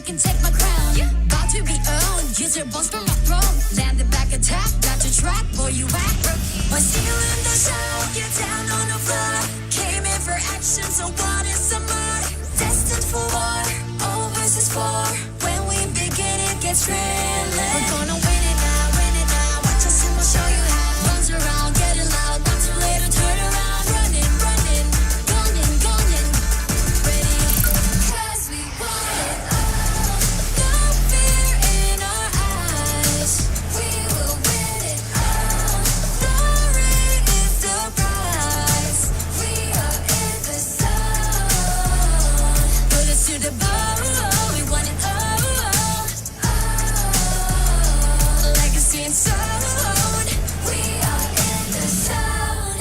can take my crown. About to be owned, use your bones from my throne. Landed back attack, got your track, boy you act rookie. When stealing the show, get down on the floor. Came in for action, so what is some more? Destined for war, all versus 4. When we begin, it gets thrilling. We're gonna win it now, watch us and we'll show you how. Runs around, getting loud, not too late to turn around. Running, gunning, ready, 'cause we want it all. No fear in our eyes, we will win it all. Glory is the prize, we are in the zone. Put us to the bone, we want it all. Legacy and soul, we are in the zone.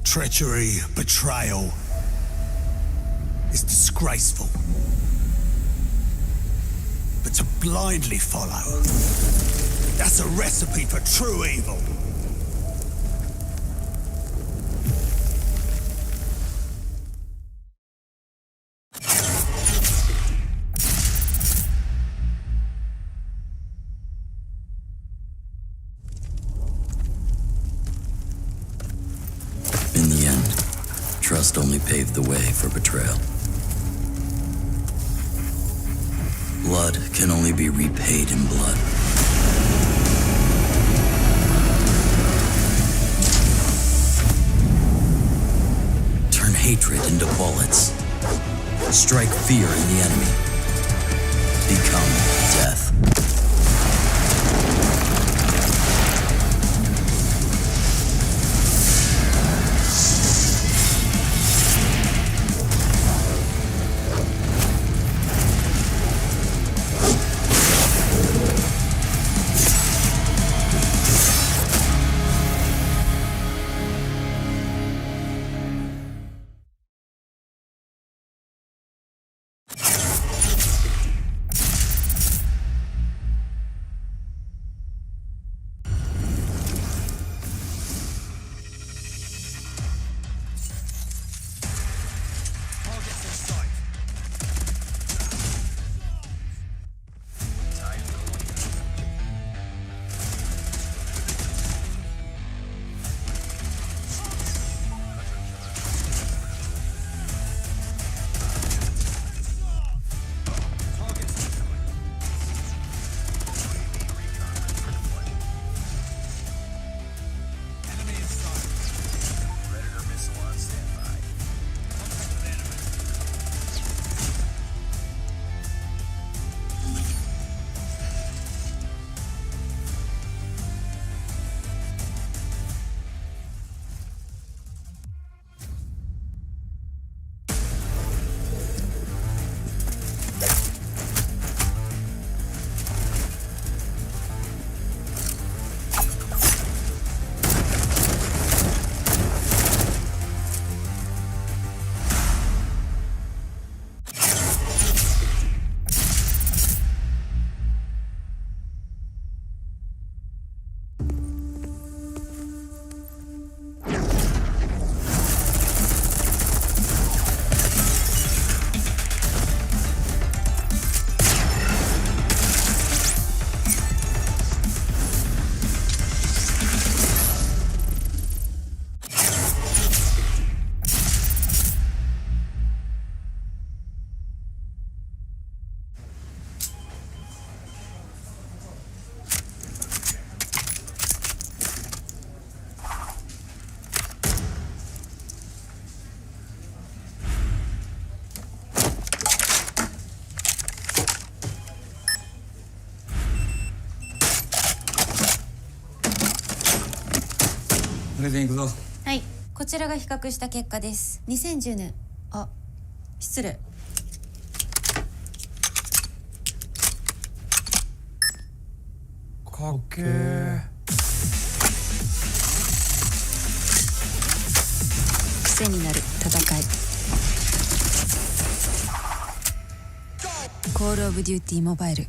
Treachery, betrayal is disgraceful. But to blindly follow, that's a recipe for true evil. In the end, trust only paved the way for betrayal. Blood can only be repaid in blood. Turn hatred into bullets. Strike fear in the enemy. Become death. プレゼンいくぞ。はい、こちらが比較した結果です。2010年。あ、失礼。かっけー。癖になる戦い。コールオブデューティーモバイル。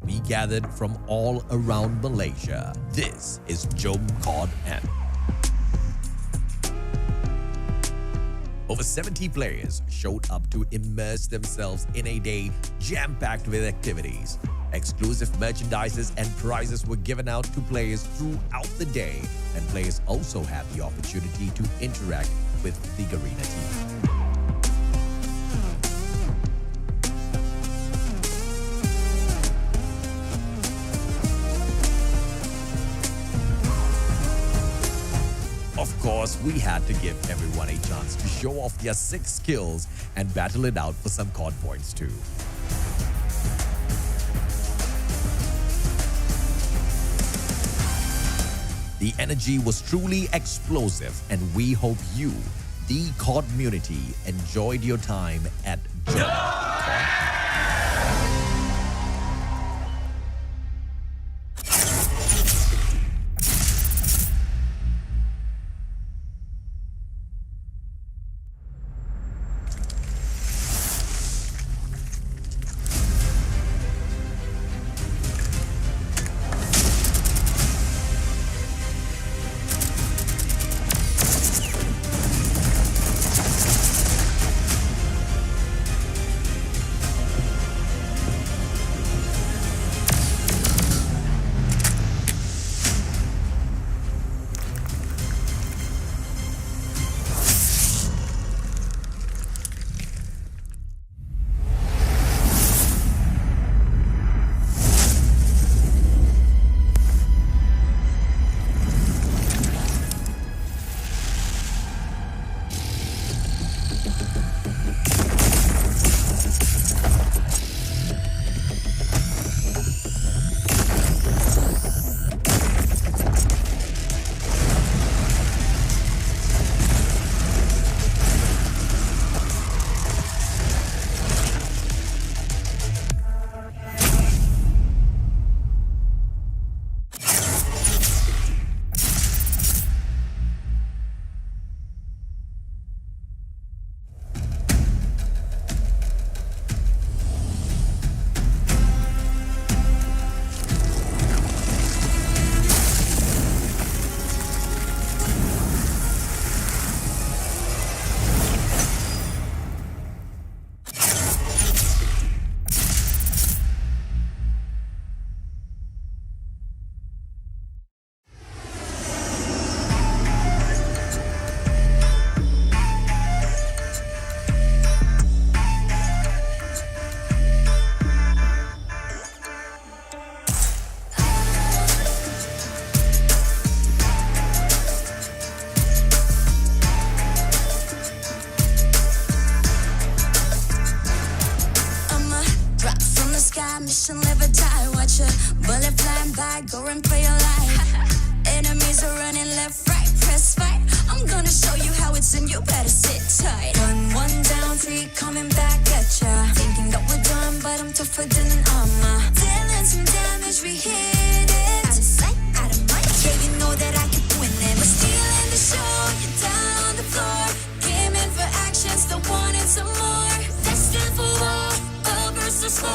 We gathered from all around Malaysia. This is COD M. Over 70 players showed up to immerse themselves in a day jam-packed with activities. Exclusive merchandises and prizes were given out to players throughout the day, and players also had the opportunity to interact with the arena team. Of course, we had to give everyone a chance to show off their 6 skills and battle it out for some COD points too. The energy was truly explosive, and we hope you, the COD community, enjoyed your time at COD. Mission live or die, watch a bullet flying by, go and play your life. Enemies are running left, right, press fight. I'm gonna show you how it's in, you better sit tight. One down, 3 coming back at ya. Thinking that we're done, but I'm tougher than an armor. Dealing some damage, we hit it. Out of sight, out of mind, yeah, you know that I can win it. We're stealing the show, you're down on the floor. Came in for action, still wanting some more. Destined for war, all versus 4.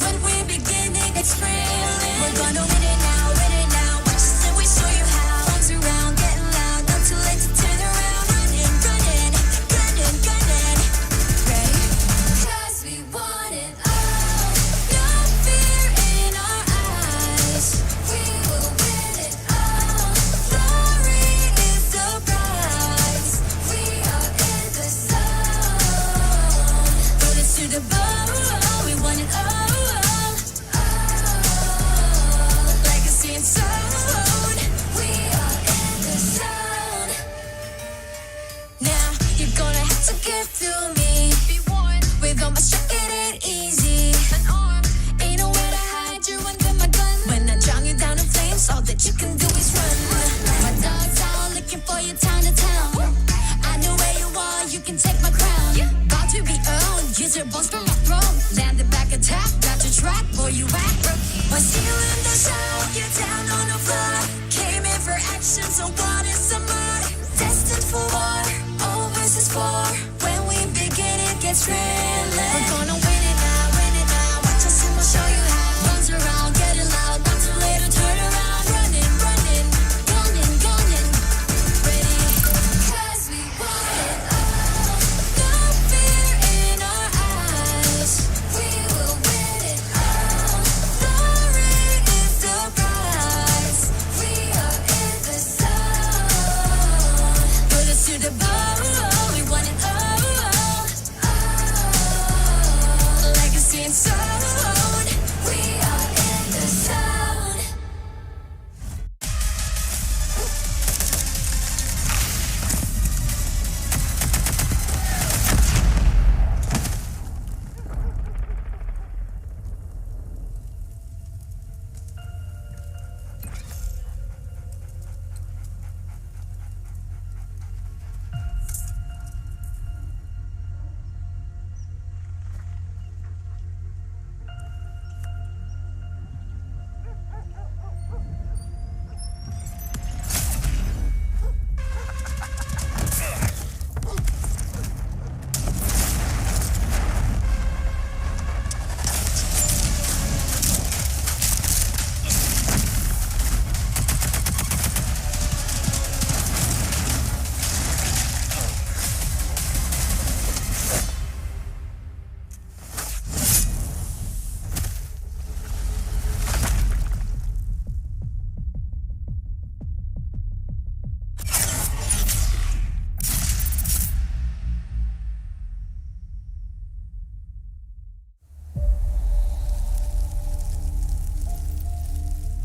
When we're beginning, it's thrilling. We're gonna win it now, win it now. Watch us and we show you how. Arms around, getting loud, not too late to turn around. Running, running, gunning, gunning. Ready? 'Cause we want it all. No fear in our eyes. We will win it all. Glory is the prize. We are in the zone. Bullets to the bone. We want it all. Legacy and soul. We are in the zone. Now you're gonna have to get through me. Be one with all my strength, it ain't easy. An arm ain't use your bones from my throne. Land the back attack, got your track, boy, you act rookie. When stealing the show, get down on the floor. Came in for action, so what is some more? Destined for war, all versus 4. When we begin, it gets thrilling. We're gonna win it now, win it now. Watch us and we'll show you how. Runs around, getting loud, not too late to turn around. Running, running, gunning, gunning. Ready, 'cause we want it all. No fear in our eyes. We will win it all. Glory is the prize. We are in the zone. Put us to the bone. We want it all. Legacy and soul. We are in the zone.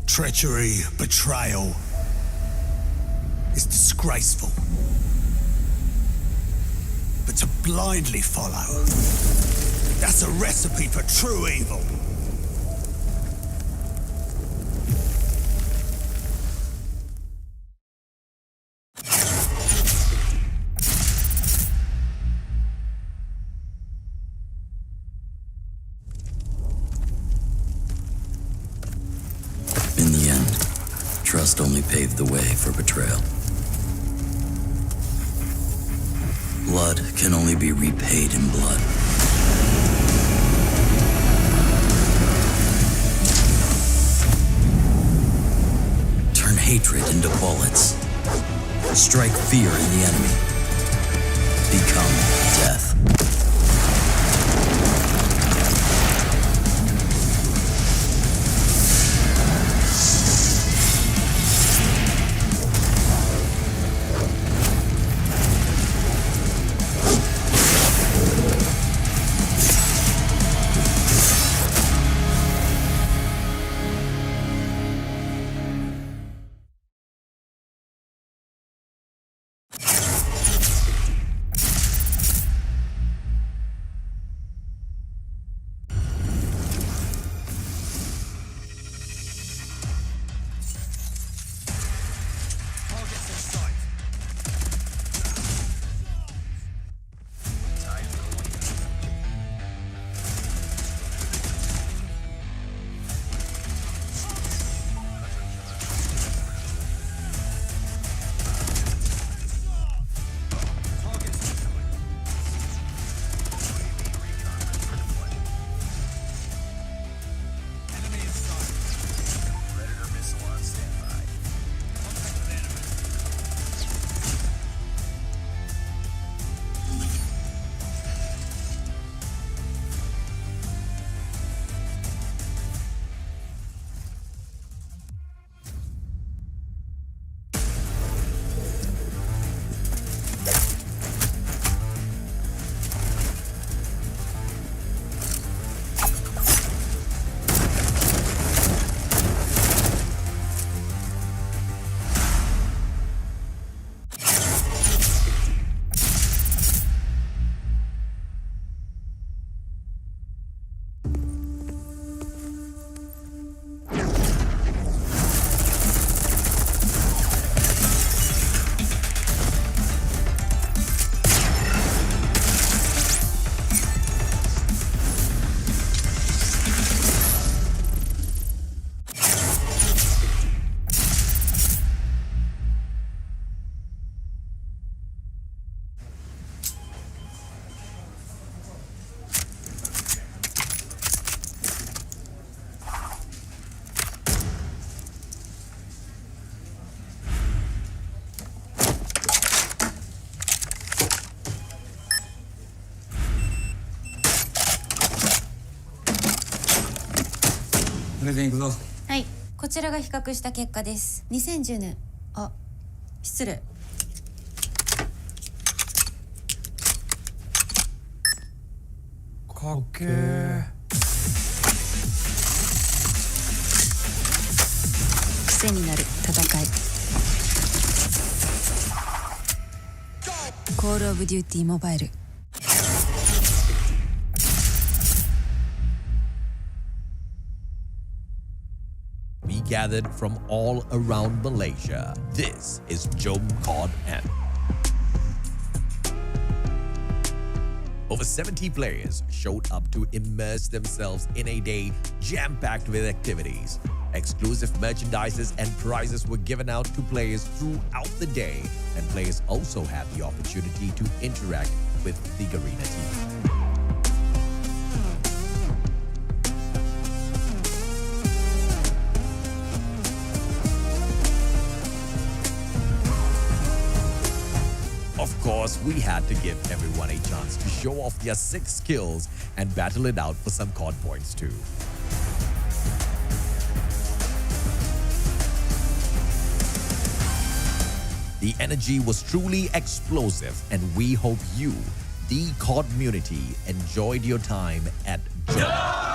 Treachery, betrayal is disgraceful. But to blindly follow, that's a recipe for true evil. In the end, trust only paved the way for betrayal. Blood can only be repaid in blood. Turn hatred into bullets. Strike fear in the enemy. Become death. プレゼンいくぞ。はい、こちらが比較した結果です。2010年。あ、失礼。かっけー。癖になる戦い。コールオブデューティーモバイル。We gathered from all around Malaysia. This is Jom COD M. Over 70 players showed up to immerse themselves in a day jam-packed with activities. Exclusive merchandises and prizes were given out to players throughout the day, and players also had the opportunity to interact with the Garena team. Of course, we had to give everyone a chance to show off their sick skills and battle it out for some COD points too. The energy was truly explosive, and we hope you, the COD community, enjoyed your time at Jom COD.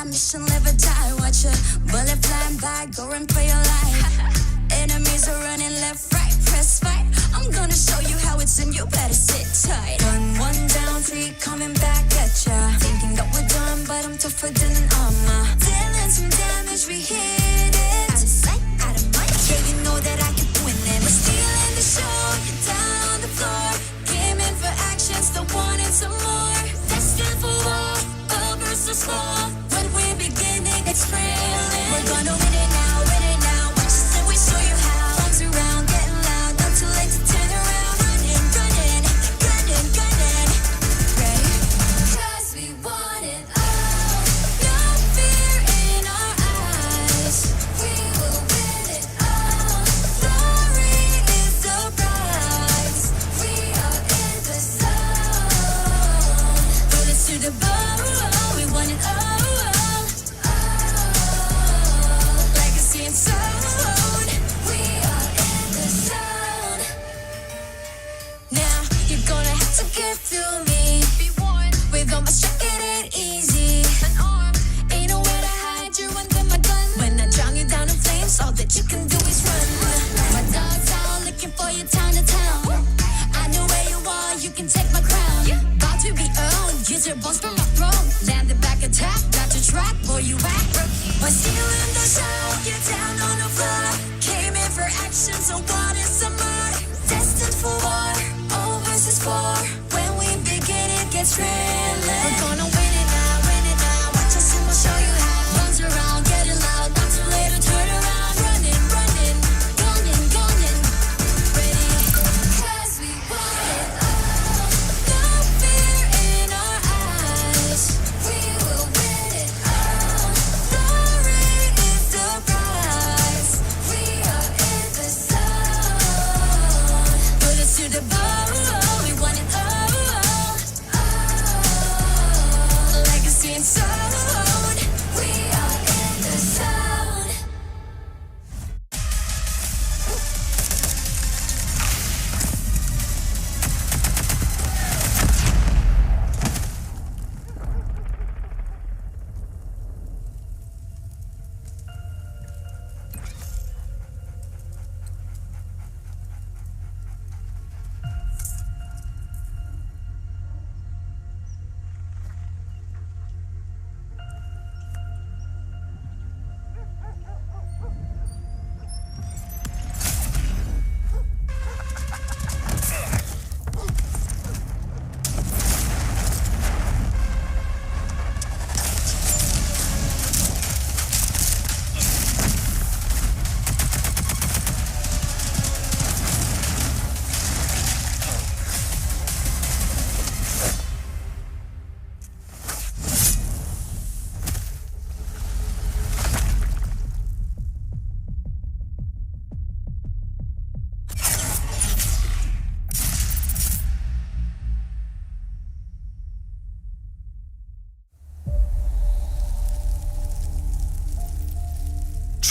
Mission live or die, watch a bullet flying by, going for your life. Enemies are running left, right, press fight. I'm gonna show you how it's in, you better sit tight. One down, three coming back at ya. Thinking that we're done, but I'm tougher than an armor. Dealing some damage, we hit it. Out of sight, out of mind, yeah, you know that I keep winning. We're stealing the show, you're down on the floor. Gaming for action, still wanting some more. Destined for war, all versus small. When we're beginning, it's thrilling. We're gonna win it now,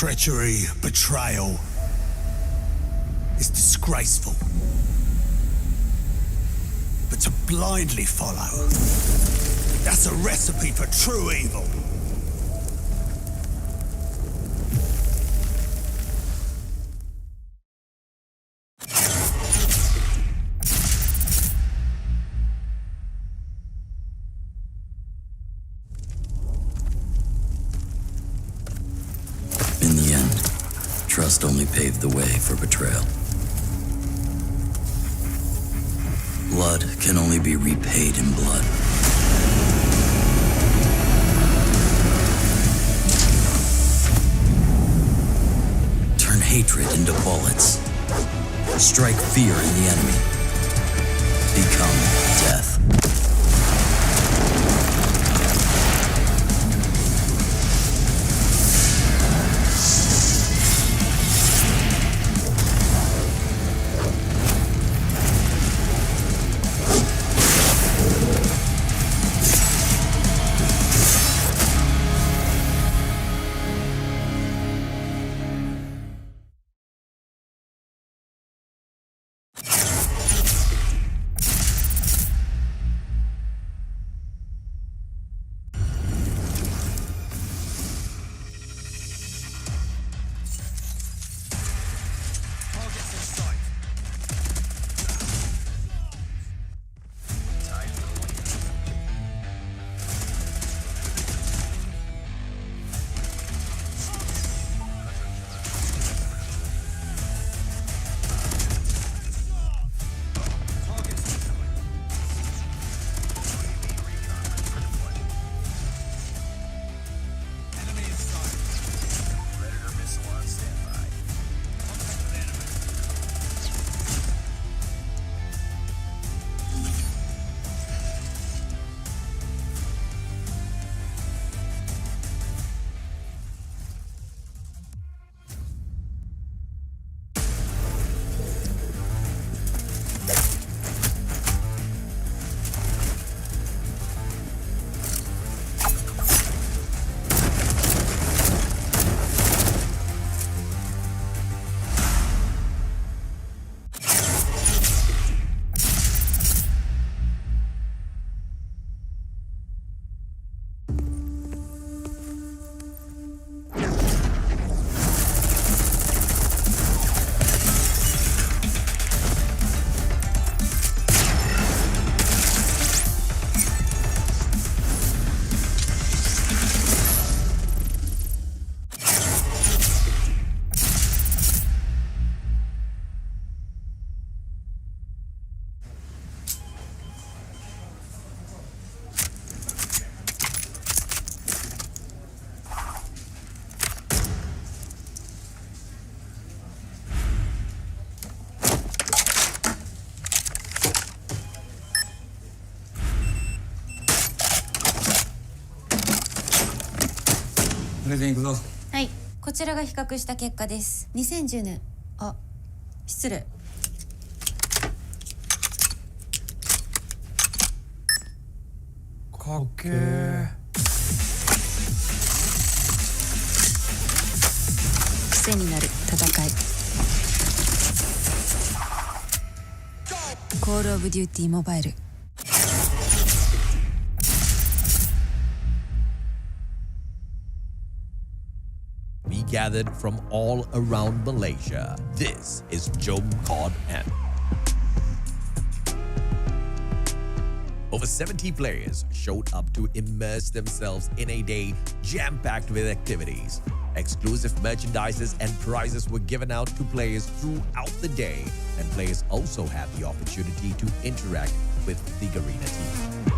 Treachery, betrayal is disgraceful. But to blindly follow, that's a recipe for true evil. In the end, trust only paved the way for betrayal. Blood can only be repaid in blood. Turn hatred into bullets. Strike fear in the enemy. Become death.プレゼン行くぞ。はい、こちらが比較した結果です。2010年。あ、失礼。かっけー。癖になる戦い。コールオブデューティーモバイル。We gathered from all around Malaysia. This is COD N. Over 70 players showed up to immerse themselves in a day jam-packed with activities. Exclusive merchandises and prizes were given out to players throughout the day, and players also had the opportunity to interact with the Garena team.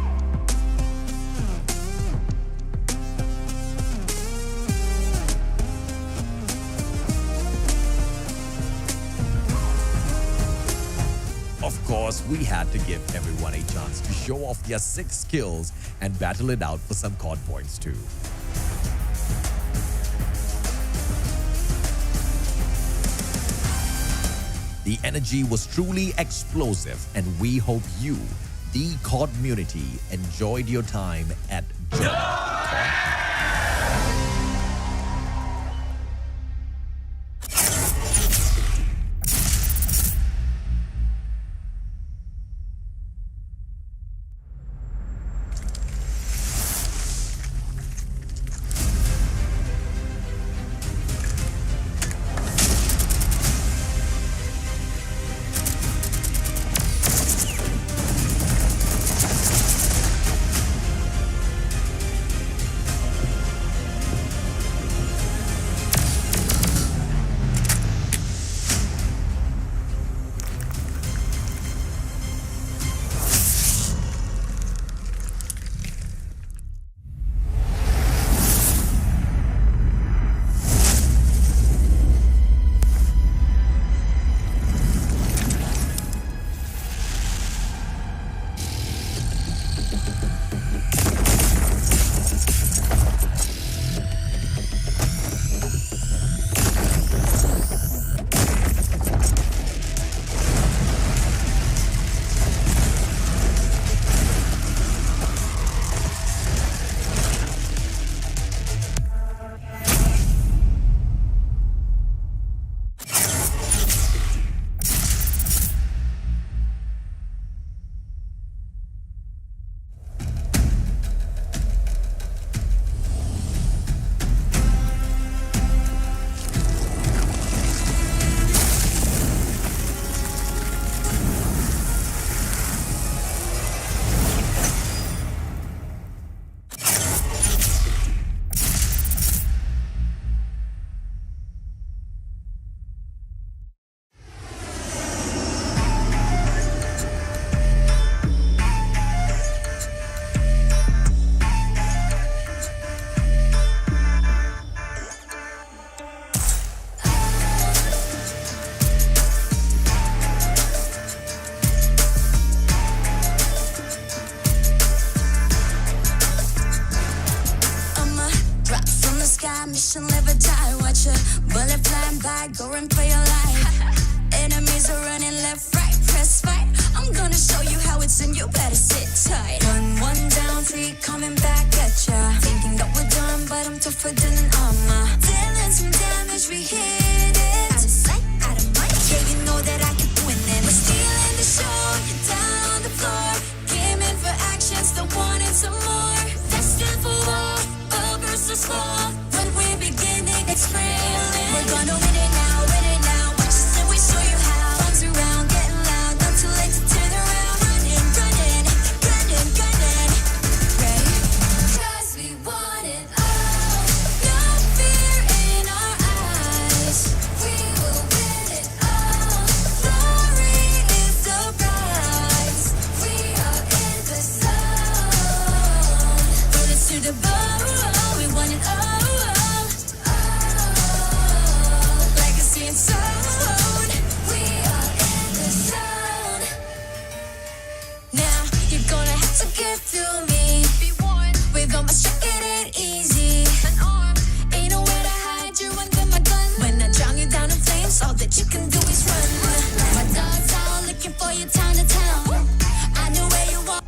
Of course, we had to give everyone a chance to show off their 6 skills and battle it out for some COD points too. The energy was truly explosive, and we hope you, the COD community, enjoyed your time at COD. mission, live or die. Watch a bullet flying by, go run for your life. Enemies are running left, right, press fight. I'm gonna show you how it's in, you better sit tight. One down, three coming back at ya. Thinking that we're done, but I'm tougher than an armor. Dealing some damage, we hit it. Out of sight, out of mind. Yeah, you know that I keep winning. We're stealing the show, you're down on the floor. Gaming for action, still wanting some more. Destined for war, a burst of slow. When we're beginning, it's thrilling. We're gonna win it now, win it now. Watch us and we show you how. Arms around, getting loud, not too late to turn around. Running, running, gunning, gunning. Ready? 'Cause we want it all. No fear in our eyes. We will win it all. Glory is the prize. We are in the zone. Bullets to the bone. We want it all. Legacy and soul. We are in the zone. Now you're gonna have to get through me. Be one with all my shit, it ain't easy. An arm ain't nowhere to hide. You're under my gun. When I drown you down in flames, all that you can do is run. My dogs out looking for you town to town. I know where you are.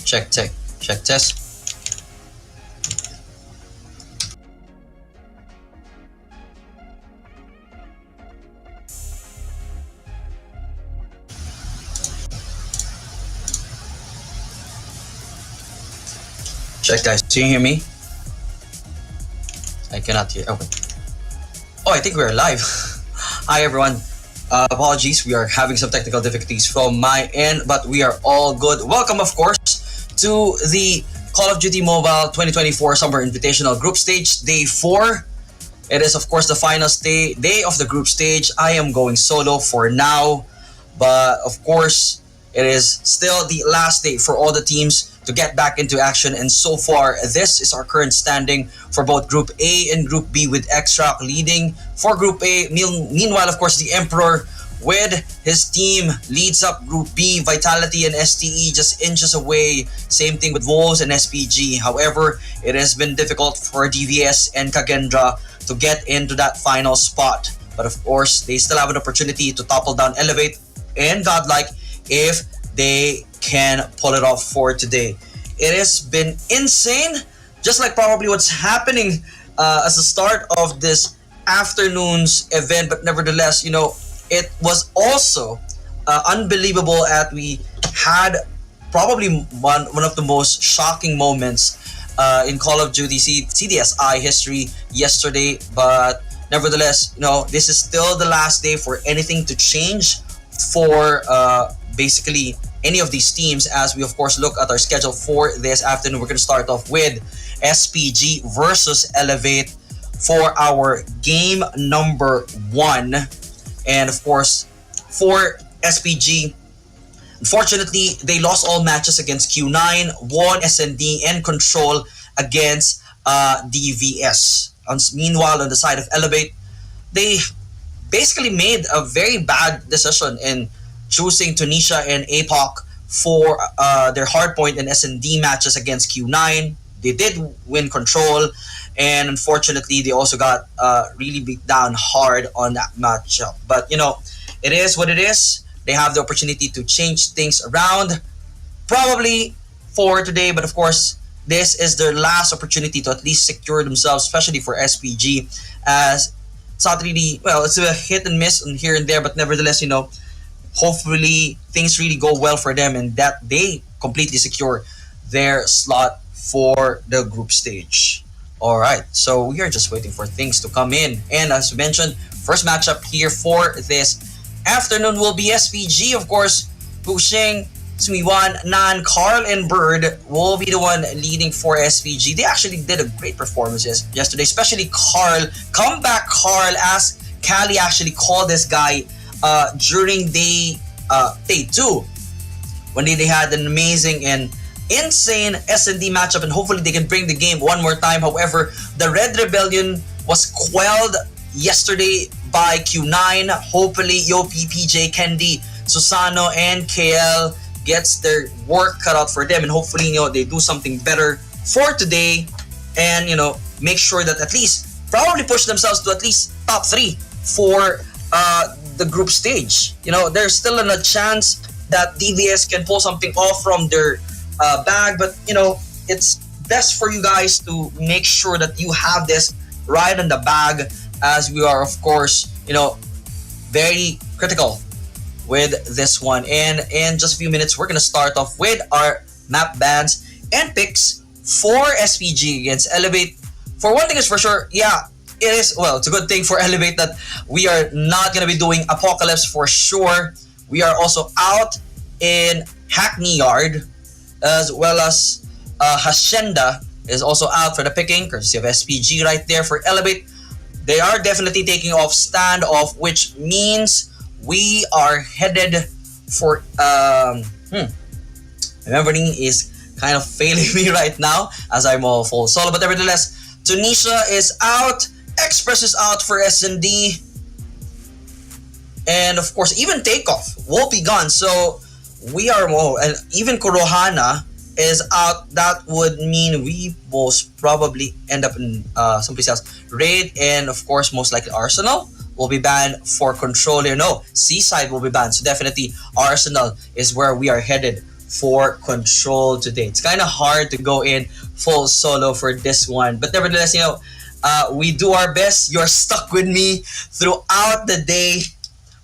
Check test. Check, guys. Do you hear me? I cannot hear. Okay. Oh, I think we're live. Hi, everyone. Apologies, we are having some technical difficulties from my end, but we are all good. Welcome, of course, to the Call of Duty Mobile 2024 Summer Invitational Group Stage, Day 4. It is, of course, the final day of the group stage. I am going solo for now, but of course, it is still the last day for all the teams to get back into action. And so far, this is our current standing for both Group A and Group B, with Extract leading for Group A. Meanwhile, of course, the Emperor with his team leads up Group B. Vitality and STE just inches away. Same thing with Wolves and SPG. However, it has been difficult for DVS and Kagendra to get into that final spot. But of course, they still have an opportunity to topple down Elevate and Godlike if they can pull it off for today. It has been insane, just like probably what's happening as the start of this afternoon's event. But nevertheless, you know, it was also unbelievable that we had probably one of the most shocking moments in Call of Duty CDSI history yesterday. But nevertheless, you know, this is still the last day for anything to change for basically any of these teams. As we of course look at our schedule for this afternoon, we're going to start off with SPG versus Elevate for our game number 1. And of course, for SPG, unfortunately, they lost all matches against Q9, won SND, and Control against DVS. Meanwhile, on the side of Elevate, they basically made a very bad decision in choosing Tunisia and APOC for their hardpoint and SND matches against Q9. They did win Control, and unfortunately, they also got really beat down hard on that matchup. But, you know, it is what it is. They have the opportunity to change things around, probably for today. But of course, this is their last opportunity to at least secure themselves, especially for SPG, as it's not really, well, it's a hit and miss here and there. But nevertheless, you know, hopefully things really go well for them and that they completely secure their slot for the group stage. Alright, so we are just waiting for things to come in. And as mentioned, first matchup here for this afternoon will be SPG, of course. Pushing Sumiwan, Nan, Carl, and Bird will be the one leading for SPG. They actually did a great performance yesterday, especially Carl. Comeback Carl, as Callie actually called this guy during day 2, when they had an amazing and insane S&D matchup, and hopefully they can bring the game one more time. However, the Red Rebellion was quelled yesterday by Q9. Hopefully Yopi, PJ, Kendi, Susano, and KL gets their work cut out for them, and hopefully they do something better for today, and make sure that at least probably push themselves to at least top 3 for the group stage. There's still a chance that DVS can pull something off from their bag, but it's best for you guys to make sure that you have this right in the bag, as we are, of course, very critical with this one. And in just a few minutes, we're gonna start off with our map bans and picks for SPG against Elevate. For one thing is for sure, it is, well, it's a good thing for Elevate that we are not gonna be doing Apocalypse for sure. We are also out in Hackney Yard, as well as Hacienda is also out for the picking, courtesy of SPG right there for Elevate. They are definitely taking off standoff, which means we are headed for remembering is kind of failing me right now as I'm all full solo, but nevertheless, Tunisia is out, Express is out for S&D, and of course even Takeoff will be gone. So we are and even Kurohana is out. That would mean we most probably end up in someplace else. Raid, and of course most likely Arsenal will be banned for Control here. No, Seaside will be banned. So definitely Arsenal is where we are headed for Control today. It's kind of hard to go in full solo for this one, but nevertheless, we do our best. You're stuck with me throughout the day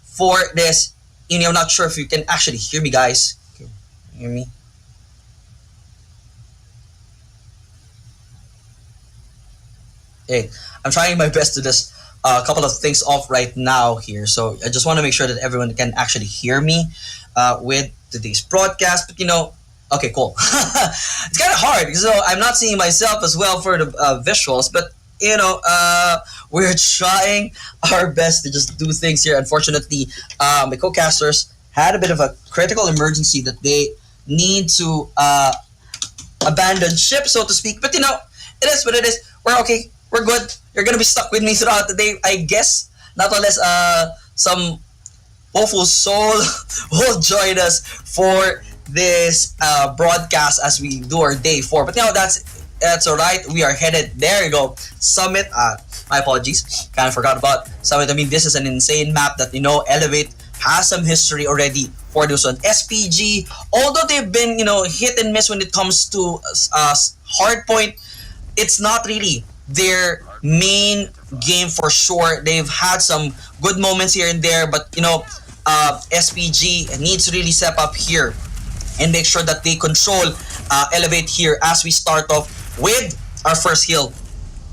for this. I'm not sure if you can actually hear me, guys. Can you hear me? Hey, I'm trying my best to just a couple of things off right now here. So I just want to make sure that everyone can actually hear me with today's broadcast. But okay, cool. It's kind of hard because I'm not seeing myself as well for the visuals. But we're trying our best to just do things here. Unfortunately, my co-casters had a bit of a critical emergency that they need to abandon ship, so to speak. But it is what it is. We're okay. We're good. You're gonna be stuck with me throughout the day, I guess. Not unless some hopeful soul will join us for this broadcast as we do our day 4. But that's alright. We are headed. There you go. Summit. My apologies. Kind of forgot about Summit. I mean, this is an insane map that Elevate has some history already for this one. SPG, although they've been hit and miss when it comes to hardpoint, it's not really their main game for sure. They've had some good moments here and there, but SPG needs to really step up here and make sure that they control Elevate here as we start off with our first hill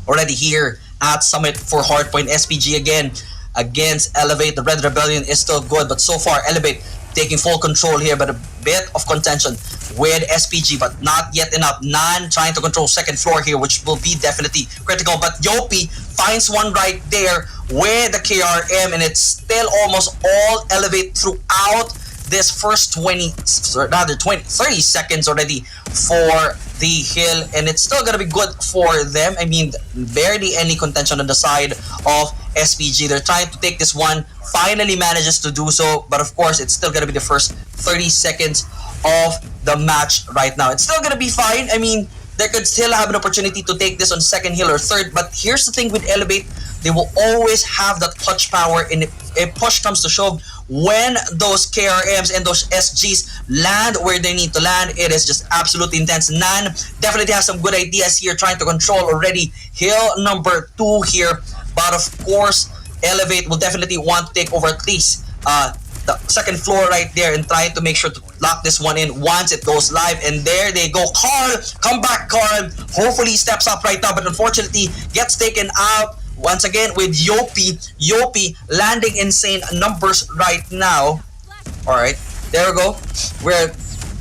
already here at Summit for hardpoint. SPG again against Elevate. The Red Rebellion is still good, but so far Elevate taking full control here, but a bit of contention with SPG, but not yet enough. Nan trying to control second floor here, which will be definitely critical, but Yopi finds one right there with the KRM, and it's still almost all Elevate throughout this first 30 seconds already for the hill, and it's still gonna be good for them. I mean, barely any contention on the side of SPG. They're trying to take this one, finally manages to do so, but of course it's still gonna be the first 30 seconds of the match right now. It's still gonna be fine. I mean, they could still have an opportunity to take this on second hill or third, but here's the thing with Elevate, they will always have that clutch power, and if push comes to shove, when those KRMs and those SGs land where they need to land, it is just absolutely intense. Nan definitely has some good ideas here, trying to control already hill number 2 here, but of course Elevate will definitely want to take over at least the second floor right there and try to make sure to lock this one in once it goes live. And there they go. Carl, come back, Carl. Hopefully he steps up right now, but unfortunately gets taken out once again with Yopi. Yopi landing insane numbers right now. Alright, there we go. We're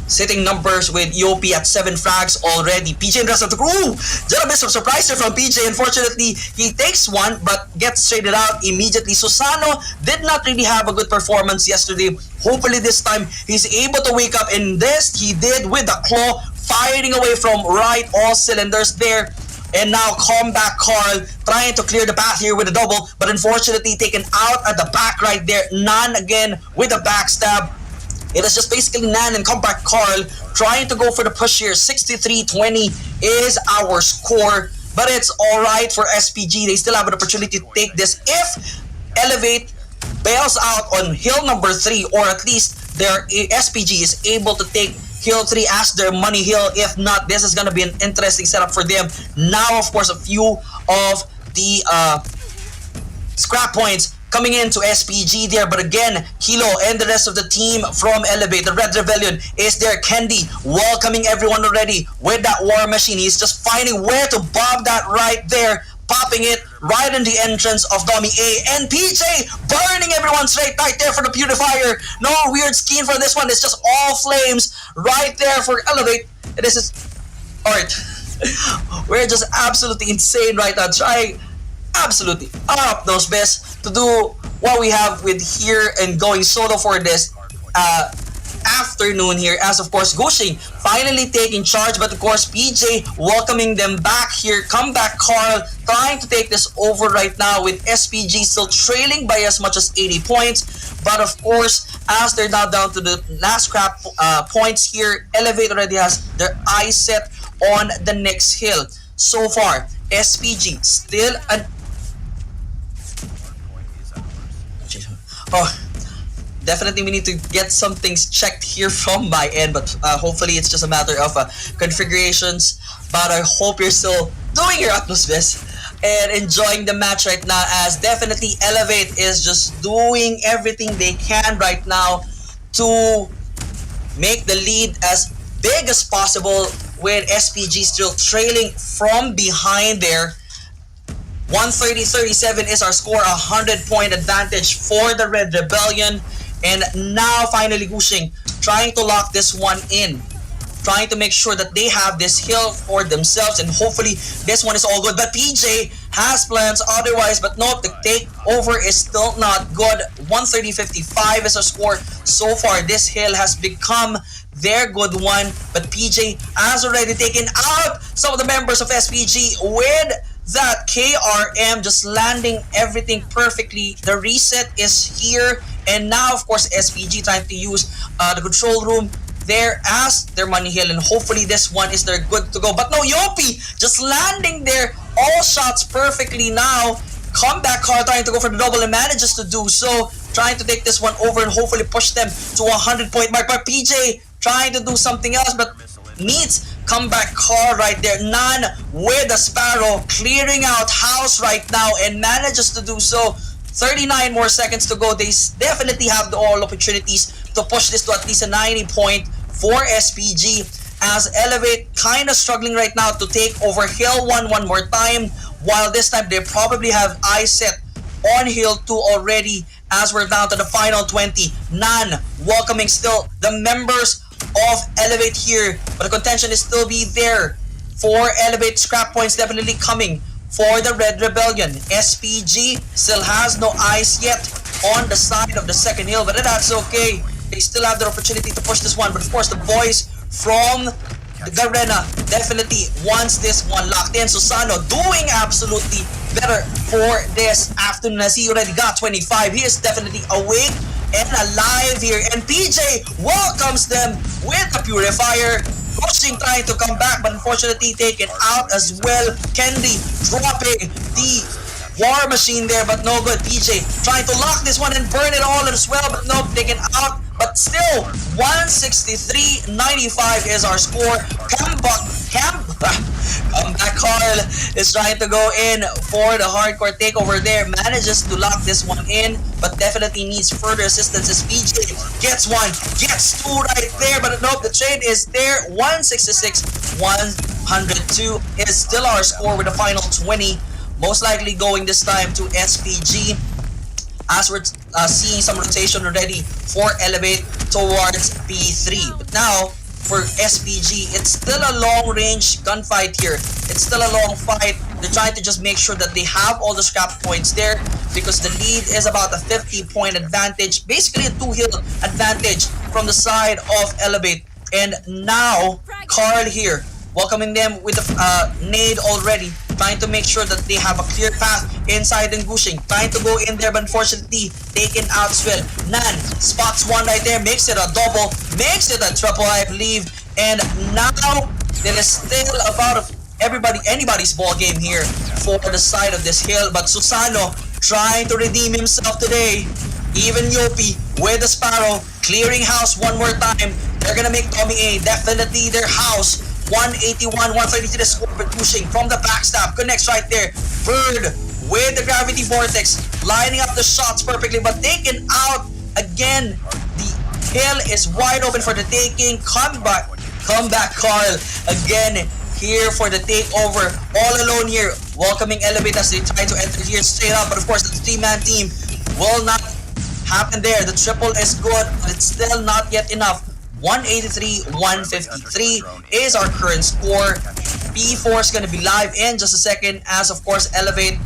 sitting numbers with Yopi at 7 frags already. PJ and the rest of the crew. Just a bit of surprise here from PJ. Unfortunately, he takes one but gets traded out immediately. Susano did not really have a good performance yesterday. Hopefully this time he's able to wake up, in this he did with the claw, firing away from right, all cylinders there. And now comeback Carl trying to clear the path here with a double, but unfortunately taken out at the back right there. Nan again with a backstab. It is just basically Nan and comeback Carl trying to go for the push here. 63-20 is our score, but it's alright for SPG. They still have an opportunity to take this if Elevate bails out on hill number 3, or at least their SPG is able to take hill 3 as their money hill. If not, this is going to be an interesting setup for them. Now, of course, a few of the scrap points coming into SPG there, but again, Kilo and the rest of the team from Elevate, the Red Rebellion, is there. Kendi welcoming everyone already with that war machine. He's just finding where to bomb that right there, popping it right in the entrance of Dummy A. And PJ burning everyone straight right there for the purifier. No weird skin for this one. It's just all flames right there for Elevate. This is alright. We're just absolutely insane right now, trying absolutely up those best to do what we have with here and going solo for this afternoon here, as of course Gushing finally taking charge, but of course PJ welcoming them back here. Comeback Carl trying to take this over right now with SPG still trailing by as much as 80 points, but of course as they're now down to the last scrap points here, Elevate already has their eyes set on the next hill. So far SPG still an definitely we need to get some things checked here from my end, but hopefully it's just a matter of configurations. But I hope you're still doing your utmost best and enjoying the match right now, as definitely Elevate is just doing everything they can right now to make the lead as big as possible, with SPG still trailing from behind there. 130-37 is our score, 100-point advantage for the Red Rebellion. And now finally Gushing trying to lock this one in, trying to make sure that they have this hill for themselves, and hopefully this one is all good. But PJ has plans otherwise, but nope, the takeover is still not good. 130-55 is our score so far. This hill has become their good one, but PJ has already taken out some of the members of SPG with that KRM, just landing everything perfectly. The reset is here, and now of course SPG trying to use the control room there as their money hill, and hopefully this one is their good to go. But no, Yopi just landing there, all shots perfectly now. Comeback Car trying to go for the double and manages to do so, trying to take this one over and hopefully push them to 100-point mark. But PJ trying to do something else, but meets comeback Car right there. Nan with the Sparrow clearing out house right now and manages to do so. 39 more seconds to go. They definitely have the all opportunities to push this to at least a 90-point for SPG, as Elevate kind of struggling right now to take over Hill 1 one more time, while this time they probably have eyes set on Hill 2 already, as we're down to the final 20. Nan welcoming still the members of Elevate here, but the contention is still be there for Elevate. Scrap points definitely coming for the Red Rebellion. SPG still has no eyes yet on the side of the second hill, but that's okay. They still have the opportunity to push this one, but of course the boys from the Garena definitely wants this one locked in. Susano doing absolutely better for this afternoon, as he already got 25. He is definitely awake and alive here, and PJ welcomes them with the purifier. Pushing, trying to come back, but unfortunately taken out as well. Kendi dropping the war machine there, but no good. PJ trying to lock this one and burn it all as well, but nope, taken out but still 163.95 is our score. Comeback Carl is trying to go in for the hardcore takeover there. Manages to lock this one in, but definitely needs further assistance as PJ gets one, gets two right there, but nope, the trade is there. 166, 102 is still our score with the final 20. Most likely going this time to SPG, as we're seeing some rotation already for Elevate towards P3. But now, for SPG, it's still a long-range gunfight here. It's still a long fight. They're trying to just make sure that they have all the scrap points there, because the lead is about a 50-point advantage, basically a 2-hill advantage from the side of Elevate. And now, Carl here, welcoming them with a nade already, trying to make sure that they have a clear path inside and Gushing, trying to go in there, but unfortunately taken out as well. Nan spots one right there, makes it a double, makes it a triple, I believe. And now it is still about anybody's ball game here for the side of this hill, but Susano trying to redeem himself today. Even Yopi with the Sparrow clearing house one more time. They're gonna make Tommy A definitely their house. 181, 133 the score, but pushing from the backstab. Connects right there. Bird with the gravity vortex, lining up the shots perfectly, but taken out again. The hill is wide open for the taking. Comeback Carl again here for the takeover. All alone here, welcoming Elevate as they try to enter here straight up. But of course, the 3-man team will not happen there. The triple is good, but it's still not yet enough. 183, 153 is our current score. P4 is going to be live in just a second, as of course Elevate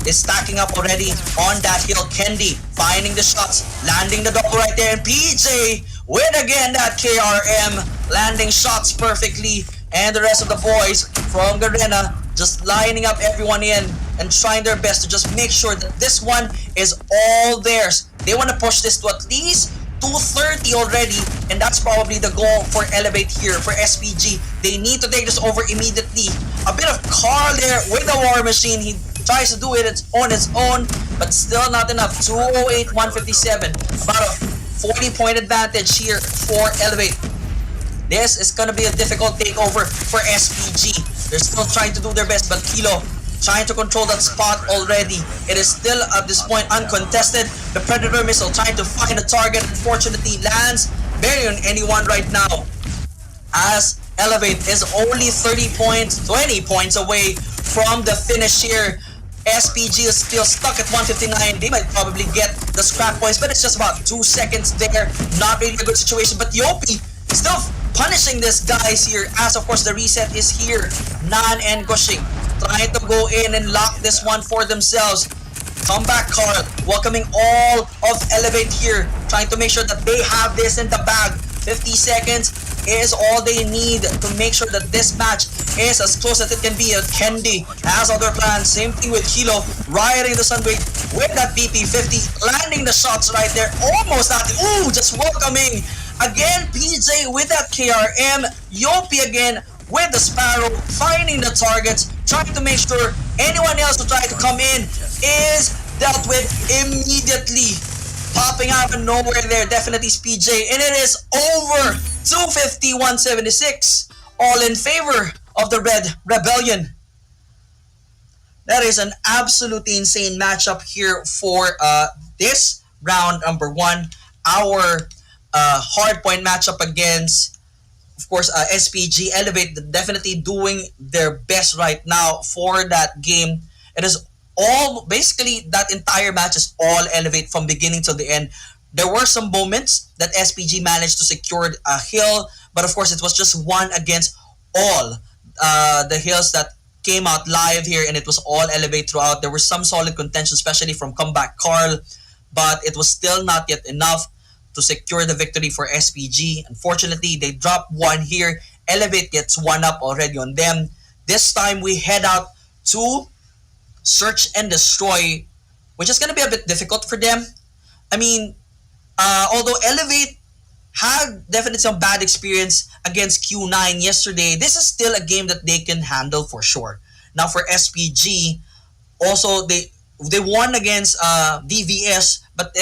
is stacking up already on that hill. Kendi finding the shots, landing the double right there, and PJ with again that KRM, landing shots perfectly, and the rest of the boys from Garena just lining up everyone in and trying their best to just make sure that this one is all theirs. They want to push this to at least 230 already, and that's probably the goal for Elevate here for SPG. They need to take this over immediately. A bit of Carl there with the War Machine. He tries to do it on his own, but still not enough. 208, 157. About a 40-point advantage here for Elevate. This is gonna be a difficult takeover for SPG. They're still trying to do their best, but Kilo trying to control that spot already. It is still at this point uncontested. The Predator missile trying to find a target, unfortunately lands barely on anyone right now, as Elevate is only 30 points, 20 points away from the finish here. SPG is still stuck at 159. They might probably get the scrap points, but it's just about 2 seconds there. Not really a good situation, but Yopi still punishing this guys here, as of course the reset is here. Nan and Gushing trying to go in and lock this one for themselves. Comeback Carl welcoming all of Elevate here, trying to make sure that they have this in the bag. 50 seconds is all they need to make sure that this match is as close as it can be. Kendi has other plans. Same thing with Kilo, riding the Sunwave with that BP50, landing the shots right there. Almost at it. Ooh, just welcoming again PJ with that KRM. Yopi again with the Sparrow, finding the targets, trying to make sure anyone else who try to come in is dealt with immediately. Popping out of nowhere there, definitely PJ, and it is over. 250, 176, all in favor of the Red Rebellion. That is an absolutely insane matchup here for this round number 1. Our hardpoint matchup against, of course, SPG. Elevate definitely doing their best right now for that game. It is all, basically, that entire match is all Elevate from beginning to the end. There were some moments that SPG managed to secure a hill, but of course it was just one against all the hills that came out live here, and it was all Elevate throughout. There was some solid contention, especially from Comeback Carl, but it was still not yet enough to secure the victory for SPG. Unfortunately, they dropped one here. Elevate gets one up already on them. This time we head out to Search and Destroy, which is going to be a bit difficult for them. I mean, although Elevate had definitely some bad experience against Q9 yesterday, this is still a game that they can handle for sure. Now for SPG, also they won against DVS, but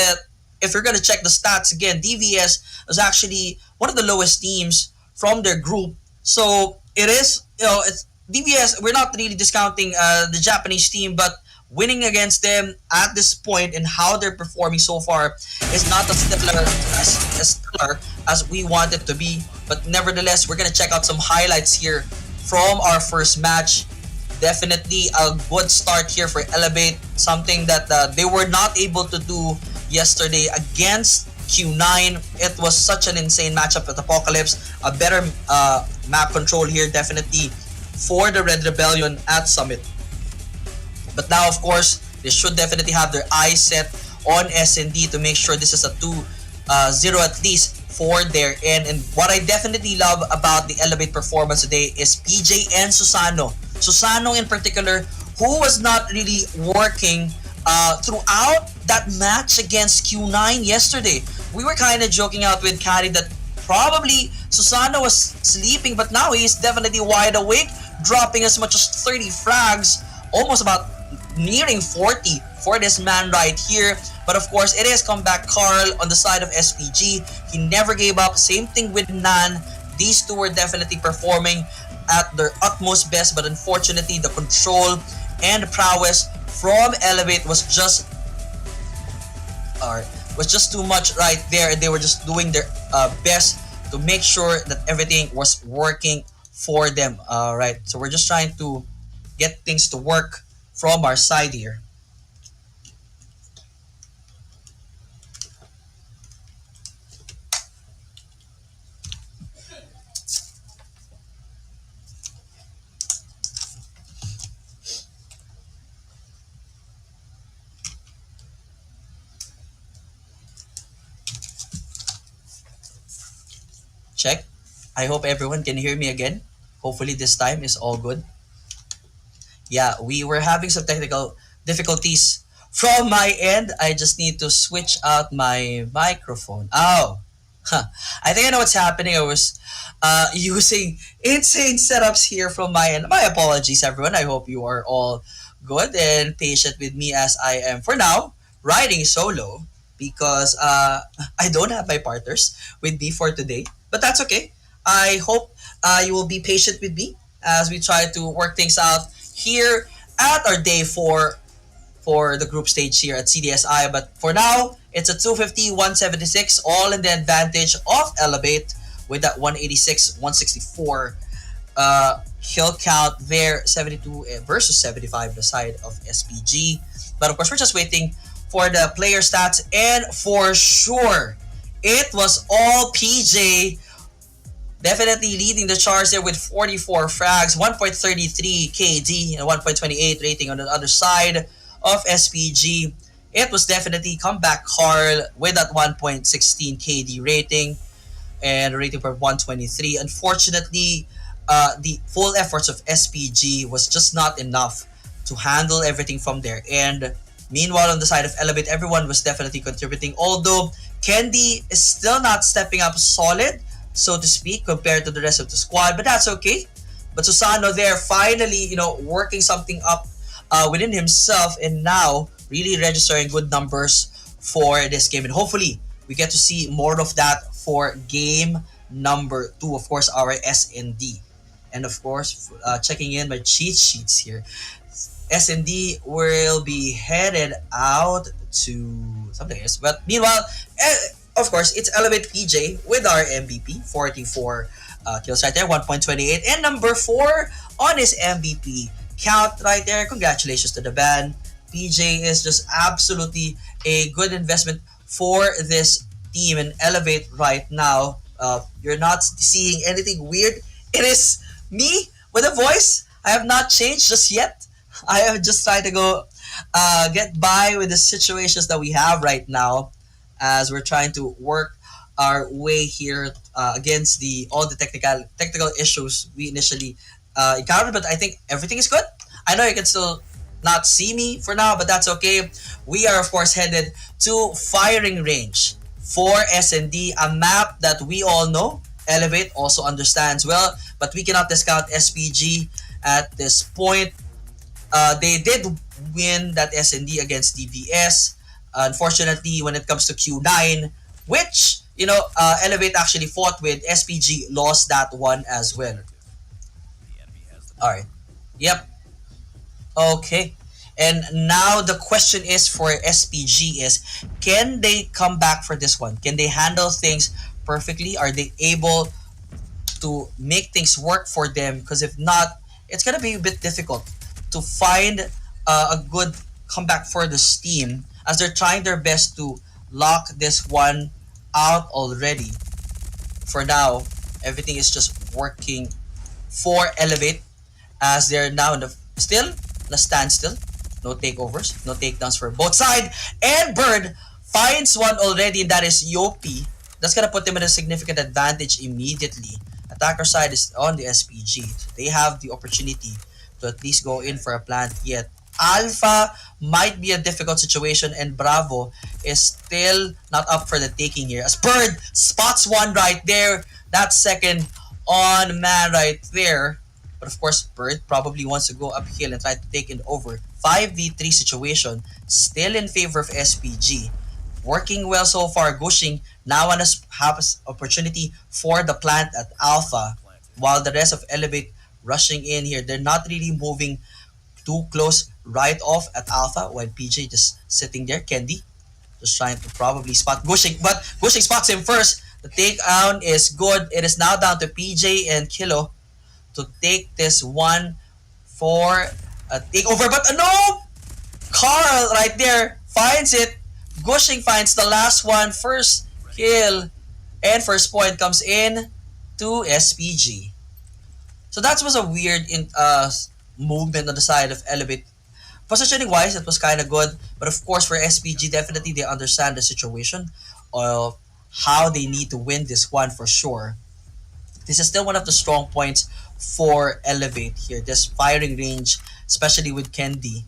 if you're gonna check the stats again, DVS was actually one of the lowest teams from their group. So it is, it's DVS. We're not really discounting the Japanese team, but winning against them at this point and how they're performing so far is not as stellar as we want it to be. But nevertheless, we're gonna check out some highlights here from our first match. Definitely a good start here for Elevate, something that they were not able to do yesterday against Q9. It was such an insane matchup with Apocalypse. A better map control here definitely for the Red Rebellion at Summit. But now, of course, they should definitely have their eyes set on S&D to make sure this is a 2-0 at least for their end. And what I definitely love about the Elevate performance today is PJ and Susano. Susano in particular, who was not really working throughout that match against Q9 yesterday. We were kind of joking out with Kari that probably Susano was sleeping, but now he's definitely wide awake, dropping as much as 30 frags, almost about nearing 40 for this man right here. But of course, it is comeback Carl on the side of SPG. He never gave up. Same thing with Nan. These two were definitely performing at their utmost best, but unfortunately, the control and prowess from Elevate was just too much right there. They were just doing their best to make sure that everything was working for them. Right, so we're just trying to get things to work from our side here. Check. I hope everyone can hear me again. Hopefully this time is all good. Yeah, we were having some technical difficulties from my end. I just need to switch out my microphone. Oh, I think I know what's happening. I was using insane setups here from my end. My apologies, everyone. I hope you are all good and patient with me as I am, for now, riding solo because I don't have my partners with me for today. But that's okay. I hope you will be patient with me as we try to work things out here at our day 4 for the group stage here at CDSI. But for now, it's a 250, 176, all in the advantage of Elevate with that 186, 164 kill count there, 72 versus 75 the side of SPG. But of course, we're just waiting for the player stats, and for sure, it was all PJ definitely leading the charge there with 44 frags, 1.33 KD, and 1.28 rating on the other side of SPG. It was definitely comeback Carl with that 1.16 KD rating and a rating for 123. Unfortunately, the full efforts of SPG was just not enough to handle everything from there. And meanwhile, on the side of Elevate, everyone was definitely contributing. Although Kendi is still not stepping up solid, so to speak, compared to the rest of the squad, but that's okay. But Susano there finally, working something up within himself, and now really registering good numbers for this game. And hopefully, we get to see more of that for game number 2. Of course, our SND. And of course, checking in my cheat sheets here. SND will be headed out to something else. But meanwhile, of course, it's Elevate PJ with our MVP, 44 kills right there, 1.28, and number 4 on his MVP count right there. Congratulations to the band. PJ is just absolutely a good investment for this team and Elevate right now. You're not seeing anything weird. It is me with a voice. I have not changed just yet. I have just tried to go get by with the situations that we have right now, as we're trying to work our way here against all the technical issues we initially encountered. But I think everything is good. I know you can still not see me for now, but that's okay. We are of course headed to firing range for SND, a map that we all know Elevate also understands well, but we cannot discount SPG at this point. They did win that SND against DVS. Unfortunately, when it comes to Q9, which, Elevate actually fought with, SPG lost that one as well. Alright. Yep. Okay. And now the question is for SPG is, can they come back for this one? Can they handle things perfectly? Are they able to make things work for them? Because if not, it's gonna be a bit difficult to find a good comeback for this team, as they're trying their best to lock this one out already. For now, everything is just working for Elevate, as they're now in the still the standstill. No takeovers, no takedowns for both side. And Bird finds one already, and that is Yopi. That's gonna put them in a significant advantage immediately. Attacker side is on the SPG. So they have the opportunity to at least go in for a plant yet. Alpha might be a difficult situation, and Bravo is still not up for the taking here, as Bird spots one right there. That second on man right there. But of course, Bird probably wants to go uphill and try to take it over. 5v3 situation, still in favor of SPG. Working well so far. Gushing now has opportunity for the plant at Alpha, while the rest of Elevate rushing in here. They're not really moving too close right off at Alpha, while PJ just sitting there. Candy just trying to probably spot Gushing, but Gushing spots him first. The takedown is good. It is now down to PJ and Kilo to take this one for a takeover, but no! Carl right there finds it. Gushing finds the last one. First kill and first point comes in to SPG. So that was a weird movement on the side of Elevate. Positioning wise, it was kind of good, but of course for SPG, definitely they understand the situation of how they need to win this one for sure. This is still one of the strong points for Elevate here. This firing range, especially with Candy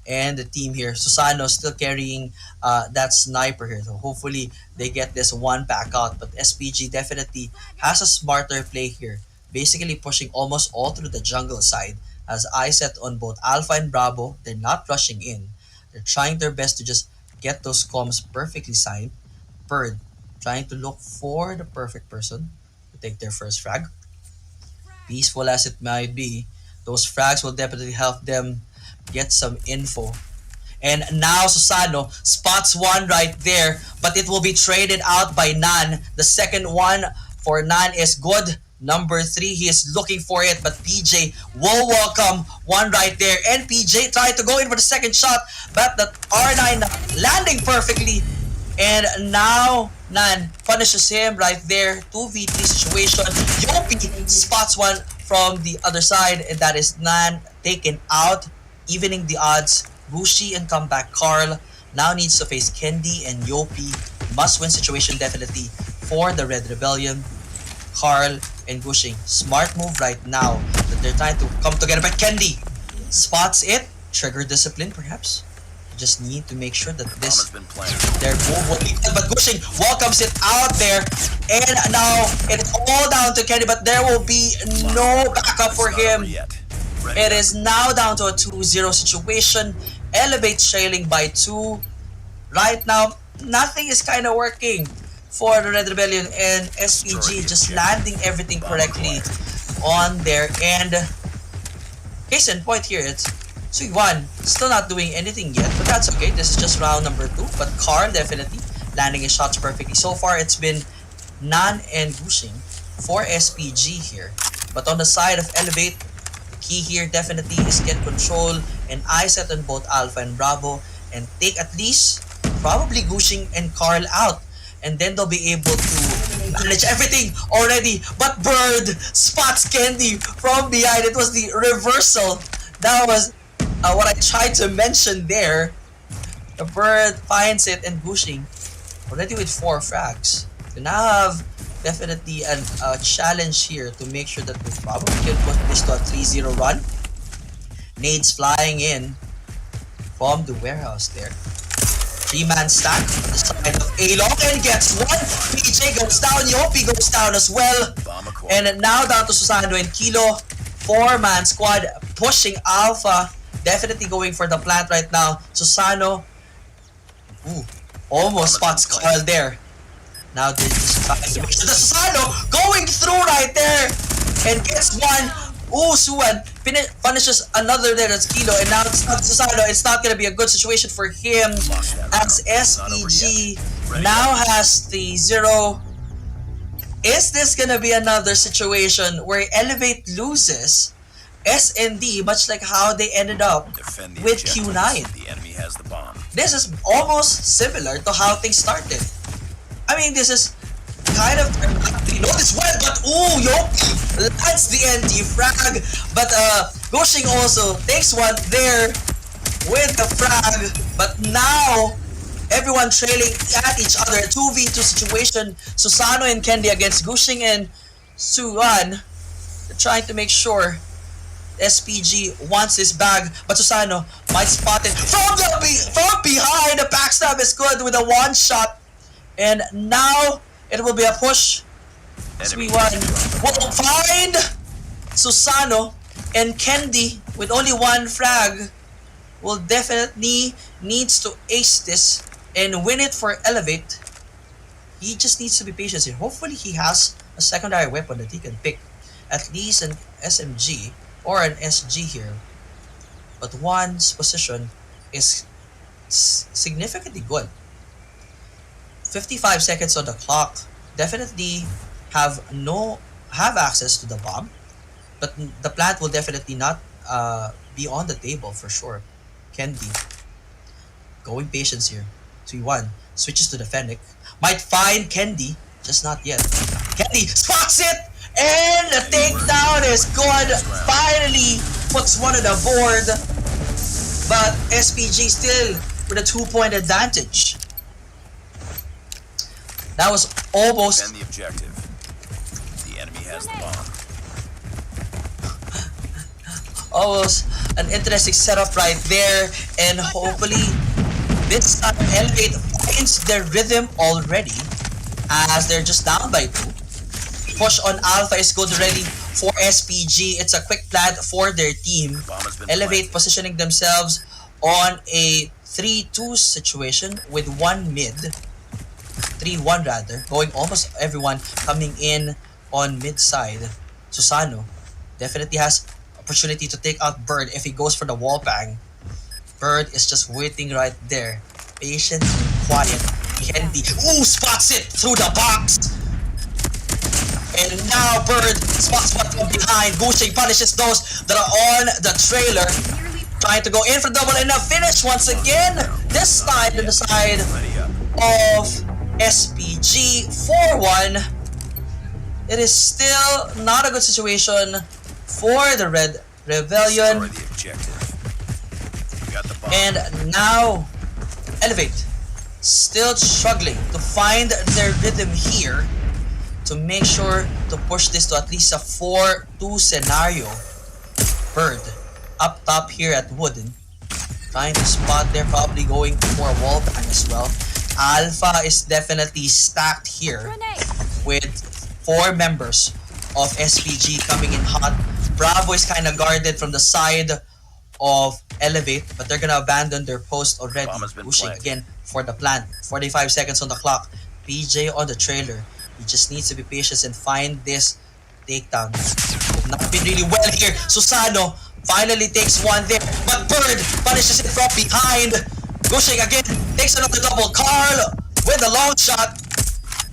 and the team here. Susano still carrying that sniper here. So hopefully they get this one back out. But SPG definitely has a smarter play here. Basically pushing almost all through the jungle side. As I set on both Alpha and Bravo, they're not rushing in. They're trying their best to just get those comms perfectly signed. Bird trying to look for the perfect person to take their first frag. Peaceful as it might be, those frags will definitely help them get some info. And now Susano spots one right there, but it will be traded out by Nan. The second one for Nan is good. Number 3, he is looking for it, but PJ will welcome one right there. And PJ tried to go in for the second shot, but the R9 landing perfectly. And now Nan punishes him right there. 2v3 situation. Yopi spots one from the other side, and that is Nan taken out, evening the odds. Bushi and comeback Carl now needs to face Candy and Yopi. Must-win situation definitely for the Red Rebellion. Carl and Gushing. Smart move right now that they're trying to come together, but Candy spots it. Trigger discipline perhaps. Just need to make sure that their move will be good, but Gushing welcomes it out there, and now it's all down to Candy, but there will be no backup for him. It is now down to a 2-0 situation. Elevate trailing by 2. Right now, nothing is kind of working for the Red Rebellion, and SPG just landing everything correctly on their end. Case in point here, it's Suiwan still not doing anything yet, but that's okay. This is just round number 2, but Karl definitely landing his shots perfectly. So far, it's been Nan and Gushing for SPG here. But on the side of Elevate, the key here definitely is get control and eye set on both Alpha and Bravo and take at least probably Gushing and Karl out. And then they'll be able to manage everything already. But Bird spots Candy from behind. It was the reversal. That was what I tried to mention there. The Bird finds it, and Gushing already with 4 frags. We now have definitely a challenge here to make sure that we probably can put this to a 3-0 run. Nades flying in from the warehouse there. 3-man stack on the side of A-Long, and gets one. PJ goes down, Yopi goes down as well. And now down to Susano and Kilo. 4-man squad pushing Alpha. Definitely going for the plant right now. Susano Ooh, almost spots Carl there. Now they're just trying to make sure the Susano going through right there and gets one. Ooh, Suwan punishes another there. That's Kilo, and now it's not Susano. It's not gonna be a good situation for him as SPG now has the 0. Is this gonna be another situation where Elevate loses SND, much like how they ended up with Q9? The enemy has the bomb. This is almost similar to how things started. I mean, this is kind of you know this well, but ooh, Yopi lands the anti-frag. But Gushing also takes one there with the frag. But now everyone trailing at each other. 2v2 situation. Susano and Kendi against Gushing and Suwan. They're trying to make sure SPG wants his bag, but Susano might spot it from behind. The backstab is good with a one shot. And now it will be a push. Suwan will find Susano, and Kendi with only one frag will definitely needs to ace this and win it for Elevate. He just needs to be patient here. Hopefully he has a secondary weapon that he can pick. At least an SMG or an SG here. But one's position is significantly good. 55 seconds on the clock. Definitely have access to the bomb, but the plant will definitely not be on the table for sure. Kendi going patience here. 3-1 switches to the Fennec. Might find Kendi, just not yet. Kendi spots it, and the takedown is good. Finally puts one on the board, but SPG still with a 2-point advantage. That was almost. Defend the objective. The enemy has the bomb. Almost an interesting setup right there, and hopefully this time Elevate finds their rhythm already as they're just down by 2. Push on Alpha is good already for SPG. It's a quick plan for their team. Elevate positioning themselves on a 3-2 situation with one mid. 3-1 rather, going almost everyone coming in on mid side. Susano definitely has opportunity to take out Bird if he goes for the wall bang. Bird is just waiting right there, patient and quiet. Kendi, ooh, spots it through the box. And now Bird spots one from behind. Gushing punishes those that are on the trailer. Trying to go in for double and a finish once again. This time on the side of SPG 4-1. It is still not a good situation for the Red Rebellion. Destroy the objective. We got the bomb. And now Elevate still struggling to find their rhythm here to make sure to push this to at least a 4-2 scenario. Bird up top here at Wooden, trying to spot there, probably going for a wall bang as well. Alpha is definitely stacked here with 4 members of SPG coming in hot. Bravo is kind of guarded from the side of Elevate, but they're gonna abandon their post already. Pushing again for the plant. 45 seconds on the clock. PJ on the trailer. He just needs to be patient and find this takedown. Not been really well here. Susano finally takes one there, but Bird punishes it from behind. Gushing again, takes another double. Carl with a long shot.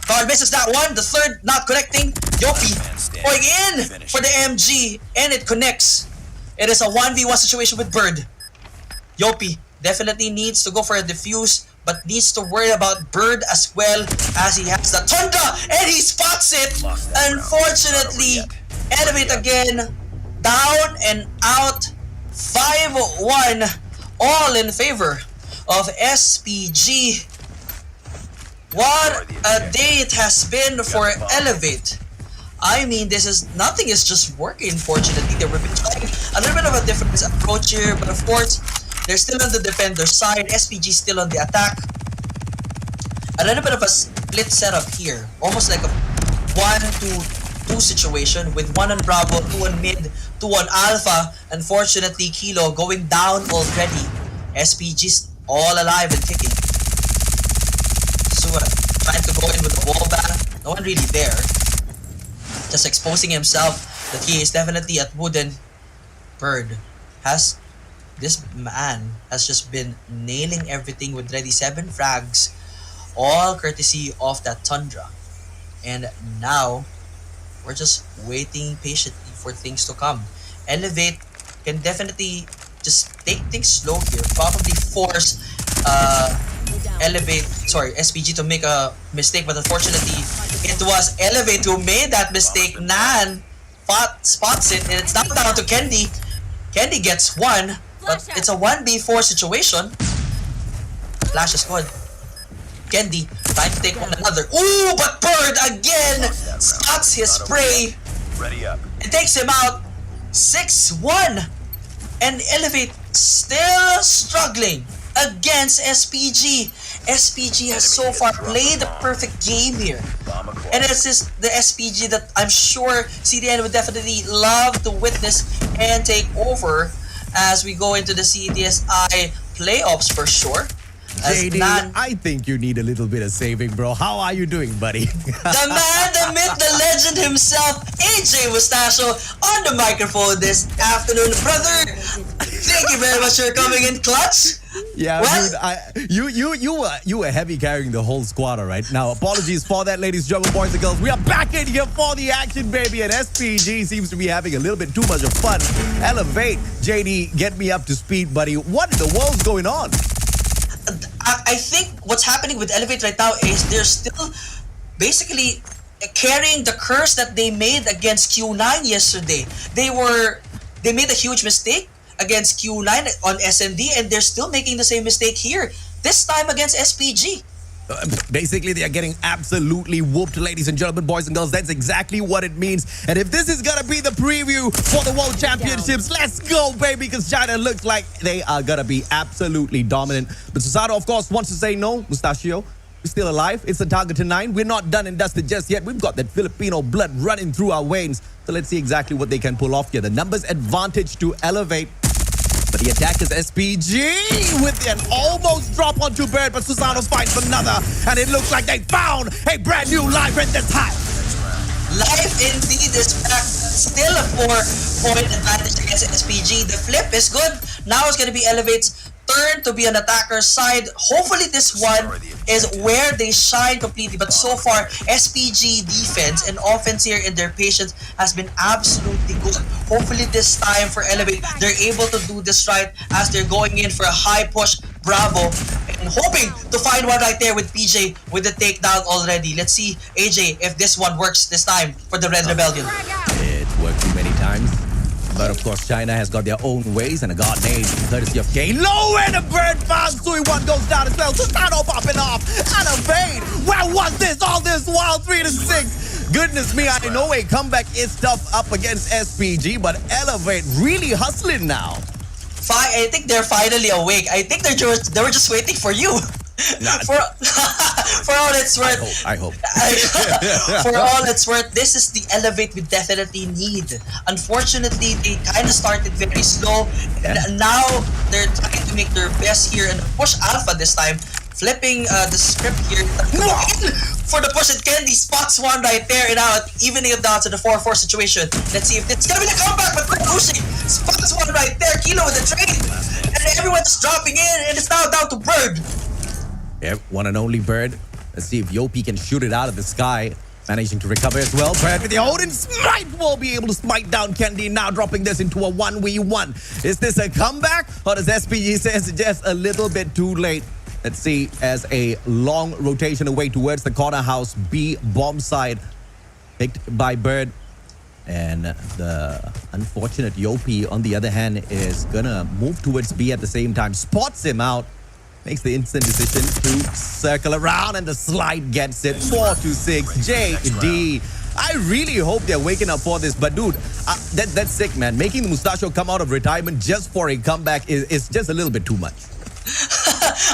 Carl misses that one. The third not connecting. Yopi going in for the MG, and it connects. It is a 1v1 situation with Bird. Yopi definitely needs to go for a defuse, but needs to worry about Bird as well, as he has the Tundra, and he spots it. Unfortunately, Elevate again, down and out. 5-1, all in favor of SPG. What a day it has been for Elevate. I mean, nothing is just working, unfortunately. They were trying a little bit of a different approach here, but of course, they're still on the defender side. SPG still on the attack. A little bit of a split setup here. Almost like a 1-2 situation with 1 on Bravo, 2 on mid, 2 on Alpha. Unfortunately, Kilo going down already. SPG's all alive and kicking. No one really there. Just exposing himself that he is definitely at wooden. Bird has... This man has just been nailing everything with ready 7 frags. All courtesy of that Tundra. And now, we're just waiting patiently for things to come. Elevate can definitely just take things slow here. Probably force SPG to make a mistake, but unfortunately, it was Elevate who made that mistake. Nan spots it, and it's now down to Kendi. Kendi gets 1, but it's a 1v4 situation. Flash is good. Kendi trying to take one another. Ooh, but Bird again spots his spray. Ready up. It takes him out. 6-1. And Elevate still struggling against SPG. SPG has so far played the perfect game here. And this is the SPG that I'm sure CDN would definitely love to witness and take over as we go into the CTSI playoffs for sure. JD, I think you need a little bit of saving, bro. How are you doing, buddy? The man, the myth, the legend himself, AJ Mustachio, on the microphone this afternoon. Brother, thank you very much for coming in clutch. Yeah, What? dude, you were heavy carrying the whole squad, all right? Now, apologies for that, ladies and gentlemen, boys and girls. We are back in here for the action, baby, and SPG seems to be having a little bit too much of fun. Elevate, JD, get me up to speed, buddy. What in the world's going on? I think what's happening with Elevate right now is they're still basically carrying the curse that they made against Q9 yesterday. They made a huge mistake against Q9 on SMD, and they're still making the same mistake here, this time against SPG. Basically, they are getting absolutely whooped, ladies and gentlemen, boys and girls. That's exactly what it means. And if this is going to be the preview for the World Championships, let's go, baby, because China looks like they are going to be absolutely dominant. But Susato, of course, wants to say no. Mustachio, we're still alive. It's a target to 9. We're not done and dusted just yet. We've got that Filipino blood running through our veins. So let's see exactly what they can pull off here. The numbers advantage to Elevate. But the attack is SPG with an almost drop onto Bird, but Susano finds another, and it looks like they found a brand new life in this time. Life indeed is back. Still a 4-point advantage against SPG. The flip is good. Now it's going to be Elevate's turn to be an attacker's side. Hopefully this one is where they shine completely. But so far, SPG defense and offense here in their patience has been absolutely good. Hopefully this time for Elevate, they're able to do this right as they're going in for a high push. Bravo. And hoping to find one right there with PJ with the takedown already. Let's see, AJ, if this one works this time for the Red Rebellion. It's worked too many times. But of course, China has got their own ways, and a god name courtesy of K. Low, and a Bird found. Sui 1 goes down as well. Susano popping off. And a Vade. Where was this all this while? 3-6. Goodness me, I know a comeback is tough up against SPG, but Elevate really hustling now. I think they're finally awake. I think they were just waiting for you. Nah, for all it's worth. I hope. For all it's worth, this is the Elevate we definitely need. Unfortunately, they kind of started very slow, and now they're trying to make their best here and push Alpha this time. Flipping the script here. For the push, and Kennedy spots one right there, and now evening it down to the 4-4 situation. Let's see if it's gonna be the comeback, but pushing spots one right there. Kilo with the trade, and everyone's dropping in, and it's now down to Bird. Yep, one and only Bird. Let's see if Yopi can shoot it out of the sky. Managing to recover as well. Bird with the Odin Smite will be able to smite down Kendi, now dropping this into a 1v1. Is this a comeback, or does SPG suggest a little bit too late? Let's see, as a long rotation away towards the corner house B bomb side, picked by Bird. And the unfortunate Yopi, on the other hand, is gonna move towards B at the same time. Spots him out. Makes the instant decision to circle around, and the slide gets it. 4-6. JD. I really hope they're waking up for this. But dude, that's sick, man. Making the Mustachio come out of retirement just for a comeback is just a little bit too much.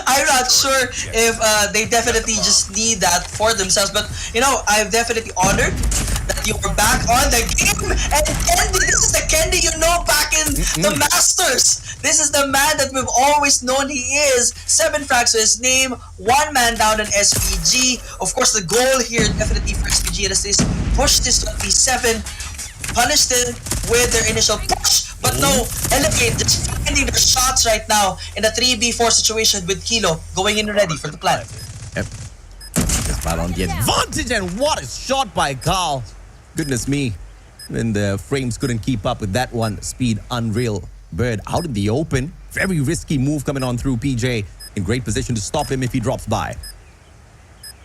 I'm not sure if they definitely just need that for themselves. But, you know, I'm definitely honored that you were back on the game. And Candy, this is the Candy you know back in the Masters. This is the man that we've always known he is. 7 frags to his name, 1 man down in SPG. Of course, the goal here definitely for SPG is push this to P7, punish them with their initial push. But no, Elevate just finding their shots right now in a 3v4 situation with Kilo going in ready for the plant. Yep. Just right on the advantage, and what a shot by Carl. Goodness me. When the frames couldn't keep up with that one, speed unreal. Bird out in the open. Very risky move coming on through PJ. In great position to stop him if he drops by.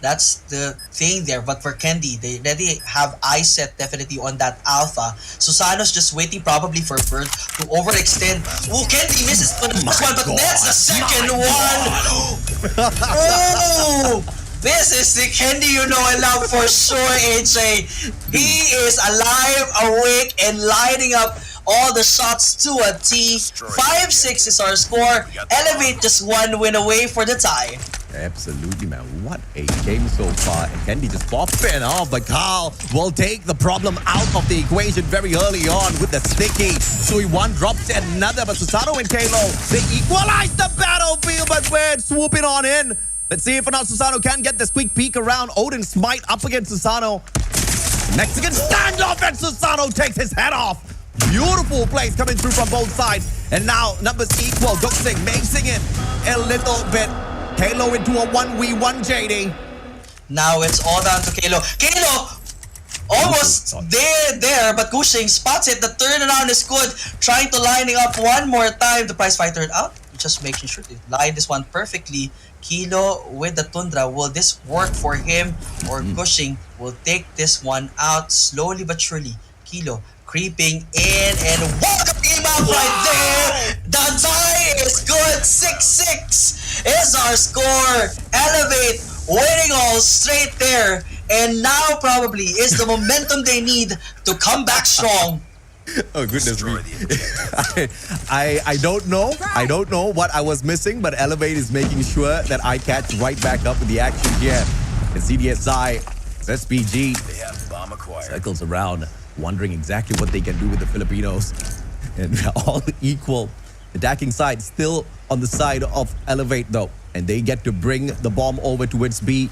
That's the thing there. But for Candy, they already have eyes set definitely on that alpha. Susano's just waiting probably for Bird to overextend. Oh, Candy misses on the first one, but that's the second one. Oh, this is the Candy you know and love for sure, AJ. He is alive, awake, and lining up all the shots to a T. 5-6 is our score. Elevate just 1 win away for the tie. Absolutely, man. What a game so far. And Candy just popping off, but Carl will take the problem out of the equation very early on with the sticky. So he one drops another, but Susano and Kalo, they equalize the battlefield, but we're swooping on in. Let's see if or not Susano can get this quick peek around. Odin smite up against Susano. Mexican standoff, and Susano takes his head off. Beautiful plays coming through from both sides. And now numbers equal. Duxing mixing it a little bit. Kalo into a 1v1, JD. Now it's all down to Kalo. Kalo almost there, but Gushing spots it. The turnaround is good. Trying to lining up one more time. The prize fighter out. Just making sure to line this one perfectly. Kilo with the Tundra. Will this work for him? Or Gushing will take this one out slowly but surely. Kilo creeping in, and what a team up right there! The tie is good. 6-6 is our score. Elevate winning all straight there, and now probably is the momentum they need to come back strong. Oh goodness me. I don't know. I don't know what I was missing, but Elevate is making sure that I catch right back up with the action here. And CDSI, SPG They have bomb acquired. circles around, wondering exactly what they can do with the Filipinos. And they're all equal. Attacking side still on the side of Elevate though. And they get to bring the bomb over towards B.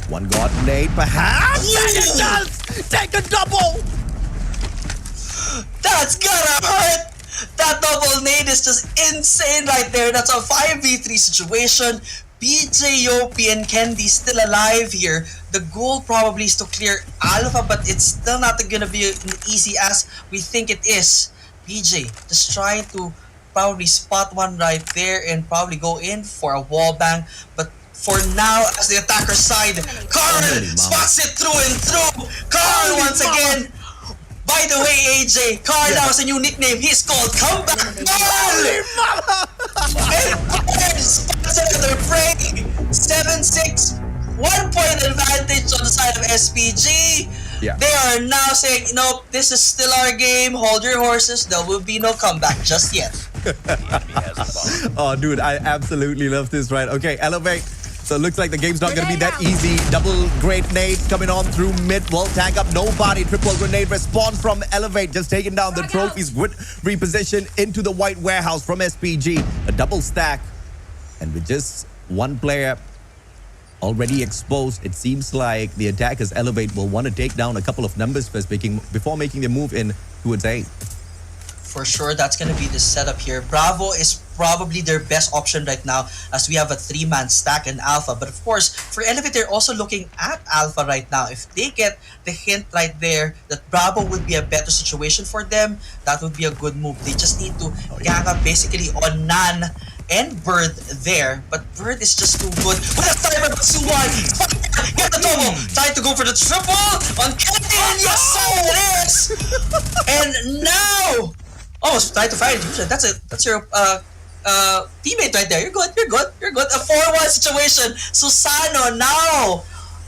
One god nade perhaps. And it does! Take a double! That's gonna hurt! That double nade is just insane right there. That's a 5v3 situation. PJ, Yopi, and Candy still alive here. The goal probably is to clear Alpha, but it's still not gonna be as easy as we think it is. PJ just trying to probably spot one right there and probably go in for a wall bang. But for now, as the attacker side, Carl spots it through and through. Carl once again. By the way, AJ, Carl now has a new nickname. He's called Comeback Carl! And spots another break. 7-6. 1 point advantage on the side of SPG. Yeah. They are now saying, nope, this is still our game. Hold your horses. There will be no comeback just yet. The enemy has the bomb. Oh, dude, I absolutely love this, right? Okay, Elevate. So it looks like the game's not going to be that easy. Double grenades coming on through mid. Will tag up nobody. Triple grenade response from Elevate. Just taking down the trophies with reposition into the white warehouse from SPG. A double stack. And with just one player already exposed, it seems like the attackers Elevate will want to take down a couple of numbers first before making their move in towards A. For sure, that's going to be the setup here. Bravo is probably their best option right now as we have a 3-man stack in Alpha. But of course, for Elevate, they're also looking at Alpha right now. If they get the hint right there that Bravo would be a better situation for them, that would be a good move. They just need to gang up basically on Nan and Bird there. But Bird is just too good. With a timer, but Suwan, get the double. Trying to go for the triple on Candy, and yes, so it is! And now... Oh, it's trying to find you. That's your teammate right there. You're good. A 4-1 situation. Susano now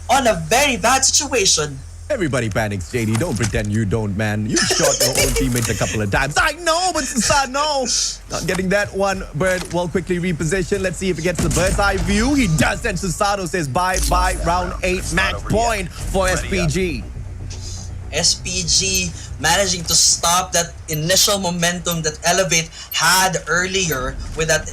on a very bad situation. Everybody panics, JD. Don't pretend you don't, man. You shot your own teammates a couple of times. I know, but Susano not getting that one. Bird will quickly reposition. Let's see if he gets the bird's eye view. He does, and Susano says bye-bye. Round 8 match point for SPG. SPG managing to stop that initial momentum that Elevate had earlier with that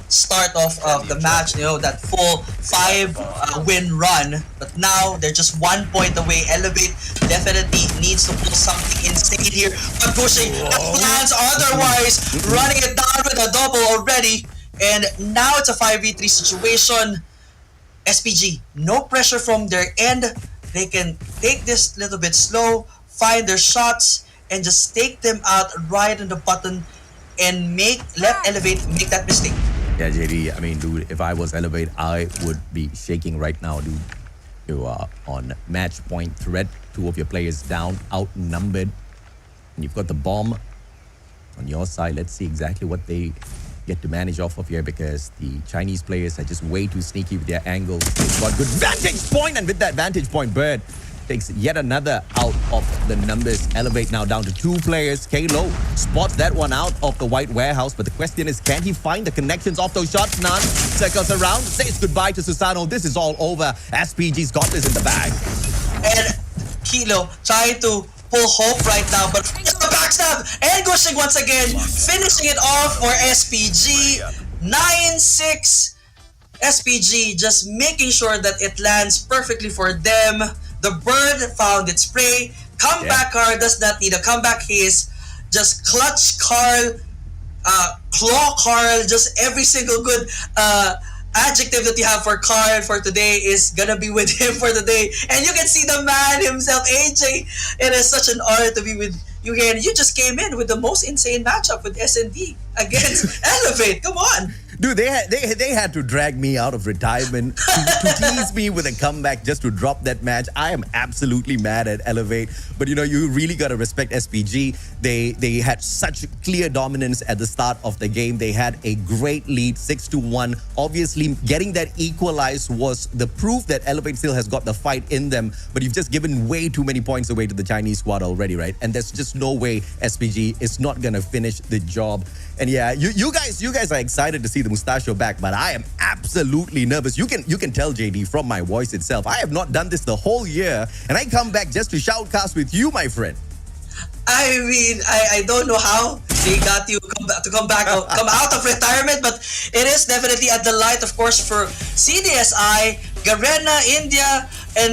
start off of the match, that full 5 win run. But now they're just 1 point away. Elevate definitely needs to pull something insane here. But pushing plans otherwise, running it down with a double already. And now it's a 5v3 situation. SPG, no pressure from their end. They can take this little bit slow, find their shots, and just take them out right on the button and let Elevate make that mistake. Yeah, JD, I mean, dude, if I was Elevate, I would be shaking right now, dude. You are on match point threat. 2 of your players down, outnumbered. And you've got the bomb on your side. Let's see exactly what they get to manage off of here, because the Chinese players are just way too sneaky with their angles. They've got good vantage point, and with that vantage point, Bird takes yet another out of the numbers. Elevate now down to 2 players. Kalo spots that one out of the white warehouse, but the question is, can he find the connections off those shots? None. Circles around, says goodbye to Susano. This is all over. SPG's got this in the bag. And Kilo trying to pull hope right now, but the backstab and Gushing once again, finishing it off for SPG. 9-6. SPG just making sure that it lands perfectly for them. The bird found its prey. Comeback Carl does not need a comeback. He is just clutch Carl, claw Carl, just every single good adjective that you have for Carl for today is gonna be with him for the day. And you can see the man himself, AJ. It is such an honor to be with you here. And you just came in with the most insane matchup with SND against Elevate. Come on. Dude, they had to drag me out of retirement to tease me with a comeback just to drop that match. I am absolutely mad at Elevate. But, you really got to respect SPG. They had such clear dominance at the start of the game. They had a great lead, 6-1. Obviously, getting that equalized was the proof that Elevate still has got the fight in them. But you've just given way too many points away to the Chinese squad already, right? And there's just no way SPG is not going to finish the job. And yeah, you guys are excited to see the Mustachio back, but I am absolutely nervous. You can tell, JD, from my voice itself. I have not done this the whole year, and I come back just to shoutcast with you, my friend. I mean, I don't know how they got you to come out of retirement, but it is definitely a delight, of course, for CDSI, Garena, India, and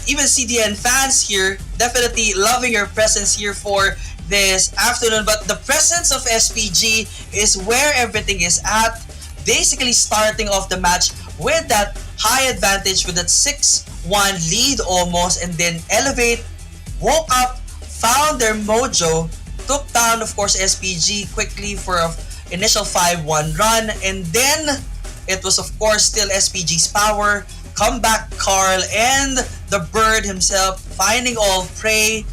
even CDN fans here. Definitely loving your presence here for this afternoon. But the presence of SPG is where everything is at. Basically starting off the match with that high advantage with that 6-1 lead almost, and then Elevate woke up, found their mojo, took down, of course, SPG quickly for an initial 5-1 run, and then it was, of course, still SPG's power. Comeback Carl and the bird himself finding all prey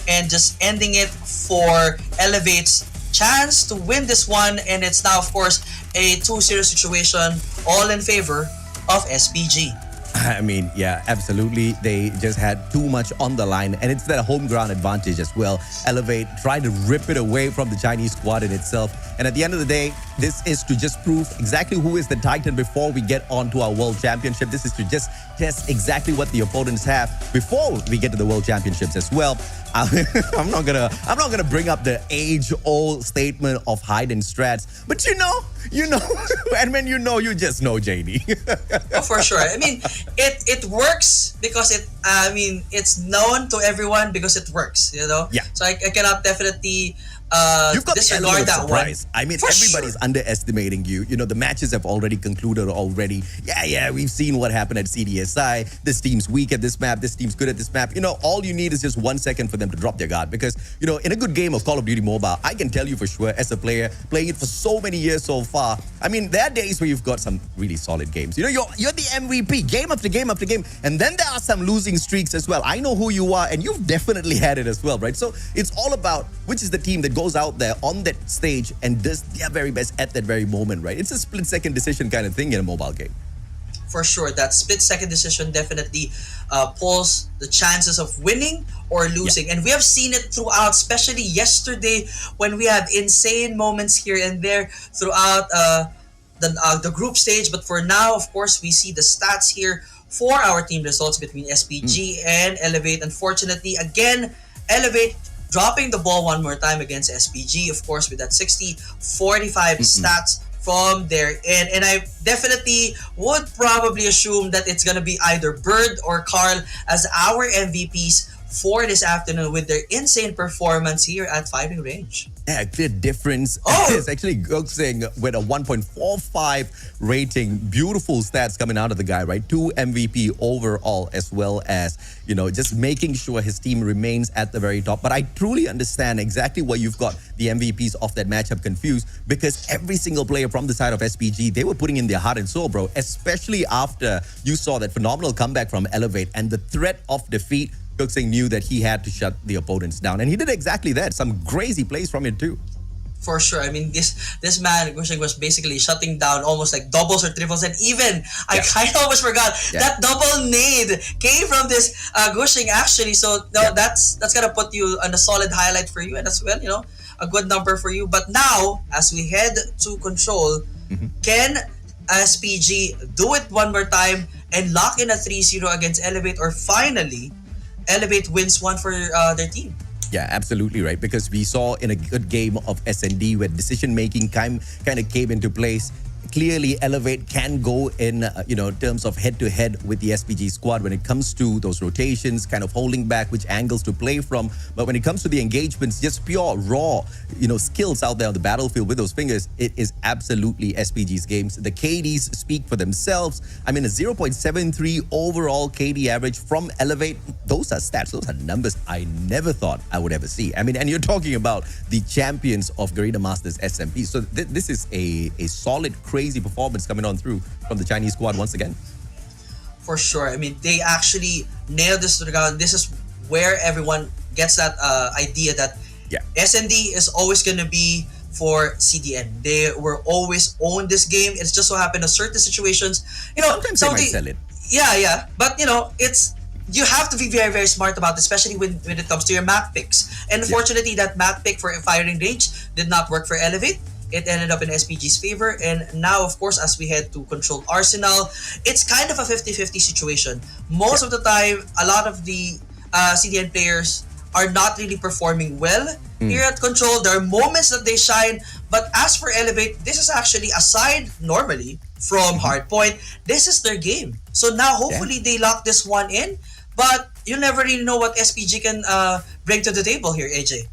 and just ending it for Elevate's chance to win this one. And it's now, of course, a 2-0 situation, all in favor of SPG. I mean, yeah, absolutely. They just had too much on the line, and it's that home ground advantage as well. Elevate tried to rip it away from the Chinese squad in itself. And at the end of the day, this is to just prove exactly who is the Titan before we get on to our World Championship. This is to just test exactly what the opponents have before we get to the World Championships as well. I'm not gonna bring up the age-old statement of hide and strats, but you know, and when you just know, JD. Oh, for sure. I mean, it works because it's known to everyone because it works. Yeah. So I cannot definitely You've got the element of that surprise. one. I mean, For everybody's sure. underestimating you. The matches have already concluded already. Yeah, we've seen what happened at CDSI. This team's weak at this map. This team's good at this map. All you need is just 1 second for them to drop their guard. Because, in a good game of Call of Duty Mobile, I can tell you for sure, as a player, playing it for so many years so far, I mean, there are days where you've got some really solid games. You're the MVP, game after game after game. And then there are some losing streaks as well. I know who you are, and you've definitely had it as well, right? So it's all about which is the team that goes out there on that stage and does their very best at that very moment, right? It's a split-second decision kind of thing in a mobile game. For sure, that split-second decision definitely pulls the chances of winning or losing. And we have seen it throughout, especially yesterday when we had insane moments here and there throughout the group stage. But for now, of course, we see the stats here for our team results between SPG and Elevate. Unfortunately, again, Elevate dropping the ball one more time against SPG, of course, with that 60-45 stats from their end. And I definitely would probably assume that it's going to be either Bird or Carl as our MVPs for this afternoon with their insane performance here at firing range. Yeah, clear difference. Oh! It's actually Goksing with a 1.45 rating. Beautiful stats coming out of the guy, right? 2 MVP overall, as well as, just making sure his team remains at the very top. But I truly understand exactly why you've got the MVPs of that matchup confused, because every single player from the side of SPG, they were putting in their heart and soul, bro, especially after you saw that phenomenal comeback from Elevate and the threat of defeat. Goksing knew that he had to shut the opponents down, and he did exactly that. Some crazy plays from him too. For sure. I mean, this man, Gushing, was basically shutting down almost like doubles or triples. And even, I kind of almost forgot, that double nade came from this Gushing, actually. So, that's going to put you on a solid highlight for you. And as well, a good number for you. But now, as we head to control, can SPG do it one more time and lock in a 3-0 against Elevate? Or finally, Elevate wins one for their team? Yeah, absolutely right. Because we saw in a good game of SND where decision making kind of came into place. Clearly, Elevate can go in, terms of head-to-head with the SPG squad when it comes to those rotations, kind of holding back which angles to play from. But when it comes to the engagements, just pure, raw, skills out there on the battlefield with those fingers, it is absolutely SPG's games. The KDs speak for themselves. I mean, a 0.73 overall KD average from Elevate. Those are stats. Those are numbers I never thought I would ever see. I mean, and you're talking about the champions of Garena Masters SMP. So this is a solid, crazy performance coming on through from the Chinese squad once again. For sure. I mean, they actually nailed this to the ground. This is where everyone gets that idea that SND is always going to be for CDN. They were always own this game. It's just so happened in certain situations, sometimes they might sell it. Yeah. But it's, you have to be very, very smart about it, especially when it comes to your map picks. And unfortunately, that map pick for firing range did not work for Elevate. It ended up in SPG's favor. And now, of course, as we head to Control Arsenal, it's kind of a 50-50 situation. Most of the time, a lot of the CDN players are not really performing well here at Control. There are moments that they shine. But as for Elevate, this is actually, aside normally from Hardpoint, this is their game. So now, hopefully, they lock this one in. But you never really know what SPG can bring to the table here, AJ.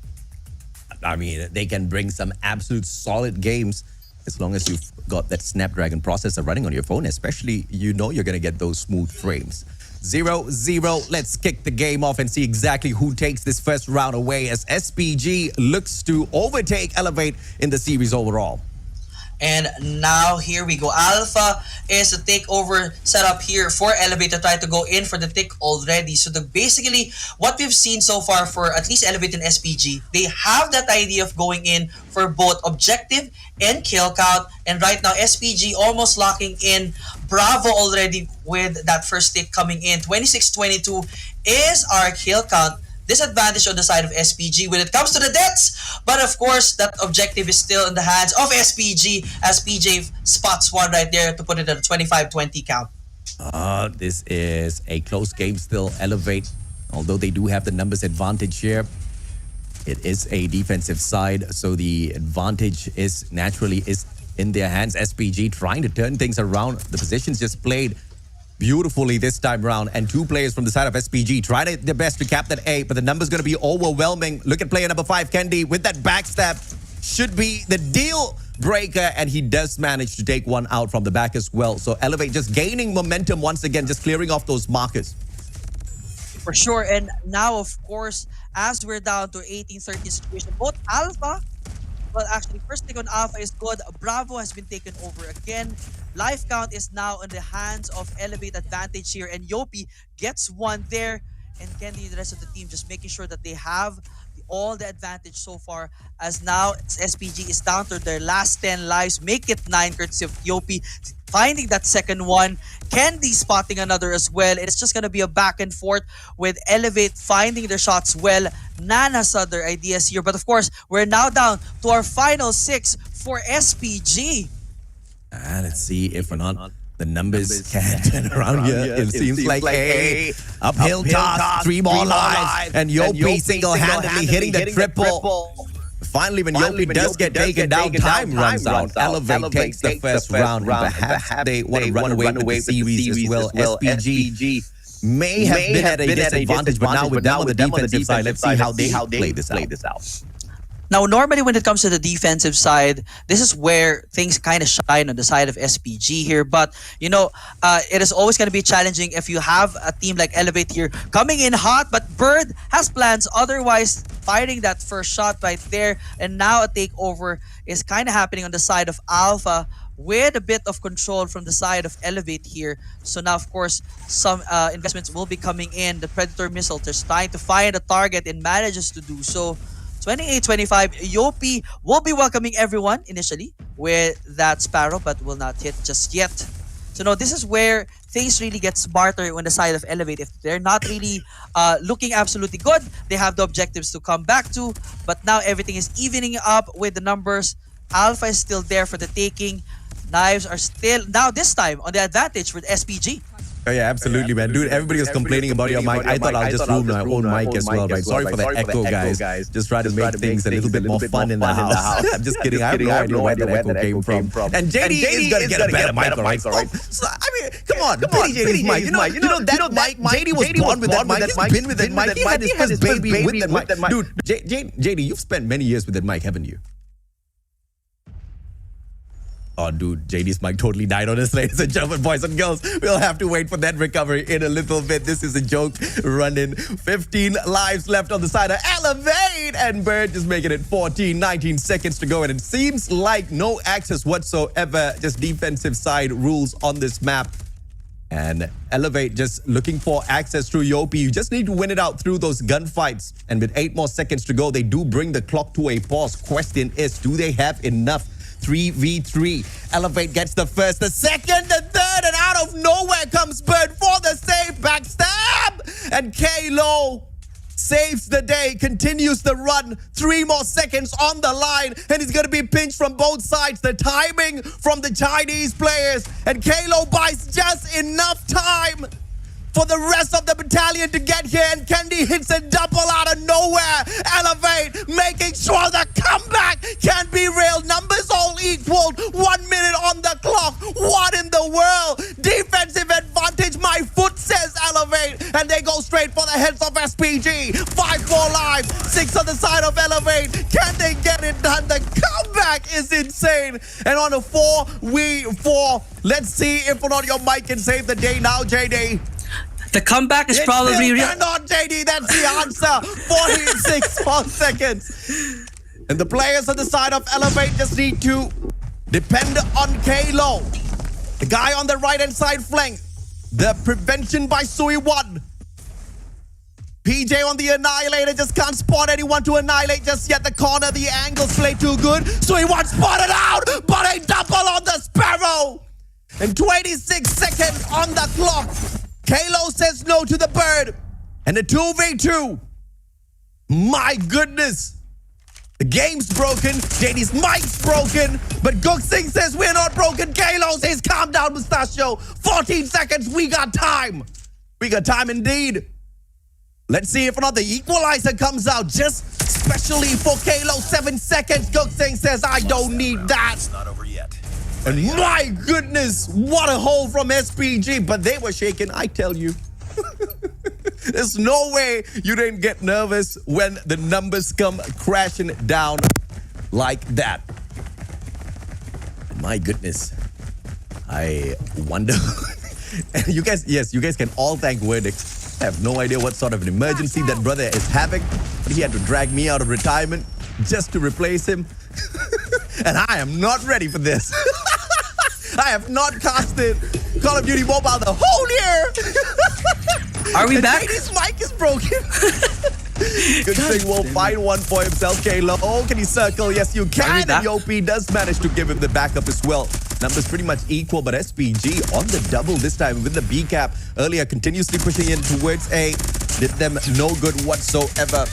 I mean, they can bring some absolute solid games as long as you've got that Snapdragon processor running on your phone, especially you're going to get those smooth frames. 0-0. Let's kick the game off and see exactly who takes this first round away as SPG looks to overtake Elevate in the series overall. And now here we go. Alpha is the takeover setup here for Elevate to try to go in for the tick already. So basically what we've seen so far for at least Elevate and SPG, they have that idea of going in for both objective and kill count. And right now SPG almost locking in Bravo already with that first tick coming in. 26-22 is our kill count. Disadvantage on the side of SPG when it comes to the deaths. But of course, that objective is still in the hands of SPG as PJ spots one right there to put it at a 25-20 count. This is a close game still. Elevate, although they do have the numbers advantage here, it is a defensive side, so the advantage is naturally in their hands. SPG trying to turn things around. The positions just played beautifully this time around, and 2 players from the side of SPG trying their best to cap that A, but the number's going to be overwhelming. Look at player number 5, Kendi, with that backstab. Should be the deal breaker, and he does manage to take one out from the back as well. So Elevate just gaining momentum once again, just clearing off those markers. For sure, and now of course, as we're down to 18-13 situation, both Alpha, well actually first thing on Alpha is good. Bravo has been taken over again. Life count is now in the hands of Elevate advantage here, and Yopi gets one there, and Kendi, the rest of the team, just making sure that they have all the advantage so far, as now SPG is down to their last 10 lives, make it 9 courtesy of Yopi finding that second one, Kendi spotting another as well. It's just gonna be a back and forth with Elevate finding their shots well. Nan has other ideas here, but of course we're now down to our final 6 for SPG. Let's see if or not The numbers can turn around here. It seems like a uphill task, 3 more lives, and Yopi single-handedly hitting the triple. Finally, when Yopi does get taken down, time runs out. Elevate takes the first round. Perhaps they want to run away with the series as well. SPG may have been at a disadvantage, but now with them on the defensive side, let's see how they play this out. Now, normally when it comes to the defensive side, this is where things kind of shine on the side of SPG here. But, you know, it is always going to be challenging if you have a team like Elevate here coming in hot, but Bird has plans otherwise, firing that first shot right there. And now a takeover is kind of happening on the side of Alpha with a bit of control from the side of Elevate here. So now, of course, some investments will be coming in. The Predator missile just trying to find a target and manages to do so. 28-25, Yopi will be welcoming everyone initially with that Sparrow, but will not hit just yet. So no, this is where things really get smarter on the side of Elevate. If they're not really looking absolutely good, they have the objectives to come back to. But now everything is evening up with the numbers. Alpha is still there for the taking. Knives are still, now this time, on the advantage with SPG. Oh yeah, absolutely, man. Dude, everybody was complaining about your mic. I thought I'll just ruin my own mic as well, right? Sorry for the echo, guys. Just try to make things a little bit more fun in the house. I'm just kidding. I have no idea where that echo came from. And JD is going to get a better mic, all right? So, I mean, come on. Pity JD's mic. You know that mic, JD was born with that mic. He's been with that mic. He had his first baby with that mic. Dude, JD, you've spent many years with that mic, haven't you? Oh, dude, JD's mic totally died on us, ladies and gentlemen, boys and girls. We'll have to wait for that recovery in a little bit. This is a joke running. 15 lives left on the side of Elevate, and Bird just making it 19 seconds to go. And it seems like no access whatsoever, just defensive side rules on this map. And Elevate just looking for access through Yopi. You just need to win it out through those gunfights. And with 8 more seconds to go, they do bring the clock to a pause. Question is, do they have enough? 3v3. Elevate gets the first, the second, the third, and out of nowhere comes Bird for the save. Backstab! And Kalo saves the day, continues the run. 3 more seconds on the line, and he's going to be pinched from both sides. The timing from the Chinese players, and Kalo buys just enough time for the rest of the battalion to get here, and Kendi hits a double out of nowhere. Elevate making sure the comeback can be real. Numbers all equal. 1 minute on the clock. What in the world? Defensive advantage, my foot says Elevate, and they go straight for the heads of SPG. 5 more lives, 6 on the side of Elevate. Can they get it done? The comeback is insane. And on a 4v4, let's see if or not your mic can save the day now, JD. The comeback is probably real. Not JD, that's the answer. 46 more seconds. And the players on the side of Elevate just need to depend on Kalo. The guy on the right-hand side flank. The prevention by Sui 1. PJ on the Annihilator just can't spot anyone to annihilate just yet. The corner, the angles play too good. Sui 1 spotted out, but a double on the Sparrow. And 26 seconds on the clock. Kalo says no to the Bird. And the 2v2. My goodness. The game's broken. JD's mic's broken. But Guxing says we're not broken. Kalo says calm down, Mustachio. 14 seconds. We got time. We got time indeed. Let's see if or not the equalizer comes out. Just especially for Kalo. 7 seconds. Guxing says I don't need that. It's not over yet. And my goodness, what a hole from SPG. But they were shaking, I tell you. There's no way you didn't get nervous when the numbers come crashing down like that. My goodness. I wonder. You guys, yes, you guys can all thank Verdict. I have no idea what sort of an emergency that brother is having. He had to drag me out of retirement just to replace him. And I am not ready for this. I have not casted Call of Duty Mobile the whole year. Are we back? JD's mic is broken. Good thing we'll find one for himself, Kalo. Oh, can he circle? Yes, you can. And Yopi does manage to give him the backup as well. Numbers pretty much equal, but SPG on the double this time with the B cap. Earlier, continuously pushing in towards A. Did them no good whatsoever.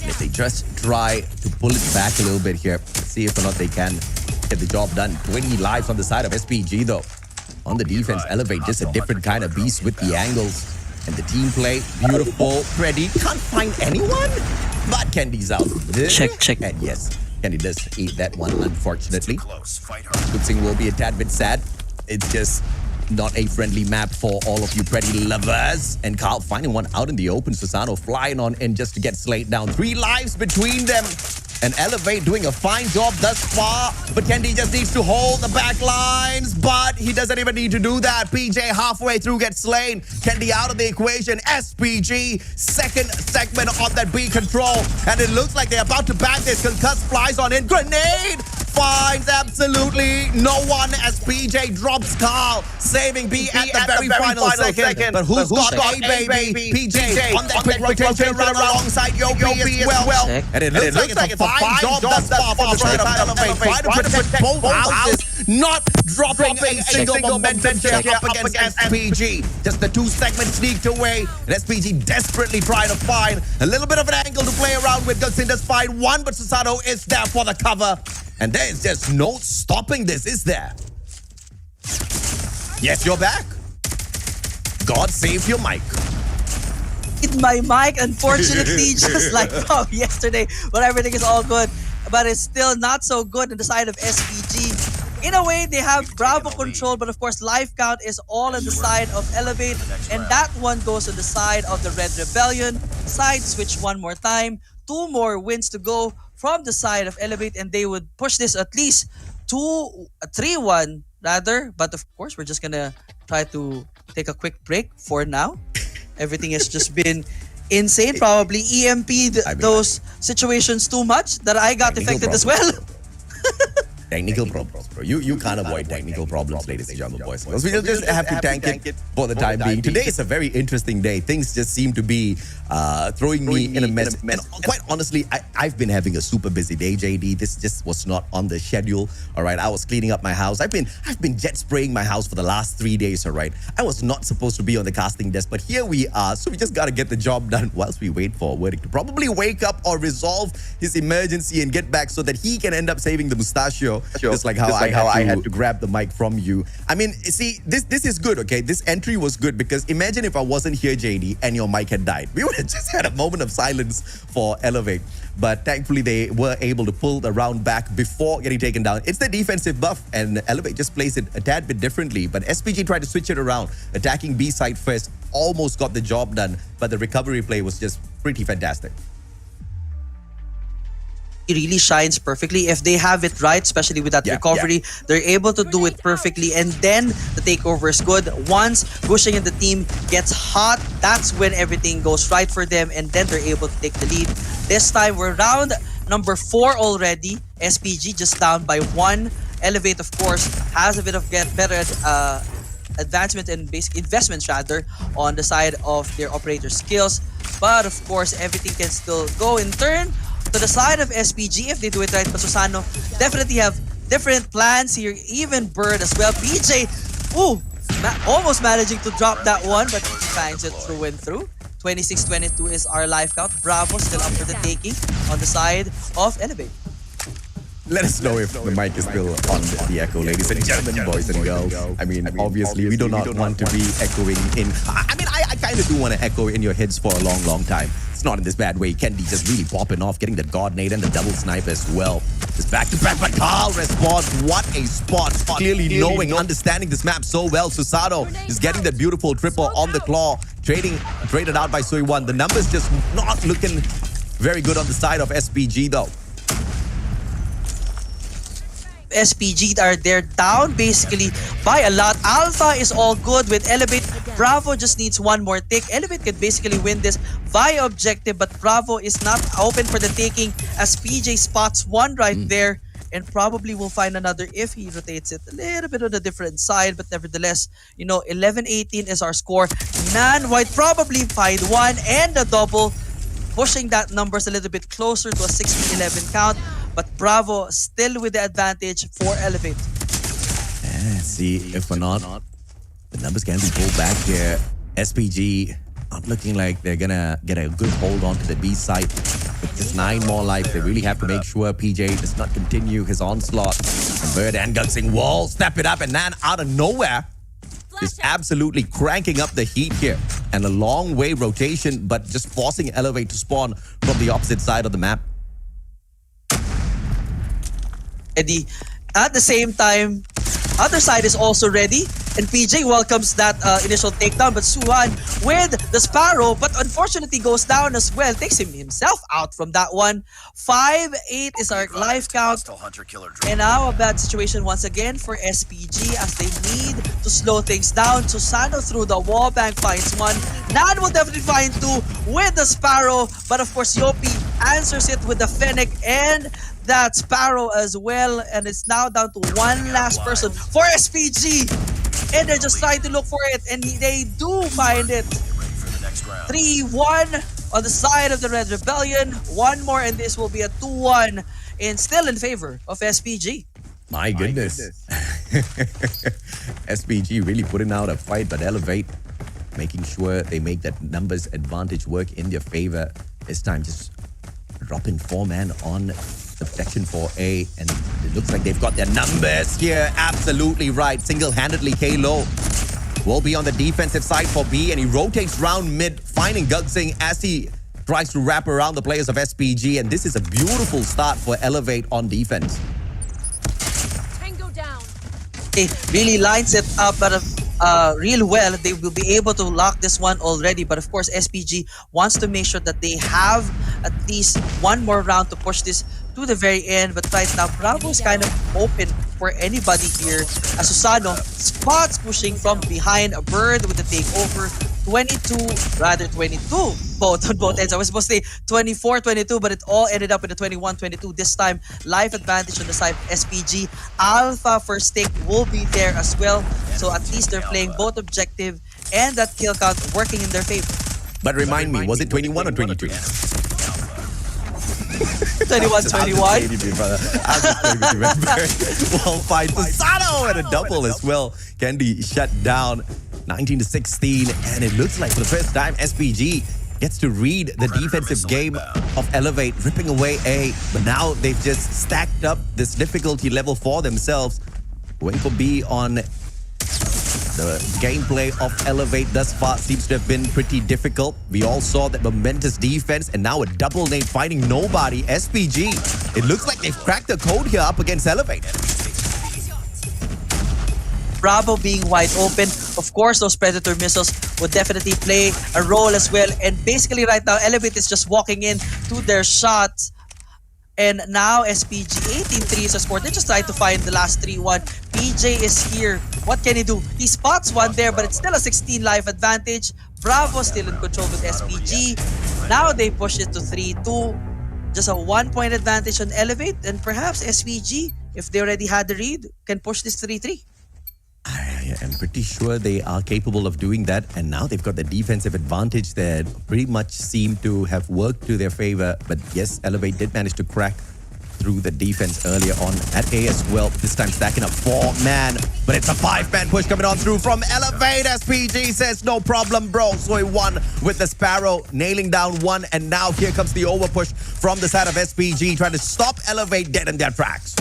If they just try to pull it back a little bit here, let's see if or not they can get the job done. 20 lives on the side of SPG though. On the defense, Elevate just a different kind of beast with the angles. And the team play, beautiful. Freddy can't find anyone, but Candy's out there. Check. And yes, Candy does eat that one, unfortunately. Close. Fight hard. Good thing will be a tad bit sad. It's just not a friendly map for all of you pretty lovers. And Carl finding one out in the open. Susano flying on in just to get slayed down. 3 lives between them. And Elevate doing a fine job thus far. But Candy just needs to hold the back lines. But he doesn't even need to do that. PJ halfway through gets slain. Candy out of the equation. SPG, second segment on that B control. And it looks like they're about to bang this. Concuss flies on in. Grenade! Finds absolutely no one as PJ drops Carl, saving B at the very final second. But who's got A, baby? PJ on that quick rotation run alongside Yopi as well. And it looks like it's a fine job thus far from the side of Elevate. Trying to protect both houses, not dropping a single momentum here up against SPG. Just the 2 segments sneaked away, and SPG desperately trying to find a little bit of an angle to play around with. Gutsin does find one, but Susato is there for the cover. And there is just no stopping this, is there? Yes, you're back. God save your mic. My mic, unfortunately, just like from yesterday, but everything is all good. But it's still not so good on the side of SPG. In a way, they have Bravo control, but of course, life count is all on the side of Elevate, and that one goes on the side of the Red Rebellion. Side switch one more time. 2 more wins to go from the side of Elevate, and they would push this at least 3-1 rather. But of course, we're just gonna try to take a quick break for now. Everything has just been insane. Probably EMP those situations too much that I got affected as well. Technical problems, bro. You can't avoid technical problems, ladies and gentlemen, boys and girls. We'll just have to tank it for the time being. Today is a very interesting day. Things just seem to be throwing me in a mess. And quite honestly, I've been having a super busy day, JD. This just was not on the schedule. All right, I was cleaning up my house. I've been jet spraying my house for the last 3 days. All right, I was not supposed to be on the casting desk, but here we are. So we just gotta get the job done whilst we wait for Verdict to probably wake up or resolve his emergency and get back so that he can end up saving the mustachio. Just like how I had to grab the mic from you. I mean, see, this is good, okay? This entry was good because imagine if I wasn't here, JD, and your mic had died. We would have just had a moment of silence for Elevate. But thankfully, they were able to pull the round back before getting taken down. It's the defensive buff, and Elevate just plays it a tad bit differently. But SPG tried to switch it around, attacking B side first, almost got the job done, but the recovery play was just pretty fantastic. Really shines perfectly if they have it right, especially with that recovery. They're able to do it perfectly, and then the takeover is good. Once Gushing and the team gets hot, that's when everything goes right for them, and then they're able to take the lead. This time we're round number 4 already. SPG just down by 1. Elevate, of course, has a bit of better advancement and basic investments rather on the side of their operator skills, but of course everything can still go in turn to the side of SPG if they do it right. But Susano definitely have different plans here. Even Bird as well. PJ, almost managing to drop that one, but he finds it through and through. 26-22 is our life count. Bravo still up for the taking on the side of Elevate. Let us know if the mic is still on the echo, ladies and gentlemen, boys and girls. I mean, obviously, we do not want to be echoing in. I mean, I kind of do want to echo in your heads for a long, long time. It's not in this bad way. Candy just really popping off, getting the God nade and the double snipe as well. Just back to back, but Carl responds. What a spot. Clearly knowing, understanding this map so well. Susato is getting that beautiful triple on the claw. Traded out by Sui1. The numbers just not looking very good on the side of SPG though. SPG are there down basically by a lot. Alpha is all good with Elevate. Bravo just needs one more tick. Elevate can basically win this via objective, but Bravo is not open for the taking as PJ spots one right there and probably will find another if he rotates it a little bit on a different side. But nevertheless, 11-18 is our score. Non-white probably find one and a double, pushing that numbers a little bit closer to a 16-11 count. But Bravo still with the advantage for Elevate. See, if or not, the numbers can be pulled back here. SPG not looking like they're gonna get a good hold on to the B side. With just 9 more life, they really have to make sure PJ does not continue his onslaught. And Bird and Gunsing Wall step it up, and then out of nowhere, is absolutely cranking up the heat here. And a long way rotation, but just forcing Elevate to spawn from the opposite side of the map. Ready. At the same time, other side is also ready, and PJ welcomes that initial takedown, but Suhan with the Sparrow, but unfortunately goes down as well, takes himself out from that one. 5-8 is our life count, Hostile hunter-killer drone. and now a bad situation once again for SPG as they need to slow things down. Susano through the wall bank finds one. Nan will definitely find two with the Sparrow, but of course Yopi answers it with the Fennec and that Sparrow as well, and it's now down to one last person for SPG, and they're just trying to look for it, and they do find it. Get ready for the next round. 3-1 on the side of the Red Rebellion. One more and this will be a 2-1 and still in favor of SPG. My goodness. SPG really putting out a fight, but Elevate making sure they make that numbers advantage work in their favor. This time just dropping 4-man on the protection for A, and it looks like they've got their numbers here. Absolutely right. Single-handedly, K-Lo will be on the defensive side for B, and he rotates round mid, finding Gugsing as he tries to wrap around the players of SPG, and this is a beautiful start for Elevate on defense. Tango down. He really lines it up, but real well. They will be able to lock this one already, but of course SPG wants to make sure that they have at least one more round to push this to the very end. But right now Bravo is kind of open for anybody here as Susano spots pushing from behind. A Bird with the takeover. 22 both on both ends. I was supposed to say 24-22, but it all ended up in the 21-22. This time life advantage on the side of SPG. Alpha first take will be there as well, so at least they're playing both objective and that kill count working in their favor. But remind me, was it 21 or 22? 21-21. I just couldn't remember. Well, fine. Susano and a double as well can be shut down. 19-16, and it looks like for the first time SPG gets to read the defensive game of Elevate, ripping away A, but now they've just stacked up this difficulty level for themselves. Going for B on the gameplay of Elevate thus far seems to have been pretty difficult. We all saw that momentous defense, and now a double nade finding nobody. SPG, it looks like they've cracked the code here up against Elevate. Bravo being wide open. Of course, those Predator missiles would definitely play a role as well. And basically right now, Elevate is just walking in to their shots. And now SPG 18-3 is a score. They just try to find the last 3-1. PJ is here. What can he do? He spots one there, but it's still a 16 life advantage. Bravo still in control with SPG. Now they push it to 3-2. Just a 1-point advantage on Elevate. And perhaps SPG, if they already had the read, can push this 3-3. I'm pretty sure they are capable of doing that, and now they've got the defensive advantage that pretty much seemed to have worked to their favor. But yes, Elevate did manage to crack through the defense earlier on at A as well. This time stacking up 4-man, but it's a 5-man push coming on through from Elevate. SPG says no problem, bro. So he won with the Sparrow, nailing down one, and now here comes the overpush from the side of SPG, trying to stop Elevate dead in their tracks.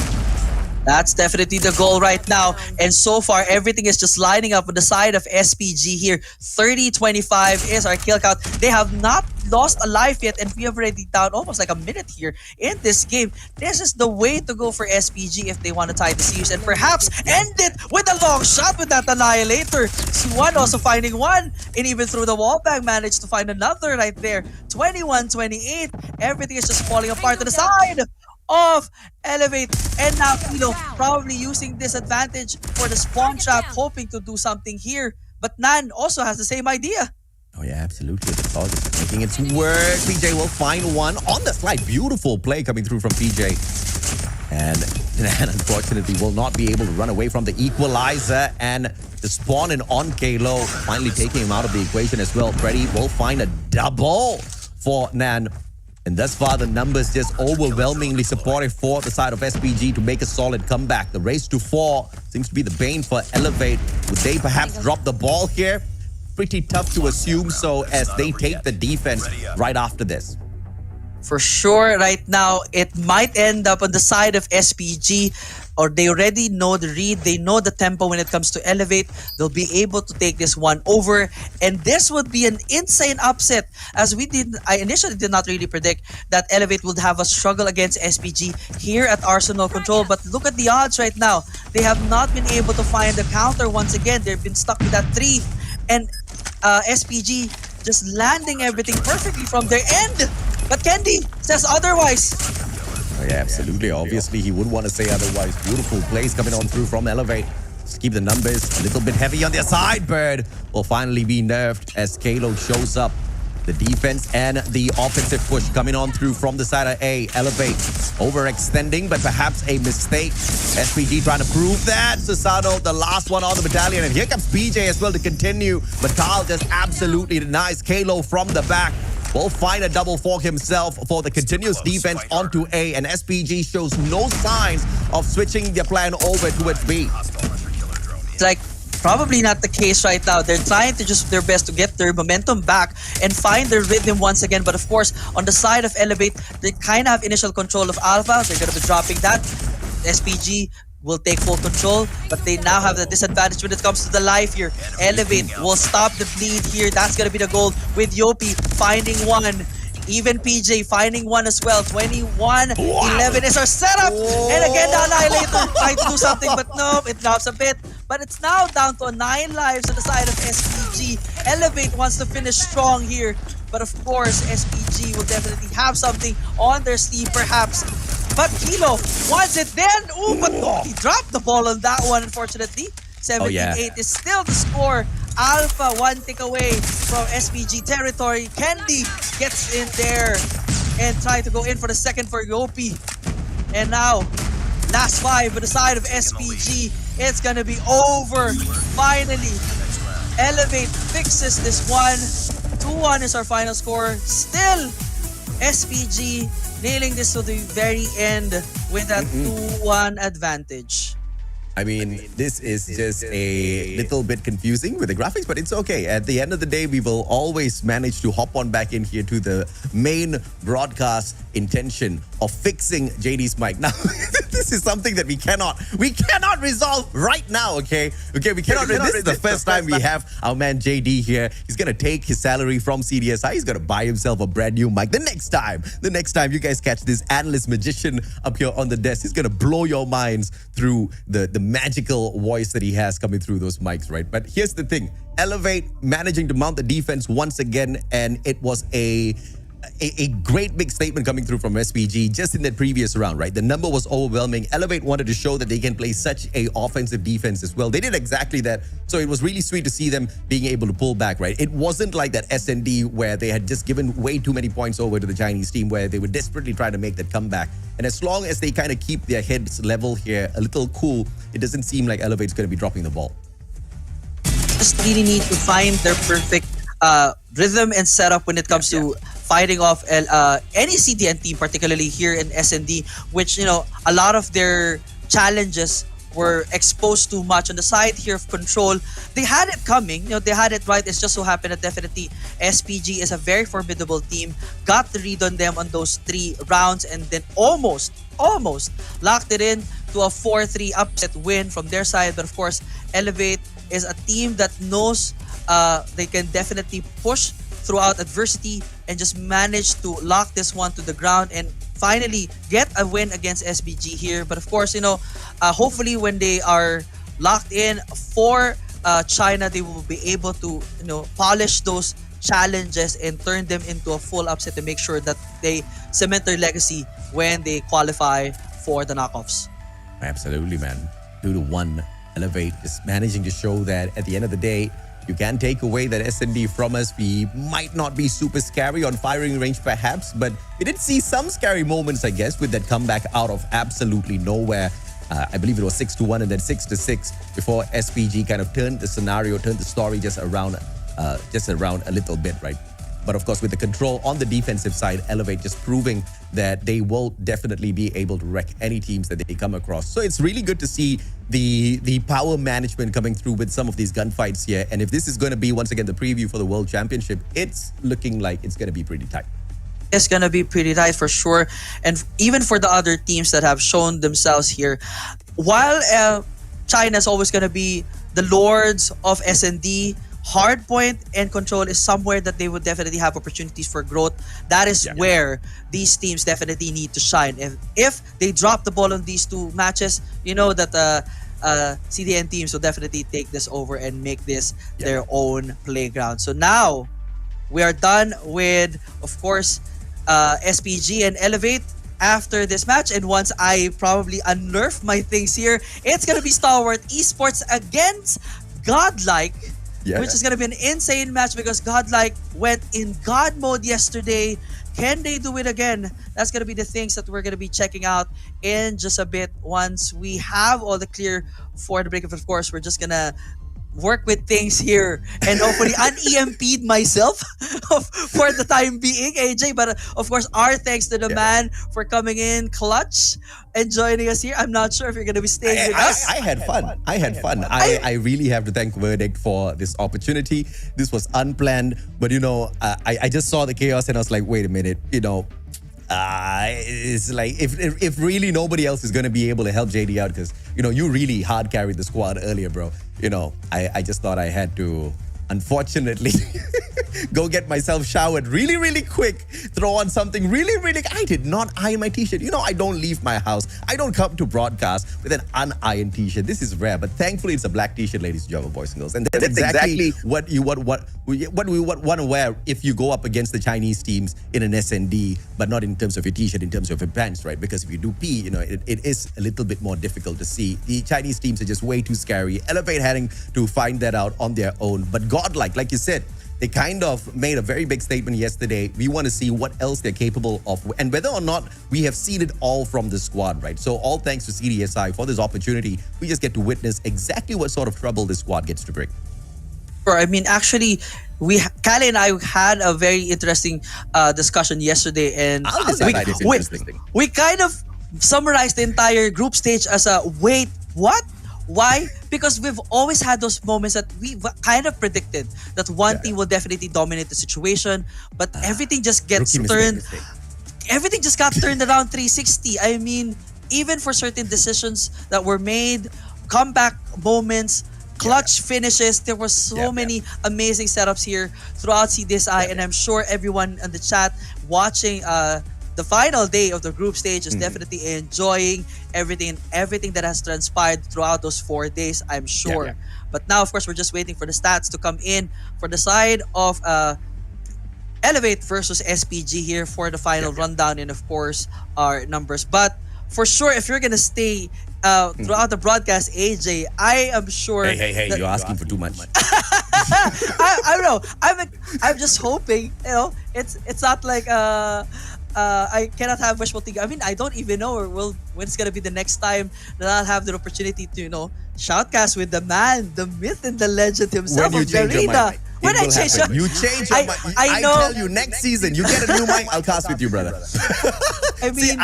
That's definitely the goal right now. And so far, everything is just lining up on the side of SPG here. 30-25 is our kill count. They have not lost a life yet, and we have already down almost like a minute here in this game. This is the way to go for SPG if they want to tie the series and perhaps end it with a long shot with that Annihilator. Suwan also finding one, and even through the wall bag managed to find another right there. 21-28. Everything is just falling apart to the side of Elevate, and now Kilo probably using this advantage for the spawn trap, hoping to do something here. But Nan also has the same idea. Oh yeah, absolutely. The dog is making its work. PJ will find one on the slide. Beautiful play coming through from PJ. And unfortunately will not be able to run away from the equalizer, and the spawn in on Kalo finally taking him out of the equation as well. Freddy will find a double for Nan. And thus far, the numbers just overwhelmingly supportive for the side of SPG to make a solid comeback. The race to 4 seems to be the bane for Elevate. Would they perhaps drop the ball here? Pretty tough to assume so, as they take the defense right after this. For sure, right now, it might end up on the side of SPG. or they already know the read, they know the tempo when it comes to Elevate. They'll be able to take this one over, and this would be an insane upset, as I initially did not really predict that Elevate would have a struggle against SPG here at Arsenal Control, but look at the odds right now. They have not been able to find the counter once again. They've been stuck with that 3, and SPG just landing everything perfectly from their end. But Kendi says otherwise. Oh, yeah, absolutely. Obviously, he would want to say otherwise. Beautiful plays coming on through from Elevate. Just keep the numbers a little bit heavy on their side. Bird will finally be nerfed as Kalo shows up. The defense and the offensive push coming on through from the side of A. Elevate overextending, but perhaps a mistake. SPG trying to prove that. Susano, the last one on the battalion. And here comes PJ as well to continue. But Tal just absolutely denies Kalo from the back. Will find a double fork himself for the continuous defense onto A. And SPG shows no signs of switching their plan over towards B. It's like probably not the case right now. They're trying to just their best to get their momentum back and find their rhythm once again. But of course, on the side of Elevate, they kind of have initial control of Alpha. They're going to be dropping that. SPG will take full control, but they now have the disadvantage when it comes to the life here. Elevate will stop the bleed here. That's going to be the goal with Yopi finding one. Even PJ finding one as well. 21-11 is our setup. And again, the Annihilator trying to do something, but no, it drops a bit. But it's now down to 9 lives on the side of SPG. Elevate wants to finish strong here. But of course, SPG will definitely have something on their sleeve perhaps. But Kilo wants it then. Ooh, but no, he dropped the ball on that one, unfortunately. 17-8 is still the score. Alpha one tick away from SPG territory. Kendi gets in there and try to go in for the second for Yopi. And now, last 5 on the side of SPG. It's gonna be over. Finally, Elevate fixes this one. 2-1 is our final score. Still, SPG nailing this to the very end with that 2-1 advantage. I mean, this is just a little bit confusing with the graphics, but it's okay. At the end of the day, we will always manage to hop on back in here to the main broadcast intention of fixing JD's mic. Now, this is something that we cannot resolve right now, okay? Okay, we cannot. This is the first time we have our man JD here. He's gonna take his salary from CDSI. He's gonna buy himself a brand new mic. The next time you guys catch this analyst magician up here on the desk, he's gonna blow your minds through the magical voice that he has coming through those mics, right? But here's the thing. Elevate managing to mount the defense once again, and it was a great big statement coming through from SPG just in that previous round, right? The number was overwhelming. Elevate wanted to show that they can play such a offensive defense as well. They did exactly that. So it was really sweet to see them being able to pull back, right? It wasn't like that SND where they had just given way too many points over to the Chinese team where they were desperately trying to make that comeback. And as long as they kind of keep their heads level here, a little cool, it doesn't seem like Elevate's going to be dropping the ball. Just really need to find their perfect rhythm and setup when it comes to fighting off any CDN team, particularly here in SND, which, you know, a lot of their challenges were exposed too much on the side here of Control. They had it coming, you know, they had it right. It's just so happened that definitely SPG is a very formidable team. Got the read on them on those 3 rounds and then almost locked it in to a 4-3 upset win from their side. But of course, Elevate is a team that knows they can definitely push throughout adversity and just manage to lock this one to the ground and finally get a win against SBG here. But of course, you know, hopefully when they are locked in for China, they will be able to, you know, polish those challenges and turn them into a full upset to make sure that they cement their legacy when they qualify for the knockoffs. Absolutely, man. 2-1. Elevate is managing to show that at the end of the day, you can take away that SND from us. We might not be super scary on firing range perhaps, but we did see some scary moments, I guess, with that comeback out of absolutely nowhere. I believe it was 6-1 and then 6-6 before SPG kind of turned the scenario, turned the story just around a little bit, right? But of course, with the control on the defensive side, Elevate just proving that they will definitely be able to wreck any teams that they come across. So it's really good to see the power management coming through with some of these gunfights here. And if this is going to be, once again, the preview for the World Championship, it's looking like it's going to be pretty tight. It's gonna be pretty tight for sure. And even for the other teams that have shown themselves here, while China's always going to be the lords of S&D, hardpoint and control is somewhere that they would definitely have opportunities for growth. That is where these teams definitely need to shine. If they drop the ball on these two matches, you know that CDN teams will definitely take this over and make this their own playground. So now we are done with, of course, SPG and Elevate after this match. And once I probably unnerf my things here, it's going to be Stalwart Esports against Godlike, which is going to be an insane match because Godlike went in God mode yesterday. Can they do it again? That's going to be the things that we're going to be checking out in just a bit once we have all the clear for the break. Of course, we're just going to work with things here and hopefully un-EMP'd myself for the time being, AJ. But of course, our thanks to the man for coming in clutch and joining us here. I'm not sure if you're going to be staying with us. I had fun. I really have to thank Verdict for this opportunity. This was unplanned, but I just saw the chaos and I was like, wait a minute, it's like if really nobody else is going to be able to help JD out, because you really hard carried the squad earlier, bro. I just thought I had to, unfortunately, go get myself showered really, really quick, throw on something really, really. I did not iron my t-shirt. I don't leave my house. I don't come to broadcast with an unironed t-shirt. This is rare, but thankfully it's a black t-shirt, ladies and gentlemen, boys and girls. And that's exactly what we want to wear if you go up against the Chinese teams in an SND, but not in terms of your t-shirt, in terms of your pants, right? Because if you do pee, it is a little bit more difficult to see. The Chinese teams are just way too scary. Elevate having to find that out on their own. But Godlike, like you said, they kind of made a very big statement yesterday. We want to see what else they're capable of and whether or not we have seen it all from the squad, right? So all thanks to CDSI for this opportunity. We just get to witness exactly what sort of trouble this squad gets to bring. I mean, actually, Kale and I had a very interesting discussion yesterday, and we kind of summarized the entire group stage as a wait, what? Why? Because we've always had those moments that we kind of predicted that one team will definitely dominate the situation, but everything just gets turned. Everything just got turned around 360. I mean, even for certain decisions that were made, comeback moments, clutch finishes, there were so many amazing setups here throughout CDSI, and I'm sure everyone in the chat watching the final day of the group stage is definitely enjoying everything that has transpired throughout those 4 days, I'm sure. But now, of course, we're just waiting for the stats to come in for the side of Elevate versus SPG here for the final rundown and, of course, our numbers. But for sure, if you're going to stay throughout the broadcast, AJ, I am sure... Hey, you're asking for too much. I don't know. I'm just hoping, it's not like... I cannot have wishful thinking. I mean, I don't even know when it's gonna be the next time that I'll have the opportunity to, shoutcast with the man, the myth, and the legend himself. When you change your mind, when I change your you change your mind. I tell you, next season you get a new mic, I'll cast with you, brother. I mean, See,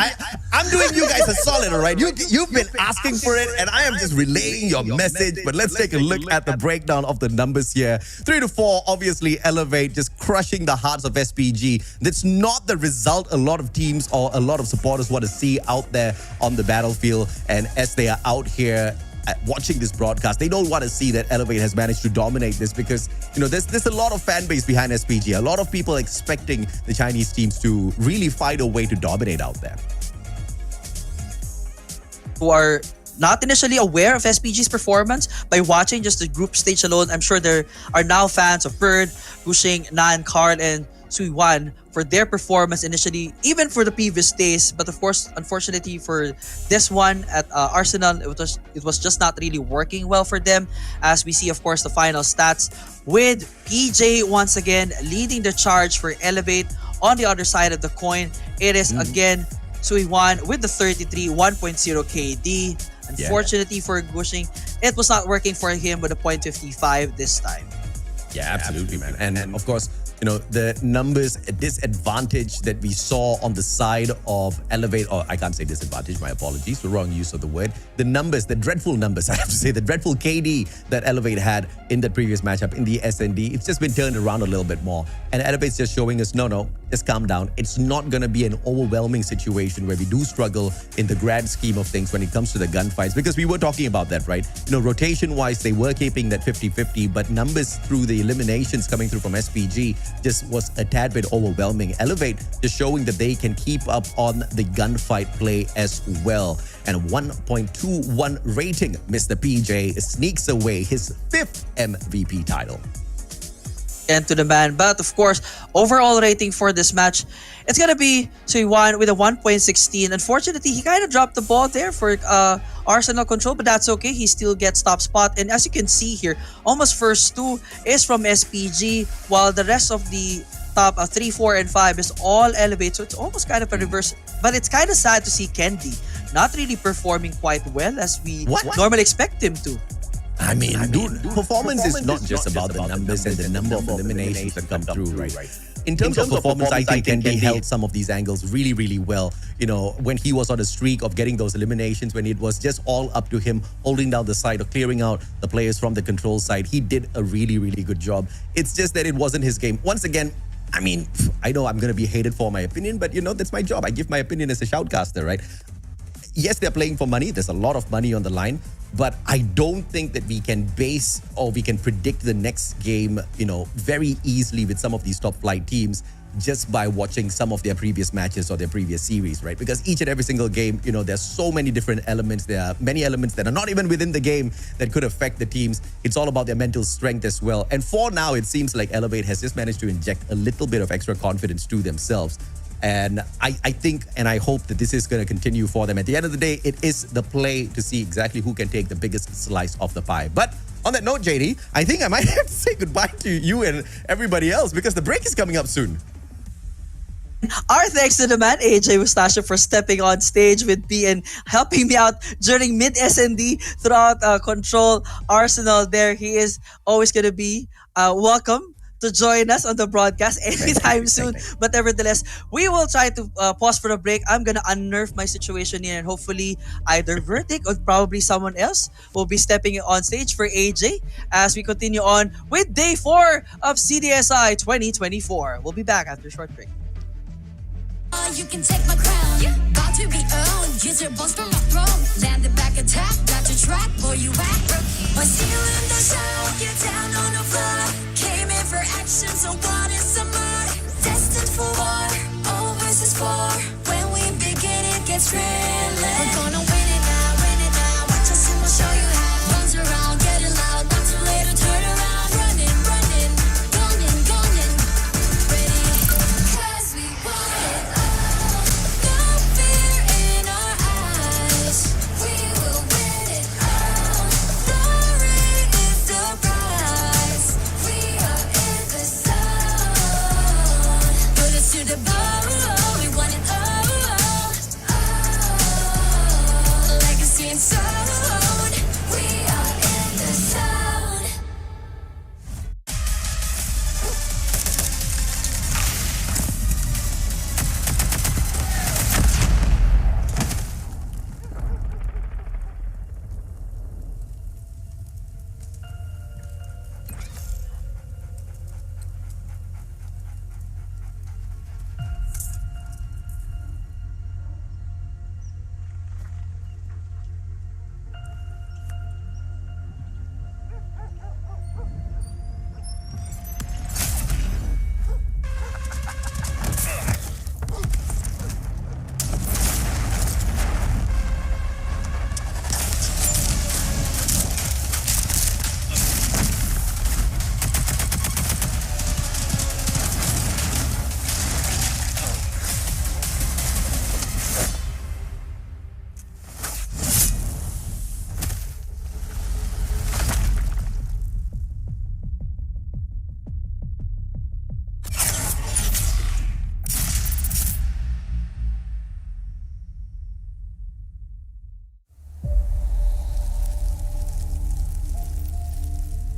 I'm doing you guys a solid, all right? You've been asking for it, and I am just relaying your message. But let's take a look at the breakdown of the numbers here. 3 to 4, obviously, Elevate just crushing the hearts of SPG. That's not the result a lot of teams or a lot of supporters want to see out there on the battlefield. And as they are out here watching this broadcast, they don't want to see that Elevate has managed to dominate this, because there's a lot of fan base behind SPG, a lot of people expecting the Chinese teams to really find a way to dominate out there. Who are not initially aware of SPG's performance by watching just the group stage alone, I'm sure there are now fans of Bird, Gushing, Nan, Carl, and Suiwan for their performance initially, even for the previous days. But of course, unfortunately for this one at Arsenal, it was just not really working well for them, as we see, of course, the final stats with PJ once again leading the charge for Elevate. On the other side of the coin, it is again Suiwan with the 33 1.0 KD. Unfortunately for Gushing, it was not working for him with a .55 this time. Yeah, absolutely, man. And of course, the numbers disadvantage that we saw on the side of Elevate, or I can't say disadvantage, my apologies, the wrong use of the word. The numbers, the dreadful numbers, I have to say, the dreadful KD that Elevate had in the previous matchup in the SND, it's just been turned around a little bit more. And Elevate's just showing us, no, just calm down. It's not going to be an overwhelming situation where we do struggle in the grand scheme of things when it comes to the gunfights, because we were talking about that, right? Rotation-wise, they were keeping that 50-50, but numbers through the eliminations coming through from SPG just was a tad bit overwhelming. Elevate just showing that they can keep up on the gunfight play as well. And 1.21 rating, Mr. PJ sneaks away his 5th MVP title. And to the man. But of course, overall rating for this match, it's gonna be Suiwan with a 1.16. Unfortunately, he kind of dropped the ball there for Arsenal control, but that's okay. He still gets top spot. And as you can see here, almost first 2 is from SPG, while the rest of the top 3, 4, and 5 is all Elevate. So it's almost kind of a reverse. But it's kind of sad to see Kendi not really performing quite well as we normally expect him to. I mean, dude, performance is not just about the numbers and the number of eliminations that come through, right? In terms of performance, I think Kendi held some of these angles really, really well. When he was on a streak of getting those eliminations, when it was just all up to him holding down the side or clearing out the players from the control side, he did a really, really good job. It's just that it wasn't his game. Once again, I mean, I know I'm going to be hated for my opinion, but that's my job. I give my opinion as a shoutcaster, right? Yes, they're playing for money. There's a lot of money on the line. But I don't think that we can base or we can predict the next game, very easily with some of these top flight teams just by watching some of their previous matches or their previous series, right? Because each and every single game, there's so many different elements. There are many elements that are not even within the game that could affect the teams. It's all about their mental strength as well. And for now, it seems like Elevate has just managed to inject a little bit of extra confidence to themselves. And I think and I hope that this is going to continue for them. At the end of the day, it is the play to see exactly who can take the biggest slice of the pie. But on that note, JD, I think I might have to say goodbye to you and everybody else because the break is coming up soon. Our thanks to the man, AJ Mustasio, for stepping on stage with me and helping me out during mid-SND throughout Control Arsenal there. He is always going to be welcome to join us on the broadcast anytime soon. But nevertheless, we will try to pause for a break. I'm gonna unnerve my situation here and hopefully either Verdict or probably someone else will be stepping on stage for AJ as we continue on with day 4 of CDSI 2024. We'll be back after a short break. You can take my crown, about to be owned. Use your bones from my throne. Land the back attack, got your track, boy you act. When stealing the show, get down on the floor. Came in for action, so what is some more? Destined for war, all versus 4. When we begin, it gets real. We're gonna win it now. Watch us and we'll show you how. Runs around, getting loud, not too late to turn around. Running, gunning, ready. 'Cause we want it all. No fear in our eyes. We will win it all. Glory is the prize. We are in the zone. Put us to the bone. We want it all. Legacy and soul. We are in the zone.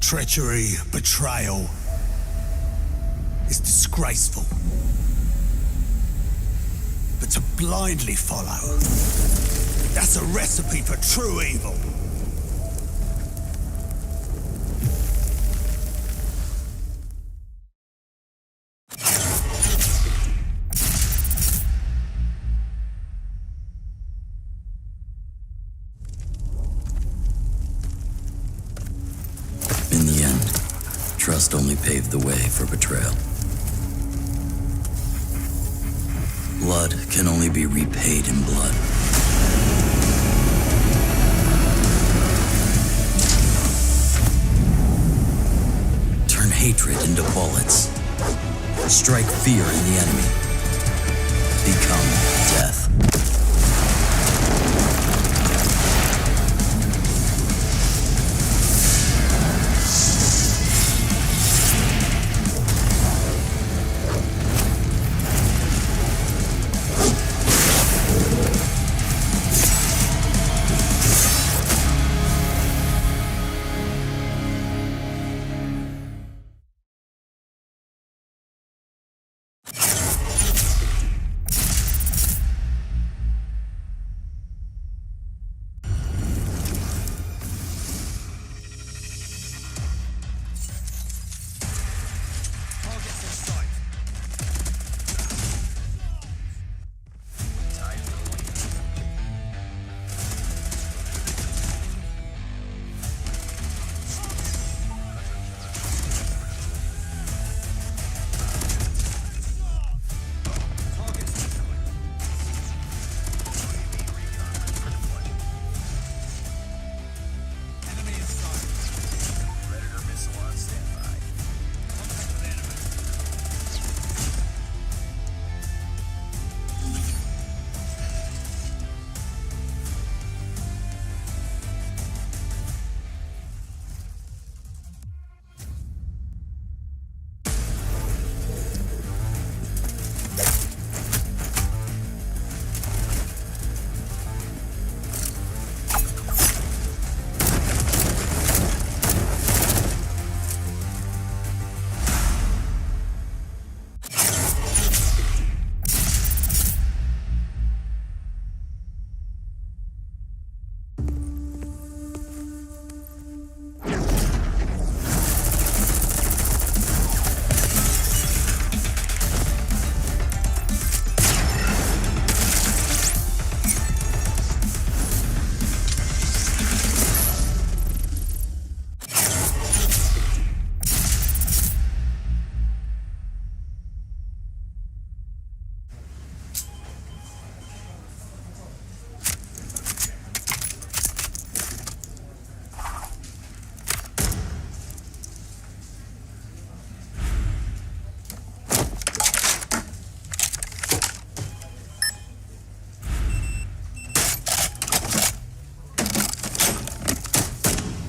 Treachery, betrayal. is disgraceful. But to blindly follow, that's a recipe for true evil. In the end, trust only paved the way for betrayal. Blood can only be repaid in blood. Turn hatred into bullets. Strike fear in the enemy. Become death.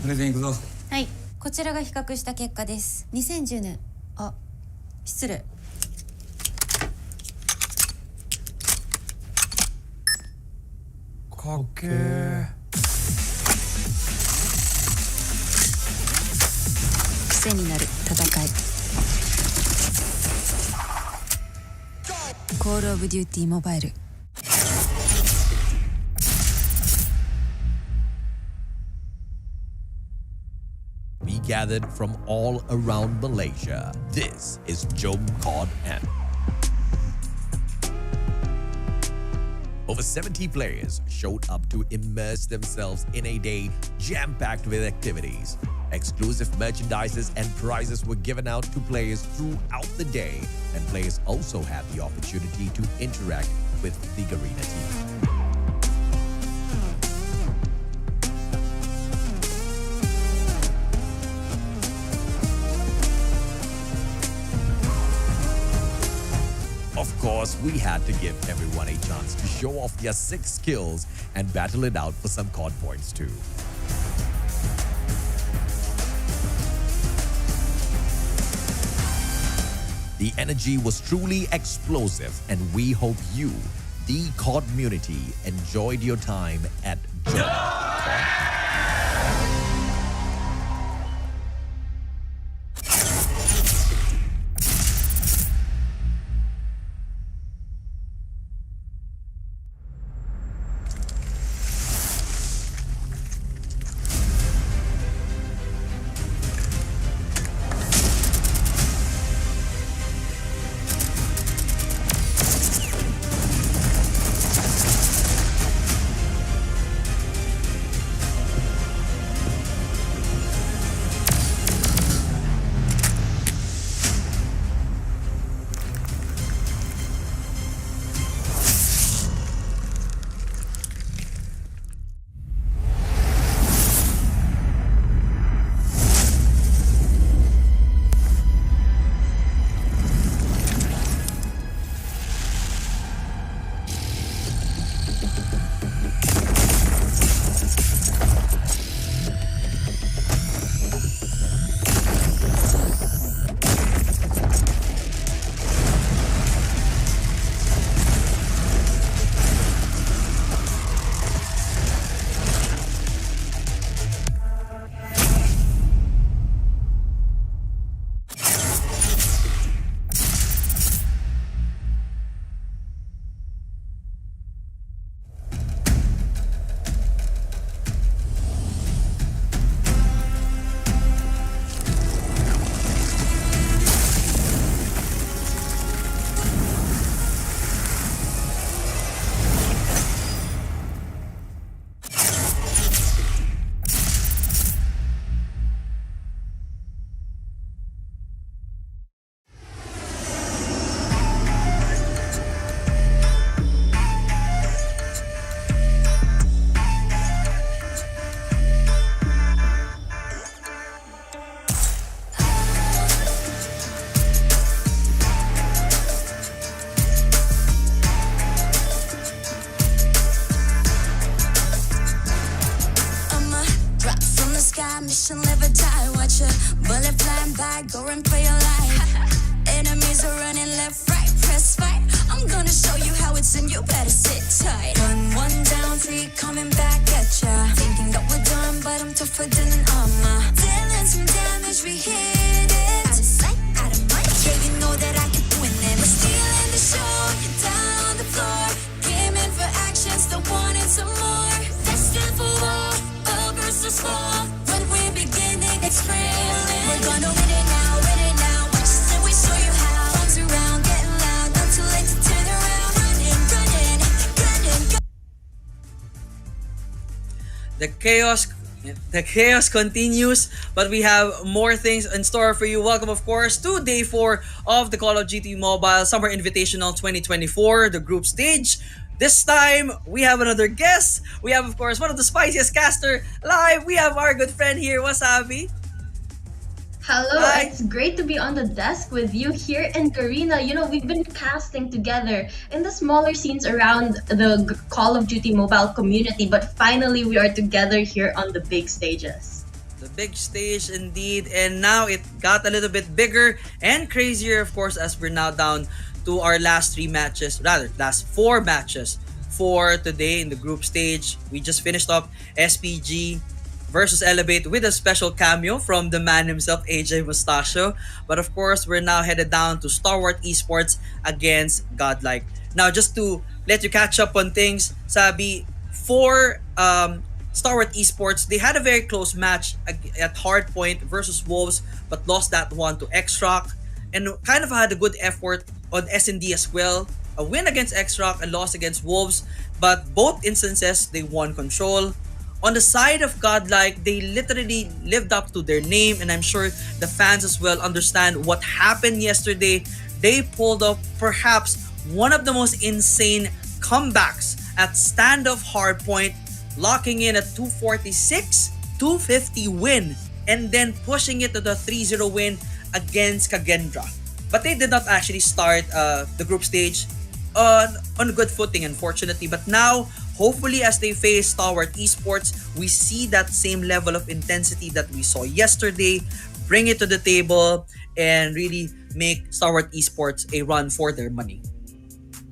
それでいくぞ。はい、こちらが比較した結果です。2010年。あ、失礼。かっけー。癖になる戦い。コールオブデューティーモバイル。We gathered from all around Malaysia. This is COD M. Over 70 players showed up to immerse themselves in a day jam-packed with activities. Exclusive merchandises and prizes were given out to players throughout the day, and players also had the opportunity to interact with the Garena team. Of course, we had to give everyone a chance to show off their sick skills and battle it out for some COD points too. The energy was truly explosive, and we hope you, the COD community, enjoyed your time at COD. mission, live or die. Watch a bullet flying by, go run for your life. Enemies are running left, right, press fight. I'm gonna show you how it's in, you better sit tight. One down, three coming back at ya. Thinking that we're done, but I'm tougher than an armor. Dealing some damage, we hit it. Out of sight, out of mind. Yeah, you know that I can win it. We're stealing the show, you're down on the floor. Came in for action, still wanting some more. Destined for war, a versus fall. When we're beginning, it's thrilling. We're gonna win it now, win it now. Watch us and we show you how. Arms around, getting loud, not too late to turn around. Running, running, gunning. The chaos continues, but we have more things in store for you. Welcome, of course, to day 4 of the Call of Duty Mobile Summer Invitational 2024, the group stage. This time, we have another guest. We have, of course, one of the spiciest caster live. We have our good friend here, Wasabi. Hello, Hi. it's great to be on the desk with you here in Garena. You know, we've been casting together in the smaller scenes around the Call of Duty mobile community, but finally we are together here on the big stages. The big stage indeed, and now it got a little bit bigger and crazier, of course, as we're now down to our last 4 matches for today in the group stage. We just finished up SPG versus Elevate with a special cameo from the man himself, AJ Mustachio. But of course, we're now headed down to Stalwart Esports against Godlike. Now, just to let you catch up on things, Sabi, for Stalwart Esports, they had a very close match at Hardpoint versus Wolves, but lost that one to X-Rock, and kind of had a good effort on S&D as well. A win against X-Rock, a loss against Wolves, but both instances, they won control. On the side of Godlike, they literally lived up to their name, and I'm sure the fans as well understand what happened yesterday. They pulled off perhaps one of the most insane comebacks at standoff Hardpoint, locking in a 246-250 win, and then pushing it to the 3-0 win against Kagendra. But they did not actually start the group stage on a good footing, unfortunately. But now, hopefully, as they face Stalwart Esports, we see that same level of intensity that we saw yesterday, bring it to the table, and really make Stalwart Esports a run for their money.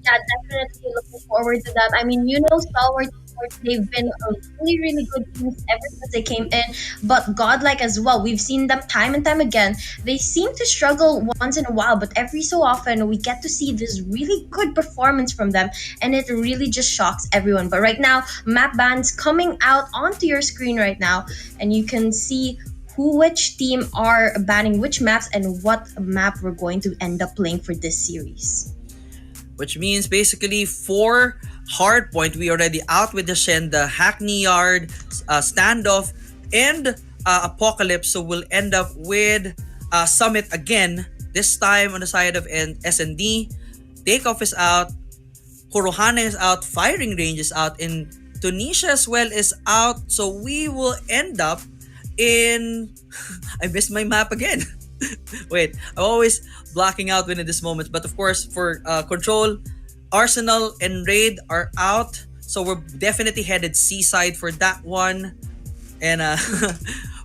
Yeah, definitely looking forward to that. I mean, you know, Stalwart Sports, they've been a really, really good teams ever since they came in, but Godlike as well. We've seen them time and time again. They seem to struggle once in a while, but every so often we get to see this really good performance from them, and it really just shocks everyone. But right now, map bans coming out onto your screen right now, and you can see which team are banning which maps and what map we're going to end up playing for this series. Which means basically for Hardpoint, we already out with the Shen, the Hackney Yard, Standoff, and Apocalypse. So we'll end up with Summit again, this time on the side of S&D. Takeoff is out, Kurohana is out, Firing Range is out, and Tunisia as well is out. So we will end up in... I missed my map again. Wait, I'm always blocking out when in this moment. But of course, for Control, Arsenal and Raid are out. So we're definitely headed seaside for that one. And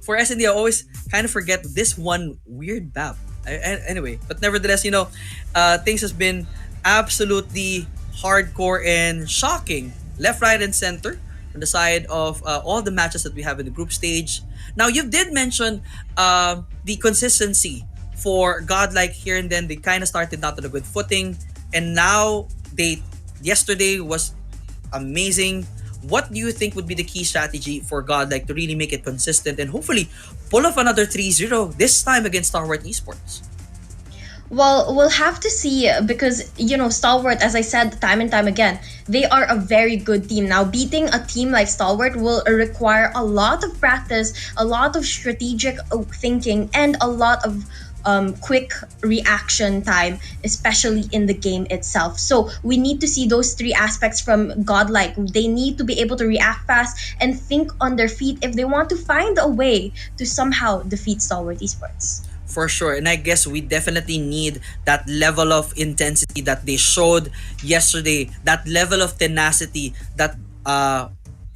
for S&D, I always kind of forget this one weird map. Anyway, but nevertheless, you know, things has been absolutely hardcore and shocking. Left, right, and center on the side of all the matches that we have in the group stage. Now, you did mention the consistency for Godlike here and then. They kind of started out on a good footing, and now yesterday was amazing. What do you think would be the key strategy for Godlike to really make it consistent and hopefully pull off another 3-0 this time against Stalwart Esports? Well, we'll have to see because, you know, Stalwart, as I said time and time again, they are a very good team. Now, beating a team like Stalwart will require a lot of practice, a lot of strategic thinking, and a lot of quick reaction time, especially in the game itself. So we need to see those 3 aspects from Godlike. They need to be able to react fast and think on their feet if they want to find a way to somehow defeat Stalwart Esports. For sure, and I guess we definitely need that level of intensity that they showed yesterday, that level of tenacity that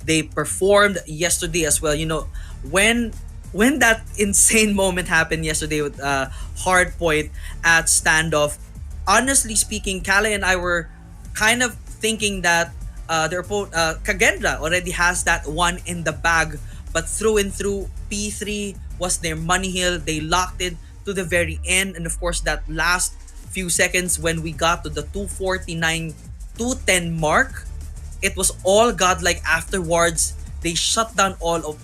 they performed yesterday as well. You know, when when that insane moment happened yesterday with hard point at standoff, honestly speaking, Kale and I were kind of thinking that Kagendra already has that one in the bag, but through and through, P3 was their money hill. They locked it to the very end, and of course, that last few seconds when we got to the 249, 210 mark, it was all godlike afterwards. They shut down all of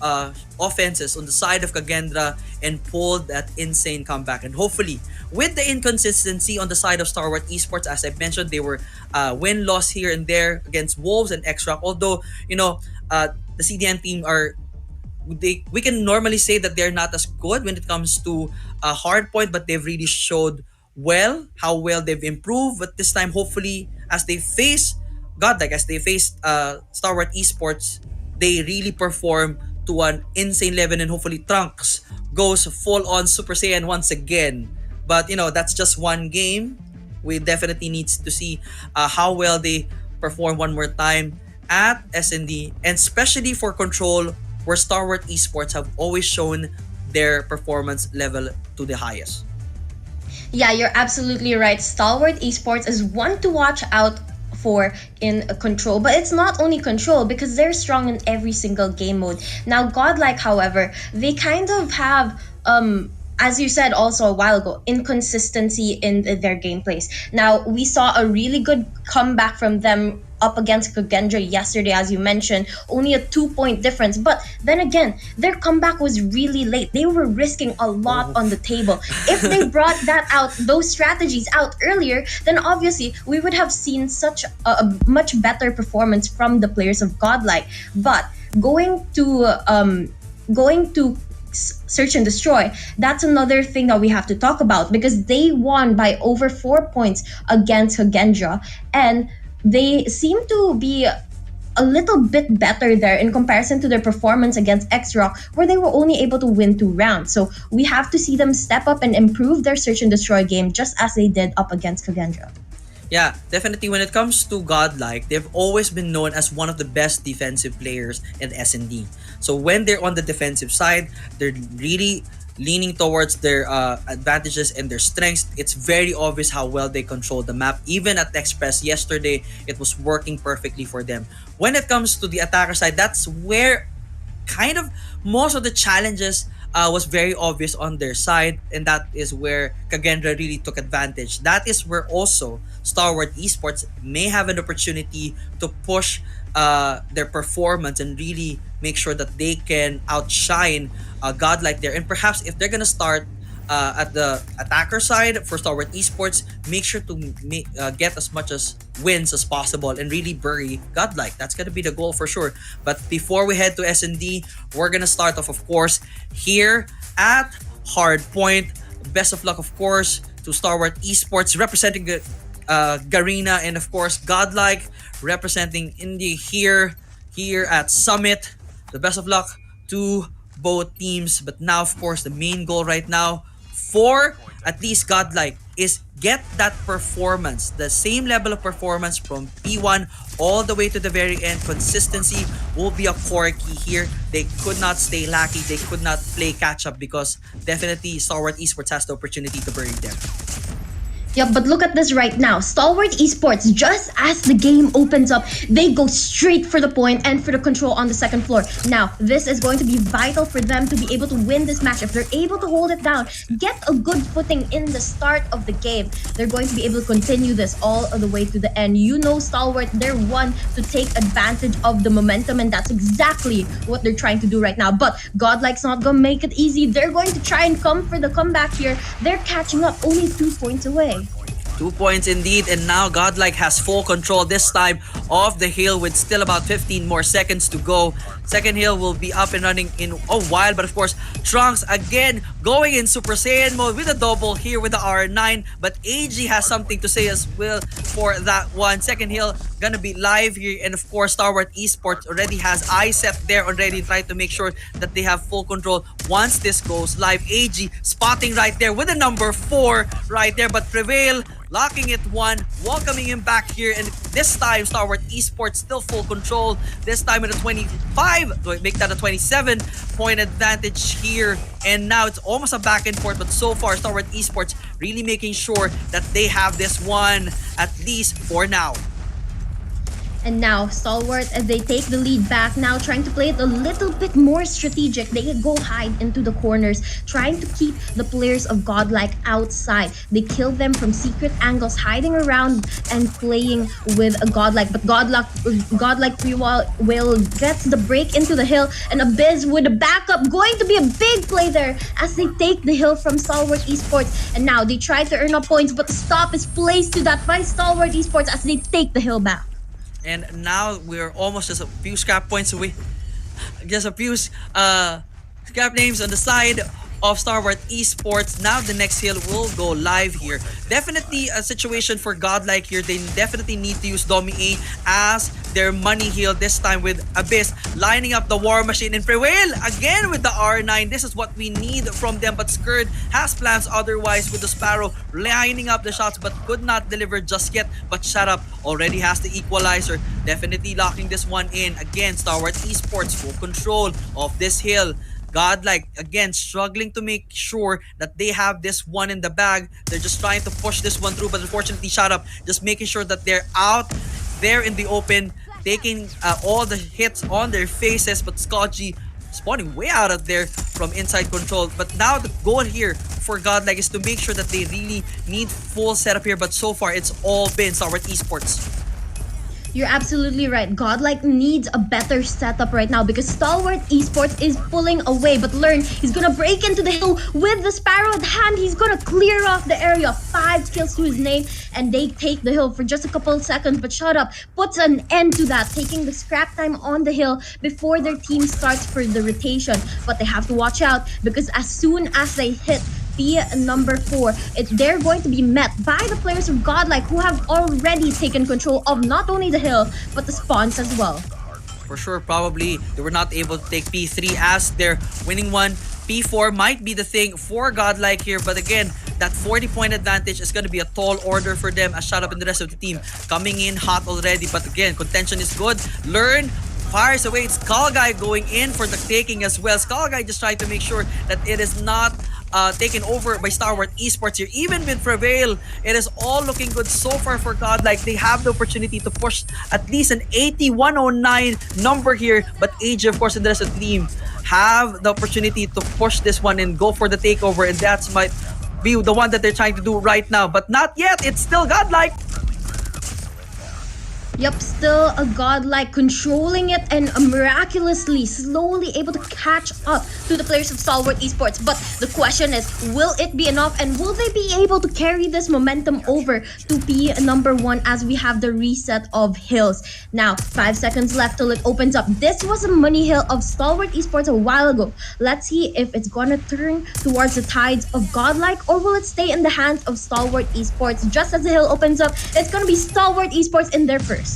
offenses on the side of Kagendra and pulled that insane comeback. And hopefully, with the inconsistency on the side of Star Wars Esports, as I mentioned, they were win-loss here and there against Wolves and X-Rock. Although, the CDN team we can normally say that they're not as good when it comes to hard point, but they've really showed how well they've improved. But this time, hopefully, as they face Godlike, as they face Star Wars Esports, they really perform to an insane level, and hopefully Trunks goes full on Super Saiyan once again. But that's just one game. We definitely need to see how well they perform one more time at SND, and especially for Control, where Star Wars Esports have always shown their performance level to the highest. Yeah, you're absolutely right. Stalwart Esports is one to watch out for in Control, but it's not only Control, because they're strong in every single game mode. Now, Godlike, however, they kind of have as you said also a while ago, inconsistency in their gameplays. Now, we saw a really good comeback from them up against Kagendra yesterday, as you mentioned, only a 2-point difference. But then again, their comeback was really late. They were risking a lot on the table. If they brought those strategies out earlier, then obviously we would have seen such a much better performance from the players of Godlike. But going to Search and Destroy, that's another thing that we have to talk about, because they won by over 4 points against Kagendra, and they seem to be a little bit better there in comparison to their performance against X-Rock, where they were only able to win 2 rounds. So we have to see them step up and improve their Search and Destroy game, just as they did up against Kagendra. Yeah, definitely when it comes to Godlike, they've always been known as one of the best defensive players in S&D. So when they're on the defensive side, they're really leaning towards their advantages and their strengths. It's very obvious how well they control the map. Even at Express yesterday, it was working perfectly for them. When it comes to the attacker side, that's where kind of most of the challenges was very obvious on their side, and that is where Kagendra really took advantage. That is where also Star Wars Esports may have an opportunity to push their performance and really make sure that they can outshine Godlike there. And perhaps if they're gonna start at the attacker side for Star Wars Esports, make sure to get as much as wins as possible and really bury Godlike. That's gonna be the goal for sure. But before we head to S&D, we're gonna start off, of course, here at Hardpoint. Best of luck, of course, to Star Wars Esports representing Garena, and of course Godlike representing India here at Summit. The best of luck to both teams. But now, of course, the main goal right now for at least Godlike is get that performance, the same level of performance from P1 all the way to the very end. Consistency will be a core key here. They could not stay lackey. They could not play catch up, because definitely Star Wars Esports has the opportunity to bury them. Yep, but look at this right now. Stalwart Esports, just as the game opens up, they go straight for the point and for the control on the second floor. Now, this is going to be vital for them to be able to win this match. If they're able to hold it down, get a good footing in the start of the game, they're going to be able to continue this all the way to the end. Stalwart, they're one to take advantage of the momentum, and that's exactly what they're trying to do right now. But Godlike's not going to make it easy. They're going to try and come for the comeback here. They're catching up, only 2 points away. 2 points indeed, and now Godlike has full control this time of the hill with still about 15 more seconds to go. Second hill will be up and running in a while, but of course, Trunks again going in Super Saiyan mode with a double here with the R9, but AG has something to say as well for that one. Second hill gonna be live here, and of course Star Wars Esports already has eyes set there already, trying to make sure that they have full control once this goes live. AG spotting right there with the number 4 right there, but Prevail locking it one, welcoming him back here, and this time Star Wars Esports still full control, this time with a 25 to make that a 27 point advantage here, and now it's almost a back and forth, but so far Star Wars Esports really making sure that they have this one, at least for now. And now, Stalwart, as they take the lead back, now trying to play it a little bit more strategic. They go hide into the corners, trying to keep the players of Godlike outside. They kill them from secret angles, hiding around and playing with a Godlike. But Godlike will gets the break into the hill, and Abyss with a backup, going to be a big play there as they take the hill from Stalwart Esports. And now they try to earn up points, but the stop is placed to that by Stalwart Esports as they take the hill back. And now we're almost just a few scrap points away. Just a few scrap names on the side of Star Wars Esports. Now the next hill will go live here. Definitely a situation for Godlike here. They definitely need to use Domi A as their money heal, this time with Abyss lining up the War Machine, and Prevail again with the R9. This is what we need from them, but Skurd has plans otherwise with the Sparrow lining up the shots but could not deliver just yet. But Shut Up already has the equalizer, definitely locking this one in. Again, Star Wars Esports full control of this hill. Godlike again struggling to make sure that they have this one in the bag. They're just trying to push this one through, but unfortunately Shut Up just making sure that they're out there in the open, taking all the hits on their faces. But Scotchy spawning way out of there from inside control. But now the goal here for Godlike is to make sure that they really need full setup here, but so far it's all been Star Wars Esports. You're absolutely right. Godlike needs a better setup right now because Stalwart Esports is pulling away. But Learn, he's gonna break into the hill with the Sparrow at hand. He's gonna clear off the area. 5 kills to his name, and they take the hill for just a couple of seconds. But Shut Up puts an end to that, taking the scrap time on the hill before their team starts for the rotation. But they have to watch out because as soon as they hit number 4, they're going to be met by the players of Godlike who have already taken control of not only the hill but the spawns as well. For sure, probably they were not able to take P3 as their winning one. P4 might be the thing for Godlike here, but again, that 40-point advantage is going to be a tall order for them as Shut Up and the rest of the team coming in hot already. But again, contention is good. Learn fires away. It's Skull Guy going in for the taking as well. Skull Guy just trying to make sure that it is not taken over by Star Wars Esports here. Even with Prevail, it is all looking good so far for Godlike. They have the opportunity to push at least an 80-109 number here, but AJ, of course, and the rest of the team have the opportunity to push this one and go for the takeover, and that's might be the one that they're trying to do right now, but not yet. It's still Godlike. Yep, still a Godlike controlling it and miraculously, slowly able to catch up to the players of Stalwart Esports. But the question is, will it be enough and will they be able to carry this momentum over to be number 1 as we have the reset of hills? Now, 5 seconds left till it opens up. This was a money hill of Stalwart Esports a while ago. Let's see if it's gonna turn towards the tides of Godlike or will it stay in the hands of Stalwart Esports. Just as the hill opens up, it's gonna be Stalwart Esports in there first.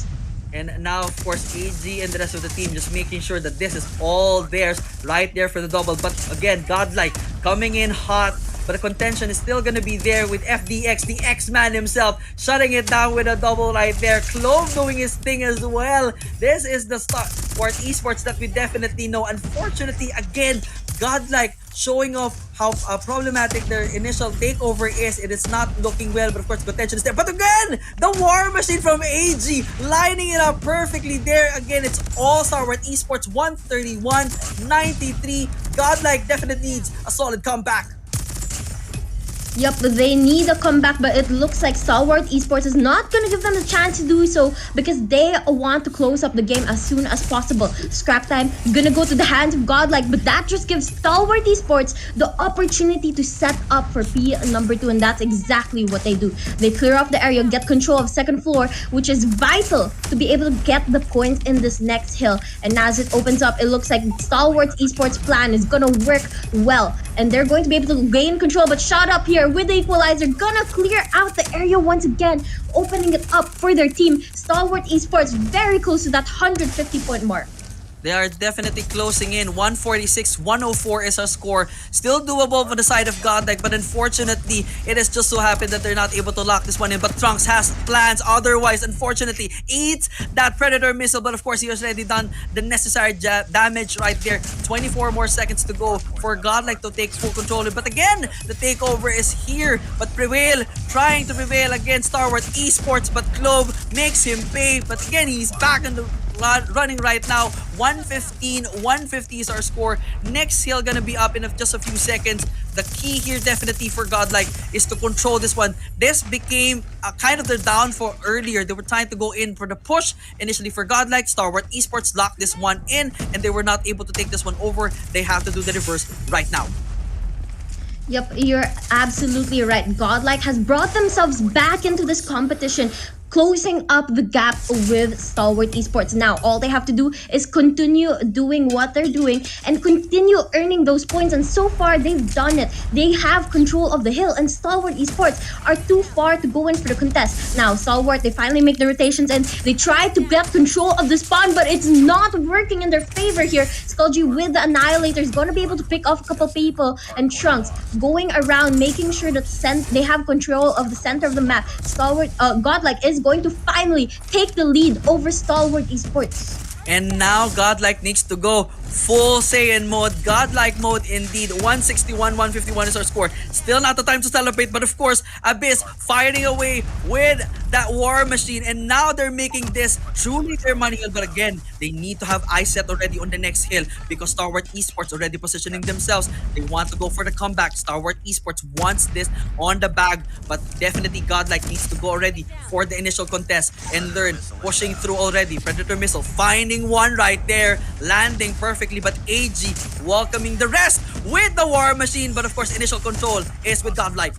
And now, of course, AG and the rest of the team just making sure that this is all theirs right there for the double. But again, Godlike coming in hot. But the contention is still going to be there with FDX, the X-Man himself, shutting it down with a double right there. Clove doing his thing as well. This is the Star Wars Esports that we definitely know. Unfortunately, again, Godlike showing off how problematic their initial takeover is. It is not looking well, but of course potential is there. But again, the War Machine from AG lining it up perfectly there. Again, it's all Star Wars Esports 131-93. Godlike definitely needs a solid comeback. Yep, they need a comeback, but it looks like Stalwart Esports is not going to give them the chance to do so because they want to close up the game as soon as possible. Scrap time going to go to the hands of Godlike, but that just gives Stalwart Esports the opportunity to set up for P number 2, and that's exactly what they do. They clear off the area, get control of second floor, which is vital to be able to get the points in this next hill. And as it opens up, it looks like Stalwart Esports plan is going to work well. and they're going to be able to gain control. But shot up here with the equalizer, gonna clear out the area once again, opening it up for their team. Stalwart Esports very close to that 150 point mark. They are definitely closing in. 146-104 is our score. Still doable for the side of Godlike, but unfortunately, it has just so happened that they're not able to lock this one in. But Trunks has plans. Otherwise, unfortunately, eats that Predator missile. But of course, he has already done the necessary damage right there. 24 more seconds to go for Godlike to take full control. But again, the takeover is here. But Prevail, trying to prevail against Stalwart Esports. But Clove makes him pay. But again, he's back in the running right now. 150 is our score. Next hill gonna be up in just a few seconds. The key here definitely for Godlike is to control this one. This became kind of their downfall earlier. They were trying to go in for the push initially for Godlike. Stalwart Esports locked this one in and they were not able to take this one over. They have to do the reverse right now. Yep, you're absolutely right. Godlike has brought themselves back into this competition, closing up the gap with Stalwart Esports. Now, all they have to do is continue doing what they're doing and continue earning those points. And so far, they've done it. They have control of the hill, and Stalwart Esports are too far to go in for the contest. Now, Stalwart, they finally make the rotations and they try to get control of the spawn, but it's not working in their favor here. Skullgy with the Annihilator is going to be able to pick off a couple people, and Trunks going around, making sure that they have control of the center of the map. Godlike is going to finally take the lead over Stalwart Esports. And now Godlike needs to go full Saiyan mode, Godlike mode indeed. 161-151 is our score. Still not the time to celebrate, but of course, Abyss firing away with that war machine, and now they're making this truly their money hill. But again, they need to have eyes set already on the next hill because Stalwart Esports already positioning themselves. They want to go for the comeback. Stalwart Esports wants this on the bag, but definitely Godlike needs to go already for the initial contest and learn. Pushing through already. Predator missile finding one right there, landing perfectly, but AG welcoming the rest with the war machine. But of course, initial control is with Godlike.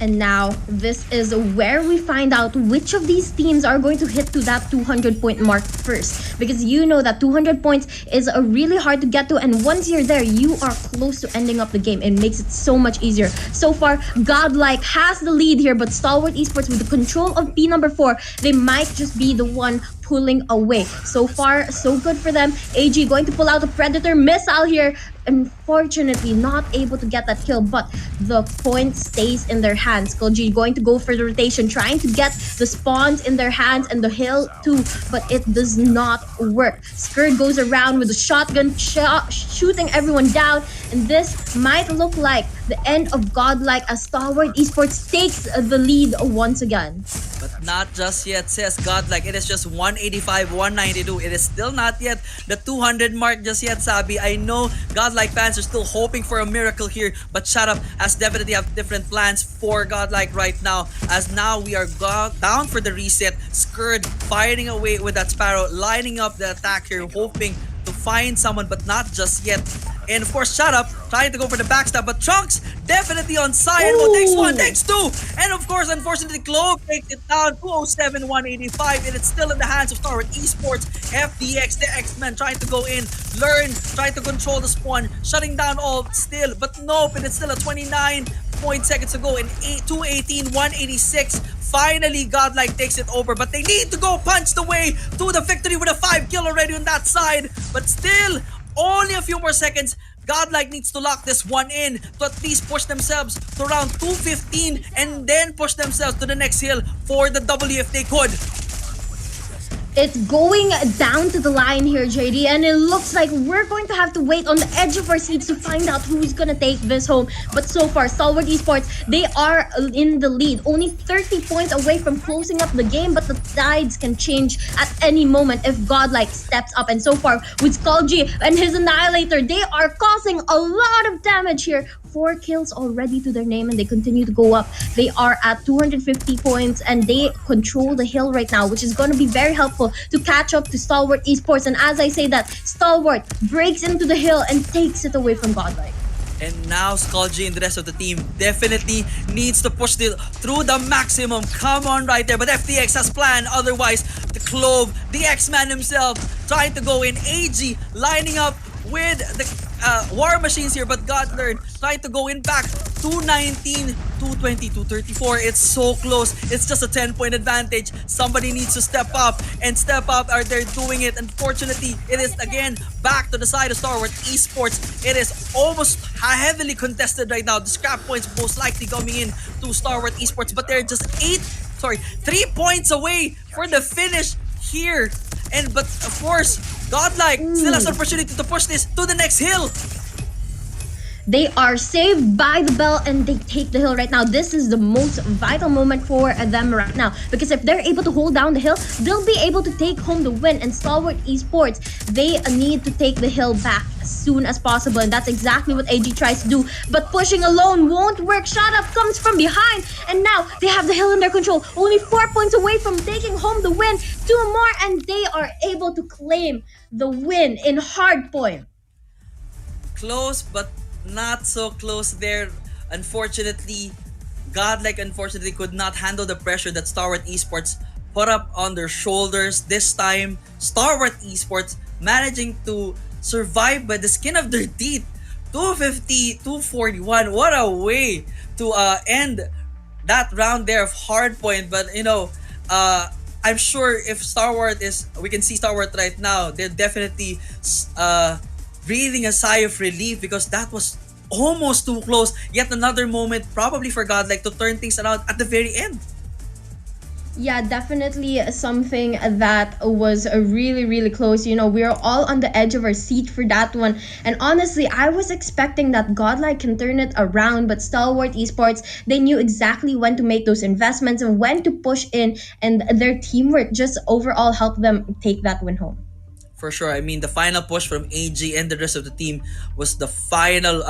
And now, this is where we find out which of these teams are going to hit to that 200 point mark first. Because you know that 200 points is really hard to get to, and once you're there, you are close to ending up the game. It makes it so much easier. So far, Godlike has the lead here, but Stalwart Esports with the control of P number 4, they might just be the one pulling away. So far, so good for them. AG going to pull out a Predator missile here. Unfortunately, not able to get that kill, but the point stays in their hands. Koji going to go for the rotation, trying to get the spawns in their hands and the hill too, but it does not work. Skurd goes around with a shotgun, shooting everyone down, and this might look like the end of Godlike as Stalwart Esports takes the lead once again. But not just yet, says Godlike. It is just 185, 192. It is still not yet the 200 mark just yet, Sabi. I know Godlike fans are still hoping for a miracle here, but shut up, as definitely have different plans for Godlike right now, as now we are down for the reset. Skurd firing away with that Sparrow, lining up the attack here, hoping to find someone, but not just yet. And of course, Shut Up, trying to go for the backstab, but Trunks definitely on Saiyan mode. Takes one, takes two, and of course, unfortunately, Clove takes it down. 207, 185, and it's still in the hands of Stalwart Esports. FDX, the X-Men, trying to go in, learn, trying to control the spawn, shutting down all still, but nope, and it's still a 29 seconds to go, and 218, 186. Finally, Godlike takes it over, but they need to go punch the way to the victory with a 5 kill already on that side. But still, only a few more seconds. Godlike needs to lock this one in to at least push themselves to around 215 and then push themselves to the next hill for the W if they could. It's going down to the line here, JD, and it looks like we're going to have to wait on the edge of our seats to find out who's going to take this home. But so far, Stalwart Esports, they are in the lead, only 30 points away from closing up the game, but the tides can change at any moment if Godlike steps up. And so far, with Skullgy and his Annihilator, they are causing a lot of damage here. 4 kills already to their name, and they continue to go up. They are at 250 points, and they control the hill right now, which is going to be very helpful to catch up to Stalwart Esports. And as I say that, Stalwart breaks into the hill and takes it away from Godlike. And now Skullgy and the rest of the team definitely needs to push through the maximum. Come on right there. But FTX has planned otherwise. The Clove, the X-Man himself, trying to go in. AG lining up with the war machines here, but God learned trying to go in back. 219, 220, 234. It's so close. It's just a 10-point advantage. Somebody needs to step up, and step up are they doing it. Unfortunately, it is again back to the side of Star Wars Esports. It is almost heavily contested right now. The scrap points most likely coming in to Star Wars Esports, but they're just 3 points away for the finish here. But of course, Godlike still has an opportunity to push this to the next hill. They are saved by the bell and they take the hill right now. This is the most vital moment for them right now, because if they're able to hold down the hill, they'll be able to take home the win. And Stalwart Esports, they need to take the hill back as soon as possible, and that's exactly what AG tries to do. But pushing alone won't work. Shut Up comes from behind, and now they have the hill in their control. Only 4 points away from taking home the win. 2 more and they are able to claim the win in hardpoint. Close, but not so close there. Unfortunately, Godlike could not handle the pressure that Stalwart Esports put up on their shoulders. This time, Stalwart Esports managing to survive by the skin of their teeth. 250, 241. What a way to end that round there of hardpoint. But I'm sure if we can see Stalwart right now, they're definitely breathing a sigh of relief, because that was almost too close. Yet another moment probably for Godlike to turn things around at the very end. Yeah, definitely something that was really, really close. We're all on the edge of our seat for that one. And honestly, I was expecting that Godlike can turn it around, but Stalwart Esports, they knew exactly when to make those investments and when to push in, and their teamwork just overall helped them take that win home. For sure. I mean, the final push from AG and the rest of the team was the final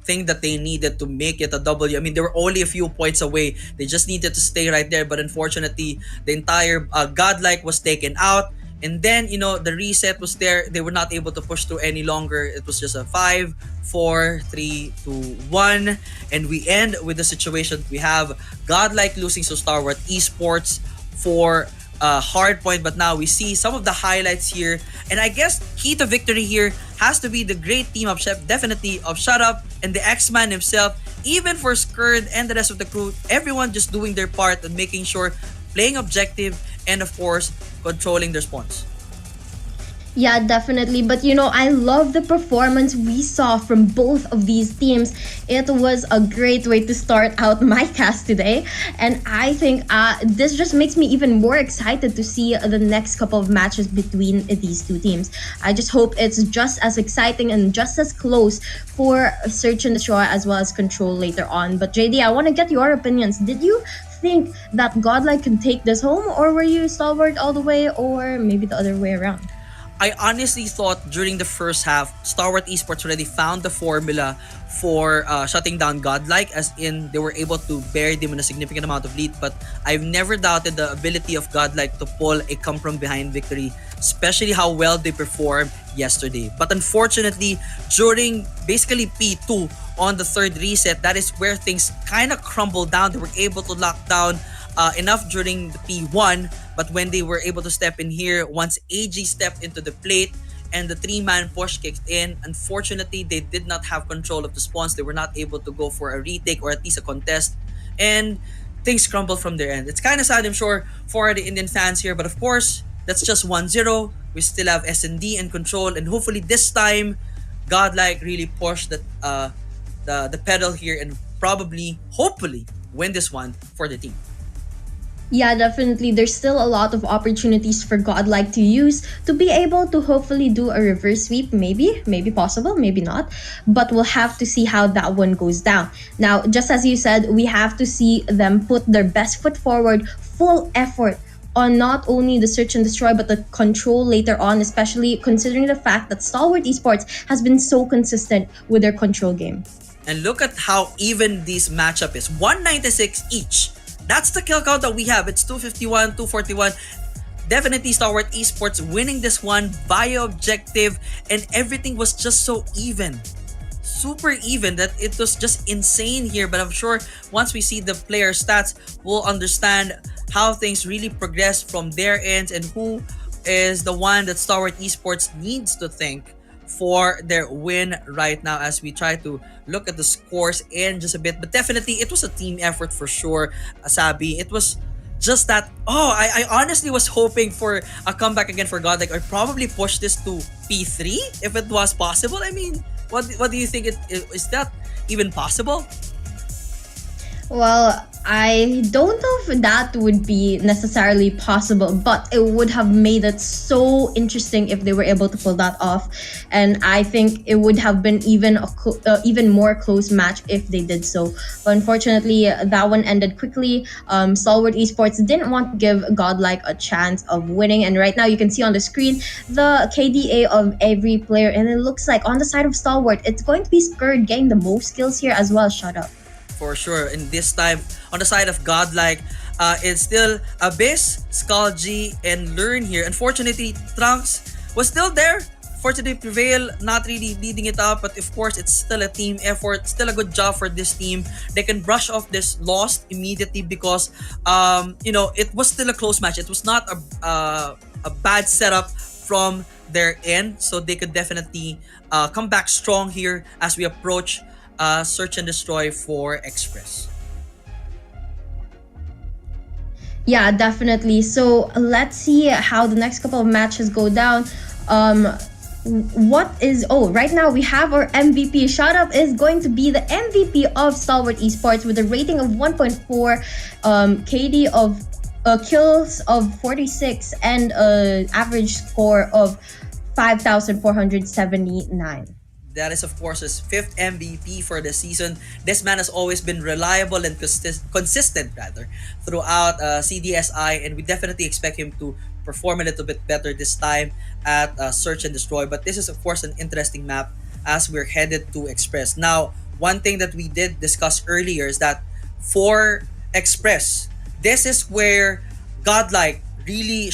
thing that they needed to make it a W. I mean, they were only a few points away. They just needed to stay right there. But unfortunately, the entire Godlike was taken out. And then, the reset was there. They were not able to push through any longer. It was just a 5, 4, 3, 2, 1. And we end with the situation we have Godlike losing to Stalwart Esports for hard point. But now we see some of the highlights here, and I guess key to victory here has to be the great team of definitely of Shut Up and the X-Man himself, even for Skurd and the rest of the crew, everyone just doing their part and making sure playing objective and of course controlling their spawns. Yeah, definitely. But I love the performance we saw from both of these teams. It was a great way to start out my cast today. And I think this just makes me even more excited to see the next couple of matches between these two teams. I just hope it's just as exciting and just as close for Search and Destroy as well as Control later on. But JD, I want to get your opinions. Did you think that Godlike can take this home, or were you Stalwart all the way, or maybe the other way around? I honestly thought during the first half, Stalwart Esports already found the formula for shutting down Godlike, as in they were able to bury them in a significant amount of lead. But I've never doubted the ability of Godlike to pull a come-from-behind victory, especially how well they performed yesterday. But unfortunately, during basically P2 on the third reset, that is where things kind of crumbled down. They were able to lock down enough during the P1, but when they were able to step in here, once AG stepped into the plate and the 3-man push kicked in, unfortunately they did not have control of the spawns. They were not able to go for a retake or at least a contest, and things crumbled from their end. It's kind of sad, I'm sure, for the Indian fans here, but of course that's just 1-0. We still have S&D and Control, and hopefully this time Godlike really pushed the pedal here and hopefully win this one for the team. Yeah, definitely. There's still a lot of opportunities for Godlike to use to be able to hopefully do a reverse sweep. Maybe possible, maybe not. But we'll have to see how that one goes down. Now, just as you said, we have to see them put their best foot forward, full effort on not only the Search and Destroy, but the Control later on, especially considering the fact that Stalwart Esports has been so consistent with their Control game. And look at how even this matchup is. 196 each. That's the kill count that we have. It's 251, 241. Definitely Stalwart Esports winning this one via objective, and everything was just so even. Super even that it was just insane here. But I'm sure once we see the player stats, we'll understand how things really progress from their ends and who is the one that Stalwart Esports needs to thank for their win right now as we try to look at the scores in just a bit. But definitely, it was a team effort for sure, Sabi. It was just that, I honestly was hoping for a comeback again for God. Like, I probably push this to P3 if it was possible. I mean, what do you think? Is that even possible? Well, I don't know if that would be necessarily possible, but it would have made it so interesting if they were able to pull that off. And I think it would have been even more close match if they did so. But unfortunately, that one ended quickly. Stalwart Esports didn't want to give Godlike a chance of winning. And right now you can see on the screen the KDA of every player. And it looks like on the side of Stalwart, it's going to be Skurd getting the most kills here as well. Shut up. For sure. And this time, on the side of Godlike, it's still Abyss, Skull-G, and Learn here. Unfortunately, Trunks was still there. Fortunately, Prevail not really leading it up, but of course, it's still a team effort. Still a good job for this team. They can brush off this loss immediately because, it was still a close match. It was not a bad setup from their end, so they could definitely come back strong here as we approach Search and Destroy for Express. Yeah, definitely. So let's see how the next couple of matches go down. Right now we have our MVP. Shut Up is going to be the MVP of Stalwart Esports with a rating of 1.4, KD of kills of 46, and average score of 5,479. That is, of course, his 5th MVP for the season. This man has always been reliable and consistent throughout CDSI, and we definitely expect him to perform a little bit better this time at Search and Destroy. But this is, of course, an interesting map as we're headed to Express. Now, one thing that we did discuss earlier is that for Express, this is where Godlike really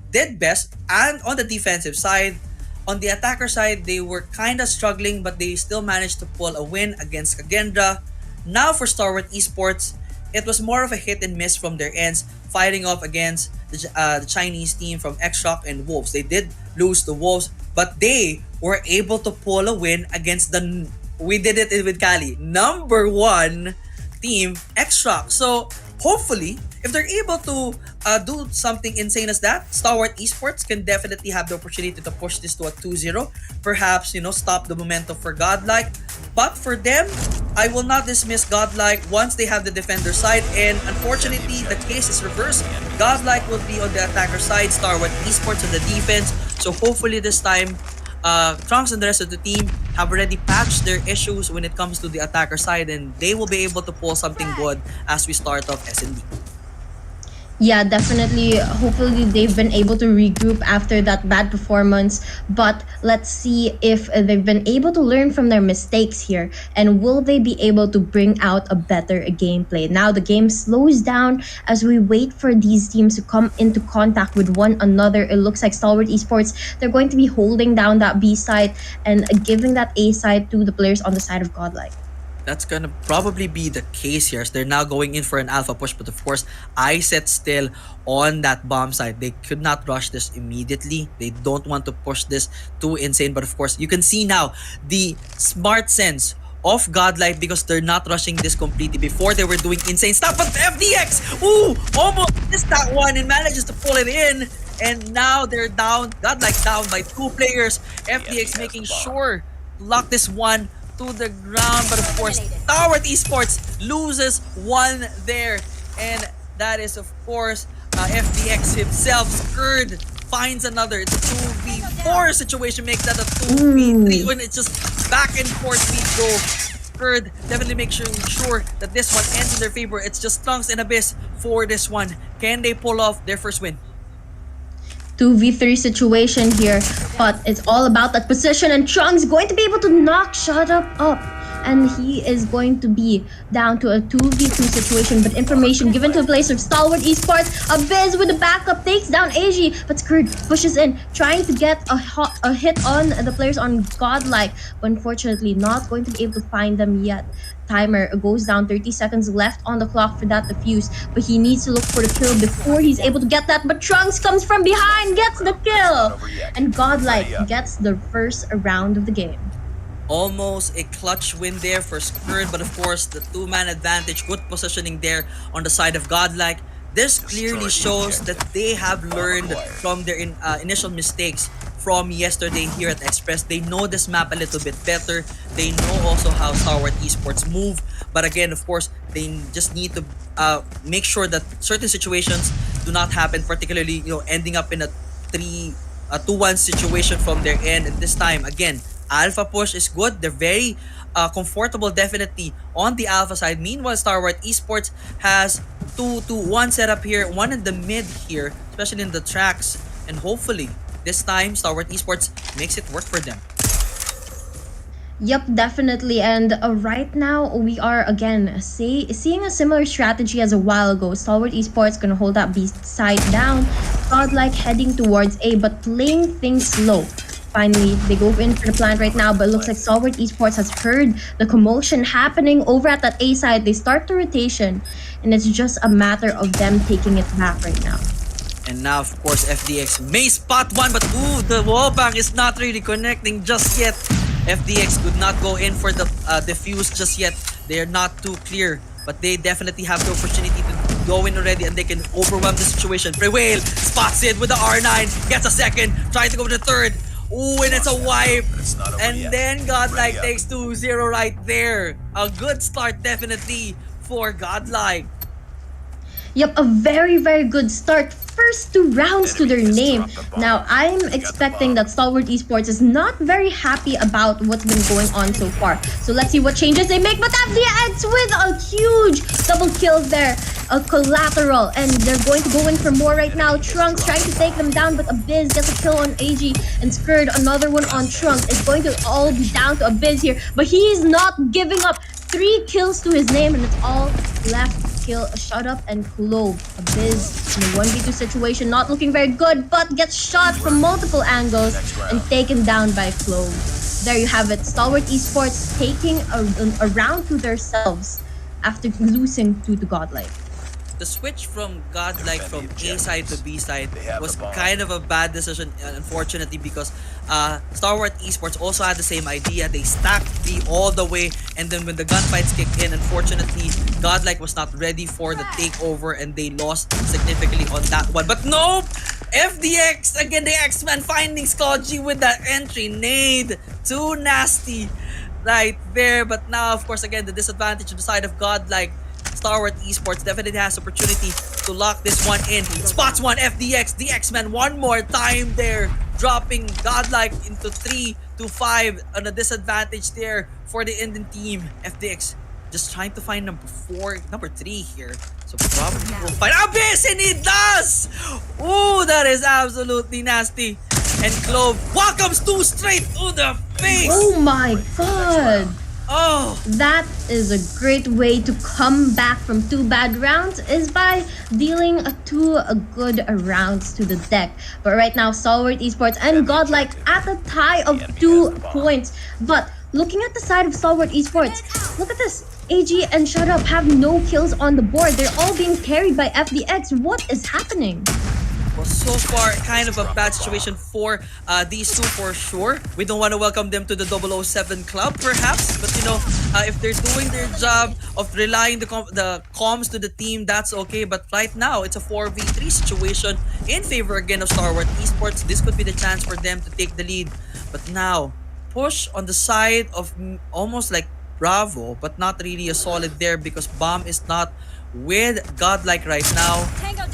did best, and on the defensive side. On the attacker side, they were kind of struggling, but they still managed to pull a win against Kagendra. Now for Stalwart Esports, it was more of a hit and miss from their ends, fighting off against the Chinese team from X-Shock and Wolves. They did lose the Wolves, but they were able to pull a win against we did it with Kali, number 1 team, X-Shock. So hopefully, if they're able to do something insane as that, Stalwart Esports can definitely have the opportunity to push this to a 2-0. Perhaps, stop the momentum for Godlike. But for them, I will not dismiss Godlike once they have the defender side. And unfortunately, the case is reversed. Godlike will be on the attacker side, Stalwart Esports on the defense. So hopefully this time, Trunks and the rest of the team have already patched their issues when it comes to the attacker side, and they will be able to pull something good as we start off SND. Yeah, definitely. Hopefully they've been able to regroup after that bad performance. But let's see if they've been able to learn from their mistakes here. And will they be able to bring out a better gameplay? Now the game slows down as we wait for these teams to come into contact with one another. It looks like Stalwart Esports, they're going to be holding down that B side and giving that A side to the players on the side of Godlike. That's gonna probably be the case here as they're now going in for an alpha push, but of course I set still on that bomb side. They could not rush this immediately. They don't want to push this too insane, but of course you can see now the smart sense of Godlike because they're not rushing this completely. Before they were doing insane stuff, but FDX almost missed that one and manages to pull it in, and now they're down. Godlike down by 2 players. FDX making sure to lock this one to the ground, but of course Stalwart Esports loses 1 there, and that is of course FDX himself. Skurd finds another. It's a 2v4 situation, makes that a 2v3 when it's just back and forth we go. Skurd definitely make sure that this one ends in their favor. It's just Trunks and Abyss for this one. Can they pull off their first win? 2v3 situation here, but it's all about that position, and Trunks going to be able to knock Shut Up. and he is going to be down to a 2v2 situation. But information given to the players of Stalwart Esports. Abyss with the backup takes down AG, but Skurd pushes in, trying to get a hit on the players on Godlike, but unfortunately not going to be able to find them yet. Timer goes down, 30 seconds left on the clock for that defuse, but he needs to look for the kill before he's able to get that. But Trunks comes from behind, gets the kill, and Godlike gets the first round of the game. Almost a clutch win there for Skurd, but of course the two-man advantage, good positioning there on the side of Godlike. This clearly shows that they have learned from their initial mistakes from yesterday here at Express. They know this map a little bit better. They know also how Stalwart Esports move. But again, of course, they just need to make sure that certain situations do not happen, particularly ending up in a 2-1 situation from their end. And this time, again, Alpha push is good. They're very comfortable definitely on the Alpha side. Meanwhile, Stalwart Esports has 2-1 setup here, one in the mid here, especially in the tracks. And hopefully, this time, Stalwart Esports makes it work for them. Yep, definitely. And right now, we are again seeing a similar strategy as a while ago. Stalwart Esports gonna hold that B side down. Godlike heading towards A, but playing things slow. Finally, they go in for the plant right now, but it looks like Stalwart Esports has heard the commotion happening over at that A side. They start the rotation, and it's just a matter of them taking it back right now. And now, of course, FDX may spot one, but the wallbang is not really connecting just yet. FDX could not go in for the defuse just yet. They are not too clear, but they definitely have the opportunity to go in already, and they can overwhelm the situation. Prevail spots it with the R9, gets a second, trying to go to the third. Ooh, and it's a wipe. And then Godlike takes 2-0 right there. A good start definitely for Godlike. Yep, a very, very good start. First 2 rounds to their name. Now, I'm expecting that Stalwart Esports is not very happy about what's been going on so far. So let's see what changes they make. But FDX with a huge double kill there. A collateral. And they're going to go in for more right now. Trunks trying to take them down, but Abyss gets a kill on AG. And Skurd, another one on Trunks. It's going to all be down to Abyss here. But he's not giving up. 3 kills to his name, and it's all left. Kill, Shut Up, and Clove. Abyss in a 1v2 situation, not looking very good, but gets shot from multiple angles and taken down by Clove. There you have it. Stalwart Esports taking a round to themselves after losing to the Godlike. The switch from Godlike from A side to B side was kind of a bad decision, unfortunately, because Stalwart Esports also had the same idea. They stacked B all the way, and then when the gunfights kicked in, unfortunately, Godlike was not ready for the takeover, and they lost significantly on that one. But nope! FDX, again, the X-Men finding Scotchy with that entry nade. Too nasty right there. But now, of course, again, the disadvantage on the side of Godlike. Stalwart Esports definitely has opportunity to lock this one in. Spots one, FDX, the X-Men one more time there, dropping Godlike into 3-5 on a disadvantage there for the Indian team. FDX just trying to find number 3 here. So probably will find Abyss, and he does! Ooh, that is absolutely nasty. And Clove welcomes 2 straight to the face! Oh my god! Oh, that is a great way to come back from 2 bad rounds, is by dealing 2 good rounds to the deck. But right now, Stalwart Esports and Godlike at a tie of 2 points. But looking at the side of Stalwart Esports, look at this. AG and Shut Up have no kills on the board. They're all being carried by FDX. What is happening? well, so far, kind of a bad situation for these two for sure. We don't want to welcome them to the 007 club, perhaps. But, you know, if they're doing their job of relying the comms to the team, that's okay. But right now, it's a 4v3 situation in favor again of Stalwart Esports. This could be the chance for them to take the lead. But now, push on the side of almost like Bravo, but not really a solid there because Bomb is not with Godlike right now.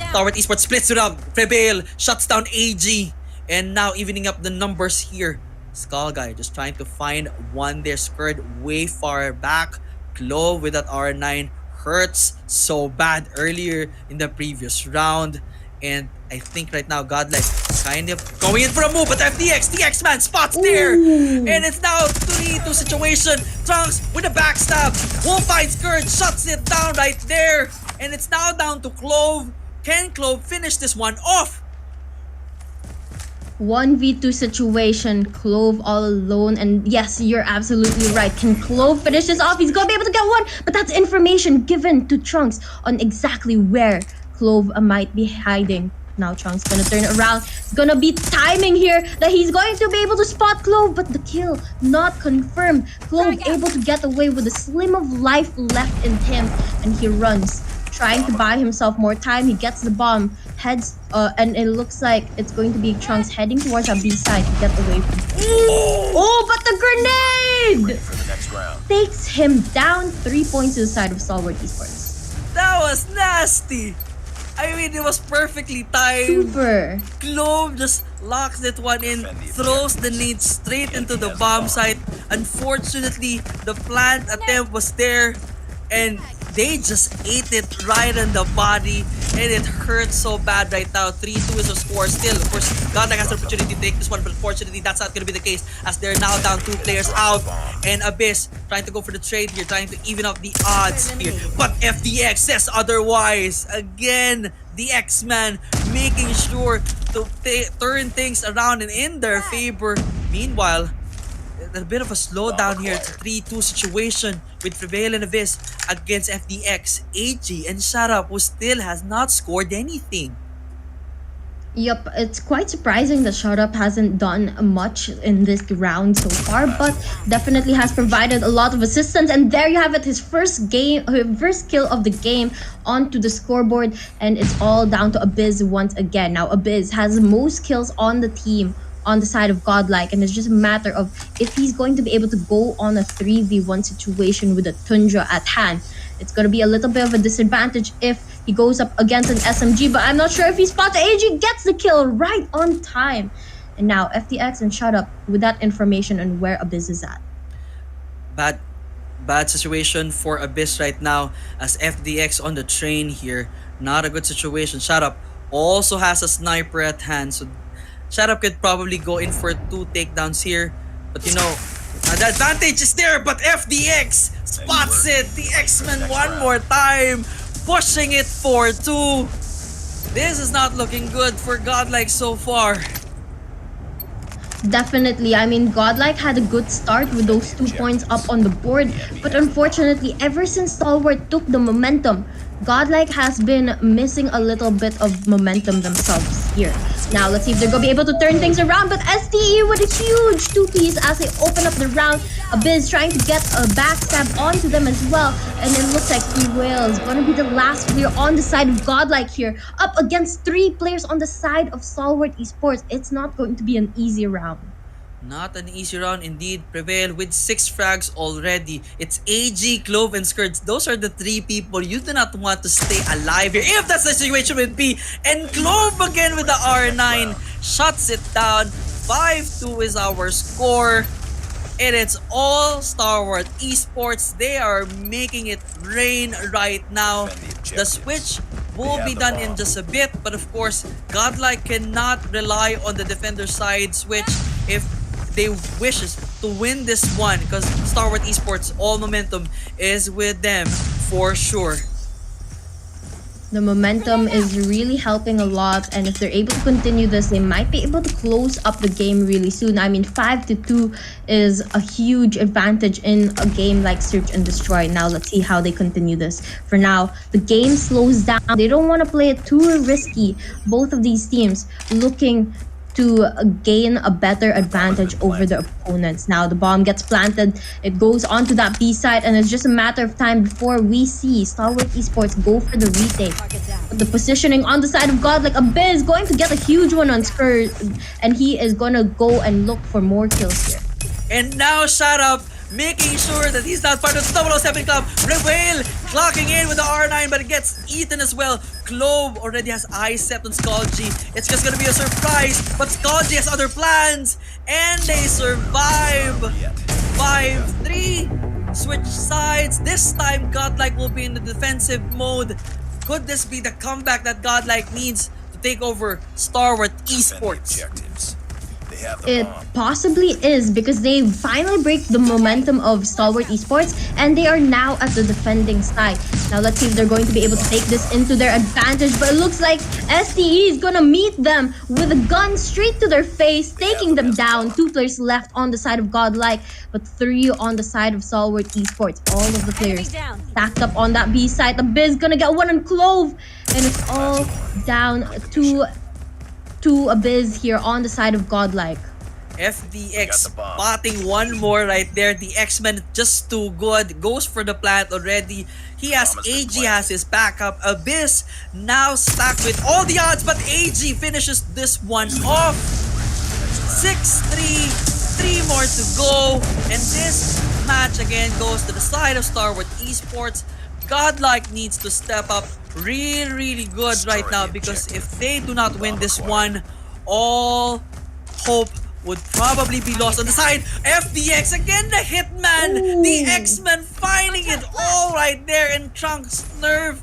Stalwart Esports splits it up. Prevail shuts down AG. And now evening up the numbers here. Skull Guy just trying to find one there. Skurd way far back. Glow with that R9 hurts so bad earlier in the previous round. And I think right now Godlike kind of going in for a move, but FDX, the X-Man spots there. And it's now 3-2 situation. Trunks with a backstab. Wolf finds Kurt, shuts it down right there. And it's now down to Clove. Can Clove finish this one off? 1v2 situation, Clove all alone, and yes, you're absolutely right. Can Clove finish this off? He's gonna be able to get one, but that's information given to Trunks on exactly where Clove might be hiding. Now Trunks gonna turn it around. It's gonna be timing here that he's going to be able to spot Clove, but the kill not confirmed. Clove able to get away with a slim of life left in him, and he runs, trying to buy himself more time. He gets the bomb, heads, and it looks like it's going to be Trunks heading towards a B side to get away from him. Oh, but the grenade For the next round. takes him down. 3 points to the side of Stalwart Esports. That was nasty. I mean, it was perfectly timed. Super. Clove just locks that one in, throws the nade straight into the bomb site. Unfortunately, the plant attempt was there, and they just ate it right in the body, and it hurts so bad right now. 3-2 is a score still. Of course, Godlike has the opportunity to take this one, but unfortunately, that's not going to be the case as they're now down 2 players out. And Abyss trying to go for the trade here, trying to even out the odds here. But FDX says otherwise. Again, the X-Man making sure to turn things around and in their favor. Meanwhile, a bit of a slowdown here. It's a 3-2 situation with Prevail and Abyss against FDX, AG, and Sharap, who still has not scored anything. Yup, it's quite surprising that Shut hasn't done much in this round so far, but definitely has provided a lot of assistance. And there you have it, his first kill of the game onto the scoreboard, and it's all down to Abyss once again. Now Abyss has most kills on the team on the side of Godlike, and it's just a matter of if he's going to be able to go on a 3v1 situation with a Tundra at hand. It's going to be a little bit of a disadvantage if he goes up against an SMG, but I'm not sure if he spots AG, gets the kill right on time. And now FTX and Shut Up with that information on where Abyss is at. Bad situation for Abyss right now as FDX on the train here. Not a good situation. Shut Up also has a sniper at hand, so Shut Up could probably go in for 2 takedowns here. But you know, the advantage is there, but FDX spots it. The X-Men one more time, pushing it for 2. This is not looking good for Godlike so far. Definitely. I mean, Godlike had a good start with those 2 points up on the board, but unfortunately, ever since Stalwart took the momentum, Godlike has been missing a little bit of momentum themselves here. Now, let's see if they're going to be able to turn things around, but STE with a huge 2-piece as they open up the round. Abyss trying to get a backstab onto them as well, and it looks like Freewhale is going to be the last player on the side of Godlike here, up against 3 players on the side of Stalwart Esports. It's not going to be an easy round. Not an easy round indeed. Prevail with 6 frags already. It's AG, Clove, and Skirts. Those are the 3 people you do not want to stay alive here, if that's the situation with B. And Clove again with the R9 shuts it down. 5-2 is our score. And it's all Stalwart Esports. They are making it rain right now. The switch will be done in just a bit, but of course, Godlike cannot rely on the defender side switch if they wishes to win this one, because Stalwart Esports, all momentum is with them for sure. The momentum is really helping a lot, and if they're able to continue this, they might be able to close up the game really soon. I mean, 5-2 is a huge advantage in a game like Search and Destroy. Now, let's see how they continue this. For now, the game slows down. They don't want to play it too risky. Both of these teams looking to gain a better advantage over the opponents. Now the bomb gets planted, it goes onto that B side, and it's just a matter of time before we see Stalwart Esports go for the retake. But the positioning on the side of Godlike, Abyss is going to get a huge one on Spurs, and he is going to go and look for more kills here. And now Shut Up making sure that he's not part of the 007 Club. Prevail clocking in with the R9, but it gets eaten as well. Clove already has eyes set on Skullgy. It's just gonna be a surprise, but Skullgy has other plans, and they survive. 5-3. Switch sides. This time Godlike will be in the defensive mode. Could this be the comeback that Godlike needs to take over Starward Defend the Esports. objectives. They have the It bomb. possibly is because they finally break the momentum of Stalwart Esports and they are now at the defending side. Now let's see if they're going to be able to take this into their advantage, but it looks like STE is gonna meet them with a gun straight to their face, taking them down. 2 players left on the side of Godlike, but 3 on the side of Stalwart Esports. All of the players stacked up on that B side. The Biz gonna get one on Clove, and it's all down to Abyss here on the side of Godlike. FDX Got the bomb. spotting one more right there. The X-Men just too good. Goes for the plant already. He has Bomb has been AG has his backup. Abyss now stacked with all the odds, but AG finishes this one off. 6-3, 3 more to go. And this match again goes to the side of Starward Esports. Godlike needs to step up really good right now, because if they do not win this one, all hope would probably be lost on the side. FDX again, the hitman, the X-Men finding it all right there, and Trunks nerve,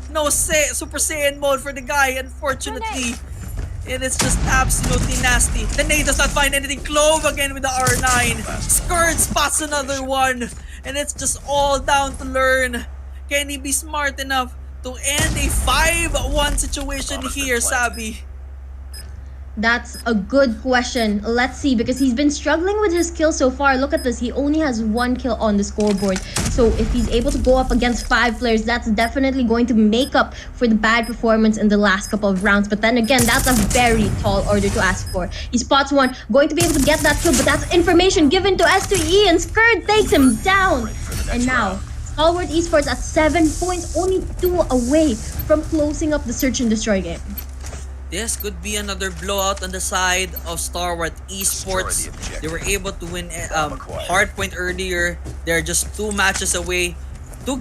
no Super Saiyan mode for the guy. Unfortunately, it is just absolutely nasty. The nade does not find anything. Clove again with the R9. Scourge spots another one, and it's just all down to learn. Can he be smart enough to end a 5-1 situation here, Sabi? That's a good question. Let's see, because he's been struggling with his kill so far. Look at this. He only has 1 kill on the scoreboard. So if he's able to go up against 5 players, that's definitely going to make up for the bad performance in the last couple of rounds. But then again, that's a very tall order to ask for. He spots one, going to be able to get that kill, but that's information given to S2E, and Skurd takes him down. And now, Stalwart Esports at 7 points, only 2 away from closing up the Search and Destroy game. This could be another blowout on the side of Starward Esports. They were able to win Hardpoint earlier. They're just 2 matches away, 2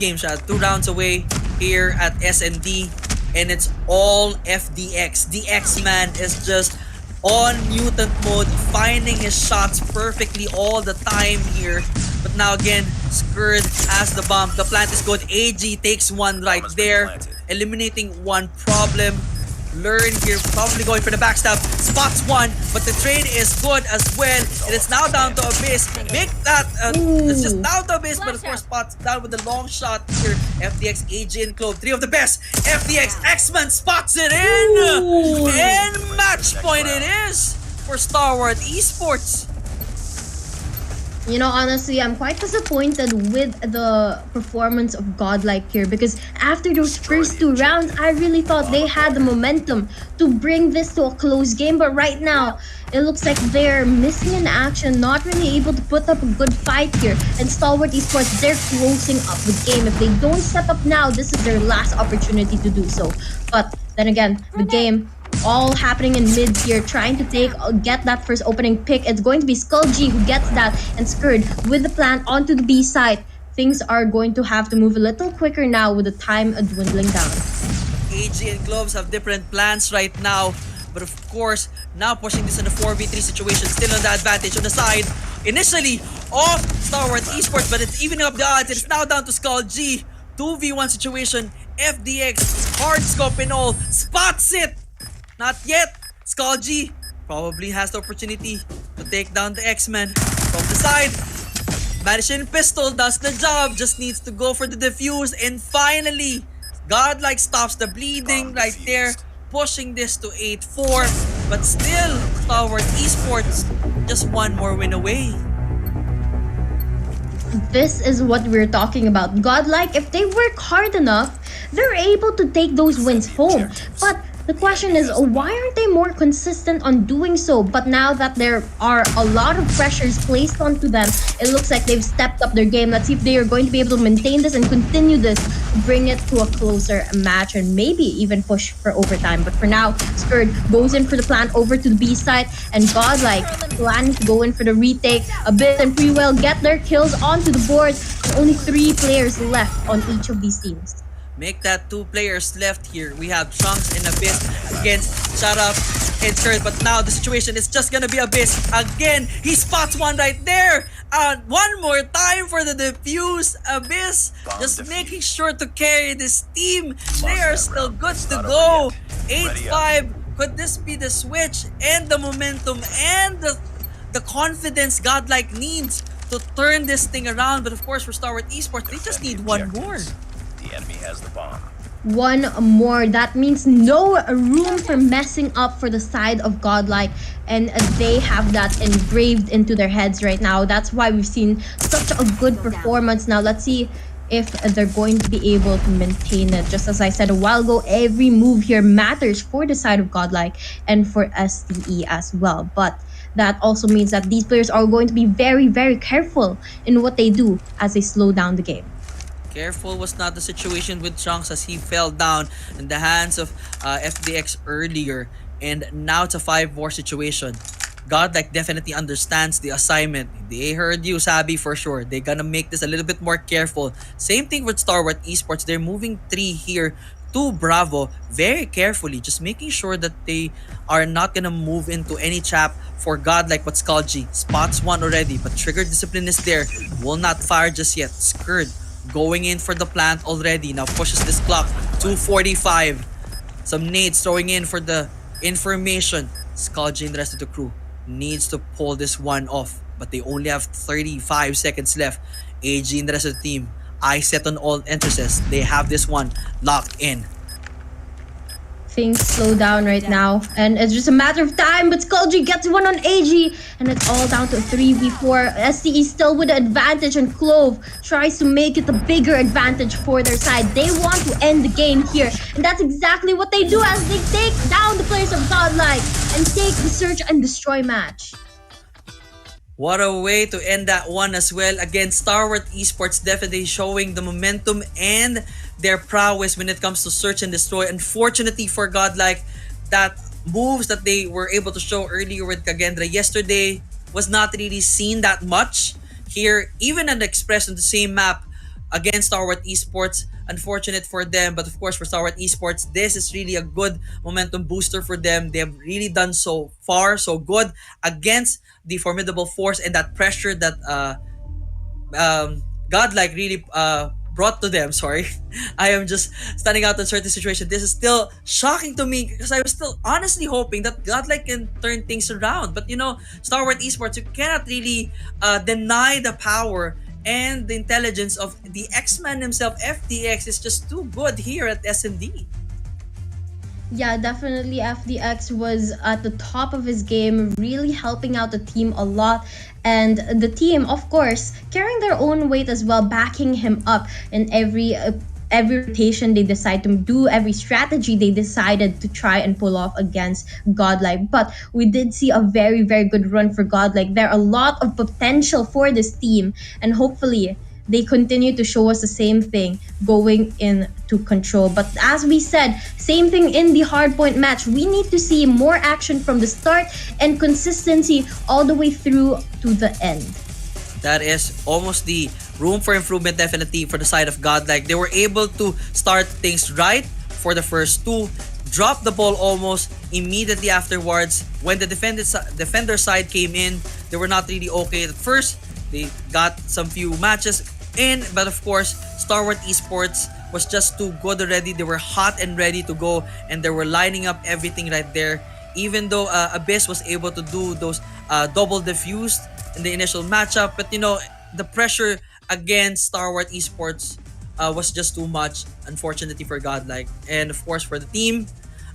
rounds away here at SND, and it's all FDX. The X-Man is just on mutant mode, finding his shots perfectly all the time here. But now again, Skurd has the bomb. The plant is good. AG takes one right there, eliminating one problem. Learn here, probably going for the backstab. Spots one, but the trade is good as well. It is now down to Abyss. Make that, it's just down to Abyss, but of course spots down with the long shot here. FDX, AG, and Clove, 3 of the best. FDX, X-Men spots it in! And match point it is for Starward Esports. You know, honestly, I'm quite disappointed with the performance of Godlike here, because after those first 2 rounds, I really thought they had the momentum to bring this to a close game. But right now, it looks like they're missing in action, not really able to put up a good fight here. And Stalwart Esports, they're closing up the game. If they don't step up now, this is their last opportunity to do so. But then again, the game all happening in mid here, trying to get that first opening pick. It's going to be Skull G who gets that, and Skurd with the plant onto the B side. Things are going to have to move a little quicker now with the time dwindling down. AG and Gloves have different plans right now, but of course, now pushing this in a 4v3 situation, still on the advantage on the side. Initially, off Starward Esports, but it's evening up the odds. It's now down to Skull G. 2v1 situation. FDX, hard scope and all, spots it! Not yet. Skull G probably has the opportunity to take down the X-Men from the side. Vanishing Pistol does the job, just needs to go for the defuse, and finally, Godlike stops the bleeding right there, pushing this to 8-4. But still, Stalwart Esports just 1 more win away. This is what we're talking about. Godlike, if they work hard enough, they're able to take those wins home. But the question is, why aren't they more consistent on doing so? But now that there are a lot of pressures placed onto them, it looks like they've stepped up their game. Let's see if they are going to be able to maintain this and continue this, bring it to a closer match, and maybe even push for overtime. But for now, Skurd goes in for the plant over to the B side, and Godlike planning to go in for the retake. Abyss and Freewell get their kills onto the board. Only 3 players left on each of these teams. Make that 2 players left here. We have Trunks and Abyss against Shut Up and Skurd. But now the situation is just gonna be Abyss. Again, he spots one right there. One more time for the defuse. Abyss just making sure to carry this team. They are still good to go. 8-5 Could this be the switch and the momentum and the confidence Godlike needs to turn this thing around? But of course, for Star Wars Esports, they just need one more. The enemy has the bomb. One more. That means no room for messing up for the side of Godlike, and they have that engraved into their heads right now. That's why we've seen such a good performance. Now let's see if they're going to be able to maintain it. Just as I said a while ago, every move here matters for the side of Godlike and for STE as well. But that also means that these players are going to be very, very careful in what they do as they slow down the game. Careful was not the situation with Trunks as he fell down in the hands of FDX earlier, and now it's a 5-war situation. Godlike definitely understands the assignment. They heard you, Sabi, for sure. They're gonna make this a little bit more careful. Same thing with Star Wars Esports. They're moving 3 here to Bravo very carefully, just making sure that they are not gonna move into any trap for Godlike. But Skullgy spots one already, but Trigger Discipline is there. Will not fire just yet. Skurd going in for the plant already. Now pushes this clock. 2:45. Some nades throwing in for the information. Skullgy and the rest of the crew needs to pull this one off, but they only have 35 seconds left. AG and the rest of the team, eyes set on all entrances. They have this one locked in. Things slow down right now, and it's just a matter of time. But Skullgy gets one on AG, and it's all down to a 3v4. STE still with the advantage, and Clove tries to make it a bigger advantage for their side. They want to end the game here, and that's exactly what they do as they take down the players of Godlike and take the search and destroy match. What a way to end that one as well. Again, Star Wars Esports definitely showing the momentum and their prowess when it comes to search and destroy. Unfortunately for Godlike, that moves that they were able to show earlier with Kagendra yesterday was not really seen that much here, even an Express on the same map against Star Wars Esports. Unfortunate for them, but of course for Star Wars Esports, this is really a good momentum booster for them. They have really done so far so good against the formidable force and that pressure that Godlike really brought to them. Sorry, I am just standing out in certain situations. This is still shocking to me because I was still honestly hoping that Godlike can turn things around. But you know, Star Wars Esports, you cannot really deny the power and the intelligence of the X-Man himself. FDX is just too good here at S&D. Yeah, definitely FDX was at the top of his game, really helping out the team a lot. And the team, of course, carrying their own weight as well, backing him up in every rotation they decide to do, every strategy they decided to try and pull off against Godlike. But we did see a very, very good run for Godlike. There are a lot of potential for this team, and hopefully they continue to show us the same thing going into Control. But as we said, same thing in the hardpoint match. We need to see more action from the start and consistency all the way through to the end. That is almost the room for improvement definitely for the side of Godlike. They were able to start things right for the first 2, drop the ball almost immediately afterwards. When the defender side came in, they were not really okay at first. They got some few matches in, but of course, Star Wars Esports was just too good already. They were hot and ready to go, and they were lining up everything right there. Even though Abyss was able to do those double defused in the initial matchup, but you know, the pressure against Star Wars Esports was just too much, unfortunately for Godlike. And of course for the team,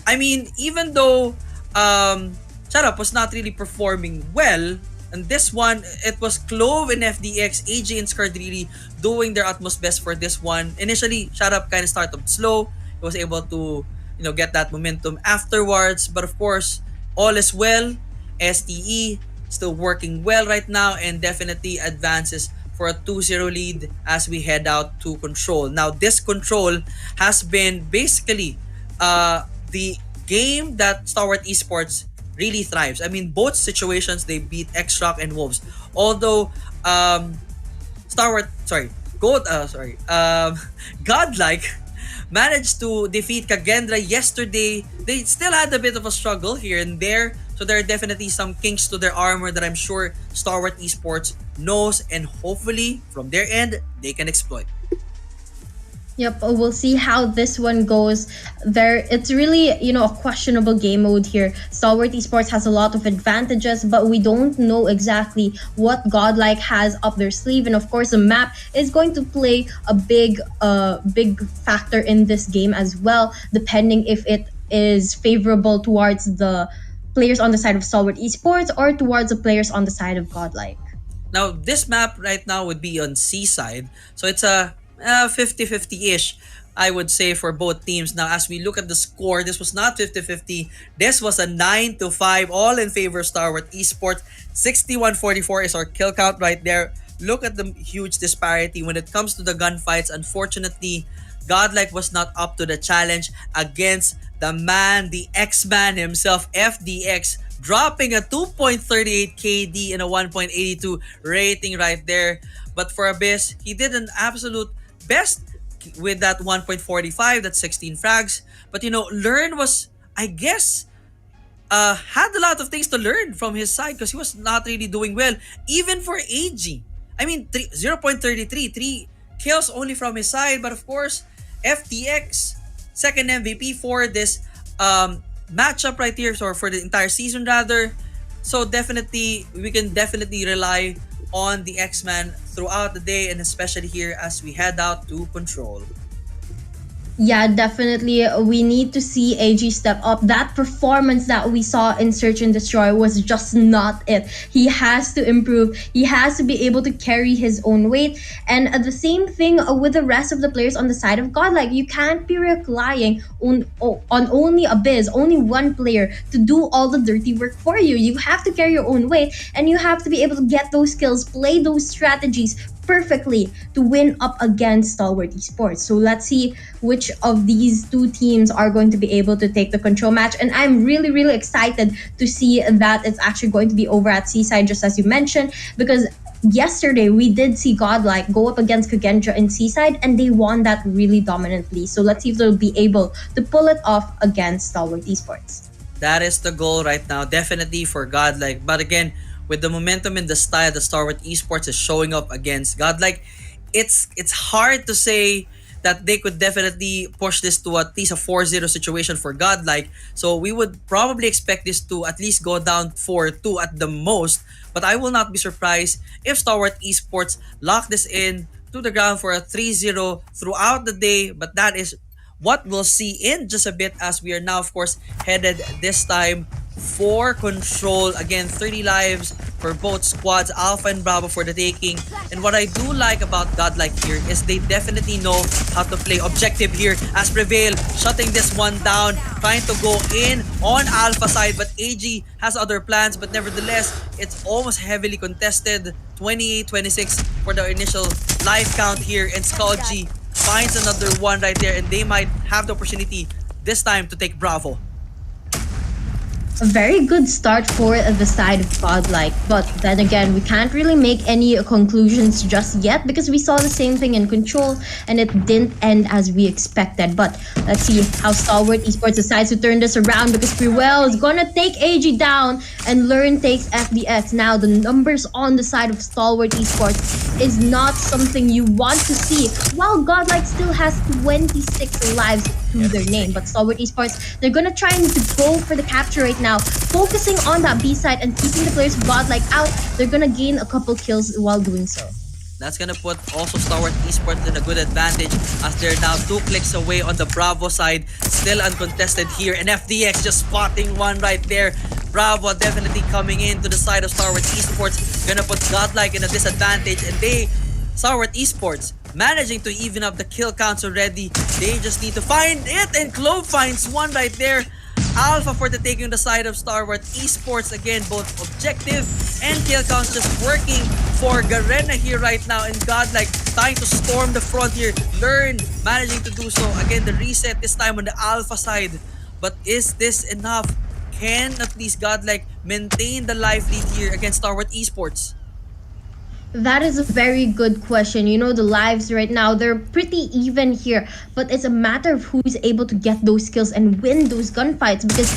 I mean, even though Sharup was not really performing well, and this one, it was Clove and FDX, AJ and Skard really doing their utmost best for this one. Initially, Sharup kind of started slow. He was able to, you know, get that momentum afterwards. But of course, all is well. STE still working well right now and definitely advances for a 2-0 lead as we head out to Control. Now, this Control has been basically the game that Star Wars Esports really thrives. I mean, both situations they beat X-Rock and Wolves. Although Godlike managed to defeat Kagendra yesterday, they still had a bit of a struggle here and there. So there are definitely some kinks to their armor that I'm sure Star Wars Esports knows, and hopefully from their end they can exploit. Yep, we'll see how this one goes. It's really, a questionable game mode here. Stalwart Esports has a lot of advantages, but we don't know exactly what Godlike has up their sleeve. And of course, the map is going to play a big factor in this game as well, depending if it is favorable towards the players on the side of Stalwart Esports or towards the players on the side of Godlike. Now, this map right now would be on Seaside. So it's a 50-50-ish, I would say, for both teams. Now, as we look at the score, this was not 50-50. This was a 9-5, all in favor of Stalwart Esports. 61-44 is our kill count right there. Look at the huge disparity when it comes to the gunfights. Unfortunately, Godlike was not up to the challenge against the man, the X-Man himself, FDX, dropping a 2.38 KD and a 1.82 rating right there. But for Abyss, he did an absolute best with that 1.45, that's 16 frags. But Learn was, I guess, had a lot of things to learn from his side because he was not really doing well. Even for AG. I mean, 0.33, 3 kills only from his side. But of course, FTX, second MVP for this matchup right here, or for the entire season rather. So definitely, we can definitely rely on the X-Man throughout the day, and especially here as we head out to Control. Yeah, definitely. We need to see AG step up. That performance that we saw in Search and Destroy was just not it. He has to improve. He has to be able to carry his own weight. And the same thing with the rest of the players on the side of Godlike. You can't be relying on only Abyss, only one player to do all the dirty work for you. You have to carry your own weight, and you have to be able to get those skills, play those strategies perfectly to win up against Stalwart Esports. So let's see which of these two teams are going to be able to take the Control match. And I'm really, really excited to see that it's actually going to be over at Seaside, just as you mentioned, because yesterday we did see Godlike go up against Kagendra in Seaside, and they won that really dominantly. So let's see if they'll be able to pull it off against Stalwart Esports. That is the goal right now, definitely for Godlike. But again, with the momentum and the style that Stalwart Esports is showing up against Godlike, it's hard to say that they could definitely push this to at least a 4-0 situation for Godlike. So we would probably expect this to at least go down 4-2 at the most. But I will not be surprised if Stalwart Esports lock this in to the ground for a 3-0 throughout the day. But that is what we'll see in just a bit, as we are now, of course, headed this time for Control. Again, 30 lives for both squads, Alpha and Bravo for the taking. And what I do like about Godlike here is they definitely know how to play objective here, as Prevail shutting this one down, trying to go in on Alpha side, but AG has other plans. But nevertheless, it's almost heavily contested. 28-26 for the initial life count here, and Skullg finds another one right there, and they might have the opportunity this time to take Bravo. A very good start for the side of Godlike, but then again, we can't really make any conclusions just yet because we saw the same thing in Control and it didn't end as we expected. But let's see how Stalwart Esports decides to turn this around, because Prewell is gonna take AG down and Learn takes FDX. Now, the numbers on the side of Stalwart Esports is not something you want to see, while Godlike still has 26 lives to their name. But Stalwart Esports, they're gonna try and go for the capture right now, focusing on that B side and keeping the players of Godlike out. They're gonna gain a couple kills while doing so. That's gonna put also Stalwart Esports in a good advantage, as they're now 2 clicks away on the Bravo side, still uncontested here, and FDX just spotting one right there. Bravo definitely coming in to the side of Stalwart Esports, gonna put Godlike in a disadvantage, and Stalwart Esports managing to even up the kill counts already. They just need to find it, and Clove finds one right there. Alpha for the taking on the side of Stalwart Esports. Again, both objective and kill counts just working for Garena here right now, and Godlike trying to storm the front here. Learn managing to do so. Again, the reset this time on the Alpha side. But is this enough? Can at least Godlike maintain the life lead here against Stalwart Esports? That is a very good question. The lives right now, they're pretty even here, but it's a matter of who's able to get those kills and win those gunfights, because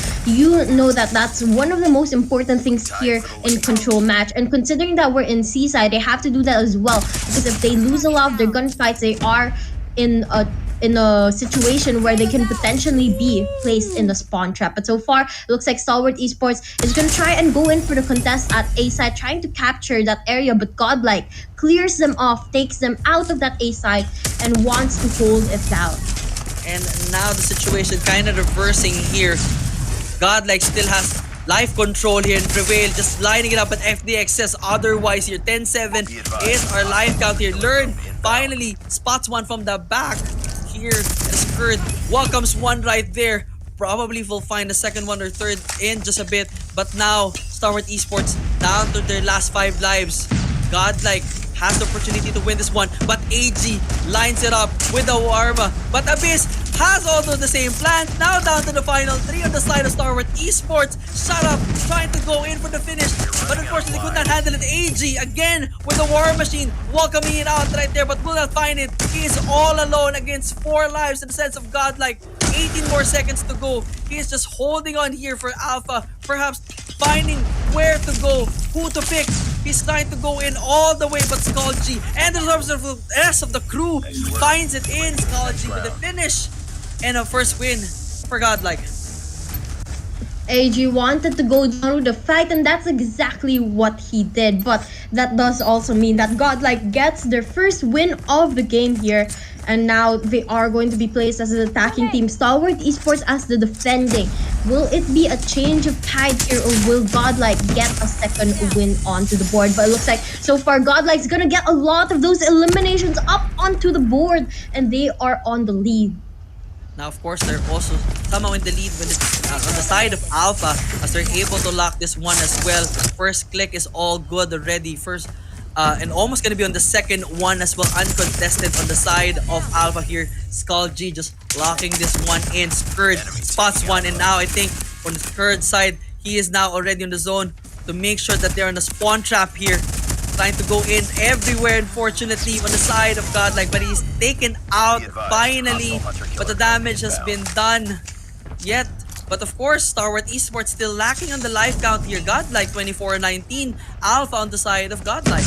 that's one of the most important things here in Control match. And considering that we're in Seaside, they have to do that as well, because if they lose a lot of their gunfights, they are in a in a situation where they can potentially be placed in the spawn trap. But so far, it looks like Stalwart Esports is going to try and go in for the contest at A side, trying to capture that area. But Godlike clears them off, takes them out of that A side, and wants to hold it down. And now the situation kind of reversing here. Godlike still has life control here and Prevail just lining it up, but FDX says otherwise here. 10-7 is our life count here. Learn finally spots one from the back here. Skirt welcomes one right there. Probably will find the second one or third in just a bit. But now Stalwart Esports down to their last 5 lives. Godlike has the opportunity to win this one, but AG lines it up with a Warma. But Abyss has also the same plan. Now down to the final 3 on the side of Stalwart Esports. Shut up, trying to go in for the finish, but unfortunately could not handle it. AG again with the War Machine, welcoming it out right there, but will not find it. He is all alone against 4 lives in the sense of Godlike. 18 more seconds to go. He is just holding on here for Alpha, perhaps finding where to go, who to pick. He's trying to go in all the way, but Skullg and the rest of the crew finds it in. Skullg with the finish and a first win for Godlike. AG wanted to go down with the fight, and that's exactly what he did. But that does also mean that Godlike gets their first win of the game here. And now they are going to be placed as an attacking team. Stalwart Esports as the defending. Will it be a change of tide here, or will Godlike get a second win onto the board? But it looks like so far Godlike's gonna get a lot of those eliminations up onto the board, and they are on the lead. Now, of course, they're also somehow in the lead when it's on the side of Alpha, as they're able to lock this one as well. First click is all good already. First, and almost gonna be on the second one as well, uncontested on the side of Alpha here. Skullg just locking this one in. Skurd spots one, and now I think on the Skurd side, he is now already on the zone to make sure that they're on the spawn trap here. Trying to go in everywhere, unfortunately, on the side of Godlike, but he's taken out finally. But the damage has been done yet. But of course, Stalwart Esports still lacking on the life count here. Godlike 24-19, Alpha on the side of Godlike.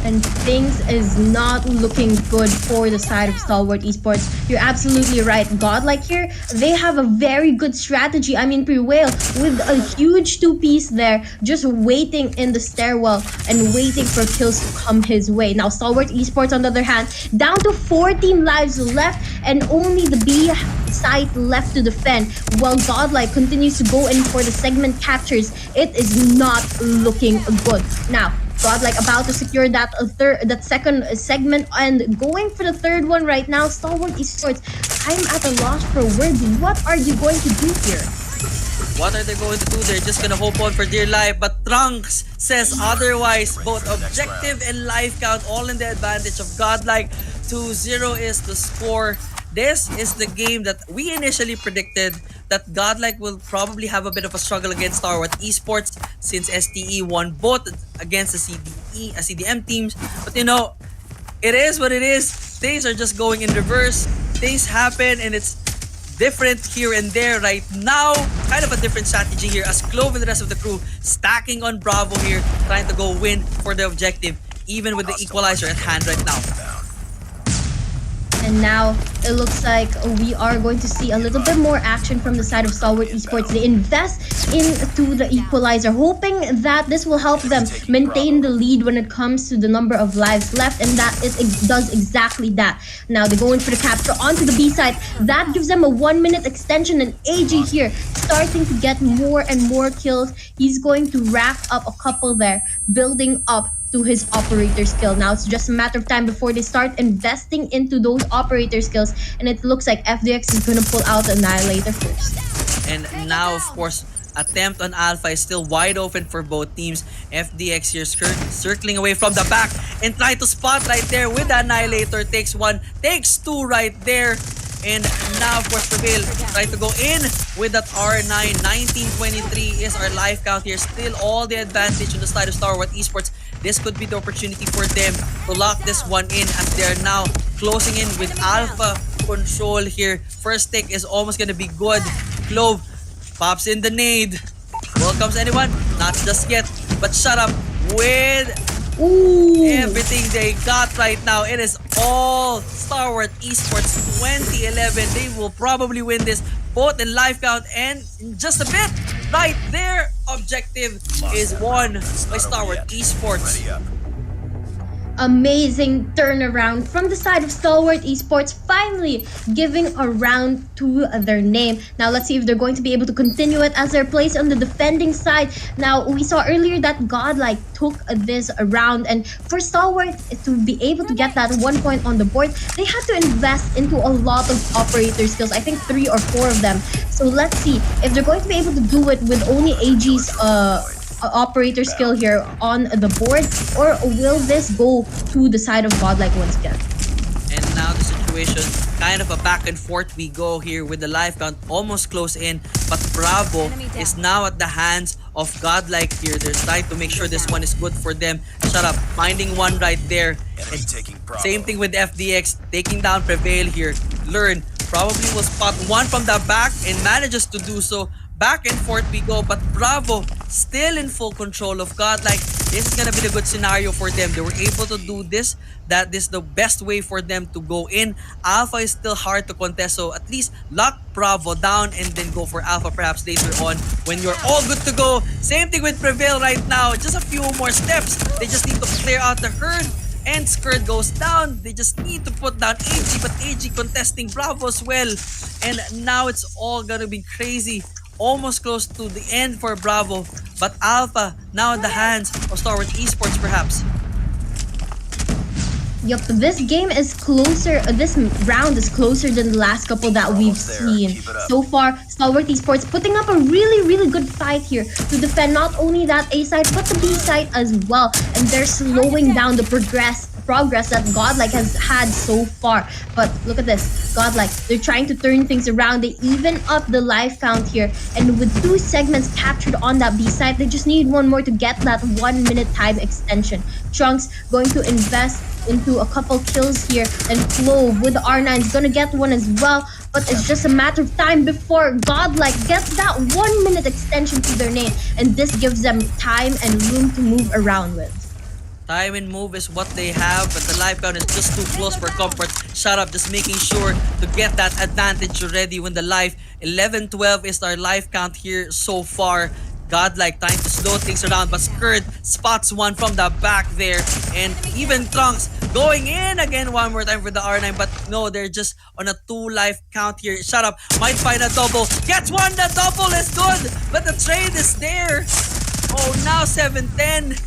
And things is not looking good for the side of Stalwart Esports. You're absolutely right. Godlike here, they have a very good strategy. I mean, Prevail with a huge 2-piece there, just waiting in the stairwell and waiting for kills to come his way. Now, Stalwart Esports, on the other hand, down to 14 lives left and only the B side left to defend, while Godlike continues to go in for the segment captures. It is not looking good. Now, Godlike about to secure that second segment and going for the third one right now. Stalwart Esports, I'm at a loss for words. What are you going to do here? What are they going to do? They're just gonna hope on for dear life, but Trunks says otherwise. Both objective and life count all in the advantage of Godlike. 2-0 is the score. This is the game that we initially predicted that Godlike will probably have a bit of a struggle against Stalwart Esports since STE won both against the CDM teams. But you know, it is what it is. Things are just going in reverse. Things happen and it's different here and there right now. Kind of a different strategy here as Clove and the rest of the crew stacking on Bravo here, trying to go win for the objective, even with the equalizer at hand right now. And now it looks like we are going to see a little bit more action from the side of Stalwart Esports. They invest into the equalizer, hoping that this will help them maintain the lead when it comes to the number of lives left, and that it does exactly that. Now they go in for the capture onto the B side. That gives them a 1-minute extension, and AG here starting to get more and more kills. He's going to rack up a couple there, building up to his operator skill. Now it's just a matter of time before they start investing into those operator skills, and it looks like FDX is gonna pull out Annihilator first. And now, of course, attempt on Alpha is still wide open for both teams. FDX here circling away from the back and trying to spot right there with the Annihilator. Takes one, takes two right there. And now, of course, Prevail trying to go in with that R9. 19-23 is our life count here. Still all the advantage on the side of Stalwart Esports. This could be the opportunity for them to lock this one in as they are now closing in with Alpha control here. First take is almost going to be good. Clove pops in the nade. Welcomes anyone? Not just yet. But shut up with everything they got right now. It is all Stalwart Esports 2011. They will probably win this both in life count and in just a bit. Right there, objective is won by Stalwart Esports. Ready up. Amazing turnaround from the side of Stalwart Esports, finally giving a round to their name. Now let's see if they're going to be able to continue it as their place on the defending side. Now we saw earlier that Godlike took this round, and for Stalwart to be able to get that 1 point on the board, they had to invest into a lot of operator skills. I think 3 or 4 of them. So let's see if they're going to be able to do it with only AG's operator skill here on the board, or will this go to the side of Godlike once again? And now the situation, kind of a back and forth we go here with the life count almost close in, but Bravo is now at the hands of Godlike here. They're trying to make sure this one is good for them. Shut up, finding one right there. Enemy taking Bravo. Same thing with FDX, taking down Prevail here. Learn, probably will spot one from the back and manages to do so. Back and forth we go, but Bravo still in full control of Godlike. This is gonna be the good scenario for them. They were able to do this. That is the best way for them to go in. Alpha is still hard to contest, so at least lock Bravo down and then go for Alpha perhaps later on when you're all good to go. Same thing with Prevail right now. Just a few more steps. They just need to clear out the herd. And Skirt goes down. They just need to put down AG, but AG contesting Bravo as well. And now it's all gonna be crazy. Almost close to the end for Bravo, but Alpha now in the hands of Stalwart Esports perhaps. Yup, this game is closer, this round is closer than the last couple that we've seen. So far, Stalwart Esports putting up a really good fight here to defend not only that A side, but the B side as well. And they're slowing down the progress that Godlike has had so far. But look at this, Godlike, they're trying to turn things around. They even up the life count here. And with 2 segments captured on that B side, they just need one more to get that 1 minute time extension. Trunks going to invest into a couple kills here, and Clove with the R9 is gonna get one as well, but it's just a matter of time before Godlike gets that 1 minute extension to their name, and this gives them time and room to move around with. Time and move is what they have, but the life count is just too close for comfort. Shut up, just making sure to get that advantage already when the life 11-12 is our life count here so far. Godlike trying to slow things around, but Skirt spots one from the back there, and even Trunks going in again one more time for the R9, but no, they're just on a 2 life count here. Shut up, might find a double, gets one, the double is good, but the trade is there. Oh, now 7-10.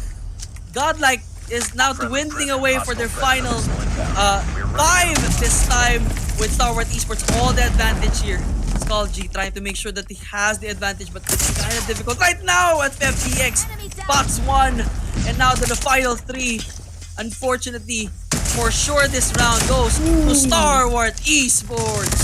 Godlike is now dwindling away for their final 5 this time with Stalwart Esports all the advantage here. G trying to make sure that he has the advantage, but it's kind of difficult right now at FTX. Spots 1, and now to the final 3. Unfortunately, for sure this round goes to Stalwart Esports.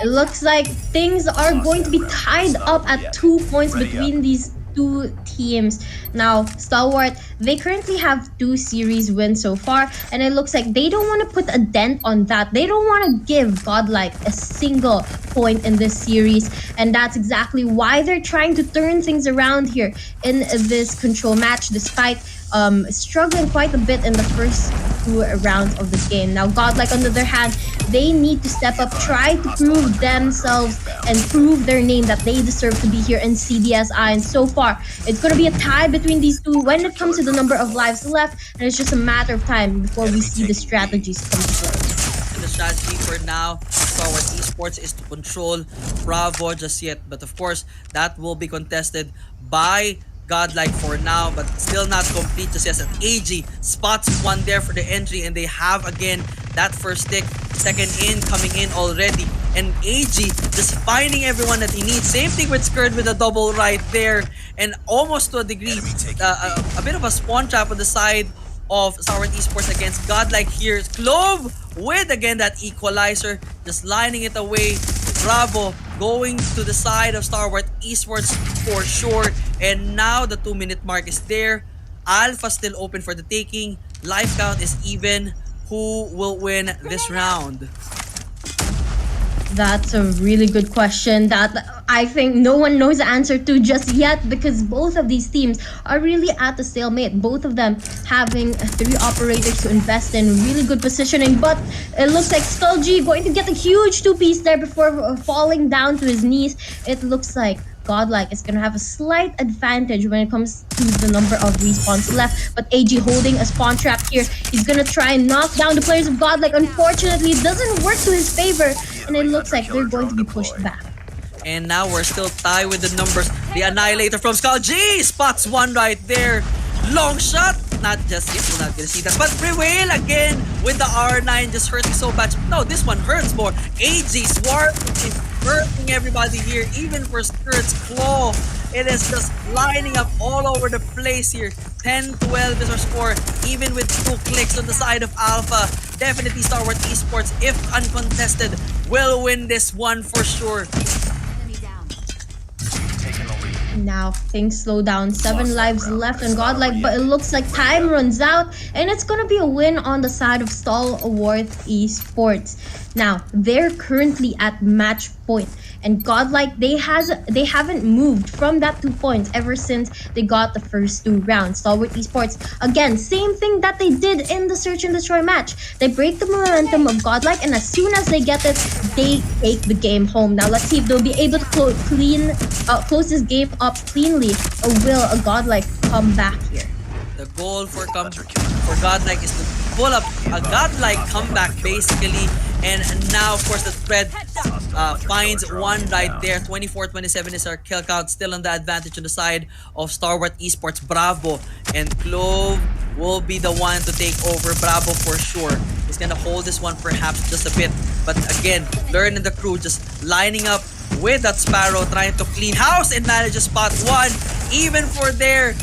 It looks like things are going to be tied up at 2 points between these 2 teams. Now, Stalwart, they currently have 2 series wins so far, and it looks like they don't want to put a dent on that. They don't want to give Godlike a single point in this series, and that's exactly why they're trying to turn things around here in this control match, despite struggling quite a bit in the first 2 rounds of the game. Now, Godlike, on the other hand, they need to step up, try to prove themselves and prove their name that they deserve to be here in CDSI. And so far, it's going to be a tie between these 2 when it comes to the number of lives left, and it's just a matter of time before we see the strategies come to play. And the strategy for now, Stalwart Esports, is to control Bravo just yet, but of course, that will be contested by Godlike for now, but still not complete just yet. And AG spots one there for the entry, and they have again that first stick, second in coming in already, and AG just finding everyone that he needs. Same thing with Skirt with a double right there, and almost to a degree a bit of a spawn trap on the side of Stalwart Esports against Godlike here. Clove with again that equalizer, just lining it away. Bravo going to the side of Stalwart Esports for sure. And now the 2 minute mark is there. Alpha still open for the taking. Life count is even. Who will win this round? That's a really good question. That I think no one knows the answer to just yet, because both of these teams are really at the stalemate. Both of them having 3 operators to invest in, really good positioning, but it looks like Skull G going to get a huge 2-piece there before falling down to his knees. It looks like Godlike is going to have a slight advantage when it comes to the number of respawns left, but AG holding a spawn trap here. He's going to try and knock down the players of Godlike. Unfortunately, it doesn't work to his favor, and it looks like they're going to be pushed back. And now we're still tied with the numbers. The Annihilator from Skull G spots one right there. Long shot. Not just yet, we're not gonna see that. But Prevail again with the R9 just hurting so bad. No, this one hurts more. AG Swarm is hurting everybody here, even for Skirt's Claw. It is just lining up all over the place here. 10-12 is our score, even with 2 clicks on the side of Alpha. Definitely Star Wars Esports, if uncontested, will win this one for sure. Now things slow down. 7 lives left on Godlike, but it looks like time runs out, and it's gonna be a win on the side of Stalwart Esports. Now they're currently at match point, and Godlike they haven't moved from that 2 points ever since they got the first 2 rounds. Stalwart Esports again, same thing that they did in the Search and Destroy match. They break the momentum of Godlike, and as soon as they get it, they take the game home. Now let's see if they'll be able to close this game up cleanly, or will a Godlike come back here? The goal for Godlike is to pull up a Godlike comeback basically. And now, of course, the thread finds one right there. 24-27 is our kill count. Still on the advantage on the side of Stalwart Esports. Bravo. And Clove will be the one to take over. Bravo for sure. He's gonna hold this one perhaps just a bit. But again, Learn and the crew just lining up with that Sparrow, trying to clean house and manage to spot one. Even for there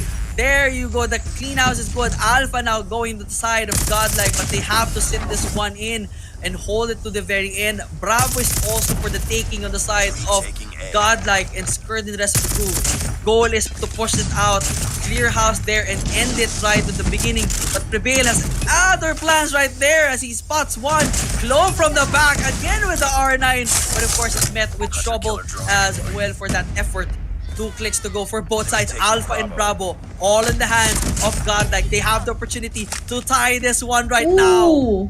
you go. The clean house is good. Alpha now going to the side of Godlike, but they have to sit this one in and hold it to the very end. Bravo is also for the taking on the side of Godlike, and skirting the rest of the crew. Goal is to push it out, clear house there, and end it right at the beginning. But Prevail has other plans right there as he spots one. Clove from the back again with the R9, but of course it's met with trouble as well for that effort. 2 clicks to go for both sides. Alpha and Bravo all in the hands of Godlike. They have the opportunity to tie this one right now.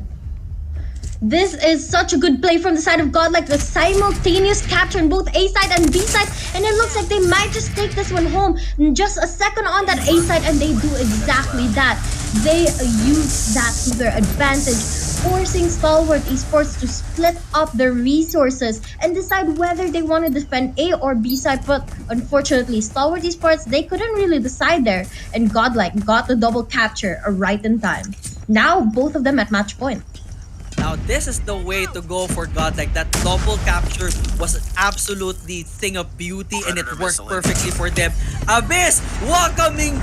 This is such a good play from the side of Godlike. The simultaneous capture on both A side and B side, and it looks like they might just take this one home. Just a second on that A side, and they do exactly that. They use that to their advantage, forcing Stalwart Esports to split up their resources and decide whether they want to defend A or B side. But unfortunately, Stalwart Esports, they couldn't really decide there, and Godlike got the double capture right in time. Now both of them at match point. Now this is the way to go for Godlike. That double capture was an absolutely thing of beauty, and it worked perfectly for them. Abyss welcoming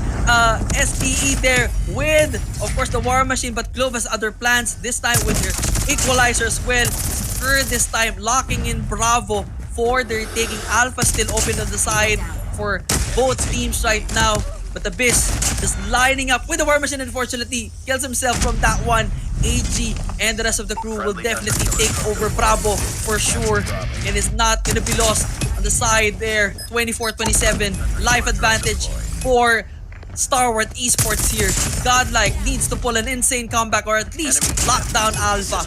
STE there with, of course, the War Machine, but Clove has other plans, this time with their Equalizer as well. Third this time, locking in Bravo for their taking. Alpha still open on the side for both teams right now, but Abyss just lining up with the War Machine, unfortunately kills himself from that one. AG and the rest of the crew will definitely take over Bravo for sure, and is not gonna be lost on the side there. 24-27 life advantage for Stalwart Esports here. Godlike needs to pull an insane comeback, or at least lock down Alpha.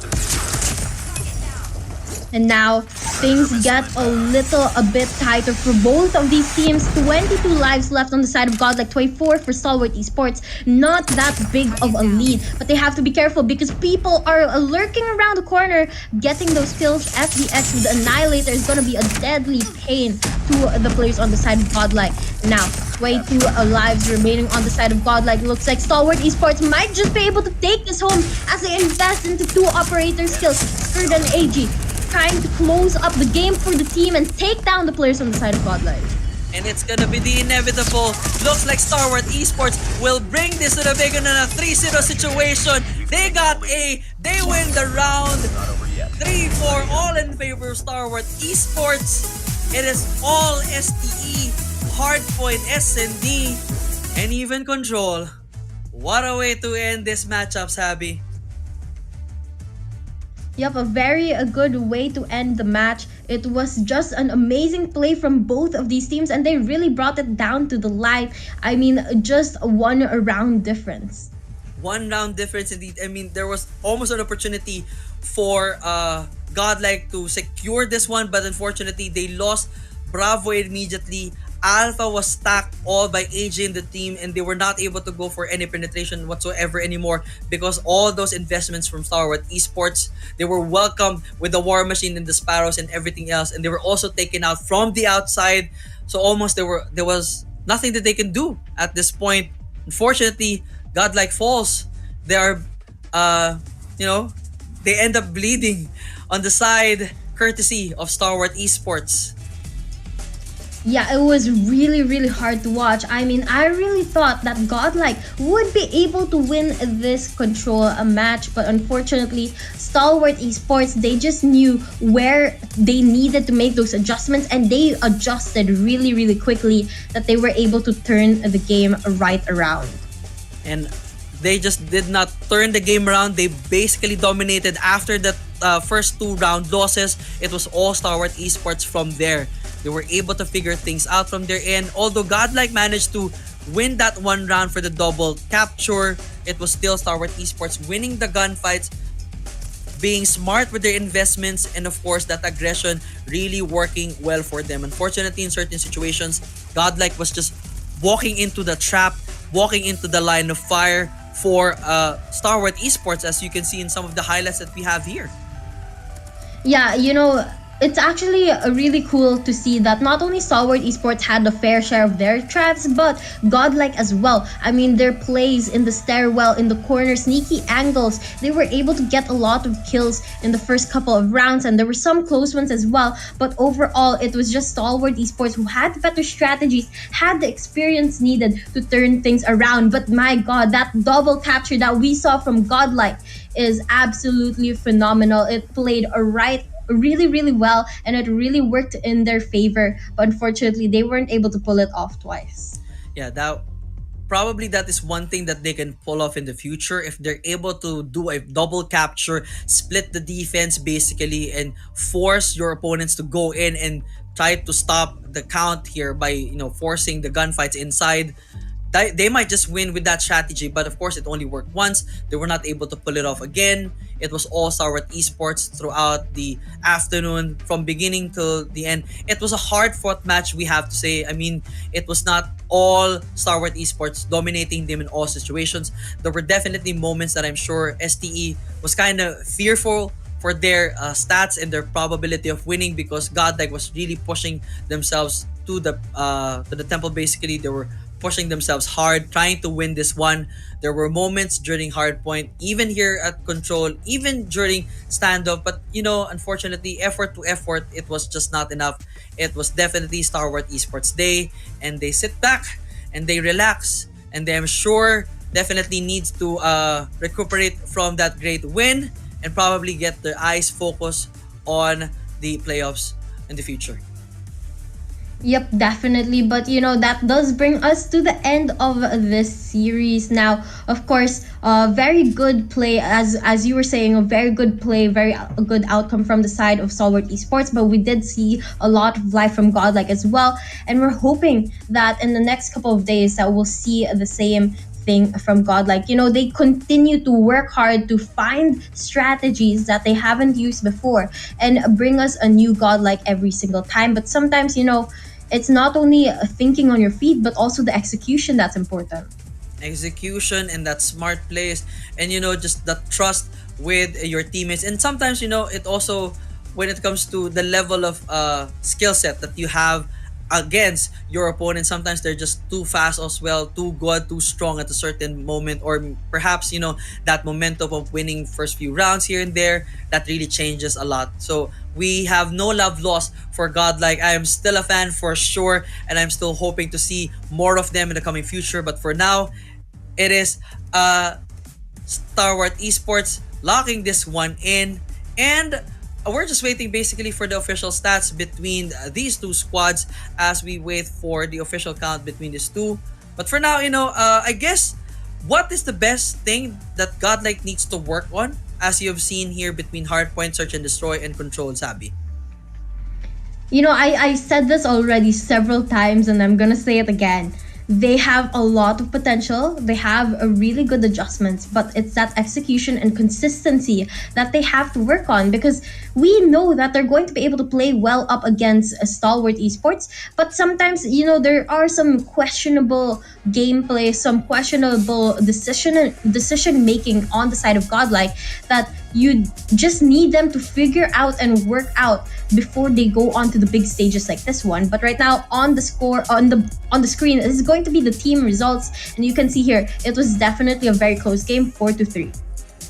And now things get a bit tighter for both of these teams. 22 lives left on the side of Godlike, 24 for Stalwart Esports. Not that big of a lead, but they have to be careful because people are lurking around the corner, getting those kills. FBX with the Annihilator is going to be a deadly pain to the players on the side of Godlike. Now 22 lives remaining on the side of Godlike. Looks like Stalwart Esports might just be able to take this home as they invest into 2 operator skills. Skird and AG trying to close up the game for the team and take down the players on the side of Godlike. And it's gonna be the inevitable. Looks like Stalwart Esports will bring this to the big one in a 3-0 situation. They got A. They win the round. 3-4, all in favor of Stalwart Esports. It is all STE, Hardpoint, SND, and even Control. What a way to end this matchup, Sabi. Yep, a very good way to end the match. It was just an amazing play from both of these teams, and they really brought it down to the line. I mean, just one round difference. One round difference indeed. I mean, there was almost an opportunity for Godlike to secure this one, but unfortunately, they lost Bravo immediately. Alpha was stacked all by AJ in the team, and they were not able to go for any penetration whatsoever anymore because all those investments from Starwood Esports, they were welcomed with the War Machine and the Sparrows and everything else, and they were also taken out from the outside. So almost there was nothing that they can do at this point. Unfortunately, Godlike falls. They are, they end up bleeding on the side, courtesy of Starwood Esports. Yeah, it was really, really hard to watch. I mean, I really thought that Godlike would be able to win this control match, but unfortunately, Stalwart Esports, they just knew where they needed to make those adjustments, and they adjusted really, really quickly that they were able to turn the game right around. And they just did not turn the game around. They basically dominated after the first 2 round losses. It was all Stalwart Esports from there. They were able to figure things out from their end. Although Godlike managed to win that 1 round for the double capture, it was still Stalwart Esports winning the gunfights, being smart with their investments, and of course that aggression really working well for them. Unfortunately, in certain situations, Godlike was just walking into the trap, walking into the line of fire for Stalwart Esports, as you can see in some of the highlights that we have here. Yeah, it's actually really cool to see that not only Stalwart Esports had a fair share of their traps, but Godlike as well. I mean, their plays in the stairwell, in the corner, sneaky angles, they were able to get a lot of kills in the first couple of rounds, and there were some close ones as well. But overall, it was just Stalwart Esports who had better strategies, had the experience needed to turn things around. But my god, that double capture that we saw from Godlike is absolutely phenomenal. It played really, really well, and it really worked in their favor, but unfortunately they weren't able to pull it off twice. Yeah, that is one thing that they can pull off in the future if they're able to do a double capture, split the defense basically, and force your opponents to go in and try to stop the count here by forcing the gunfights inside. They might just win with that strategy, but of course it only worked once. They were not able to pull it off again. It was all Stalwart Esports throughout the afternoon, from beginning till the end. It was a hard-fought match, we have to say. I mean, it was not all Stalwart Esports dominating them in all situations. There were definitely moments that I'm sure STE was kind of fearful for their stats and their probability of winning, because Godlike was really pushing themselves to the temple. Basically, they were pushing themselves hard, trying to win this one. There were moments during hardpoint, even here at control, even during standoff, but unfortunately, effort to effort, it was just not enough. It was definitely Stalwart Esports Day, and they sit back and they relax, and they, I'm sure, definitely needs to recuperate from that great win and probably get their eyes focused on the playoffs in the future. Yep, definitely. But that does bring us to the end of this series. Now, of course, very good play, as you were saying, a very good play, very good outcome from the side of Stalwart Esports. But we did see a lot of life from Godlike as well, and we're hoping that in the next couple of days that we'll see the same thing from Godlike. They continue to work hard to find strategies that they haven't used before and bring us a new Godlike every single time. But sometimes, it's not only thinking on your feet, but also the execution that's important. Execution and that smart plays, and just the trust with your teammates. And sometimes, it also, when it comes to the level of skill set that you have against your opponent, sometimes they're just too fast as well, too good, too strong at a certain moment, or perhaps that momentum of winning first few rounds here and there, that really changes a lot. So we have no love lost for Godlike. I am still a fan for sure, and I'm still hoping to see more of them in the coming future. But for now, it is Stalwart Esports locking this one in, and we're just waiting basically for the official stats between these two squads as we wait for the official count between these two. But for now, I guess, what is the best thing that Godlike needs to work on, as you have seen here between Hardpoint, Search and Destroy, and Control, Sabi? You know, I said this already several times and I'm gonna say it again. They have a lot of potential. They have a really good adjustments, but it's that execution and consistency that they have to work on, because we know that they're going to be able to play well up against a stalwart esports, but sometimes, you know, there are some questionable gameplay, some questionable decision making on the side of Godlike that you just need them to figure out and work out before they go on to the big stages like this one. But right now on the score on the screen is going to be the team results, and you can see here it was definitely a very close game, 4-3.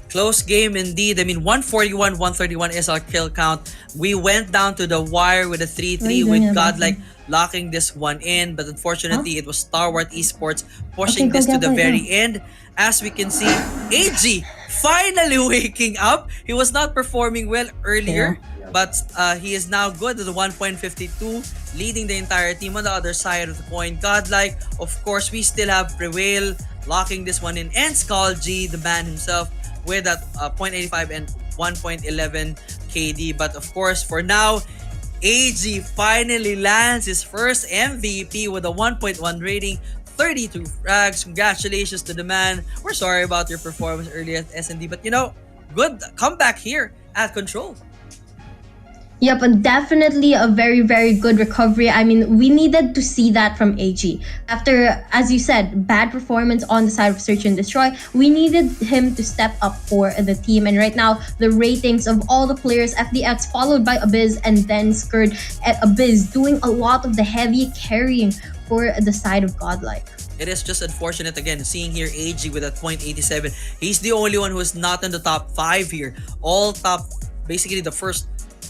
Close game indeed. I mean, 141, 131 is our kill count. We went down to the wire with a 3-3 with Godlike locking this one in, but unfortunately it was Stalwart Esports pushing this to the very end. As we can see, AG finally waking up. He was not performing well earlier, but he is now good at the 1.52, leading the entire team. On the other side of the coin, Godlike, of course, we still have Prevail locking this one in, and Skull-G, the man himself, with that 0.85 and 1.11 KD. But of course, for now, AG finally lands his first MVP with a 1.1 rating, 32 frags. Congratulations to the man. We're sorry about your performance earlier at S&D, but you know, good comeback here at Control. Yep, and definitely a very, very good recovery. I mean, we needed to see that from AG. After, as you said, bad performance on the side of Search and Destroy, we needed him to step up for the team. And right now, the ratings of all the players, FDX followed by Abyss and then Skurd, Abyss doing a lot of the heavy carrying for the side of Godlike. It is just unfortunate again seeing here AG with that 0.87. He's the only one who is not in the top 5 here. All top, basically the first,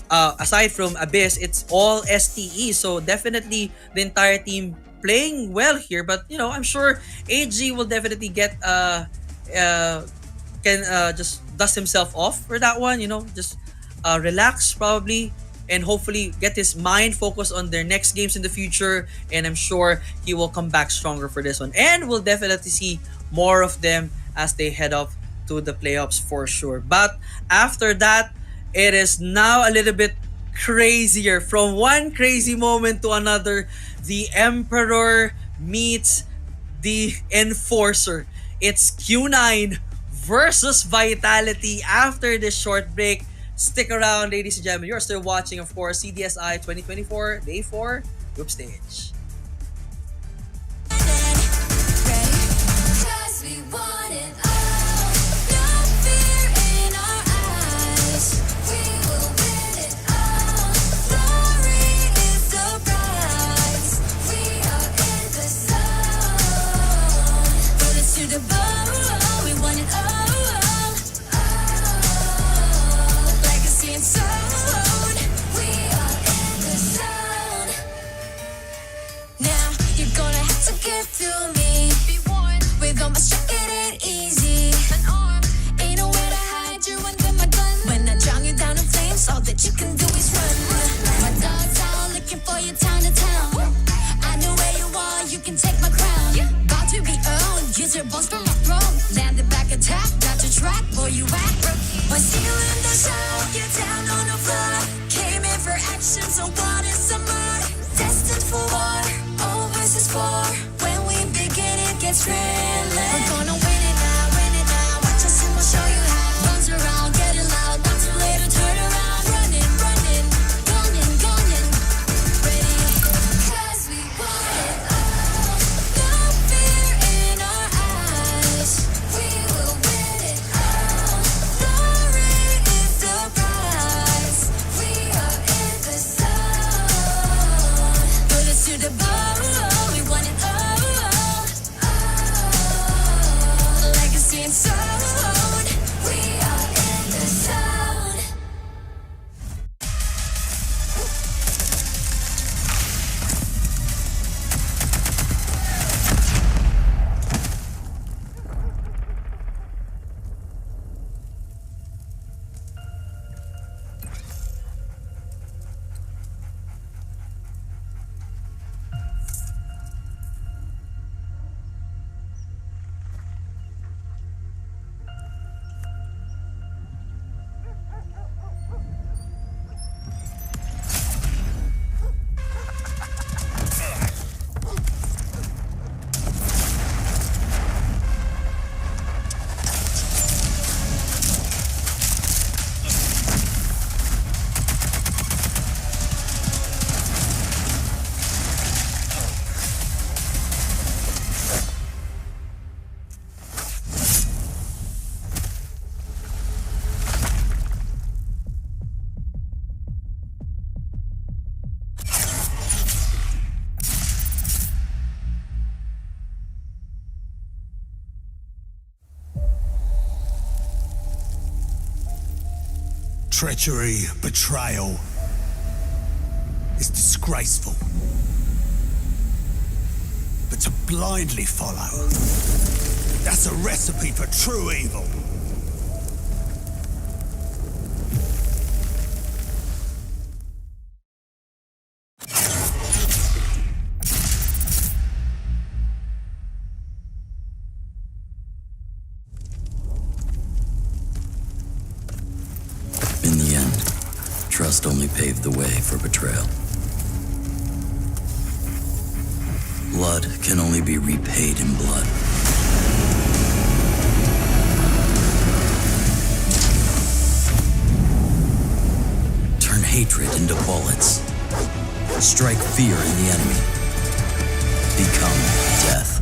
aside from Abyss, it's all STE. So definitely the entire team playing well here. But you know, I'm sure AG will definitely get just dust himself off for that one. You know, just relax probably, and hopefully get his mind focused on their next games in the future. And I'm sure he will come back stronger for this one. And we'll definitely see more of them as they head off to the playoffs for sure. But after that, it is now a little bit crazier. From one crazy moment to another, the Emperor meets the Enforcer. It's Q9 versus Vitality after this short break. Stick around, ladies and gentlemen. You're still watching, of course, CDSI 2024 Day 4 Group Stage. You can do is run. My dogs out looking for you town to town. I know where you are, you can take my crown. About to be owned, use your bones from my throne. Land the back attack, got your track, boy you act. When see you in the show, get down on the floor. Came in for action, so what is some more? Destined for war, all versus 4. When we begin, it gets real. We're gonna win it now, watch us and we'll show you how. Runs around, getting loud, not too late to turn around. We Treachery, betrayal is disgraceful. But to blindly follow, that's a recipe for true evil. In the end, trust only paved the way for betrayal. Blood can only be repaid in blood. Turn hatred into bullets. Strike fear in the enemy. Become death.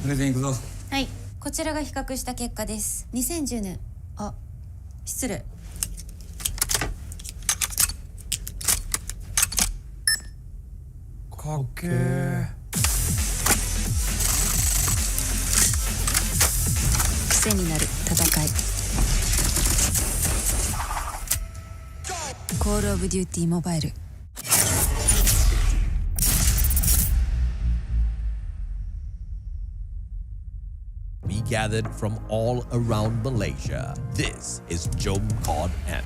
それでいくぞ。はい、こちらが比較した結果です。2010年、失礼。かっけー。癖になる戦い。コールオブデューティーモバイル。We gathered from all around Malaysia. This is COD M.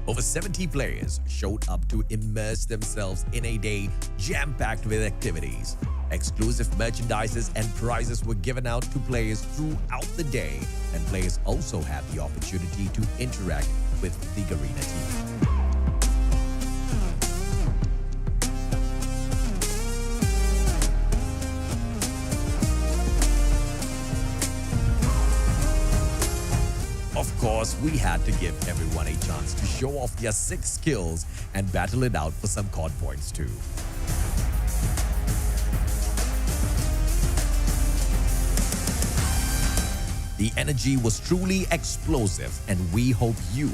Over 70 players showed up to immerse themselves in a day jam-packed with activities. Exclusive merchandises and prizes were given out to players throughout the day, and players also had the opportunity to interact with the Garena team. Of course, we had to give everyone a chance to show off their sick skills and battle it out for some COD points too. The energy was truly explosive, and we hope you,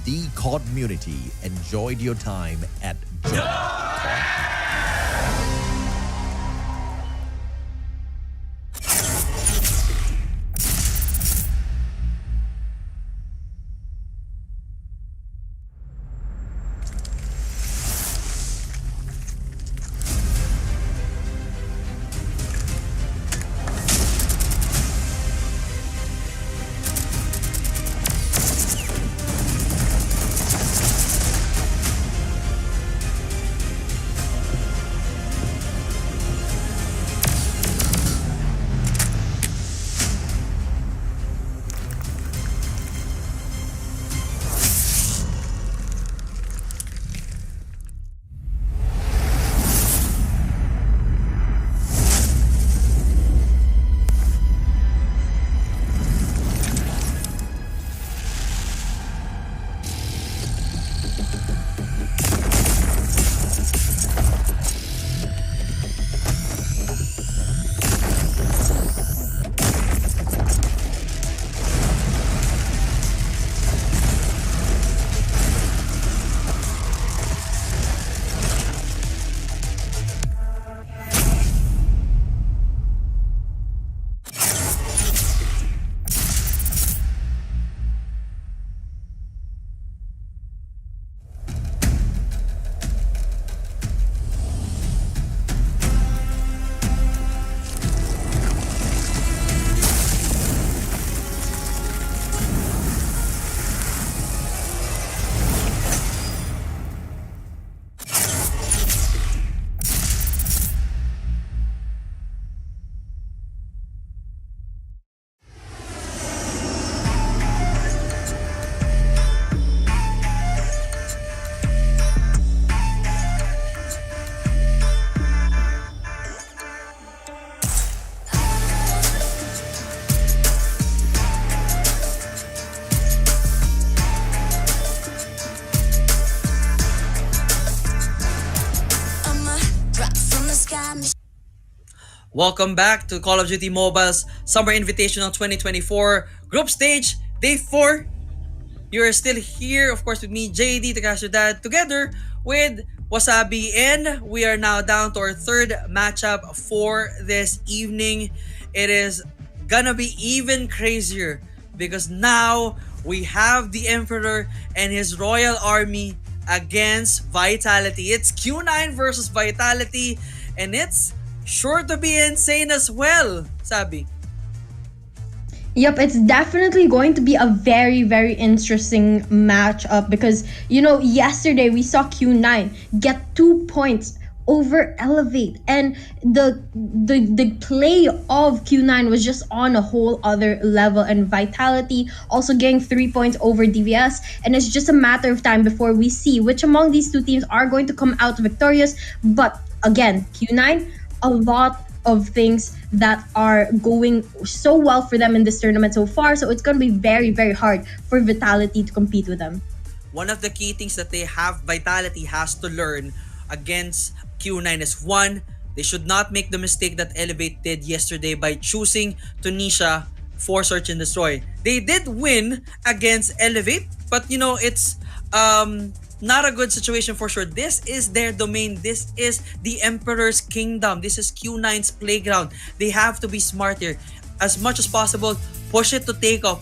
the COD community, enjoyed your time at COD. Welcome back to Call of Duty Mobile's Summer Invitational 2024 Group Stage, Day 4. You're still here, of course, with me, JD, Takashudad, together with Wasabi, and we are now down to our third matchup for this evening. It is gonna be even crazier because now we have the Emperor and his royal army against Vitality. It's Q9 versus Vitality, and it's sure to be insane as well, Sabi. Yep, it's definitely going to be a very, very interesting matchup because, yesterday we saw Q9 get 2 points over Elevate, and the play of Q9 was just on a whole other level, and Vitality also getting 3 points over DVS, and it's just a matter of time before we see which among these two teams are going to come out victorious. But again, Q9, a lot of things that are going so well for them in this tournament so far, so it's going to be very, very hard for Vitality to compete with them. One of the key things that Vitality has to learn against Q9 is, one, they should not make the mistake that Elevate did yesterday by choosing Tunisia for Search and Destroy. They did win against Elevate, but it's not a good situation for sure. This is their domain. This is the Emperor's kingdom. This is Q9's playground. They have to be smart here. As much as possible, push it to take off.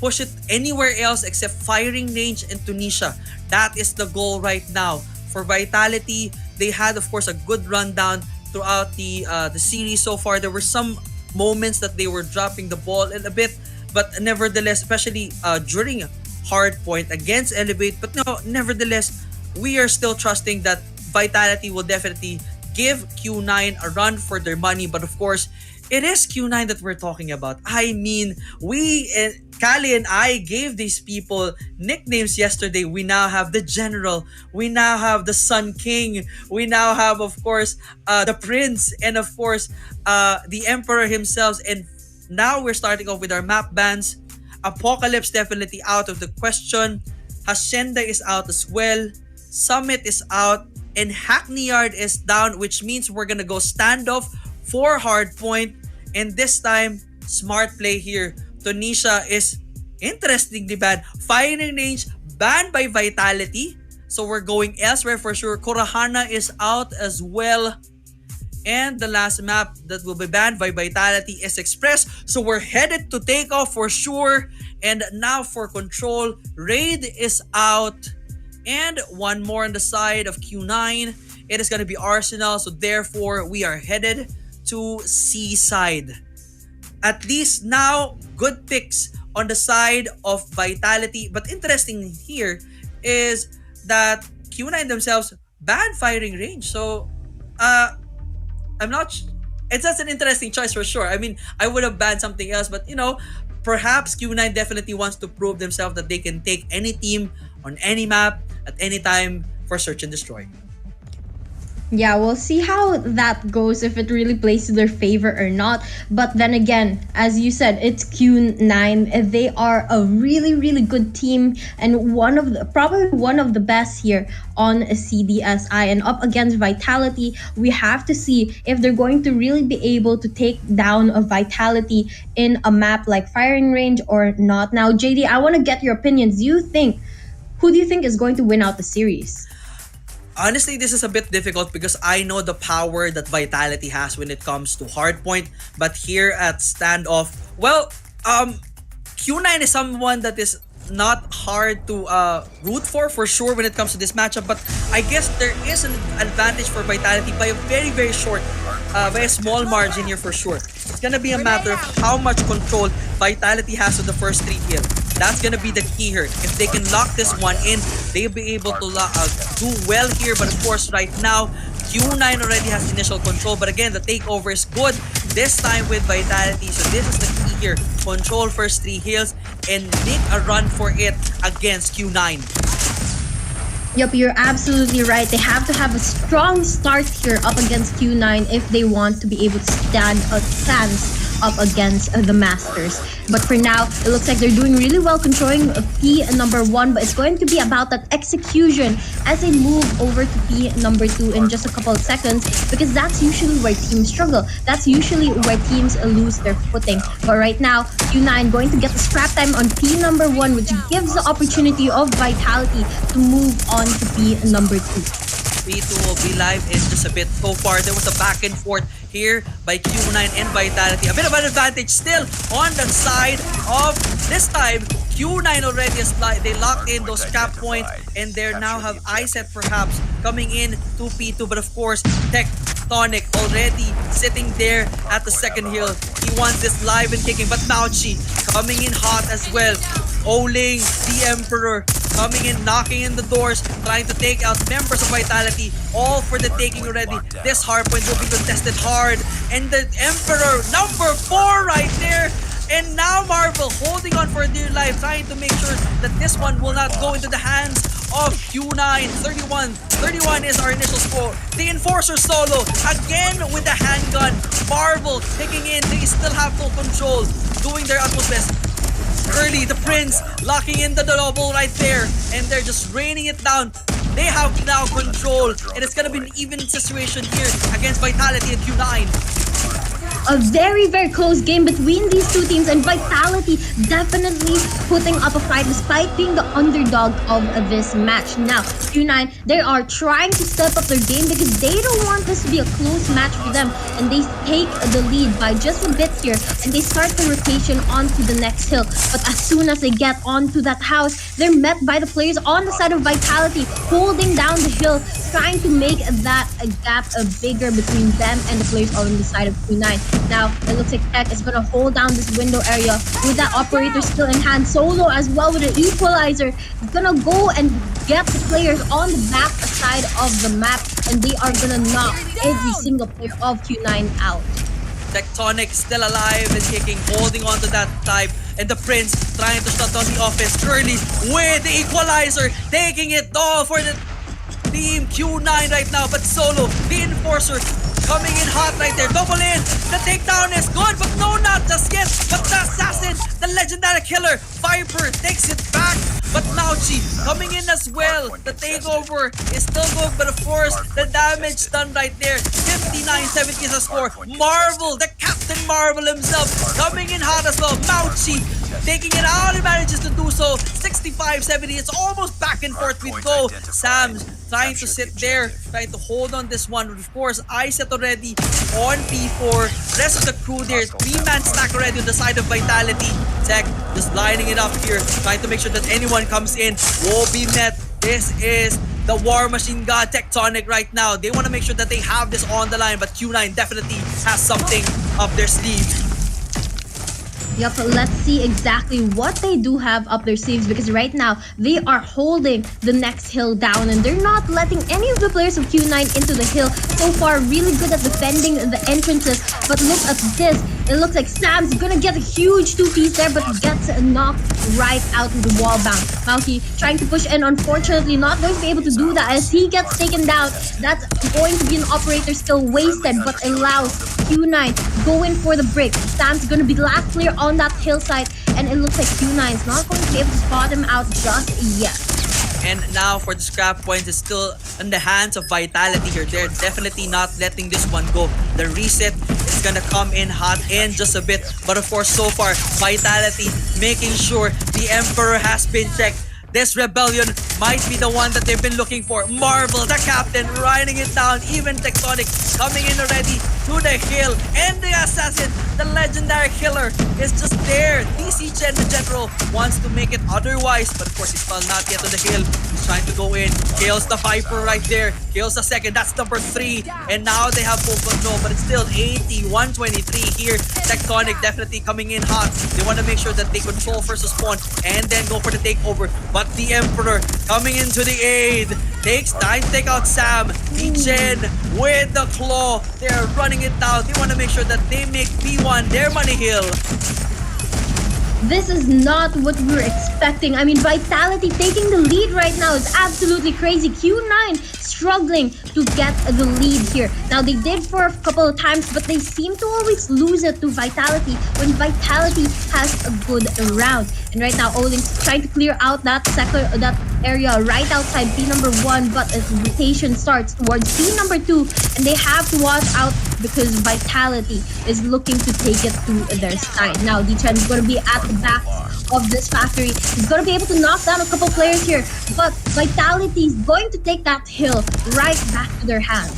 Push it anywhere else except firing range in Tunisia. That is the goal right now. For Vitality, they had, of course, a good rundown throughout the series so far. There were some moments that they were dropping the ball a bit, but nevertheless, especially during hard point against Elevate, but no, nevertheless, we are still trusting that Vitality will definitely give Q9 a run for their money. But of course, it is Q9 that we're talking about. I mean, Kali and I gave these people nicknames yesterday. We now have the General, we now have the Sun King, we now have, of course, the Prince, and of course, the Emperor himself. And now we're starting off with our map bans. Apocalypse definitely out of the question. Hacienda is out as well. Summit is out. And Hackney Yard is down, which means we're gonna go standoff for Hardpoint. And this time, smart play here. Tunisia is interestingly banned. Firing range banned by Vitality. So we're going elsewhere for sure. Korahana is out as well. And the last map that will be banned by Vitality is Express. So we're headed to takeoff for sure. And now for Control, Raid is out. And one more on the side of Q9. It is going to be Arsenal. So therefore, we are headed to Seaside. At least now, good picks on the side of Vitality. But interesting here is that Q9 themselves banned firing range. So, I'm not. It's just an interesting choice for sure. I mean, I would have banned something else, but perhaps Q9 definitely wants to prove themselves that they can take any team on any map at any time for Search and Destroy. Yeah, we'll see how that goes, if it really plays to their favor or not. But then again, as you said, it's Q9. They are a really, really good team, and probably one of the best here on CDSI. And up against Vitality, we have to see if they're going to really be able to take down a Vitality in a map like Firing Range or not. Now, JD, I want to get your opinions. Who do you think is going to win out the series? Honestly, this is a bit difficult because I know the power that Vitality has when it comes to hardpoint. But here at standoff, Q9 is someone that is not hard to root for sure when it comes to this matchup. But I guess there is an advantage for Vitality by a very, very short, by a small margin here for sure. It's gonna be a matter of how much control Vitality has on the first 3 kills. That's gonna be the key here. If they can lock this one in, they'll be able to do well here. But of course, right now, Q9 already has initial control. But again, the takeover is good this time with Vitality. So this is the key here. Control first 3 hills and make a run for it against Q9. Yep, you're absolutely right. They have to have a strong start here up against Q9 if they want to be able to stand a chance up against the Masters. But for now, it looks like they're doing really well controlling P number 1, but it's going to be about that execution as they move over to P number 2 in just a couple of seconds, because that's usually where teams struggle. That's usually where teams lose their footing. But right now, Q9 going to get the scrap time on P number 1, which gives the opportunity of Vitality to move on to P number 2. P2 will be live in just a bit. So far, there was a back and forth here by Q9 and Vitality. A bit of an advantage still on the side of, this time, Q9 already is they locked in those cap points, and they now have iSet perhaps coming in to P2. But of course, Tectonic already sitting there at the second hill. He wants this live and kicking, but Mauchi coming in hot as well. Oling, the Emperor, coming in, knocking in the doors, trying to take out members of Vitality, all for the taking already. This hardpoint will be contested hard, and the Emperor, number 4 right there. And now Marvel holding on for dear life, trying to make sure that this one will not go into the hands of Q9. 31 is our initial score. The Enforcer solo, again with the handgun. Marvel taking in, they still have full control, doing their utmost best. Early, the Prince locking in the double right there, and they're just raining it down. They have now control, and it's gonna be an even situation here against Vitality and Q9. A very, very close game between these two teams, and Vitality definitely putting up a fight despite being the underdog of this match. Now, Q9, they are trying to step up their game because they don't want this to be a close match for them, and they take the lead by just a bit here, and they start the rotation onto the next hill. But as soon as they get onto that house, they're met by the players on the side of Vitality, holding down the hill, trying to make that gap bigger between them and the players on the side of Q9. Now, it looks like Tech is going to hold down this window area with that operator still in hand. Solo as well with an equalizer. He's going to go and get the players on the back side of the map, and they are going to knock every single player of Q9 out. Tectonic still alive and kicking, holding on to that type. And the Prince trying to shut down the offense early with the equalizer, taking it all for the team Q9 right now. But Solo, the Enforcer, coming in hot right there. Double in. The takedown is good, but no, not just yet. But the assassin, the legendary killer, Viper takes it back. But Mauchi coming in as well. The takeover is still good, but of course, the damage done right there. 59-70 is a score. Marvel, the Captain Marvel himself, coming in hot as well. Mauchi taking it out, he manages to do so. 65-70, it's almost back and forth with Go. Sam's trying to sit there, trying to hold on this one. Of course, iSet already on P4. Rest of the crew there, 3-man stack already on the side of Vitality. Tech just lining it up here, trying to make sure that anyone comes in will be met. This is the War Machine God Tectonic right now. They want to make sure that they have this on the line, but Q9 definitely has something up their sleeve. Yup, let's see exactly what they do have up their sleeves, because right now they are holding the next hill down and they're not letting any of the players of Q9 into the hill. So far, really good at defending the entrances, but look at this. It looks like Sam's gonna get a huge two-piece there, but gets knocked right out of the wall bound. Mauchi trying to push in, unfortunately not going to be able to do that as he gets taken down. That's going to be an operator skill wasted, but allows Q9 going for the break. Sam's gonna be the last player on that hillside, and it looks like Q9 is not going to be able to spot him out just yet. And now for the scrap points, it's still in the hands of Vitality here. They're definitely not letting this one go. The reset is gonna come in hot in just a bit. But of course, so far, Vitality making sure the Emperor has been checked. This rebellion might be the one that they've been looking for. Marvel, the captain, riding it down. Even Tectonic coming in already to the hill. And the assassin, the legendary killer, is just there. DC Chen, the general, wants to make it otherwise. But of course, he's still not yet on the hill. He's trying to go in. Kills the Viper right there. Kills the second. That's number 3. And now they have full control. But it's still 80-123 here. Tectonic definitely coming in hot. They want to make sure that they control first spawn and then go for the takeover. But the Emperor coming into the aid. Takes time to take out Sam. Chen with the claw. They're running it down. They want to make sure that they make P1 their money hill. This is not what we were expecting. I mean, Vitality taking the lead right now is absolutely crazy. Q9 struggling to get the lead here. Now, they did for a couple of times, but they seem to always lose it to Vitality when Vitality has a good round. And right now, Olink's trying to clear out that area right outside P number 1, but as rotation starts towards P number 2, and they have to watch out because Vitality is looking to take it to their side. Now, D-Chen is going to be at the back of this factory. He's going to be able to knock down a couple players here, but Vitality is going to take that hill right back to their hands.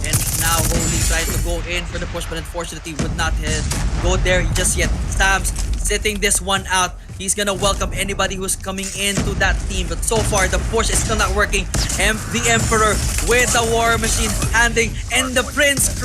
And now Holy trying to go in for the push, but unfortunately would not go there just yet. Sam's sitting this one out. He's gonna welcome anybody who's coming into that team, but so far the push is still not working. The Emperor with the War Machine handing, and the Prince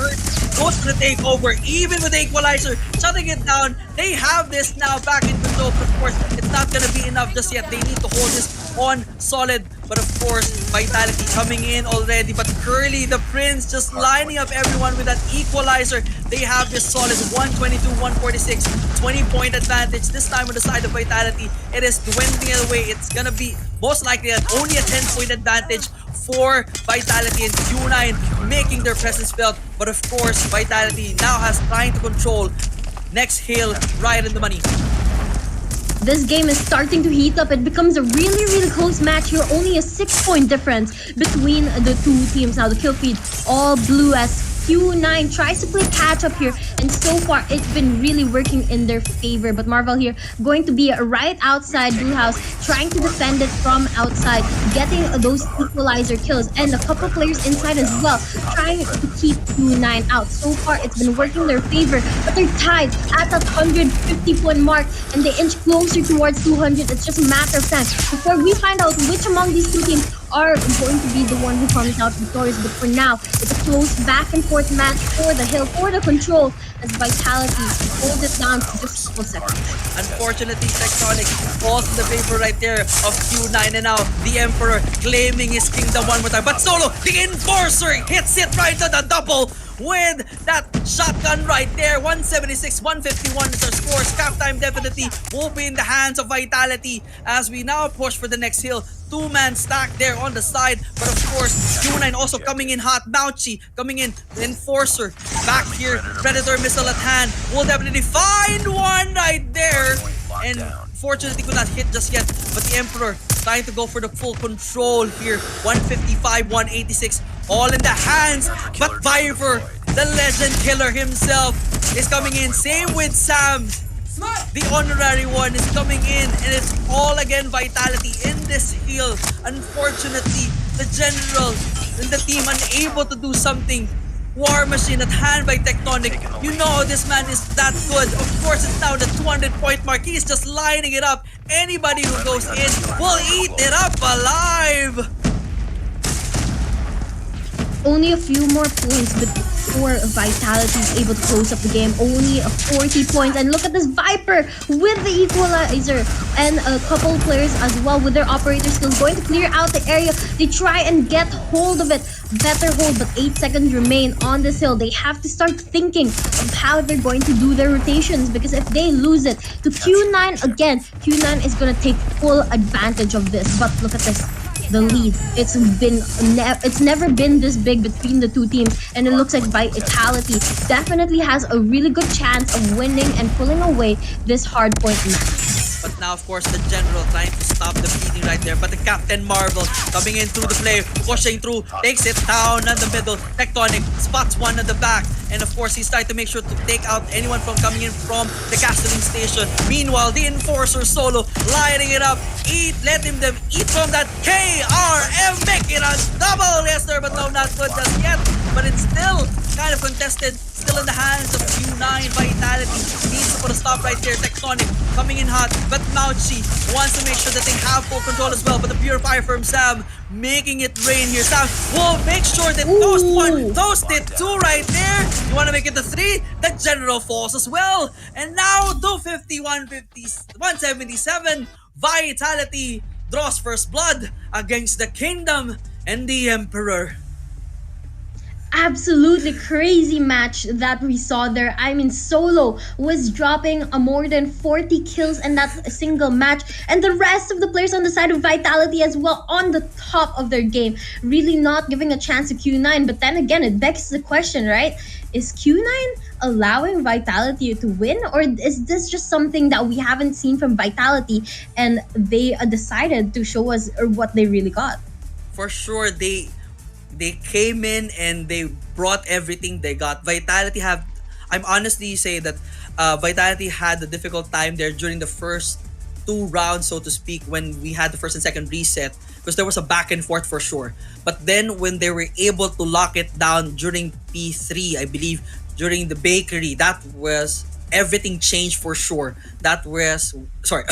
goes to the takeover, even with the Equalizer, shutting it down. They have this now back in control, but of course, it's not gonna be enough just yet. They need to hold this on solid, but of course, Vitality coming in already, but Curly, the Prince, just lining up everyone with that Equalizer. They have this solid 122, 146, 20-point advantage. This time on the side of Vitality, it is dwindling away. It's gonna be most likely only a 10-point advantage for Vitality, and Q9 making their presence felt. But of course, Vitality now has trying to control next hill right in the money. This game is starting to heat up. It becomes a really, really close match here. Only a 6-point difference between the two teams. Now the kill feed all blue as Q9 tries to play catch up here, and so far it's been really working in their favor. But Marvel here going to be right outside Blue House, trying to defend it from outside, getting those equalizer kills, and a couple players inside as well, trying to keep Q9 out. So far it's been working in their favor, but they're tied at that 150-point mark, and they inch closer towards 200. It's just a matter of time before we find out which among these two teams are going to be the one who comes out victorious. But for now, it's a close back and forth match for the hill, for the control, as Vitality holds it down for just a couple seconds. Unfortunately, Tectonic falls in the favor right there of Q9, and now the Emperor claiming his kingdom one more time. But Solo, the Enforcer, hits it right to the double with that shotgun right there. 176, 151 is our score. Scrap time definitely will be in the hands of Vitality as we now push for the next hill. Two-man stack there on the side, but of course Q9 also coming in hot. Mauchi coming in, Enforcer back here, Predator missile at hand, will definitely find one right there, and fortunately could not hit just yet. But the Emperor trying to go for the full control here. 155, 186, all in the hands. But Viper, the legend killer himself, is coming in. Same with Sam. The honorary one is coming in, and it's all again Vitality in this hill. Unfortunately, the general and the team unable to do something. War Machine at hand by Tectonic. You know this man is that good. Of course, it's now the 200-point mark. He's just lining it up. Anybody who goes in will eat it up alive. Only a few more points before Vitality is able to close up the game. Only 40 points. And look at this Viper with the equalizer, and a couple players as well with their operator skills going to clear out the area. They try and get hold of it. Better hold, but 8 seconds remain on this hill. They have to start thinking of how they're going to do their rotations, because if they lose it to Q9 again, Q9 is going to take full advantage of this. But look at this. The lead, it's never been this big between the two teams, and it looks like Vitality definitely has a really good chance of winning and pulling away this hardpoint match. But now, of course, the General trying to stop the bleeding right there. But the Captain Marvel coming in through the play, pushing through, takes it down in the middle. Tectonic spots one at the back. And of course, he's trying to make sure to take out anyone from coming in from the gasoline station. Meanwhile, the Enforcer Solo lighting it up. Letting them eat from that KRM, make it a double. Yes, sir, but no, not good just yet. But it's still kind of contested. Still in the hands of Q9. Vitality needs to put a stop right there. Tectonic coming in hot, but Mauchi wants to make sure that they have full control as well. But the Purifier from Sam making it rain here. Sam will make sure that toast one, toast it two right there. You want to make it the three? The General falls as well. And now 250, 150, 177. Vitality draws first blood against the Kingdom and the Emperor. absolutely crazy match that we saw there. I mean, Solo was dropping a more than 40 kills in that single match, and the rest of the players on the side of Vitality as well on the top of their game, really not giving a chance to Q9. But then again, it begs the question, right? Is Q9 allowing Vitality to win, or is this just something that we haven't seen from Vitality and they decided to show us what they really got? For sure, they came in and they brought everything they got. I'm honestly say that Vitality had a difficult time there during the first two rounds, so to speak, when we had the first and second reset, because there was a back and forth for sure. But then when they were able to lock it down during P3, I believe, during the bakery, that was everything changed for sure. That was, sorry,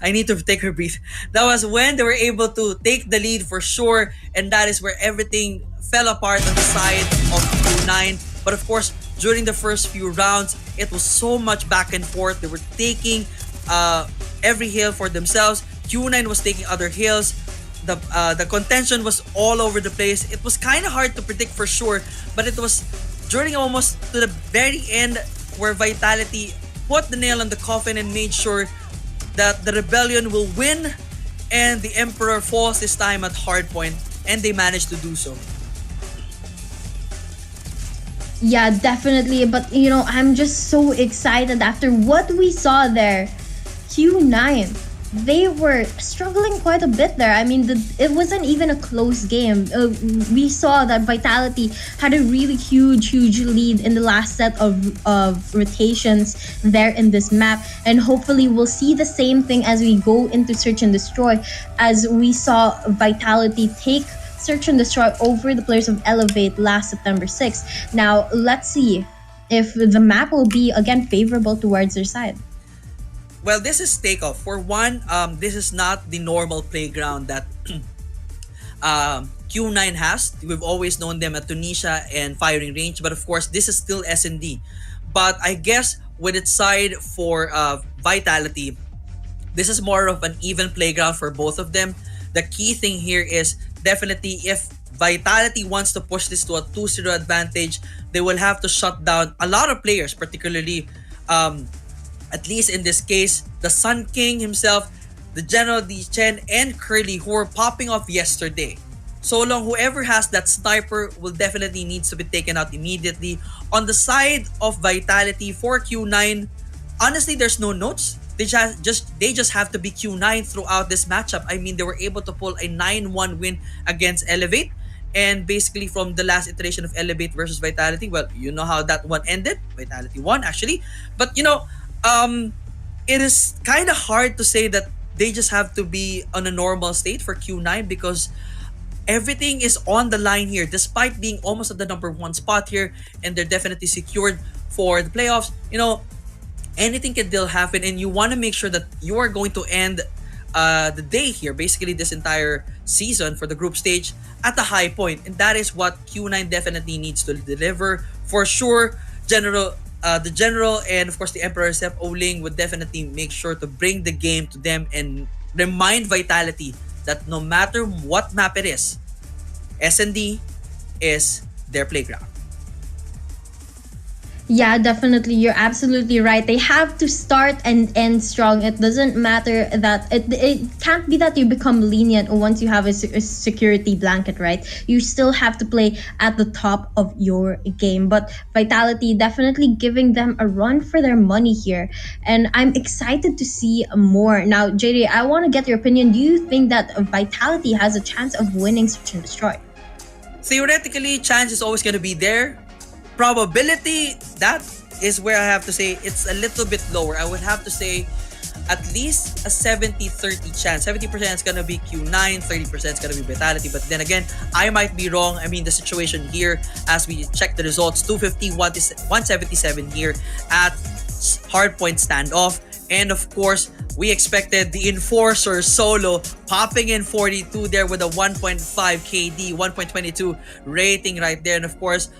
I need to take a breath. That was when they were able to take the lead for sure, and that is where everything fell apart on the side of Q9. But of course, during the first few rounds, it was so much back and forth. They were taking every hill for themselves. Q9 was taking other hills. The contention was all over the place. It was kind of hard to predict for sure, but it was during almost to the very end where Vitality put the nail on the coffin and made sure that the rebellion will win and the Emperor falls this time at hardpoint, and they managed to do so. Yeah, definitely. But I'm just so excited after what we saw there. Q9, they were struggling quite a bit there. I mean, it wasn't even a close game. We saw that Vitality had a really huge lead in the last set of rotations there in this map. And hopefully we'll see the same thing as we go into Search and Destroy, as we saw Vitality take Search and Destroy over the players of Elevate last September 6th. Now, let's see if the map will be again favorable towards their side. Well, this is Takeoff. For one, this is not the normal playground that Q9 has. We've always known them at Tunisia and Firing Range, but of course, this is still S&D. But I guess with its side for Vitality, this is more of an even playground for both of them. The key thing here is definitely if Vitality wants to push this to a 2-0 advantage, they will have to shut down a lot of players, particularly at least in this case, the Sun King himself, the General D. Chen, and Curly, who were popping off yesterday. So long, whoever has that sniper will definitely needs to be taken out immediately. On the side of Vitality for Q9, honestly, there's no notes. They just have to be Q9 throughout this matchup. I mean, they were able to pull a 9-1 win against Elevate. And basically from the last iteration of Elevate versus Vitality, well, you know how that one ended. Vitality won, actually. But, it is kind of hard to say that they just have to be on a normal state for Q9, because everything is on the line here, despite being almost at the number one spot here, and they're definitely secured for the playoffs. Anything can still happen, and you want to make sure that you are going to end the day here, basically this entire season for the group stage, at a high point, and that is what Q9 definitely needs to deliver for sure. The General and of course the Emperor Sep Oling would definitely make sure to bring the game to them and remind Vitality that no matter what map it is, S&D is their playground. Yeah, definitely. You're absolutely right. They have to start and end strong. It doesn't matter that it can't be that you become lenient once you have a security blanket, right? You still have to play at the top of your game. But Vitality definitely giving them a run for their money here. And I'm excited to see more. Now, JD, I want to get your opinion. Do you think that Vitality has a chance of winning Search and Destroy? Theoretically, chance is always going to be there. Probability, that is where I have to say it's a little bit lower. I would have to say at least a 70-30 chance. 70% is going to be Q9, 30% is going to be Vitality. But then again, I might be wrong. I mean, the situation here, as we check the results, 250, 177 here at hardpoint standoff. And of course, we expected the Enforcer Solo popping in 42 there with a 1.5 KD, 1.22 rating right there. And of course,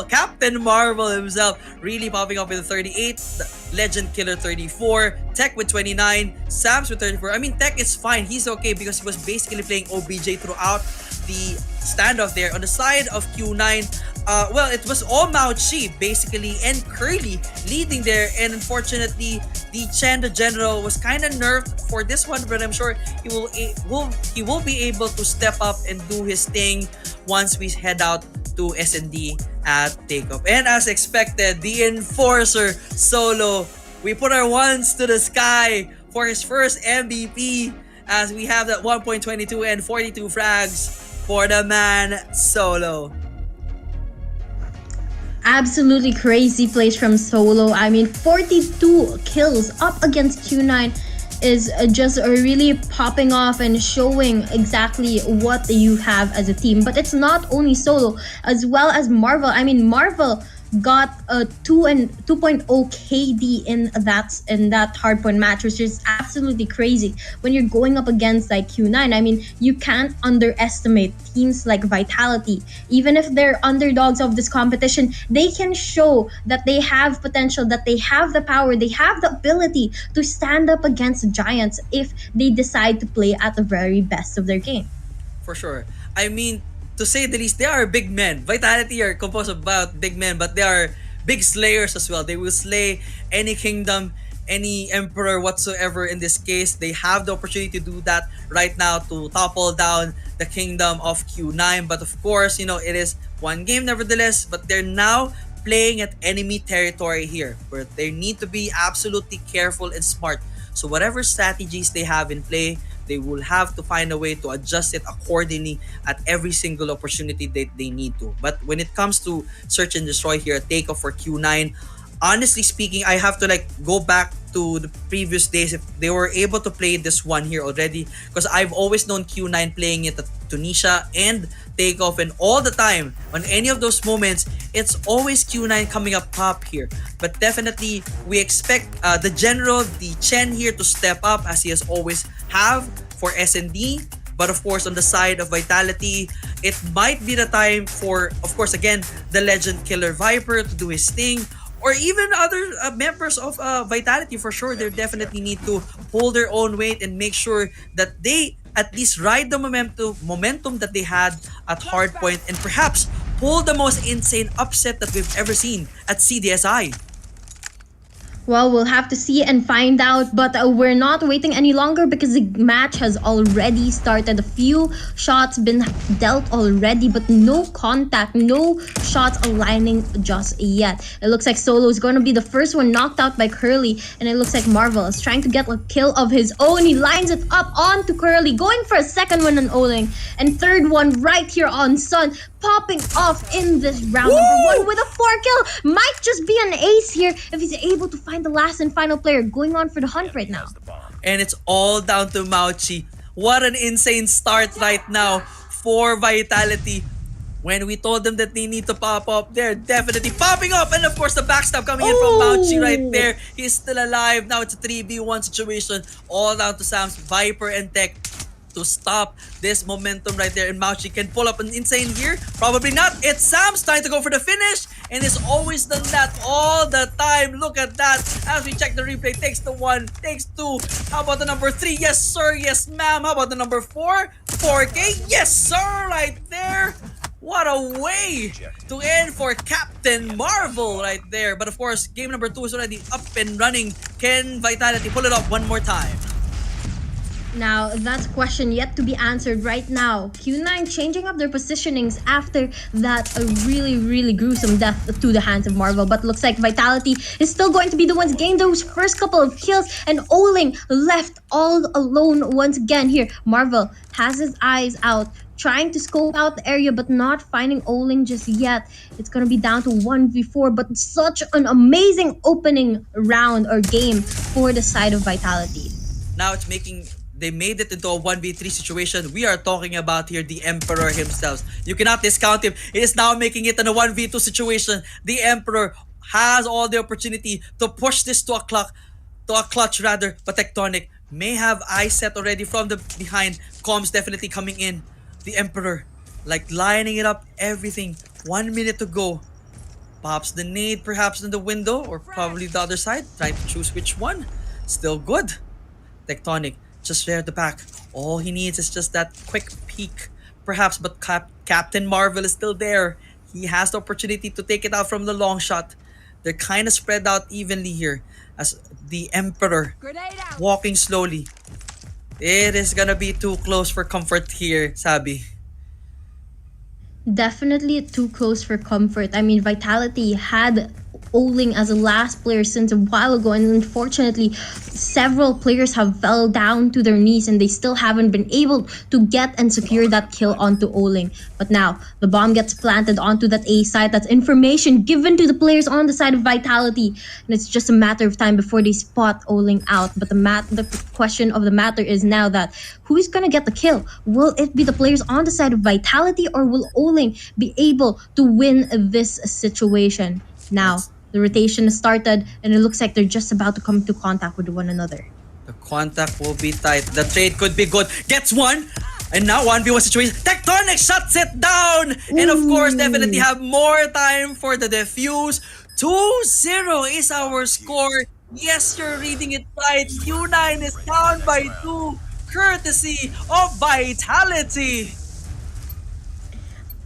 Captain Marvel himself really popping up with a 38, the Legend Killer 34, Tech with 29, Sams with 34. I mean, Tech is fine. He's okay because he was basically playing OBJ throughout. the standoff there on the side of Q9. Well, it was all Mao Chi basically and Curly leading there, and unfortunately, the Chen the General was kind of nerfed for this one, but I'm sure he will be able to step up and do his thing once we head out to S&D at takeoff. And as expected, the Enforcer solo, we put our ones to the sky for his first MVP as we have that 1.22 and 42 frags for the man solo. Absolutely crazy plays from Solo. I mean, 42 kills up against Q9 is just really popping off and showing exactly what you have as a team. But it's not only Solo, as well as Marvel. I mean, Marvel got a 2.0 KD in that hardpoint match, which is absolutely crazy. When you're going up against like Q9, I mean, you can't underestimate teams like Vitality. Even if they're underdogs of this competition, they can show that they have potential, that they have the power, they have the ability to stand up against giants if they decide to play at the very best of their game. For sure. I mean, to say the least, they are big men. Vitality are composed of about big men, but they are big slayers as well. They will slay any kingdom, any emperor whatsoever in this case. They have the opportunity to do that right now to topple down the kingdom of Q9. But of course, you know, it is one game nevertheless, but they're now playing at enemy territory here where they need to be absolutely careful and smart. So whatever strategies they have in play, they will have to find a way to adjust it accordingly at every single opportunity that they need to. But when it comes to search and destroy here, takeoff for Q9, honestly speaking, I have to like go back to the previous days if they were able to play this one here already, because I've always known Q9 playing it at Tunisia and takeoff, and all the time on any of those moments it's always Q9 coming up top here. But definitely we expect the general, the Chen here, to step up as he has always have for S&D. But of course, on the side of Vitality, it might be the time for, of course, again, the legend Killer Viper to do his thing, or even other members of Vitality. For sure, they definitely need to pull their own weight and make sure that they at least ride the momentum that they had at Hardpoint, and perhaps pull the most insane upset that we've ever seen at CDSI. Well, we'll have to see and find out, but we're not waiting any longer because the match has already started. A few shots been dealt already, but no contact, no shots aligning just yet. It looks like Solo is going to be the first one knocked out by Curly, and it looks like Marvel is trying to get a kill of his own. He lines it up onto Curly, going for a second one on Oling, and third one right here on Sun, popping off in this round. Number 1 with a 4 kill. Might just be an ace here if he's able to find the last and final player going on for the hunt right now. And it's all down to Mao Chi. What an insane start right now for Vitality. When we told them that they need to pop up, they're definitely popping up. And of course, the backstab coming in from Mao Chi right there. He's still alive. Now it's a 3v1 situation. All down to Sam's Viper and Tech to stop this momentum right there. And Mao Chi can pull up an insane here. Probably not. It's Sam's trying to go for the finish, and he's always done that all the time. Look at that. As we check the replay, takes the 1, takes 2. How about the number 3? Yes, sir. Yes, ma'am. How about the number 4? 4K? Yes, sir. Right there. What a way to end for Captain Marvel right there. But of course, game number 2 is already up and running. Can Vitality pull it off one more time? Now, that's a question yet to be answered right now. Q9 changing up their positionings after that really gruesome death to the hands of Marvel. But looks like Vitality is still going to be the ones getting those first couple of kills. And Oling left all alone once again here. Marvel has his eyes out, trying to scope out the area, but not finding Oling just yet. It's going to be down to 1v4, but such an amazing opening round or game for the side of Vitality. Now it's they made it into a 1v3 situation. We are talking about here the Emperor himself. You cannot discount him. He is now making it in a 1v2 situation. The Emperor has all the opportunity to push this to a clutch rather, but Tectonic may have eyes set already from the behind. Comms definitely coming in. The Emperor, like lining it up, everything. 1 minute to go. Pops the nade perhaps in the window, or probably the other side. Trying to choose which one. Still good. Tectonic just there at the back. All he needs is just that quick peek perhaps, but Captain Marvel is still there. He has the opportunity to take it out from the long shot. They're kind of spread out evenly here as the Emperor walking slowly. It is gonna be too close for comfort here, Sabi. Definitely too close for comfort. I mean, Vitality had Oling as a last player since a while ago, and unfortunately, several players have fell down to their knees and they still haven't been able to get and secure that kill onto Oling. But now, the bomb gets planted onto that A site. That's information given to the players on the side of Vitality, and it's just a matter of time before they spot Oling out. But the question of the matter is now that who's gonna get the kill? Will it be the players on the side of Vitality, or will Oling be able to win this situation? Now, the rotation has started, and it looks like they're just about to come to contact with one another. The contact will be tight. The trade could be good. Gets one! And now 1v1 situation. Tectonic shuts it down! And of course, definitely have more time for the defuse. 2-0 is our score. Yes, you're reading it right. Q9 is down by 2. Courtesy of Vitality.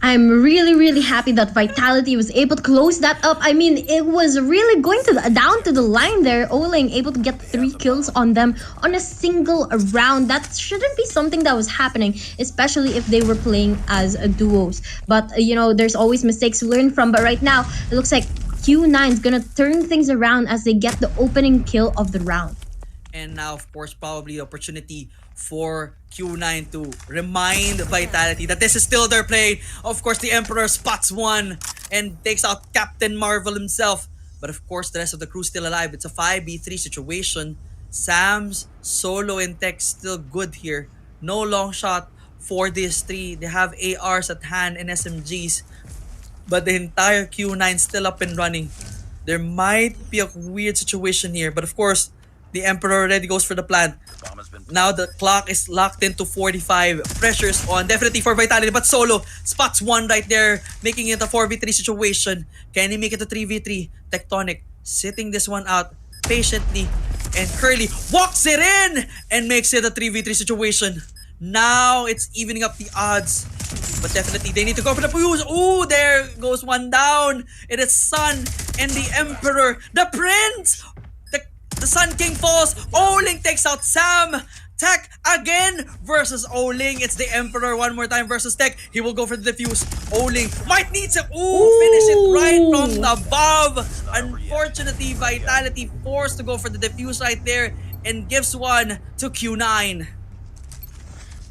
I'm really happy that Vitality was able to close that up. I mean, it was really going down to the line there. Oling able to get 3 kills on them on a single round. That shouldn't be something that was happening, especially if they were playing as duos. But there's always mistakes to learn from. But right now, it looks like Q9 is gonna turn things around as they get the opening kill of the round. And now, of course, probably the opportunity for Q9 to remind Vitality that this is still their play. Of course, the Emperor spots one and takes out Captain Marvel himself. But of course, the rest of the crew still alive. It's a 5v3 situation. Sam's, Solo, and Tech still good here. No long shot for these 3. They have ARs at hand and SMGs. But the entire Q9 still up and running. There might be a weird situation here. But of course, the Emperor already goes for the plant. Now the clock is locked into 45. Pressure's on. Definitely for Vitality. But Solo spots one right there, making it a 4v3 situation. Can he make it a 3v3? Tectonic sitting this one out patiently. And Curly walks it in and makes it a 3v3 situation. Now it's evening up the odds. But definitely they need to go for the fuse. Ooh, there goes one down. It is Sun and the Emperor. The Prince! The Sun King falls. Oling takes out Sam. Tech again versus Oling. It's the Emperor one more time versus Tech. He will go for the defuse. Oling might need to finish it right from above. Unfortunately, Vitality forced to go for the defuse right there and gives one to Q9.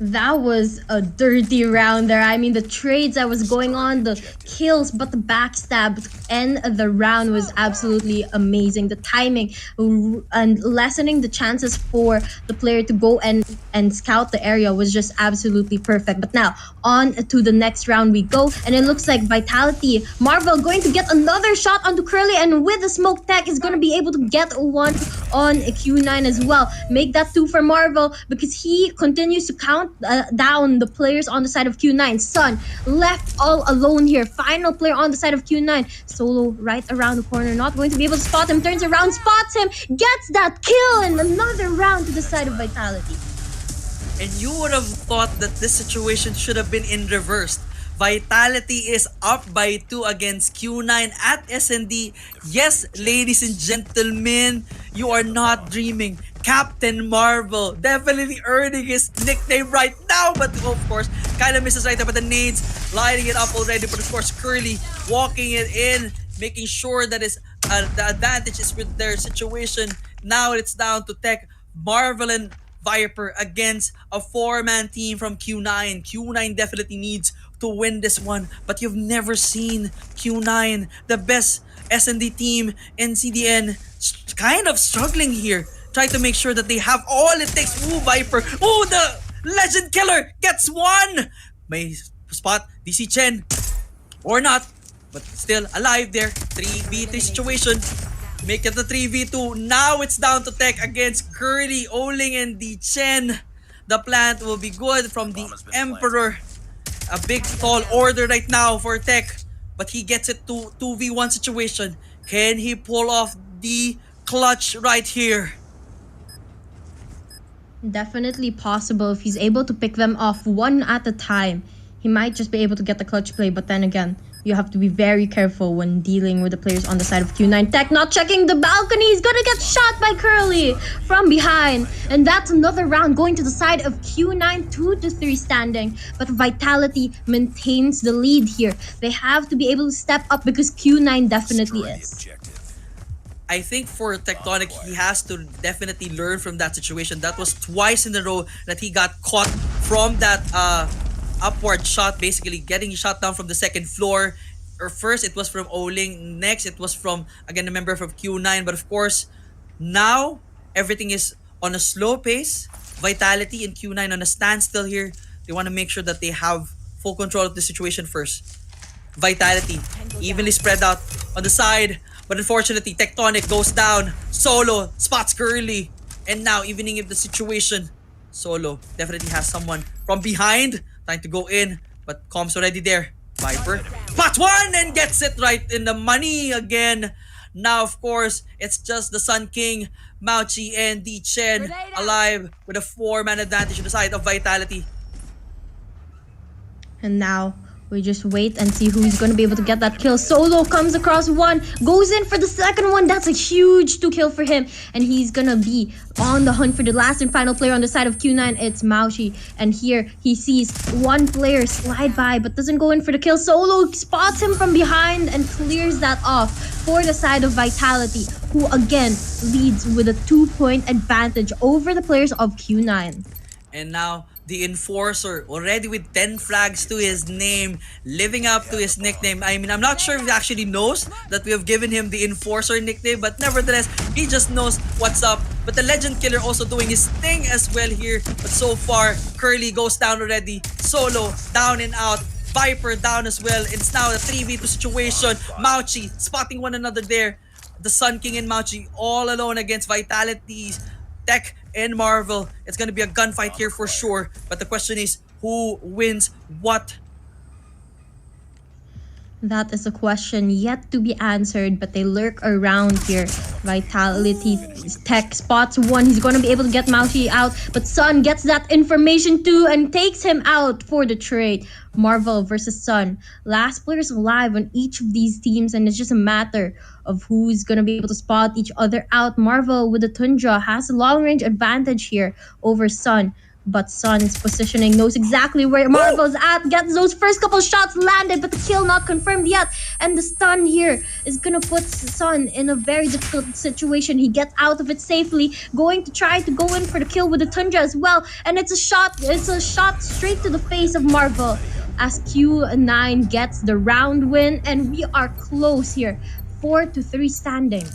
That was a dirty round there. I mean, the trades that was going on, the kills, but the backstab and the round was absolutely amazing. The timing and lessening the chances for the player to go and scout the area was just absolutely perfect. But now, on to the next round we go. And it looks like Vitality, Marvel going to get another shot onto Curly. And with the smoke tech is going to be able to get one on Q9 as well. Make that 2 for Marvel because he continues to count down the players on the side of Q9. Sun left all alone here. Final player on the side of Q9. Solo right around the corner. Not going to be able to spot him. Turns around, spots him. Gets that kill and another round to the side of Vitality. And you would have thought that this situation should have been in reverse. Vitality is up by 2 against Q9 at SND. Yes, ladies and gentlemen, you are not dreaming. Captain Marvel definitely earning his nickname right now, but of course kind of misses right there. But the nades lighting it up already. But of course Curly walking it in, making sure that the advantage is with their situation. Now it's down to Tech, Marvel, and Viper against a 4-man team from Q9. Q9 definitely needs to win this one, but you've never seen Q9, the best SND team in CDN, kind of struggling here. Try to make sure that they have all it takes. Ooh, Viper. Ooh, the Legend Killer gets one. May spot DC Chen or not, but still alive there. 3v3 situation. Make it a 3v2. Now it's down to Tech against Curly, Oling, and the Chen. The plant will be good from the Emperor. A big tall order right now for Tech, but he gets it to 2v1 situation. Can he pull off the clutch right here? Definitely possible if he's able to pick them off one at a time. he might just be able to get the clutch play, but then again, you have to be very careful when dealing with the players on the side of Q9. Tech not checking the balcony. He's gonna get shot by Curly from behind. And that's another round going to the side of Q9, 2-3 standing. But Vitality maintains the lead here. They have to be able to step up because Q9 definitely is. I think for Tectonic, he has to definitely learn from that situation. That was twice in a row that he got caught from that upward shot, basically getting shot down from the second floor. Or first, it was from Oling. Next, it was from, again, a member from Q9. But of course, now, everything is on a slow pace. Vitality and Q9 on a standstill here. They want to make sure that they have full control of the situation first. Vitality, evenly spread out on the side. But unfortunately, Tectonic goes down. Solo spots Curly. And now, evening up the situation. Solo definitely has someone from behind trying to go in, but Com's already there. Viper spots one and gets it right in the money again. Now, of course, it's just the Sun King, Mauchi, and D Chen alive with a 4-man advantage on the side of Vitality. And now, we just wait and see who's going to be able to get that kill. Solo comes across one, goes in for the second one. That's a huge 2 kill for him. And he's going to be on the hunt for the last and final player on the side of Q9. It's Mauchi. And here he sees one player slide by but doesn't go in for the kill. Solo spots him from behind and clears that off for the side of Vitality, who again leads with a 2-point advantage over the players of Q9. And now, the Enforcer, already with 10 flags to his name, living up to his nickname. I mean, I'm not sure if he actually knows that we have given him the Enforcer nickname, but nevertheless, he just knows what's up. But the Legend Killer also doing his thing as well here. But so far, Curly goes down already. Solo, down and out. Viper down as well. It's now a 3v2 situation. Mauchi spotting one another there. The Sun King and Mauchi all alone against Vitality's Tech and Marvel. It's gonna be a gunfight here for sure. But the question is, who wins what? That is a question yet to be answered, but they lurk around here. Vitality Tech spots one. He's going to be able to get Mauchi out, but Sun gets that information too and takes him out for the trade. Marvel versus Sun. Last players alive on each of these teams, and it's just a matter of who's going to be able to spot each other out. Marvel with the Tundra has a long-range advantage here over Sun. But Sun's positioning, knows exactly where Marvel's at, gets those first couple shots landed, but the kill not confirmed yet. And the stun here is gonna put Sun in a very difficult situation. He gets out of it safely, going to try to go in for the kill with the Tundra as well. And it's a shot straight to the face of Marvel as Q9 gets the round win, and we are close here. 4-3 standing.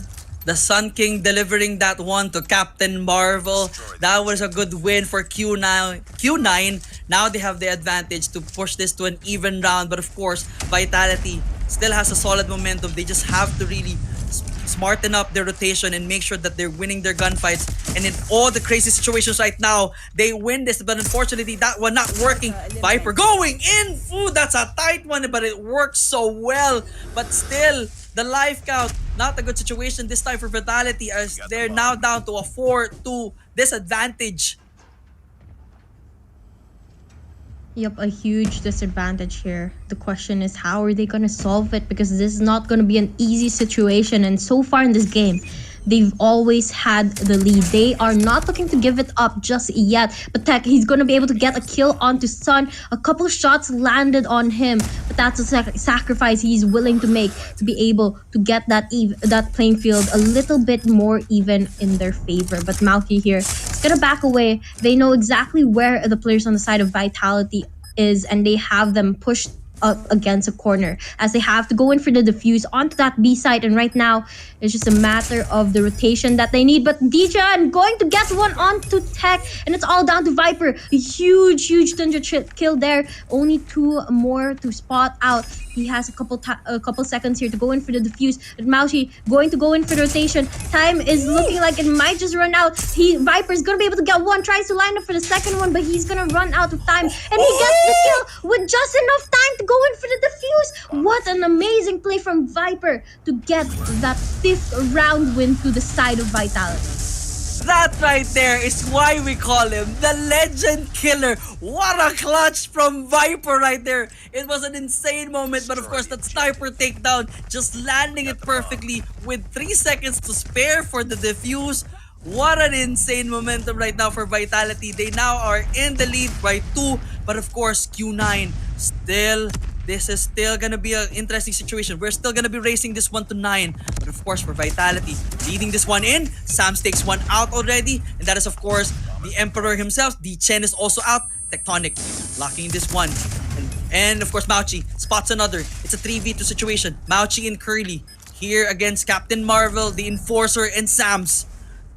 The Sun King delivering that one to Captain Marvel. That was a good win for Q9. Now they have the advantage to push this to an even round. But of course, Vitality still has a solid momentum. They just have to really smarten up their rotation and make sure that they're winning their gunfights. And in all the crazy situations right now, they win this. But unfortunately, that one not working. Viper going in. Ooh, that's a tight one, but it works so well. But still, the life count, not a good situation this time for Vitality, as they're now down to a 4-2 disadvantage. Yep, a huge disadvantage here. The question is, how are they going to solve it? Because this is not going to be an easy situation. And so far in this game, they've always had the lead. They are not looking to give it up just yet. But Tech, he's going to be able to get a kill onto Sun. A couple shots landed on him. But that's a sacrifice he's willing to make to be able to get that playing field a little bit more even in their favor. But Mauchi here is going to back away. They know exactly where the players on the side of Vitality is, and they have them pushed up against a corner as they have to go in for the defuse onto that B site. And right now it's just a matter of the rotation that they need. But Dijan going to get one onto Tech, and it's all down to Viper. A huge Tundra kill there. Only 2 more to spot out. He has a couple seconds here to go in for the defuse. But Mauchi going to go in for the rotation. Time is looking like it might just run out. Viper's gonna be able to get one, tries to line up for the second one, but he's gonna run out of time. And he gets the kill with just enough time to go in for the defuse. What an amazing play from Viper to get that 5th round win to the side of Vitality. That right there is why we call him the Legend Killer. What a clutch from Viper right there. It was an insane moment, but of course that sniper takedown, just landing it perfectly with 3 seconds to spare for the defuse. What an insane momentum right now for Vitality. They now are in the lead by 2, but of course Q9 still. This is still gonna be an interesting situation. We're still gonna be racing this one to 9. But of course, for Vitality, leading this one in. Sam takes one out already. And that is, of course, the Emperor himself. D Chen is also out. Tectonic locking this one. And of course, Mauchi spots another. It's a 3v2 situation. Mauchi and Curly here against Captain Marvel, the Enforcer, and Sams.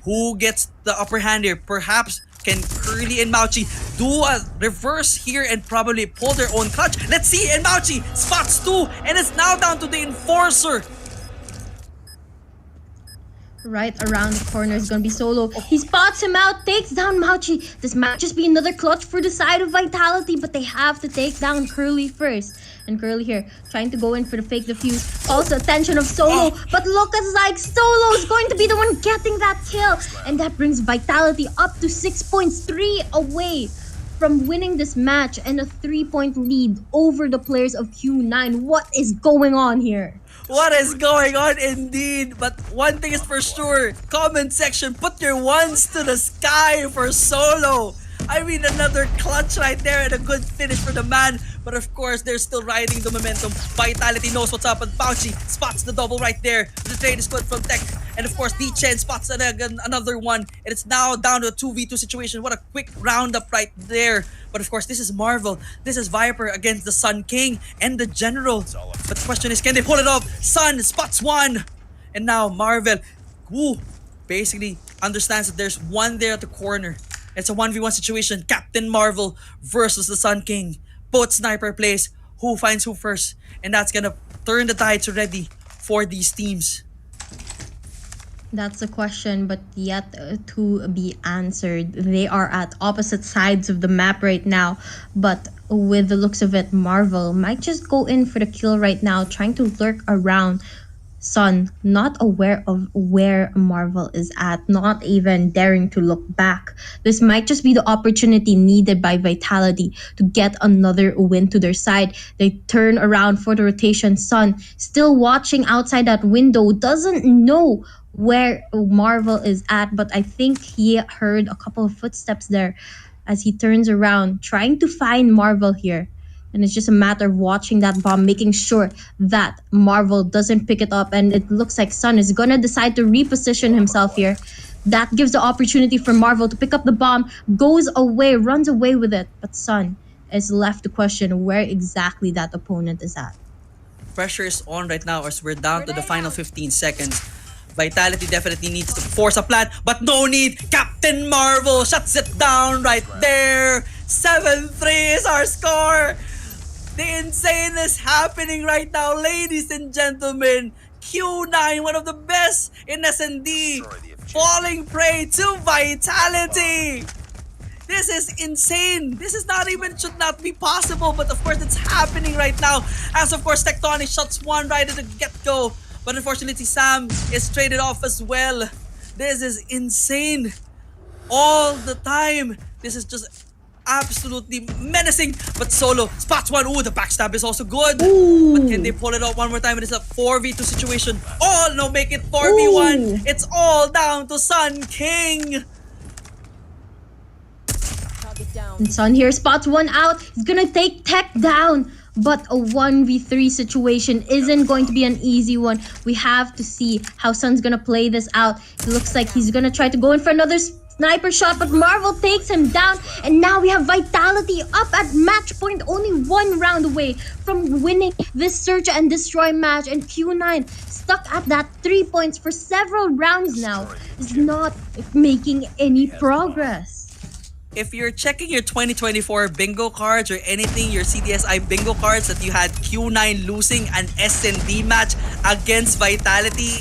Who gets the upper hand here? Perhaps can Curly and Mauchi do a reverse here and probably pull their own clutch? Let's see, and Mauchi spots 2, and it's now down to the Enforcer. Right around the corner is gonna be Solo. He spots him out, takes down Mauchi. This might just be another clutch for the side of Vitality, but they have to take down Curly first. And Curly here, trying to go in for the fake defuse. Also attention of Solo, but looks like Solo is going to be the one getting that kill. And that brings Vitality up to 6 points, 3 away from winning this match and a 3-point lead over the players of Q9. What is going on here? What is going on indeed? But one thing is for sure, comment section, put your ones to the sky for Solo. I mean, another clutch right there and a good finish for the man. But of course, they're still riding the momentum. Vitality knows what's up, and Bounchy spots the double right there. The trade is good from Tech. And of course, D-Chen spots another one. And it's now down to a 2v2 situation. What a quick roundup right there. But of course, this is Marvel. This is Viper against the Sun King and the General. But the question is, can they pull it off? Sun spots one. And now Marvel, who basically understands that there's one there at the corner. It's a 1v1 situation. Captain Marvel versus the Sun King. Both sniper plays. Who finds who first? And that's gonna turn the tides already for these teams. That's a question, but yet to be answered. They are at opposite sides of the map right now, but with the looks of it, Marvel might just go in for the kill right now, trying to lurk around. Sun, not aware of where Marvel is at, not even daring to look back. This might just be the opportunity needed by Vitality to get another win to their side. They turn around for the rotation. Sun, still watching outside that window, doesn't know where Marvel is at, but I think he heard a couple of footsteps there as he turns around, trying to find Marvel here. And it's just a matter of watching that bomb, making sure that Marvel doesn't pick it up. And it looks like Sun is going to decide to reposition himself here. That gives the opportunity for Marvel to pick up the bomb, goes away, runs away with it. But Sun is left to question where exactly that opponent is at. Pressure is on right now as we're down to the final 15 seconds. Vitality definitely needs to force a plan, but no need. Captain Marvel shuts it down right there. 7-3 is our score. The insane is happening right now, ladies and gentlemen. Q9, one of the best in S&D, falling prey to Vitality. This is insane. This is not even, should not be possible, but of course it's happening right now. As of course Tectonic shuts one right at the get-go. But unfortunately, Sam is traded off as well. This is insane. All the time. This is just absolutely menacing. But Solo spots one. Ooh, the backstab is also good. Ooh. But can they pull it out one more time? It is a 4v2 situation. Oh, no, make it 4v1. Ooh. It's all down to Sun King. And Sun here spots one out. He's gonna take Tech down. But a 1v3 situation isn't going to be an easy one. We have to see how Sun's gonna play this out. It looks like he's gonna try to go in for another sniper shot, but Marvel takes him down. And now we have Vitality up at match point, only 1 round away from winning this search and destroy match. And Q9 stuck at that 3 points for several rounds now, is not making any progress. If you're checking your 2024 bingo cards or anything, your CDSI bingo cards that you had Q9 losing an S&D match against Vitality,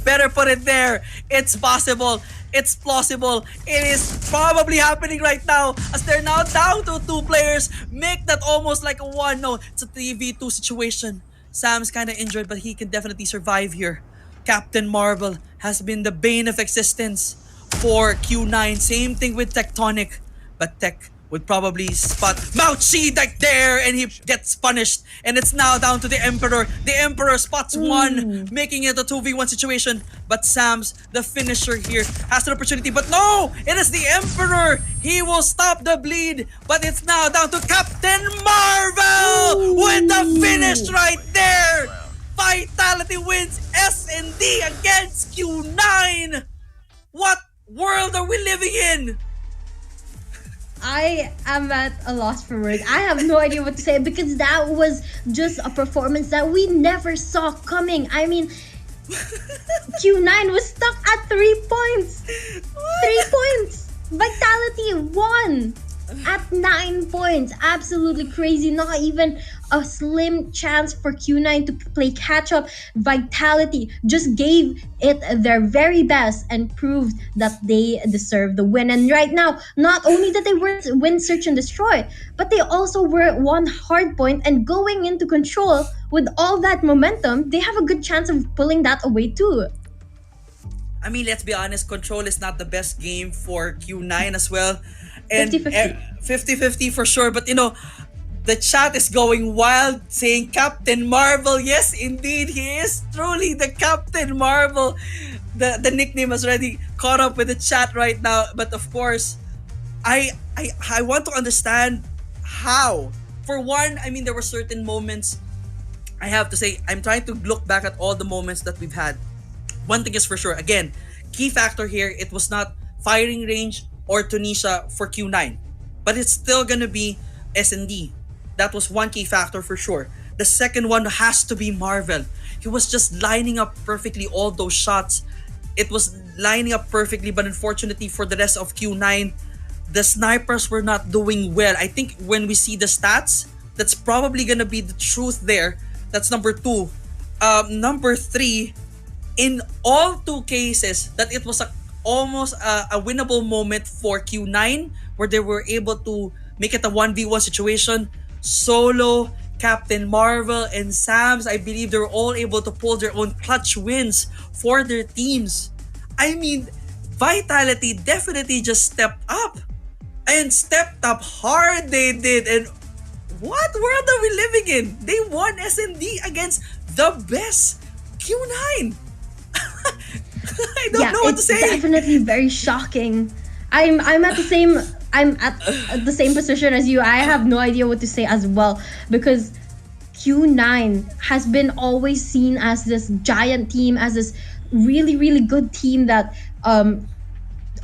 better put it there. It's possible. It's plausible. It is probably happening right now as they're now down to 2 players. Make that almost like a 1. No, it's a 3v2 situation. Sam's kind of injured, but he can definitely survive here. Captain Marvel has been the bane of existence for Q9. Same thing with Tectonic, but Tech would probably spot Mauchi like there, and he gets punished. And it's now down to the Emperor. The Emperor spots one, making it a 2v1 situation. But Sam's, the finisher here, has an opportunity. But no! It is the Emperor! He will stop the bleed. But it's now down to Captain Marvel with the finish right there! Vitality wins S&D against Q9! What world are we living in? I am at a loss for words. I have no idea what to say because that was just a performance that we never saw coming. I mean, Q9 was stuck at 3 points. 3 points. Vitality won at 9 points. Absolutely crazy. Not even a slim chance for Q9 to play catch up. Vitality just gave it their very best and proved that they deserve the win. And right now, not only did they win Search and Destroy, but they also were at one hard point, and going into control with all that momentum, they have a good chance of pulling that away too. I mean, let's be honest, Control is not the best game for Q9 as well. And 50-50. 50-50 for sure. But you know, the chat is going wild saying Captain Marvel. Yes, indeed, he is truly the Captain Marvel. The nickname has already caught up with the chat right now. But of course, I want to understand how. For one, I mean, there were certain moments, I have to say, I'm trying to look back at all the moments that we've had. One thing is for sure, again, key factor here, it was not firing range or Tunisia for Q9. But it's still gonna be S&D. That was one key factor for sure. The second one has to be Marvel. He was just lining up perfectly all those shots. It was lining up perfectly, but unfortunately for the rest of Q9, the snipers were not doing well. I think when we see the stats, that's probably gonna be the truth there. That's number 2. Number 3, in all 2 cases, that it was almost a winnable moment for Q9 where they were able to make it a 1v1 situation. Solo, Captain Marvel, and Sams, I believe they were all able to pull their own clutch wins for their teams. I mean, Vitality definitely just stepped up. And stepped up hard they did. And what world are we living in? They won S&D against the best Q9. I don't know what to say. It's definitely very shocking. I'm at the same position as you. I have no idea what to say as well, because Q9 has been always seen as this giant team, as this really, really good team that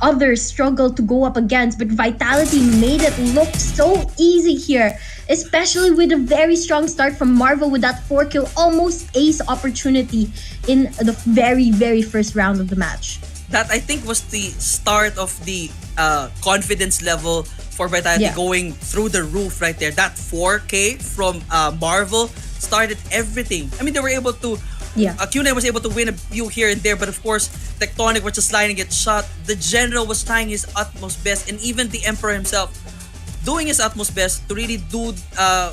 others struggle to go up against, but Vitality made it look so easy here, especially with a very strong start from Marvel with that 4-kill almost ace opportunity in the very, very first round of the match. That I think was the start of the confidence level for Vitality going through the roof right there. That 4K from Marvel started everything. I mean, they were able to Q9 was able to win a few here and there, but of course, Tectonic was just lining it shot. The General was trying his utmost best, and even the Emperor himself doing his utmost best to really do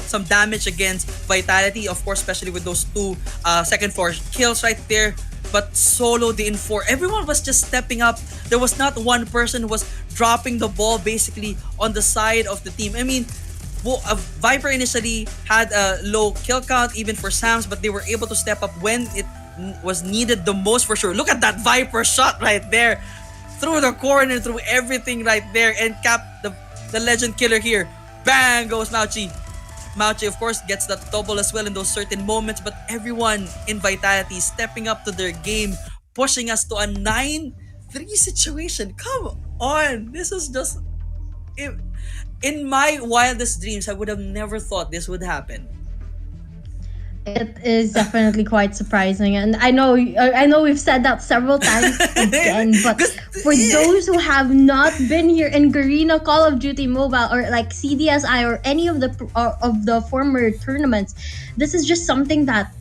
some damage against Vitality, of course, especially with those 2 second floor kills right there. But Solo, the Infor, everyone was just stepping up. There was not one person who was dropping the ball basically on the side of the team. I mean, Viper initially had a low kill count even for Sams, but they were able to step up when it was needed the most for sure. Look at that Viper shot right there. Through the corner, through everything right there, and cap the legend killer here. Bang goes Mauchi. Mauchi, of course, gets that double as well in those certain moments, but everyone in Vitality stepping up to their game, pushing us to a 9-3 situation. Come on. This is just... In my wildest dreams, I would have never thought this would happen. It is definitely quite surprising, and I know we've said that several times again, but for those who have not been here in Garena, Call of Duty Mobile, or like CDSI or any of the former tournaments, this is just something that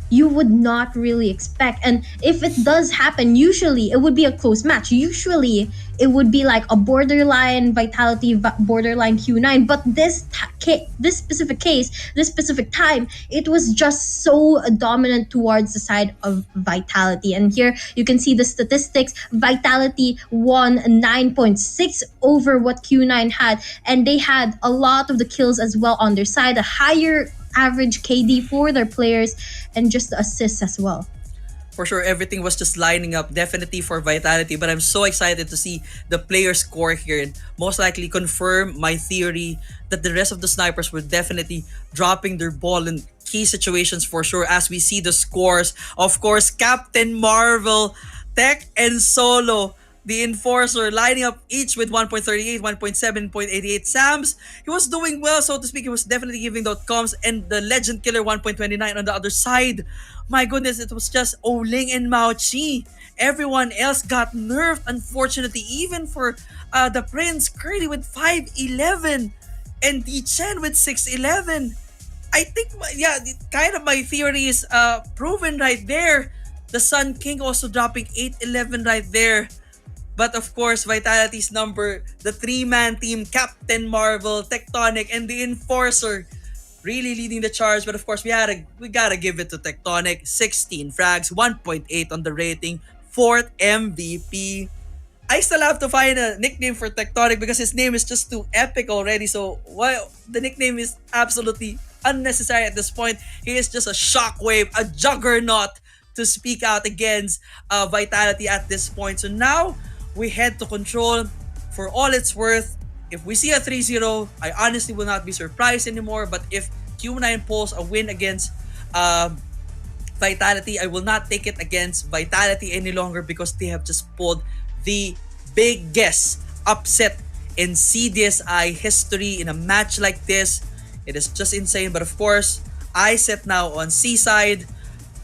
you would not really expect. And if it does happen, usually it would be a close match. Usually it would be like a borderline Vitality, borderline Q9. But this specific case, this specific time, it was just so dominant towards the side of Vitality. And here you can see the statistics. Vitality won 9.6 over what Q9 had, and they had a lot of the kills as well on their side, a higher average KD for their players, and just the assists as well. For sure, everything was just lining up definitely for Vitality, but I'm so excited to see the player score here and most likely confirm my theory that the rest of the snipers were definitely dropping their ball in key situations for sure as we see the scores. Of course, Captain Marvel, Tech, and Solo, the Enforcer, lining up each with 1.38, 1.7, 0.88. Sams, he was doing well, so to speak. He was definitely giving the outcomes. And the Legend Killer, 1.29 on the other side. My goodness, it was just Oling and Mao Chi. Everyone else got nerfed, unfortunately, even for the Prince. Curly with 5.11 and D Chen with 6.11. I think, kind of my theory is proven right there. The Sun King also dropping 8.11 right there. But of course, Vitality's number, the three-man team, Captain Marvel, Tectonic, and the Enforcer, really leading the charge. But of course, we gotta give it to Tectonic. 16 frags, 1.8 on the rating, 4th MVP. I still have to find a nickname for Tectonic because his name is just too epic already. So the nickname is absolutely unnecessary at this point. He is just a shockwave, a juggernaut to speak out against Vitality at this point. So now we head to Control. For all it's worth, if we see a 3-0, I honestly will not be surprised anymore. But if Q9 pulls a win against Vitality, I will not take it against Vitality any longer because they have just pulled the biggest upset in CDSI history in a match like this. It is just insane. But of course, I sit now on C-side.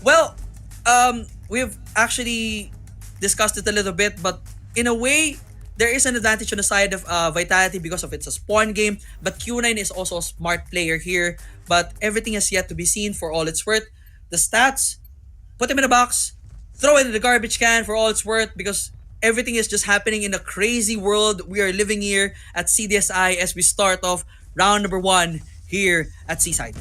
Well, we've actually discussed it a little bit, but in a way, there is an advantage on the side of Vitality because of it's a spawn game. But Q9 is also a smart player here. But everything is yet to be seen for all it's worth. The stats, put them in a box, throw it in the garbage can for all it's worth because everything is just happening in a crazy world we are living here at CDSI as we start off round number 1 here at Seaside.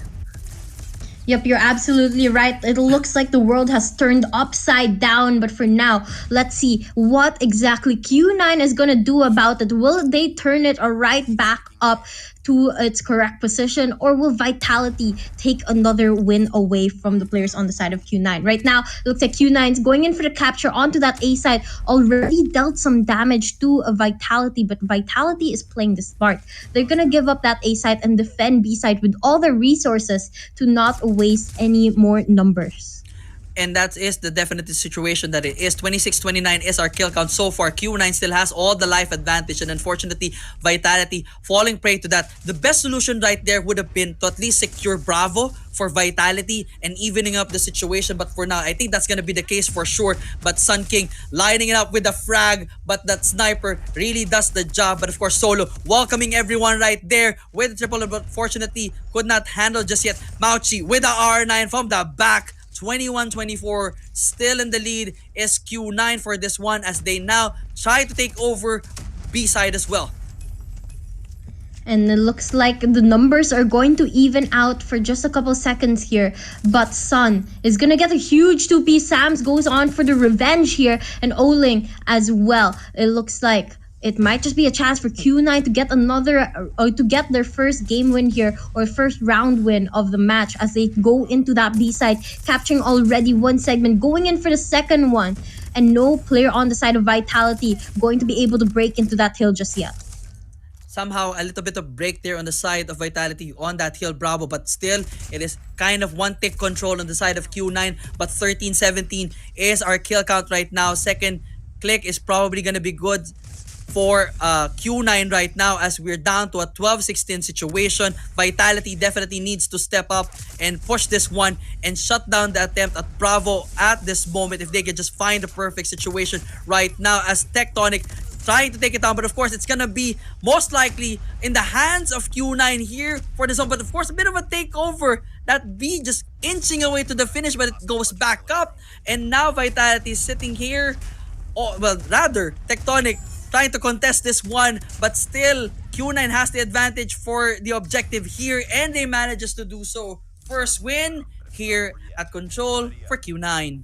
Yep, you're absolutely right. It looks like the world has turned upside down, but for now, let's see what exactly Q9 is gonna do about it. Will they turn it right back up to its correct position, or will Vitality take another win away from the players on the side of Q9? Right now, it looks like Q9's going in for the capture onto that A side, already dealt some damage to Vitality, but Vitality is playing the smart. They're gonna give up that A side and defend B side with all their resources to not waste any more numbers. And that is the definitive situation that it is. 26-29 is our kill count so far. Q9 still has all the life advantage, and unfortunately, Vitality falling prey to that. The best solution right there would have been to at least secure Bravo for Vitality and evening up the situation. But for now, I think that's going to be the case for sure. But Sun King lining it up with the frag, but that sniper really does the job. But of course, Solo welcoming everyone right there with the triple, but fortunately could not handle just yet. Mauchi with the R9 from the back. 21-24, still in the lead is Q9 for this one as they now try to take over B side as well. And it looks like the numbers are going to even out for just a couple seconds here. But Sun is going to get a huge 2P. Sams goes on for the revenge here, and Oling as well. It looks like it might just be a chance for Q9 to get to get their first game win here, or first round win of the match as they go into that B side, capturing already one segment, going in for the second one, and no player on the side of Vitality going to be able to break into that hill just yet. Somehow a little bit of break there on the side of Vitality on that hill, Bravo, but still it is kind of one tick control on the side of Q9, but 13-17 is our kill count right now. Second click is probably gonna be good for Q9 right now as we're down to a 12-16 situation. Vitality definitely needs to step up and push this one and shut down the attempt at Bravo at this moment if they can just find the perfect situation right now as Tectonic trying to take it down. But of course, it's gonna be most likely in the hands of Q9 here for this one. But of course, a bit of a takeover That B just inching away to the finish, but it goes back up. And now Vitality is sitting here. Oh, well, rather, Tectonic trying to contest this one, but still, Q9 has the advantage for the objective here, and they manages to do so. First win here at Control for Q9.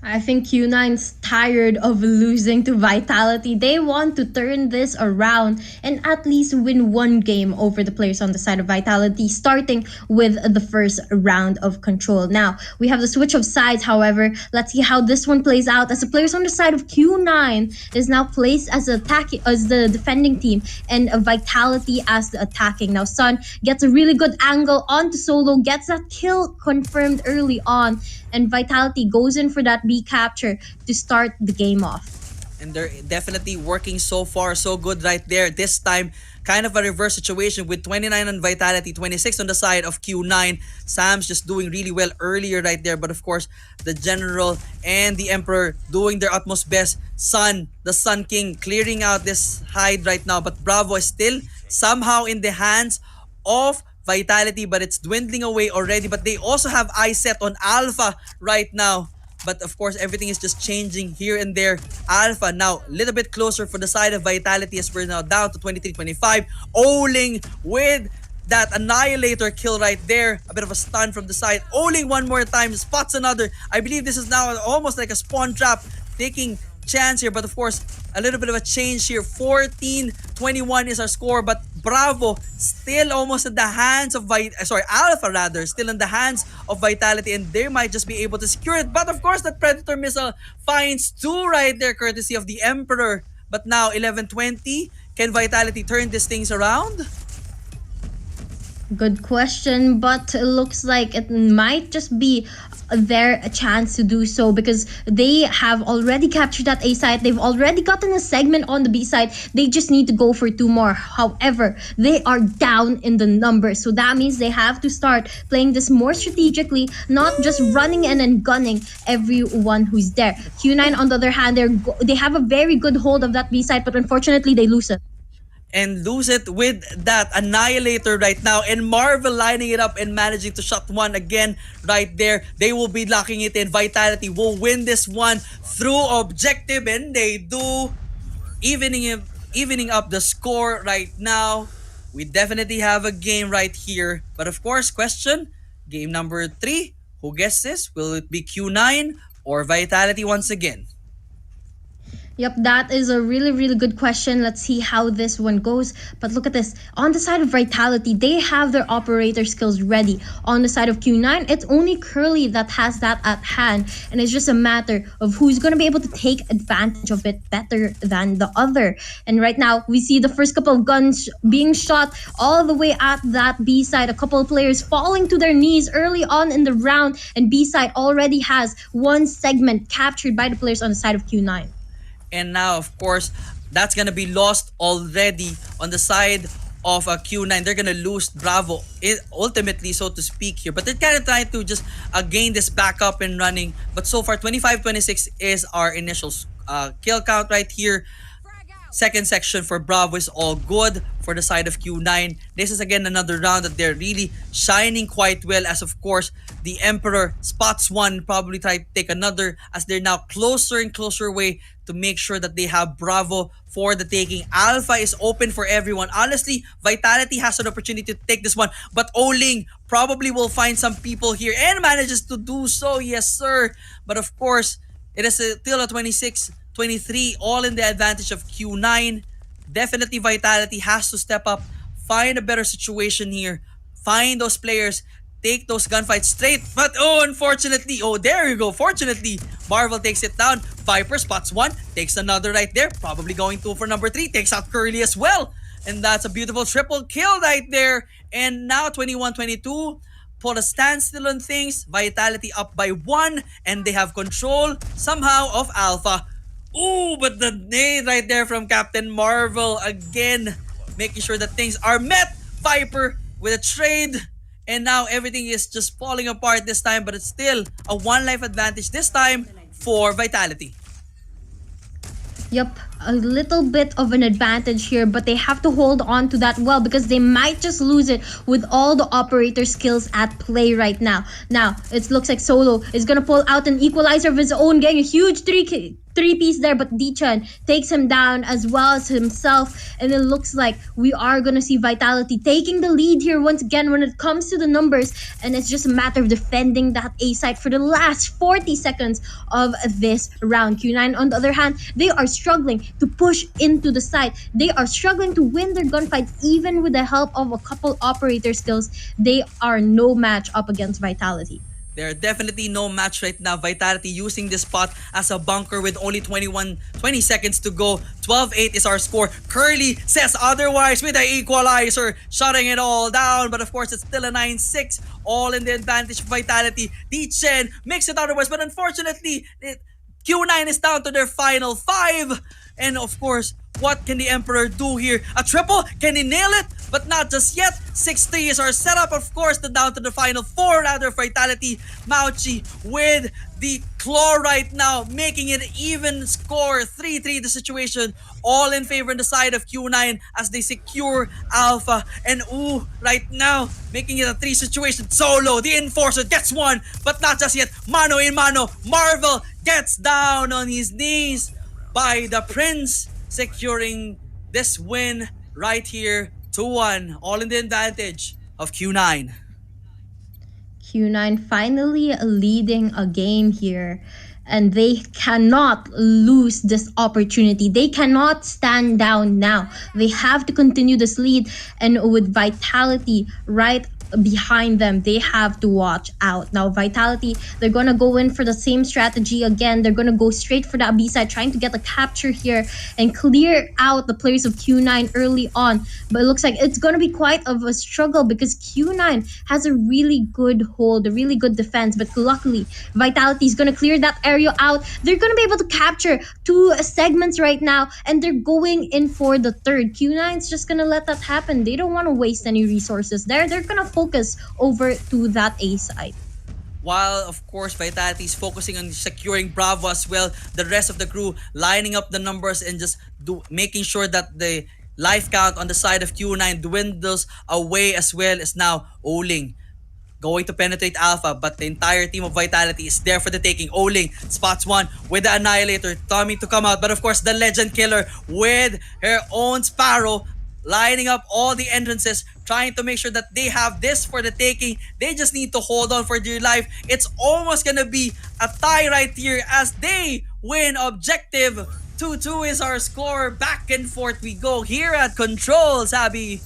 I think Q9's tired of losing to Vitality. They want to turn this around and at least win one game over the players on the side of Vitality, starting with the first round of Control. Now, we have the switch of sides, however. Let's see how this one plays out as the players on the side of Q9 is now placed as the defending team and Vitality as the attacking. Now, Sun gets a really good angle onto Solo, gets that kill confirmed early on, and Vitality goes in for that B capture to start the game off. And they're definitely working so far so good right there. This time, kind of a reverse situation with 29 on Vitality, 26 on the side of Q9. Sam's just doing really well earlier right there. But of course, the General and the Emperor doing their utmost best. Sun, the Sun King, clearing out this hide right now. But Bravo is still somehow in the hands of Vitality, but it's dwindling away already. But they also have eyes set on Alpha right now. But of course, everything is just changing here and there. Alpha now a little bit closer for the side of Vitality as we're now down to 23-25. Oling with that Annihilator kill right there. A bit of a stun from the side. Oling one more time, spots another. I believe this is now almost like a spawn trap. Taking chance here, but of course, a little bit of a change here. 14-21 is our score, but Bravo still almost in the hands of Alpha rather, still in the hands of Vitality, and they might just be able to secure it. But of course, that Predator missile finds two right there, courtesy of the Emperor. But now 11-20, can Vitality turn these things around? Good question, but it looks like it might just be their chance to do so because they have already captured that A side. They've already gotten a segment on the B side. They just need to go for two more. However, they are down in the numbers, so that means they have to start playing this more strategically, not just running in and gunning everyone who's there. Q9 on the other hand, they have a very good hold of that B side, but unfortunately they lose it. And lose it with that Annihilator right now, and Marvel lining it up and managing to shot one again right there. They will be locking it in. Vitality will win this one through objective, and they do, evening up the score right now. We definitely have a game right here, but of course, question, game number 3, who gets this? Will it be Q9 or Vitality once again? Yep, that is a really, really good question. Let's see how this one goes. But look at this. On the side of Vitality, they have their operator skills ready. On the side of Q9, it's only Curly that has that at hand. And it's just a matter of who's going to be able to take advantage of it better than the other. And right now, we see the first couple of guns being shot all the way at that B side. A couple of players falling to their knees early on in the round. And B side already has one segment captured by the players on the side of Q9. And now, of course, that's gonna be lost already on the side of Q9. They're gonna lose Bravo, ultimately, so to speak here. But they're kind of trying to just gain this back up and running. But so far, 25-26 is our initial kill count right here. Second section for Bravo is all good for the side of Q9. This is again another round that they're really shining quite well, as of course the Emperor spots one, probably try to take another as they're now closer and closer way to make sure that they have Bravo for the taking. Alpha is open for everyone. Honestly, Vitality has an opportunity to take this one, but Oling probably will find some people here and manages to do so. Yes, sir. But of course, it is still a 26-23, all in the advantage of Q9. Definitely Vitality has to step up, find a better situation here, find those players, take those gunfights straight. But unfortunately, there you go. Fortunately, Marvel takes it down. Viper spots one, takes another right there. Probably going to for number 3, takes out Curly as well. And that's a beautiful triple kill right there. And now 21-22. Put a standstill on things. Vitality up by 1, and they have control somehow of Alpha. But the nade right there from Captain Marvel again, making sure that things are met. Viper with a trade, and now everything is just falling apart this time, but it's still a 1 life advantage this time for Vitality. Yep, a little bit of an advantage here, but they have to hold on to that well because they might just lose it with all the operator skills at play right now. Now, it looks like Solo is going to pull out an equalizer of his own, getting a huge three-piece there, but Dichan takes him down as well as himself, and it looks like we are gonna see Vitality taking the lead here once again when it comes to the numbers, and it's just a matter of defending that A site for the last 40 seconds of this round. Q9, on the other hand, they are struggling to push into the site. They are struggling to win their gunfights even with the help of a couple operator skills. They are no match up against Vitality. They're definitely no match right now. Vitality using this spot as a bunker with only 20 seconds to go. 12-8 is our score. Curly says otherwise with the equalizer, shutting it all down. But of course, it's still a 9-6. All in the advantage of Vitality. Dichen makes it otherwise. But unfortunately, Q9 is down to their final 5. And of course, what can the Emperor do here? A triple? Can he nail it? But not just yet. 6-3 is our setup. Of course, down to the final 4 rather Vitality. Mauchi with the claw right now, making it even score. 3-3 the situation. All in favor on the side of Q9 as they secure Alpha. And right now, making it a 3 situation. Solo, the Enforcer, gets one. But not just yet. Mano in mano. Marvel gets down on his knees by the Prince, securing this win right here. 2-1, all in the advantage of Q9. Q9 finally leading a game here, and they cannot lose this opportunity. They cannot stand down now. They have to continue this lead, and with Vitality right behind them, they have to watch out. Now Vitality, they're gonna go in for the same strategy again. They're gonna go straight for that B side, trying to get a capture here and clear out the players of Q9 early on. But it looks like it's gonna be quite of a struggle because Q9 has a really good hold, a really good defense. But luckily, Vitality is gonna clear that area out. They're gonna be able to capture 2 segments right now, and they're going in for the third. Q9's just gonna let that happen. They don't want to waste any resources there. They're gonna focus over to that A side. While, of course, Vitality is focusing on securing Bravo as well, the rest of the crew lining up the numbers and just making sure that the life count on the side of Q9 dwindles away as well as now Oling going to penetrate Alpha, but the entire team of Vitality is there for the taking. Oling spots one with the Annihilator, Tommy to come out, but of course the Legend Killer with her own Sparrow lining up all the entrances, trying to make sure that they have this for the taking. They just need to hold on for dear life. It's almost gonna be a tie right here as they win objective. 2-2 is our score. Back and forth we go here at Controls, Abby.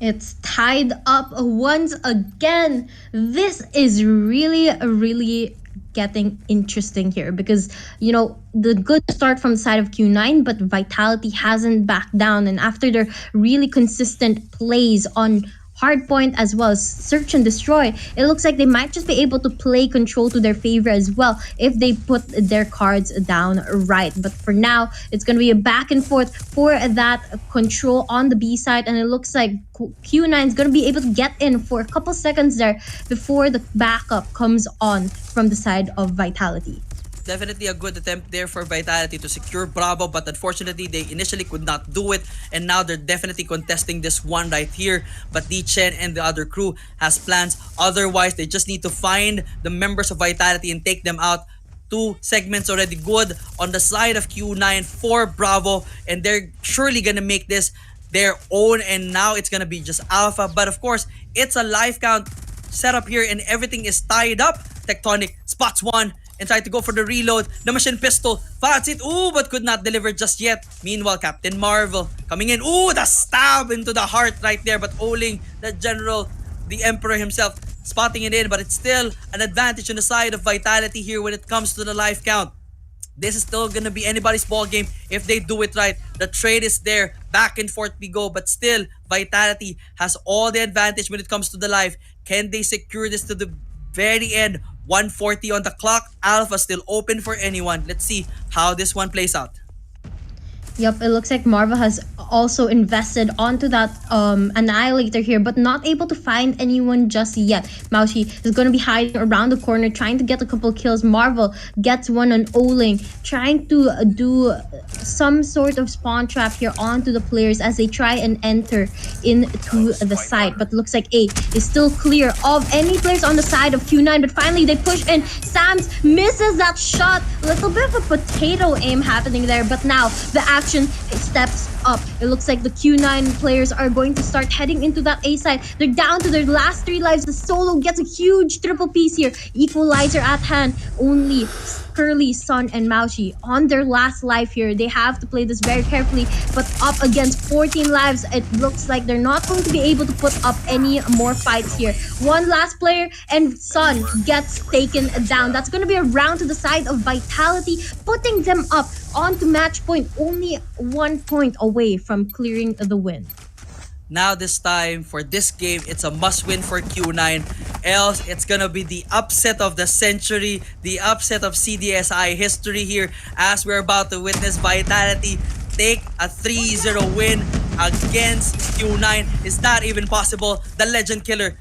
It's tied up once again. This is really getting interesting here because, you know, the good start from the side of Q9, but Vitality hasn't backed down. And after their really consistent plays on Hardpoint as well as Search and Destroy, it looks like they might just be able to play Control to their favor as well if they put their cards down right. But for now, it's going to be a back and forth for that Control on the B side, and it looks like Q9 is going to be able to get in for a couple seconds there before the backup comes on from the side of Vitality. Definitely a good attempt there for Vitality to secure Bravo, but unfortunately they initially could not do it, and now they're definitely contesting this one right here. But Chen and the other crew has plans otherwise. They just need to find the members of Vitality and take them out. 2 segments already good on the side of Q9 for Bravo, and they're surely gonna make this their own, and now it's gonna be just Alpha. But of course, it's a life count setup here and everything is tied up. Tectonic spots one and tried to go for the reload. The machine pistol fats it, but could not deliver just yet. Meanwhile, Captain Marvel coming in. The stab into the heart right there. But Oling, the general, the Emperor himself, spotting it in. But it's still an advantage on the side of Vitality here when it comes to the life count. This is still gonna be anybody's ball game if they do it right. The trade is there. Back and forth we go. But still, Vitality has all the advantage when it comes to the life. Can they secure this to the very end? 140 on the clock. Alpha still open for anyone. Let's see how this one plays out. Yep, it looks like Marvel has also invested onto that Annihilator here, but not able to find anyone just yet. Maushi is going to be hiding around the corner, trying to get a couple kills. Marvel gets one on Oling, trying to do some sort of spawn trap here onto the players as they try and enter into the site. But looks like A is still clear of any players on the side of Q9, but finally they push in. Sams misses that shot. A little bit of a potato aim happening there, but now the action steps up. It looks like the Q9 players are going to start heading into that A side. They're down to their last 3 lives. The Solo gets a huge triple piece here. Equalizer at hand. Only Curly, Sun, and Maushi on their last life here. They have to play this very carefully, but up against 14 lives, it looks like they're not going to be able to put up any more fights here. One last player, and Sun gets taken down. That's going to be a round to the side of Vitality, putting them up onto match point, only 1 point away from clearing the win. Now this time, for this game, it's a must-win for Q9. Else, it's gonna be the upset of the century, the upset of CDSI history here, as we're about to witness Vitality take a 3-0 win against Q9. Is not even possible. The Legend Killer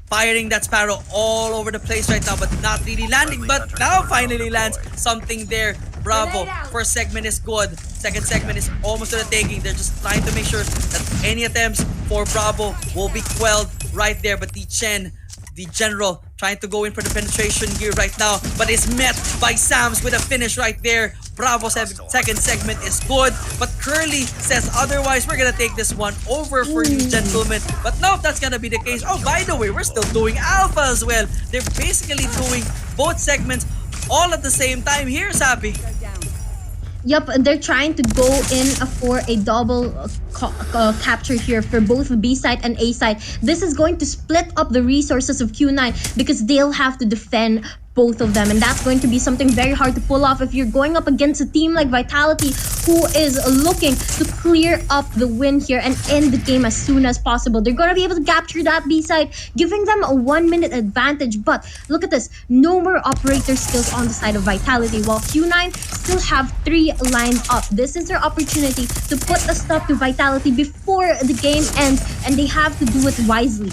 firing that Sparrow all over the place right now, but not really landing. But now finally lands something there. Bravo. First segment is good. Second segment is almost to the taking. They're just trying to make sure that any attempts for Bravo will be quelled right there. But the Chen, the General, trying to go in for the penetration here right now, but is met by Sams with a finish right there. Bravo's second segment is good, but Curly says otherwise. We're gonna take this one over for you, gentlemen. But no, that's gonna be the case. Oh, by the way, we're still doing Alpha as well. They're basically doing both segments all at the same time. Here's Happy. Yep, they're trying to go in for a double capture here for both B side and A side. This is going to split up the resources of Q9 because they'll have to defend both of them, and that's going to be something very hard to pull off if you're going up against a team like Vitality, who is looking to clear up the win here and end the game as soon as possible. They're going to be able to capture that B side, giving them a 1-minute advantage. But look at this, no more operator skills on the side of Vitality, while Q9 still have 3 lined up. This is their opportunity to put a stop to Vitality before the game ends, and they have to do it wisely.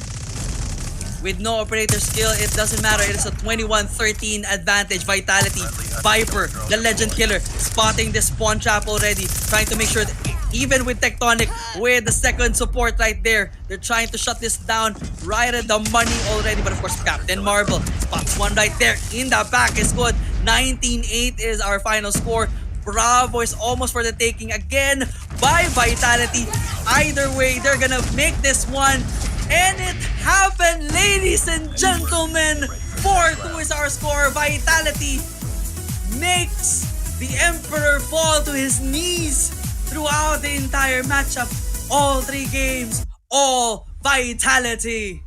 With no operator skill, it doesn't matter. It is a 21-13 advantage. Vitality, Viper, the Legend Killer, spotting the spawn trap already. Trying to make sure that even with Tectonic, with the second support right there, they're trying to shut this down right at the money already. But of course, Captain Marvel spots one right there. In the back is good. 19-8 is our final score. Bravo is almost for the taking again by Vitality. Either way, they're gonna make this one. And it happened, ladies and gentlemen. 4-2 is our score. Vitality makes the Emperor fall to his knees throughout the entire matchup. All 3 games, all Vitality.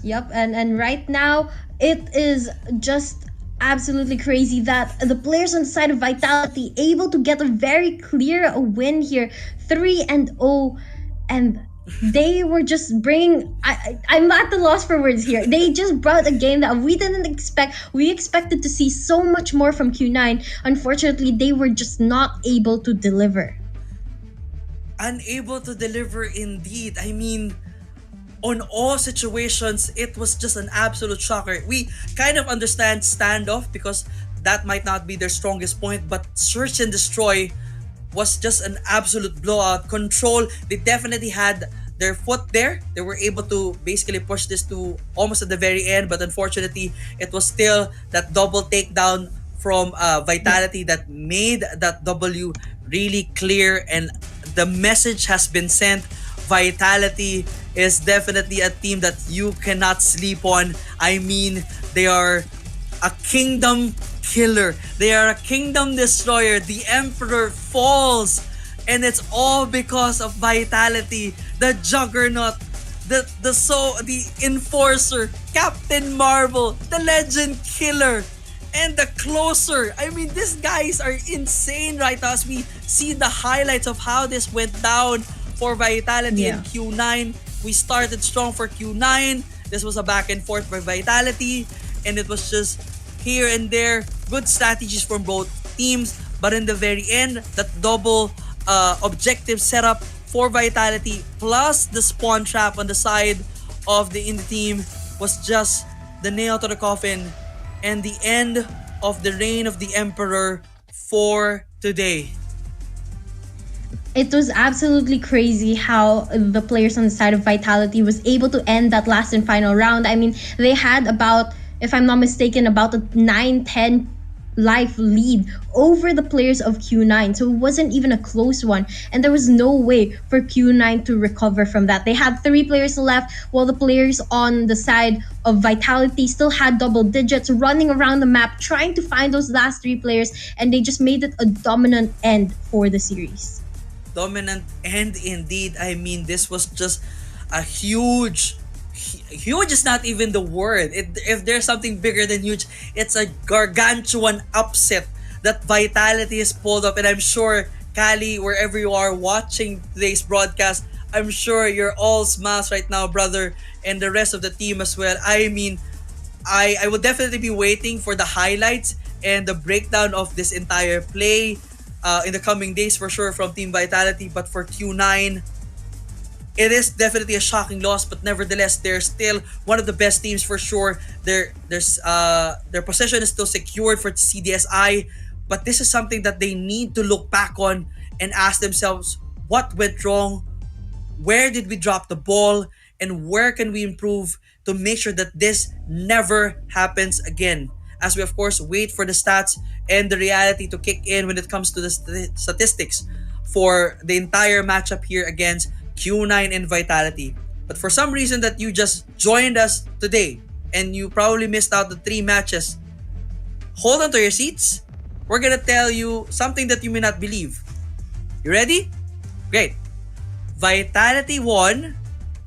Yep, and right now, it is just absolutely crazy that the players on the side of Vitality able to get a very clear win here. 3-0, and they were just bringing... I'm at the loss for words here. They just brought a game that we didn't expect. We expected to see so much more from Q9. Unfortunately, they were just not able to deliver. Unable to deliver indeed. I mean, on all situations, it was just an absolute shocker. We kind of understand standoff because that might not be their strongest point, but search and destroy was just an absolute blowout. Control, they definitely had their foot there. They were able to basically push this to almost at the very end, but unfortunately, it was still that double takedown from Vitality that made that W really clear, and the message has been sent. Vitality is definitely a team that you cannot sleep on. I mean, they are a kingdom killer. They are a kingdom destroyer. The Emperor falls, and it's all because of Vitality, the Juggernaut, the Enforcer, Captain Marvel, the Legend Killer, and the Closer. I mean, these guys are insane right now as we see the highlights of how this went down for Vitality and Q9. We started strong for Q9. This was a back and forth for Vitality, and it was just here and there. Good strategies from both teams, But in the very end, that double objective setup for Vitality plus the spawn trap on the side of the indie team was just the nail to the coffin and the end of the reign of the Emperor for today. It was absolutely crazy how the players on the side of Vitality was able to end that last and final round. I mean, they had about, if I'm not mistaken, about a 9-10 life lead over the players of Q9. So it wasn't even a close one. And there was no way for Q9 to recover from that. They had 3 players left while the players on the side of Vitality still had double digits running around the map trying to find those last 3 players. And they just made it a dominant end for the series. Dominant and indeed, I mean, this was just a huge is not even the word. If there's something bigger than huge, it's a gargantuan upset that Vitality has pulled up. And I'm sure, Kali, wherever you are watching today's broadcast, I'm sure you're all smiles right now, brother, and the rest of the team as well. I mean, I will definitely be waiting for the highlights and the breakdown of this entire play in the coming days for sure from Team Vitality. But for Q9, it is definitely a shocking loss, but nevertheless, they're still one of the best teams for sure. Their position is still secured for CDSI, but this is something that they need to look back on and ask themselves, what went wrong? Where did we drop the ball? And where can we improve to make sure that this never happens again? As we of course wait for the stats and the reality to kick in when it comes to the statistics for the entire matchup here against Q9 and Vitality. But for some reason that you just joined us today and you probably missed out the 3 matches, hold on to your seats. We're gonna tell you something that you may not believe. You ready? Great. Vitality won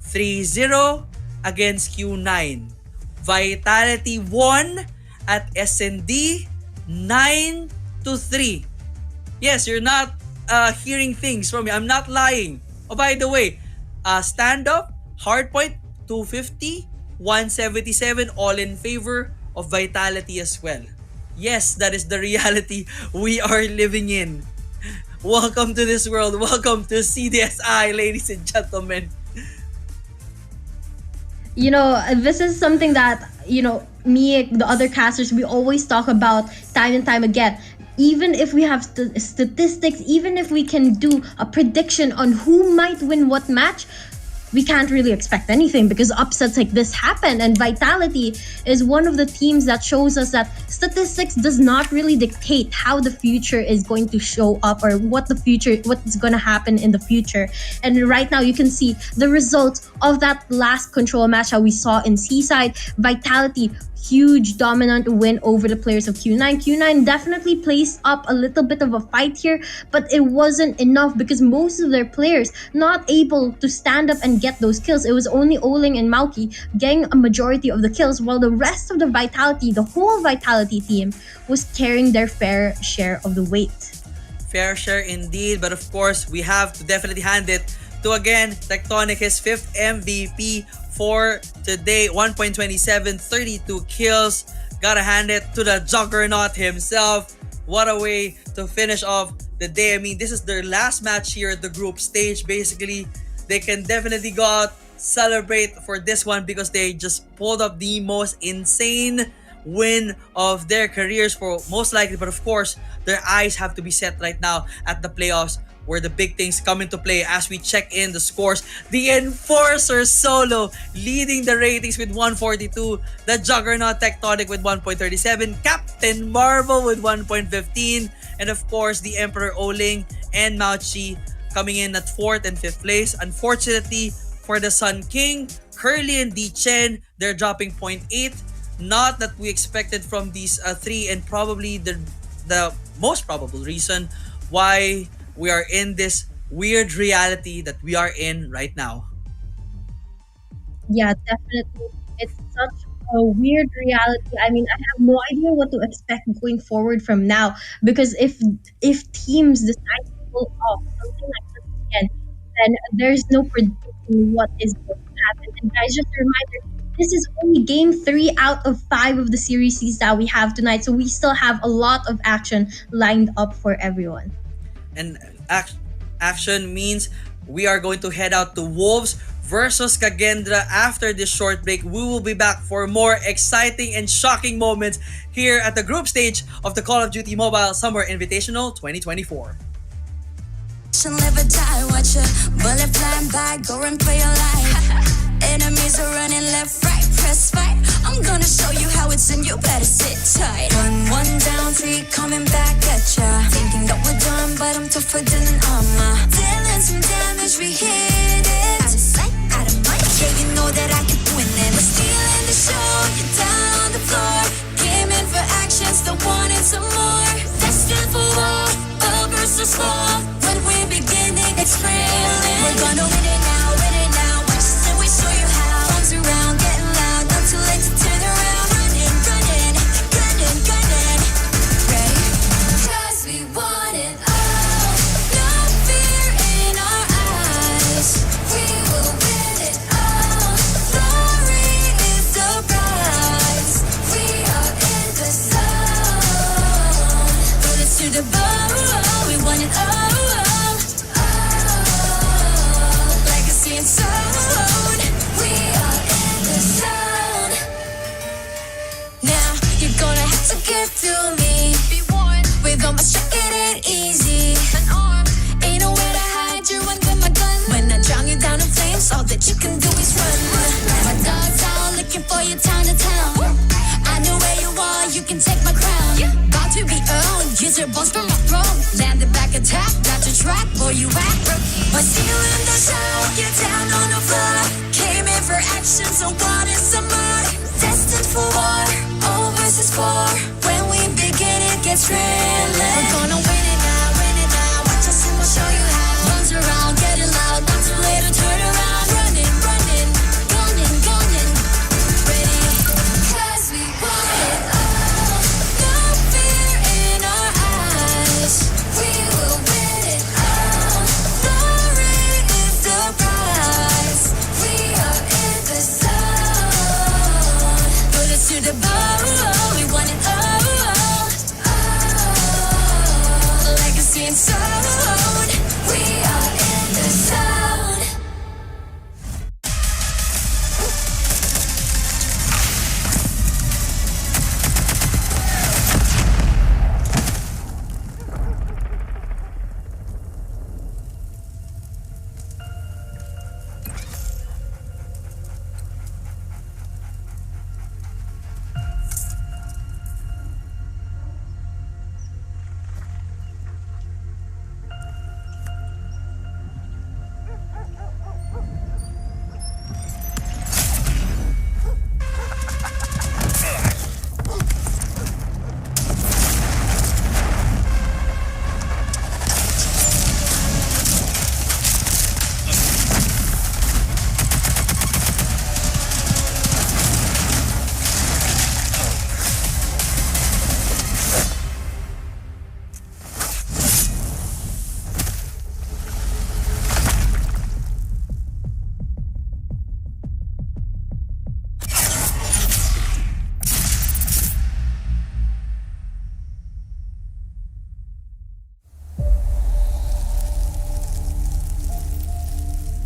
3-0 against Q9. Vitality won at SND 9-3. Yes, you're not hearing things from me. I'm not lying. Oh, by the way, stand up, hardpoint 250, 177, all in favor of Vitality as well. Yes, that is the reality we are living in. Welcome to this world. Welcome to CDSI, ladies and gentlemen. You know, this is something that, me, the other casters, we always talk about time and time again. Even if we have statistics, even if we can do a prediction on who might win what match, we can't really expect anything because upsets like this happen. And Vitality is one of the teams that shows us that statistics does not really dictate how the future is going to show up or what is going to happen in the future. And right now you can see the results of that last control match that we saw in Seaside. Vitality, huge dominant win over the players of Q9. Q9 definitely placed up a little bit of a fight here, but it wasn't enough because most of their players not able to stand up and get those kills. It was only Oling and Mauki getting a majority of the kills, while the rest of the whole Vitality team was carrying their fair share of the weight. Fair share indeed, but of course, we have to definitely hand it to, again, Tectonic, his 5th MVP for today. 1.27, 32 kills. Gotta hand it to the Juggernaut himself. What a way to finish off the day. I mean, this is their last match here at the group stage. Basically, they can definitely go out, celebrate for this one because they just pulled up the most insane win of their careers for most likely. But of course, their eyes have to be set right now at the playoffs, where the big things come into play as we check in the scores. The Enforcer solo leading the ratings with 142. The Juggernaut Tectonic with 1.37. Captain Marvel with 1.15. And of course, the Emperor Oling and Mauchi coming in at 4th and 5th place. Unfortunately for the Sun King, Curly and D Chen, they're dropping 0.8. Not that we expected from these 3, and probably the most probable reason why we are in this weird reality that we are in right now. Yeah, definitely. It's such a weird reality. I mean, I have no idea what to expect going forward from now because if teams decide to pull off something like this again, then there's no predicting what is going to happen. And guys, just a reminder, this is only game 3 out of 5 of the series that we have tonight. So we still have a lot of action lined up for everyone. And action means we are going to head out to Wolves versus Kagendra. After this short break, we will be back for more exciting and shocking moments here at the group stage of the Call of Duty Mobile Summer Invitational 2024. Live or die, watch a bullet flying by, go and play your life. Enemies are running left, right, press fight. I'm gonna show you how it's in, you better sit tight. One down, 3 coming back at ya. Thinking that we're done, but I'm tougher than an armor. Dealing some damage, we hit it. Out of sight, out of mind, yeah, you know that I keep winning. We're stealing the show, you're down on the floor. Came in for action, still wanting some more. Destined for war, all versus 4. When we begin, it gets thrilling. We're gonna win it now, win it now. Watch us and we show you how. Arms around, getting loud, not too late to turn around. Running, running, gunning, gunning. Ready? 'Cause we want it all. No fear in our eyes. We will win it all. Glory is the prize. We are in the zone. Bullets to the bone. We want it all. Legacy and sound. We are in the zone. Now you're gonna have to get through me. Be warned. With all my strength, it ain't easy. An arm ain't nowhere to hide. You're under my gun. When I drown you down in flames, all that you can do is run. My dog's out looking for you town to town. I know where you are. You can take my crown. About to be owned. Use your bones from my throne. Land the back attack. Got your track, boy, you act rookie. But stealing the show, get down on the floor. Came in for action, so what is some more? Destined for war, all versus 4. When we begin, it gets thrilling. We're gonna win it now, win it now. Watch us and we'll show you how. Runs around, getting loud, not too late to turn around. Running, running, gunning, gunning. Ready? 'Cause we want it all. No fear in our eyes. We will win it all. Glory is the prize. We are in the zone. Bullets to the bone. We want it all. Legacy and sound. We are in the zone.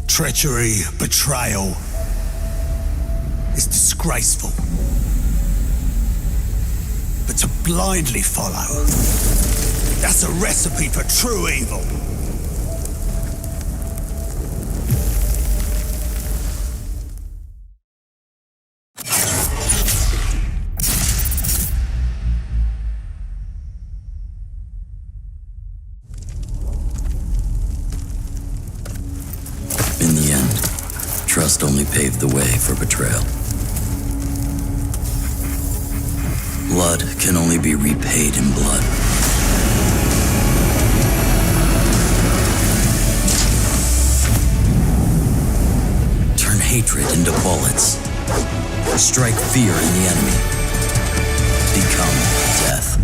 Treachery, betrayal is disgraceful. But to blindly follow, that's a recipe for true evil. In the end, trust only paved the way for betrayal. Blood can only be repaid in blood. Turn hatred into bullets. Strike fear in the enemy. Become death.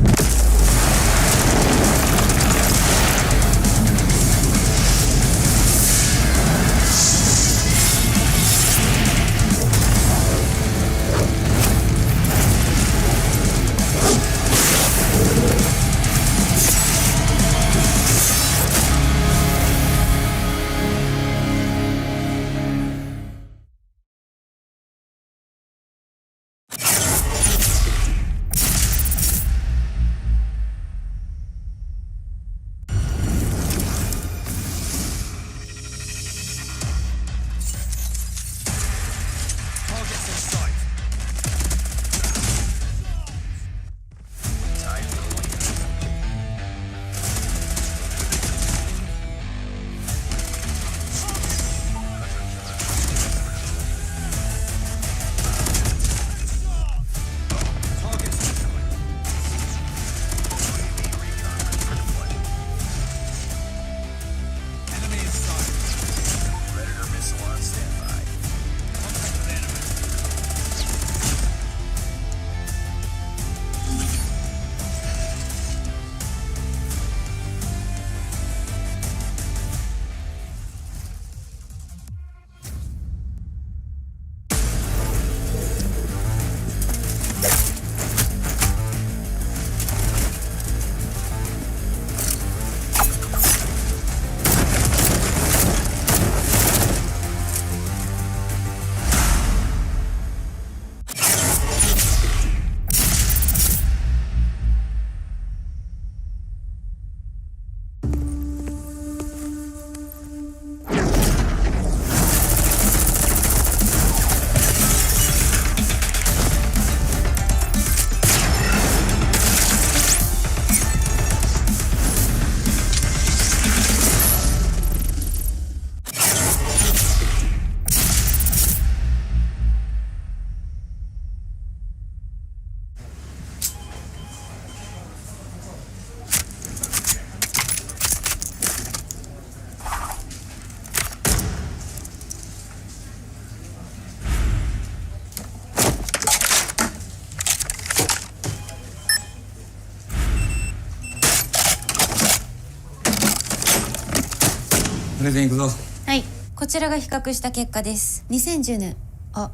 Anything though? はい、こちらが比較した結果です。2010年。あ、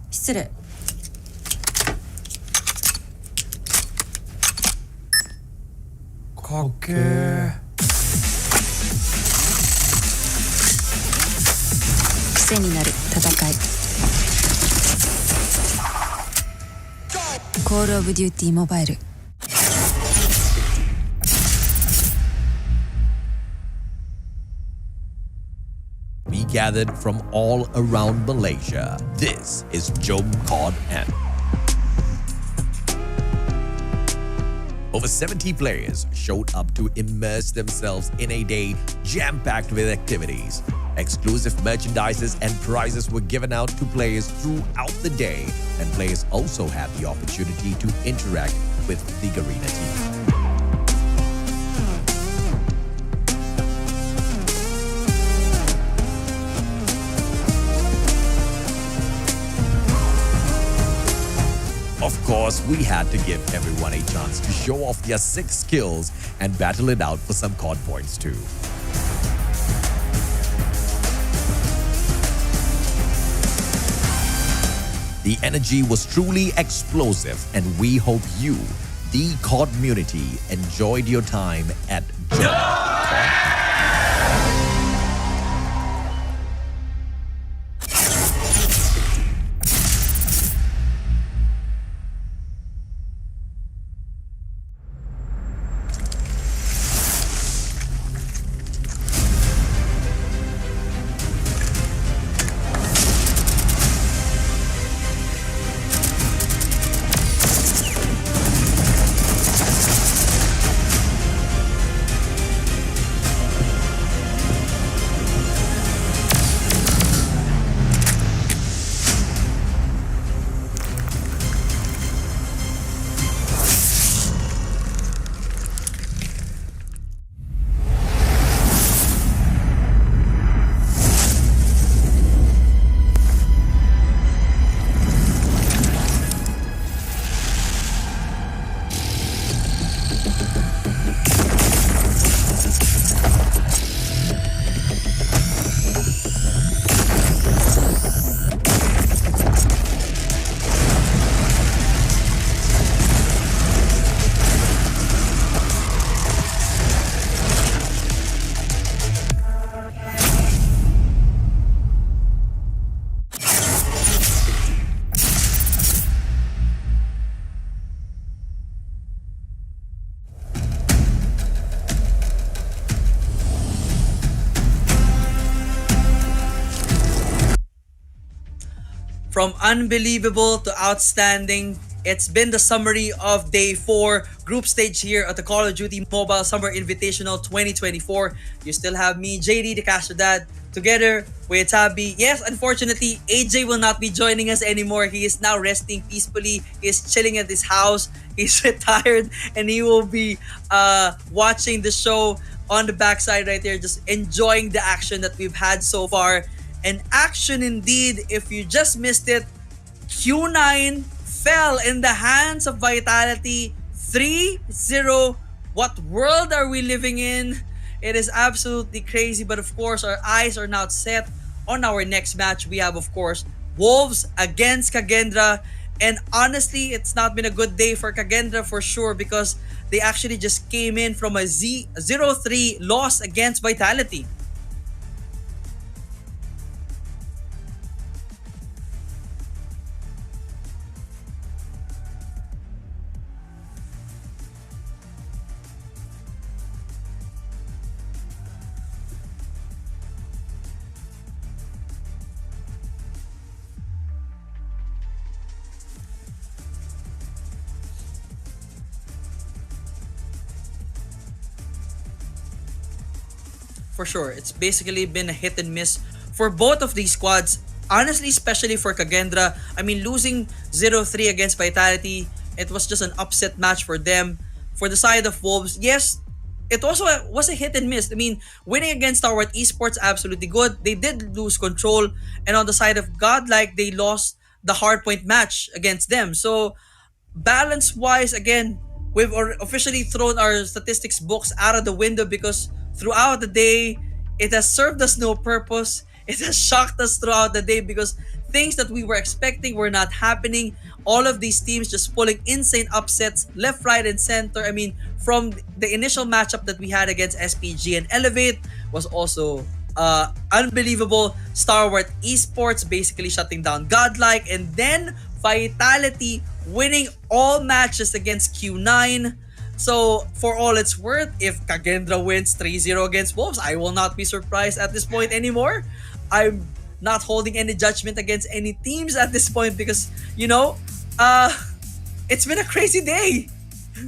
失礼。かっけー。癖になる戦い。コールオブデューティーモバイル。We gathered from all around Malaysia. This is COD N. Over 70 players showed up to immerse themselves in a day jam-packed with activities. Exclusive merchandises and prizes were given out to players throughout the day, and players also had the opportunity to interact with the Garena team. Of course, we had to give everyone a chance to show off their sick skills and battle it out for some COD points too. The energy was truly explosive, and we hope you, the COD community, enjoyed your time at COD. From unbelievable to outstanding, it's been the summary of day 4 group stage here at the Call of Duty Mobile Summer Invitational 2024. You still have me, JD the Castrodad, together with Tabi. Yes, unfortunately, AJ will not be joining us anymore. He is now resting peacefully. He is chilling at his house. He's retired, and he will be watching the show on the backside right there, just enjoying the action that we've had so far. And action indeed. If you just missed it, Q9 fell in the hands of Vitality 3-0. What world are we living in? It is absolutely crazy, but of course our eyes are now set on our next match. We have, of course, Wolves against Kagendra, and honestly, it's not been a good day for Kagendra for sure, because they actually just came in from a 0-3 loss against Vitality. For sure, it's basically been a hit and miss for both of these squads. Honestly, especially for Kagendra. I mean, losing 0-3 against Vitality, it was just an upset match for them. For the side of Wolves, yes, it also was a hit and miss. I mean, winning against our esports, absolutely good. They did lose control. And on the side of Godlike, they lost the hardpoint match against them. So, balance-wise, again, we've officially thrown our statistics books out of the window, because throughout the day, it has served us no purpose. It has shocked us throughout the day because things that we were expecting were not happening. All of these teams just pulling insane upsets left, right, and center. I mean, from the initial matchup that we had against SPG and Elevate was also unbelievable. Star Wars Esports basically shutting down Godlike, and then Vitality winning all matches against Q9. So, for all it's worth, if Kagendra wins 3-0 against Wolves, I will not be surprised at this point anymore. I'm not holding any judgment against any teams at this point because, it's been a crazy day.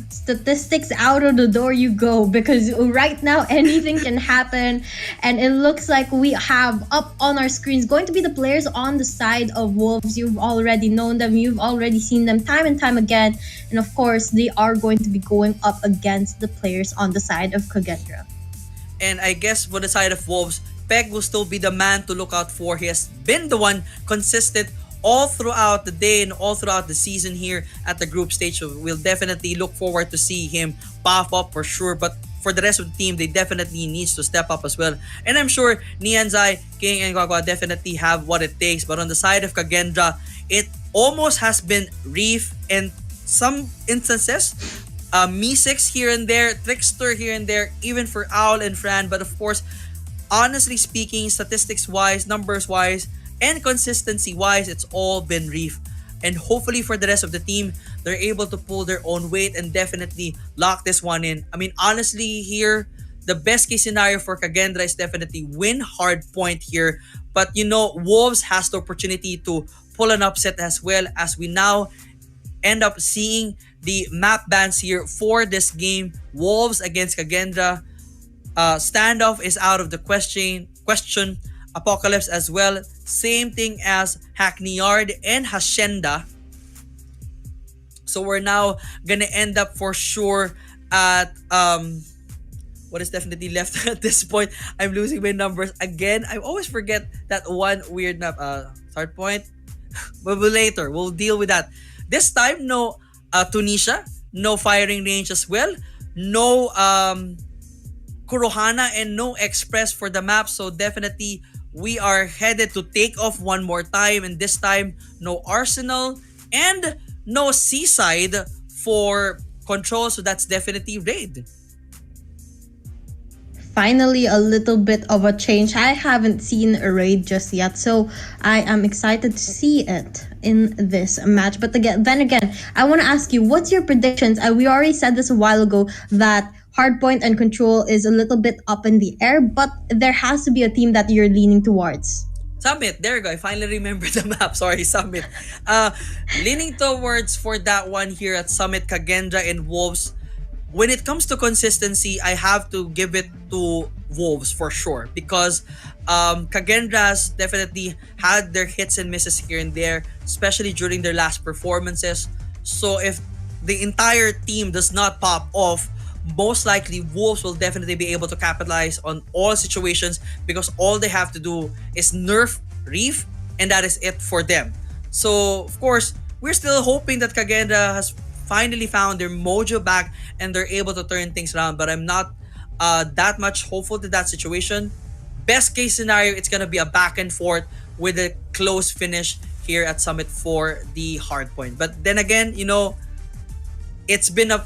Statistics out of the door you go, because right now anything can happen, and it looks like we have up on our screens going to be the players on the side of Wolves. You've already known them, you've already seen them time and time again, and of course they are going to be going up against the players on the side of Kagendra. And I guess for the side of Wolves, Peg will still be the man to look out for. He has been the one consistent all throughout the day and all throughout the season here at the group stage. So we'll definitely look forward to see him pop up for sure. But for the rest of the team, they definitely needs to step up as well. And I'm sure Nianzai, King, and Guagua definitely have what it takes. But on the side of Kagendra, it almost has been Reef in some instances. Me6 here and there, Trickster here and there, even for Owl and Fran. But of course, honestly speaking, statistics-wise, numbers-wise, and consistency-wise, it's all been Reef. And hopefully for the rest of the team, they're able to pull their own weight and definitely lock this one in. I mean, honestly here, the best case scenario for Kagendra is definitely win hard point here. But Wolves has the opportunity to pull an upset as well, as we now end up seeing the map bans here for this game. Wolves against Kagendra. Standoff is out of the question. Apocalypse as well. Same thing as Hackney Yard and Hacienda. So we're now gonna end up for sure at what is definitely left at this point. I'm losing my numbers again. I always forget that one weird map. Start point. But later, we'll deal with that. This time, no Tunisia, no firing range as well, no Kurohana, and no Express for the map. So definitely we are headed to take off one more time, and this time no Arsenal and no Seaside for control. So that's definitely Raid. Finally, a little bit of a change. I haven't seen a raid just yet, so I am excited to see it in this match. But then again, I want to ask you, what's your predictions? We already said this a while ago that Hardpoint and Control is a little bit up in the air, but there has to be a team that you're leaning towards. Summit, there you go. I finally remember the map. Sorry, Summit. Leaning towards for that one here at Summit, Kagendra and Wolves. When it comes to consistency, I have to give it to Wolves for sure, because Kagendra's definitely had their hits and misses here and there, especially during their last performances. So if the entire team does not pop off, most likely Wolves will definitely be able to capitalize on all situations, because all they have to do is nerf Reef, and that is it for them. So of course, we're still hoping that Kagendra has finally found their mojo back and they're able to turn things around, but I'm not that much hopeful to that situation. Best case scenario, it's gonna be a back and forth with a close finish here at Summit for the hard point. But then again, it's been a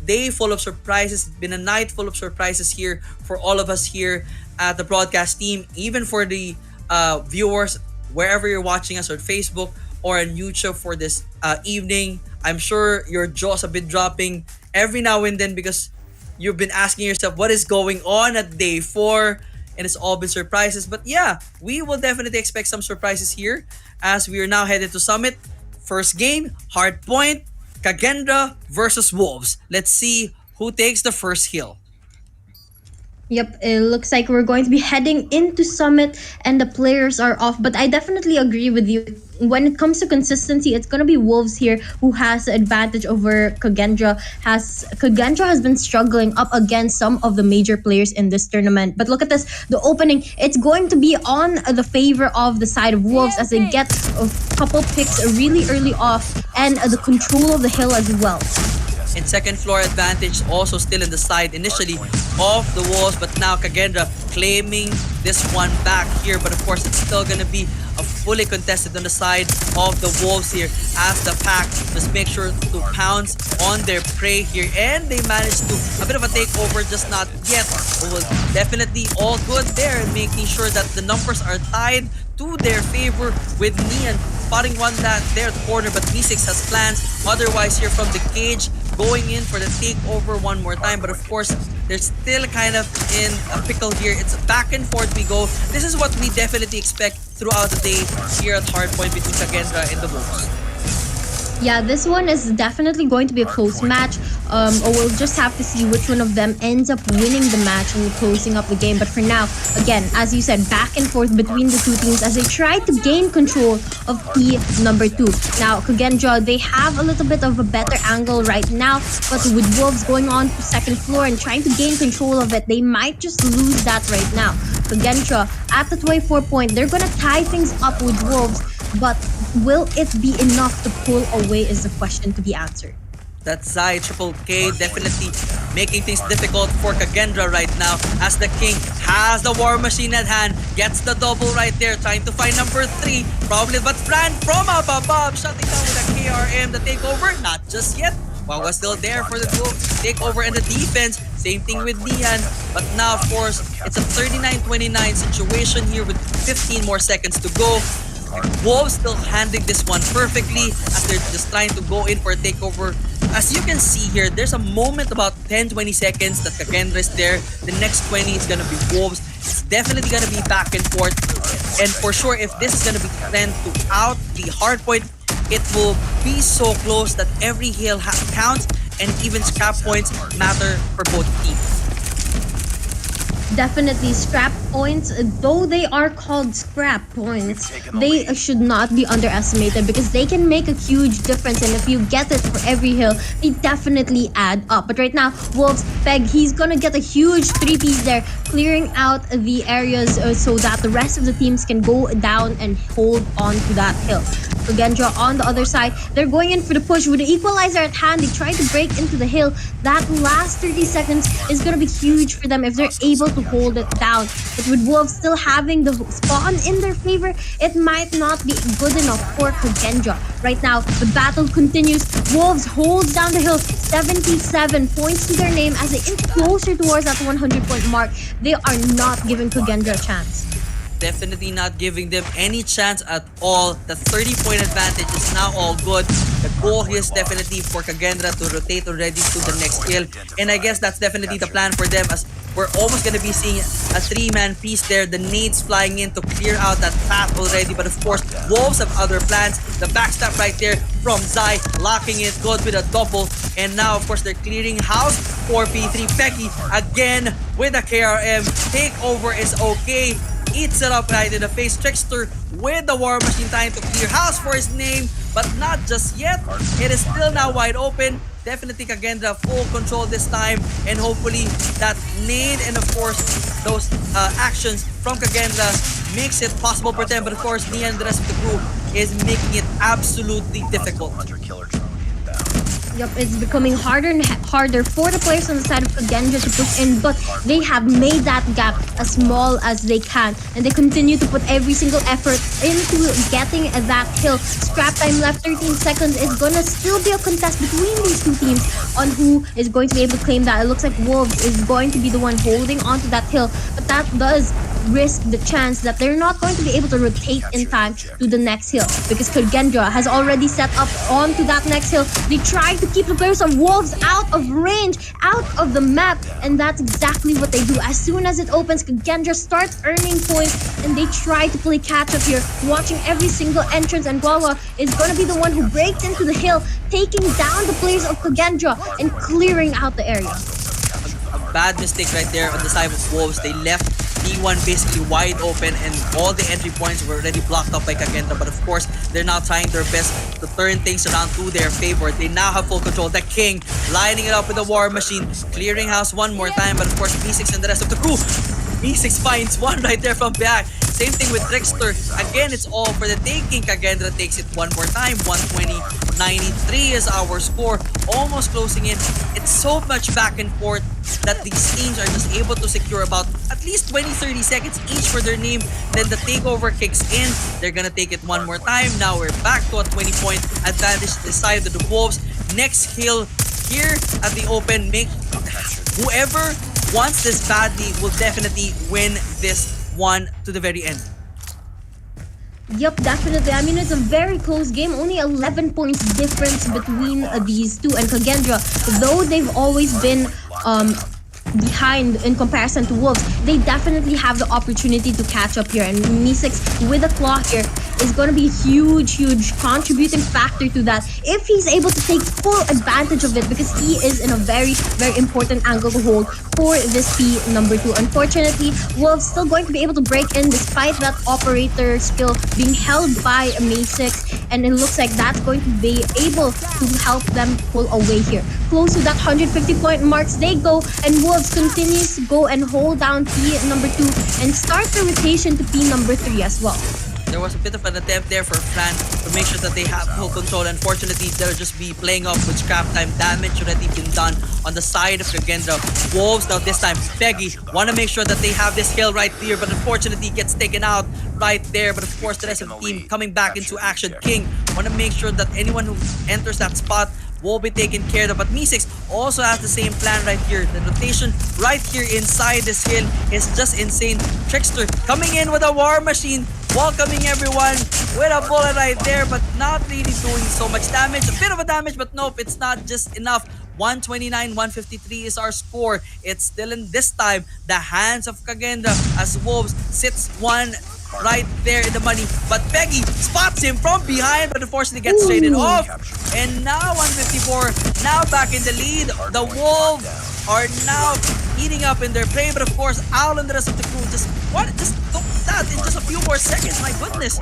day full of surprises. It's been a night full of surprises here for all of us here at the broadcast team, even for the viewers wherever you're watching us on Facebook or on YouTube for this evening. I'm sure your jaws have been dropping every now and then because you've been asking yourself what is going on at day 4, and it's all been surprises. But yeah, we will definitely expect some surprises here as we are now headed to Summit. First game, hard point, Kagendra versus Wolves. Let's see who takes the first hill. Yep, it looks like we're going to be heading into Summit and the players are off. But I definitely agree with you. When it comes to consistency, it's going to be Wolves here who has the advantage over Kagendra. Kagendra has been struggling up against some of the major players in this tournament. But look at this, the opening. It's going to be on the favor of the side of Wolves as they get a couple picks really early off and the control of the hill as well. And second floor advantage also still in the side initially of the Wolves, but now Kagendra claiming this one back here. But of course, it's still gonna be a fully contested on the side of the Wolves here as the pack just make sure to pounce on their prey here. And they managed to a bit of a takeover, just not yet. It was definitely all good there, making sure that the numbers are tied to their favor with Nian spotting one that there at the corner, but B6 has plans otherwise here from the cage, going in for the takeover one more time. But of course, they're still kind of in a pickle here. It's back and forth we go. This is what we definitely expect throughout the day here at Hardpoint between Kagendra and the Wolves. Yeah, this one is definitely going to be a close match. Or we'll just have to see which one of them ends up winning the match and closing up the game. But for now, again, as you said, back and forth between the two teams as they try to gain control of P number 2. Now, Kagendra, they have a little bit of a better angle right now, but with Wolves going on to second floor and trying to gain control of it, they might just lose that right now. Kagendra, at the 24 point, they're gonna tie things up with Wolves, but will it be enough to pull away is the question to be answered. That Zai Triple K definitely making things difficult for Kagendra right now, as the King has the War Machine at hand, gets the double right there, trying to find number 3, probably, but Fran from up above, shutting down with a KRM, the takeover, not just yet. Wawa still there for the takeover and the defense, same thing with Nian, but now of course, it's a 39-29 situation here with 15 more seconds to go. Wolves still handling this one perfectly as they're just trying to go in for a takeover. As you can see here, there's a moment about 10-20 seconds that Kagendra is there. The next 20 is gonna be Wolves. It's definitely gonna be back and forth. And for sure, if this is gonna be sent throughout the hardpoint, it will be so close that every hill counts, and even scrap points matter for both teams. Definitely scrap points, though they are called scrap points, they should not be underestimated because they can make a huge difference, and if you get it for every hill, they definitely add up. But right now, Wolves, Peg, he's gonna get a huge 3-piece there, clearing out the areas so that the rest of the teams can go down and hold on to that hill. Kagendra on the other side, they're going in for the push with the equalizer at hand. They try to break into the hill. That last 30 seconds is going to be huge for them if they're able to hold it down. But with Wolves still having the spawn in their favor, it might not be good enough for Kagendra. Right now, the battle continues. Wolves holds down the hill, 77 points to their name as they inch closer towards that 100-point mark. They are not giving Kagendra a chance. Definitely not giving them any chance at all. The 30-point advantage is now all good. The goal here is definitely for Kagendra to rotate already to the next hill. And I guess that's definitely the plan for them, as we're almost going to be seeing a 3-man piece there. The nades flying in to clear out that path already. But of course, Wolves have other plans. The backstab right there from Zai, locking it good with a double. And now, of course, they're clearing house. 4P3 Becky again with a KRM. Takeover is okay. Eats it up right in the face. Trickster with the War Machine trying to clear house for his name, but not just yet. It is still now wide open. Definitely Kagendra full control this time, and hopefully that nade and of course those actions from Kagendra makes it possible for them. But of course, Nian and the rest of the crew is making it absolutely difficult. Yep, it's becoming harder and harder for the players on the side of Kagendra to push in, but they have made that gap as small as they can, and they continue to put every single effort into getting that kill. Scrap time left 13 seconds. Is gonna still be a contest between these two teams on who is going to be able to claim that. It looks like Wolves is going to be the one holding onto that hill, but that does risk the chance that they're not going to be able to rotate in time to the next hill, because Kagendra has already set up onto that next hill. They try to keep the players of Wolves out of range, out of the map, and that's exactly what they do. As soon as it opens, Kagendra starts earning points, and they try to play catch up here, watching every single entrance, and Wawa is going to be the one who breaks into the hill, taking down the players of Kagendra and clearing out the area. A bad mistake right there on the side of Wolves. They left D1 basically wide open, and all the entry points were already blocked up by Kagendra. But of course, they're now trying their best to turn things around to their favor. They now have full control. The King lining it up with the War Machine, clearing house one more time. But of course, B6 and the rest of the crew Me6 finds one right there from back. Same thing with Trickster. Again, it's all for the taking. Kagendra takes it one more time. 120-93 is our score. Almost closing in. It's so much back and forth that these teams are just able to secure about at least 20-30 seconds each for their name. Then the takeover kicks in. They're gonna take it one more time. Now we're back to a 20-point advantage this side of the Wolves. Next kill here at the open. Whoever wants this badly will definitely win this one to the very end. Yep, definitely. I mean, it's a very close game. Only 11 points difference between these two. And Kagendra, though they've always been behind in comparison to Wolves, they definitely have the opportunity to catch up here. And Me6 with a claw here is going to be a huge contributing factor to that if he's able to take full advantage of it, because he is in a very important angle to hold for this P number 2. Unfortunately, Wolves still going to be able to break in despite that operator skill being held by Me6, and it looks like that's going to be able to help them pull away here. Close to that 150-point marks they go, and Wolves continues to go and hold down P number 2 and start the rotation to P number 3 as well. There was a bit of an attempt there for Fran to make sure that they have full control. Unfortunately, they'll just be playing off with scrap time. Damage already been done on the side of Kagendra. Wolves now this time. Peggy want to make sure that they have this kill right here, but unfortunately gets taken out right there. But of course, the rest of the team coming back into action. King want to make sure that anyone who enters that spot will be taken care of. But Me6 also has the same plan right here. The rotation right here inside this hill is just insane. Trickster coming in with a war machine, welcoming everyone with a bullet right there, but not really doing so much damage. A bit of a damage, but nope, it's not just enough. 129-153 is our score. It's still in this time the hands of Kagendra as Wolves sits one right there in the money, but Peggy spots him from behind, but unfortunately gets traded off. And now 154, now back in the lead. The Wolves are now heating up in their prey, but of course Owl and the rest of the crew just took that in just a few more seconds. My goodness.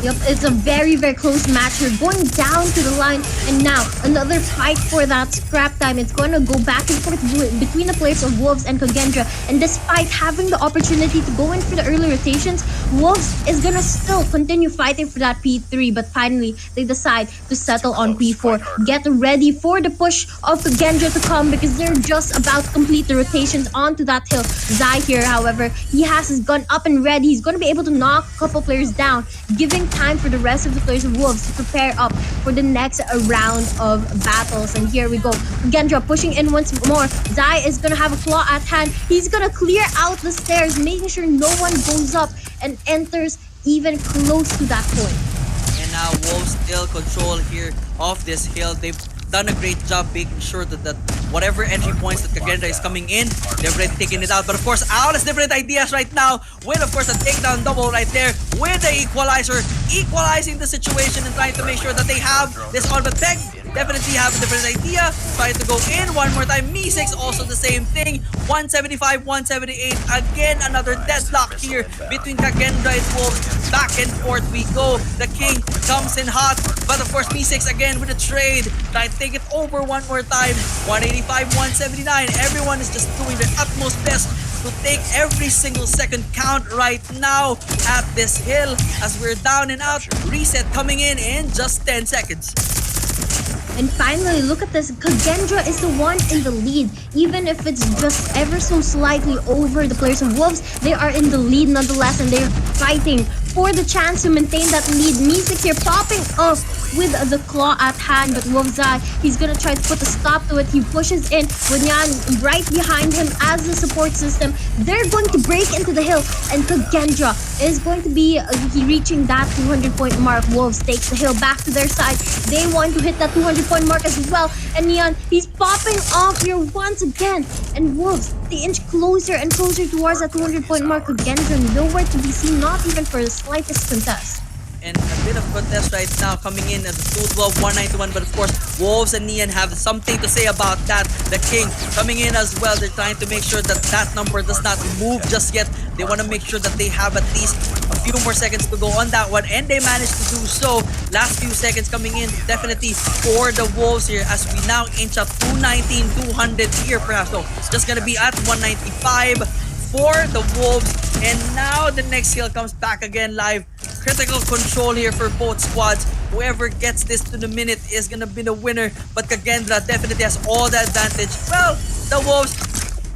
Yep, it's a very close match. We're going down to the line, and now another fight for that scrap time. It's going to go back and forth between the players of Wolves and Kagendra. And despite having the opportunity to go in for the early rotations, Wolves is going to still continue fighting for that P3. But finally, they decide to settle on P4. Get ready for the push of Kagendra to come, because they're just about to complete the rotations onto that hill. Zai here, however, he has his gun up and ready. He's going to be able to knock a couple players down, giving time for the rest of the players of Wolves to prepare up for the next round of battles. And here we go. Kagendra pushing in once more. Zai is gonna have a claw at hand. He's gonna clear out the stairs, making sure no one goes up and enters even close to that point. And now Wolves still control here of this hill. They've done a great job making sure that whatever entry points that Kagendra is coming in, they've already taken it out. But of course, Owl has different ideas right now with, of course, a takedown double right there with the equalizer, equalizing the situation and trying to make sure that they have this on. But Peg definitely have a different idea, trying to go in one more time. Me6 also the same thing. 175, 178. Again, another deadlock here between Kagendra and Wolves. Back and forth we go. The King comes in hot, but of course Me6 again with a trade, trying to take it over one more time. 185, 179. Everyone is just doing their utmost best to take every single second count right now at this hill as we're down and out. Reset coming in just 10 seconds. And finally, look at this. Kagendra is the one in the lead. Even if it's just ever so slightly over the players of Wolves, they are in the lead nonetheless, and they're fighting for the chance to maintain that lead. Me6 here popping off with the claw at hand, but Wolves he's gonna try to put a stop to it. He pushes in with Nyan right behind him as the support system. They're going to break into the hill, and Kagendra is going to be reaching that 200-point mark. Wolves takes the hill back to their side. They want to hit that 200-point mark as well, and Nyan, he's popping off here once again, and Wolves, they inch closer and closer towards that 200-point mark. Kagendra nowhere to be seen, not even for the slightest contest. And a bit of contest right now coming in at the 212, 191. But of course, Wolves and Nian have something to say about that. The King coming in as well. They're trying to make sure that that number does not move just yet. They want to make sure that they have at least a few more seconds to go on that one, and they managed to do so. Last few seconds coming in definitely for the Wolves here as we now inch up 219, 200 here perhaps. So it's just gonna be at 195 for the Wolves. And now the next hill comes back again live. Critical control here for both squads. Whoever gets this to the minute is gonna be the winner. But Kagendra definitely has all the advantage. Well, the Wolves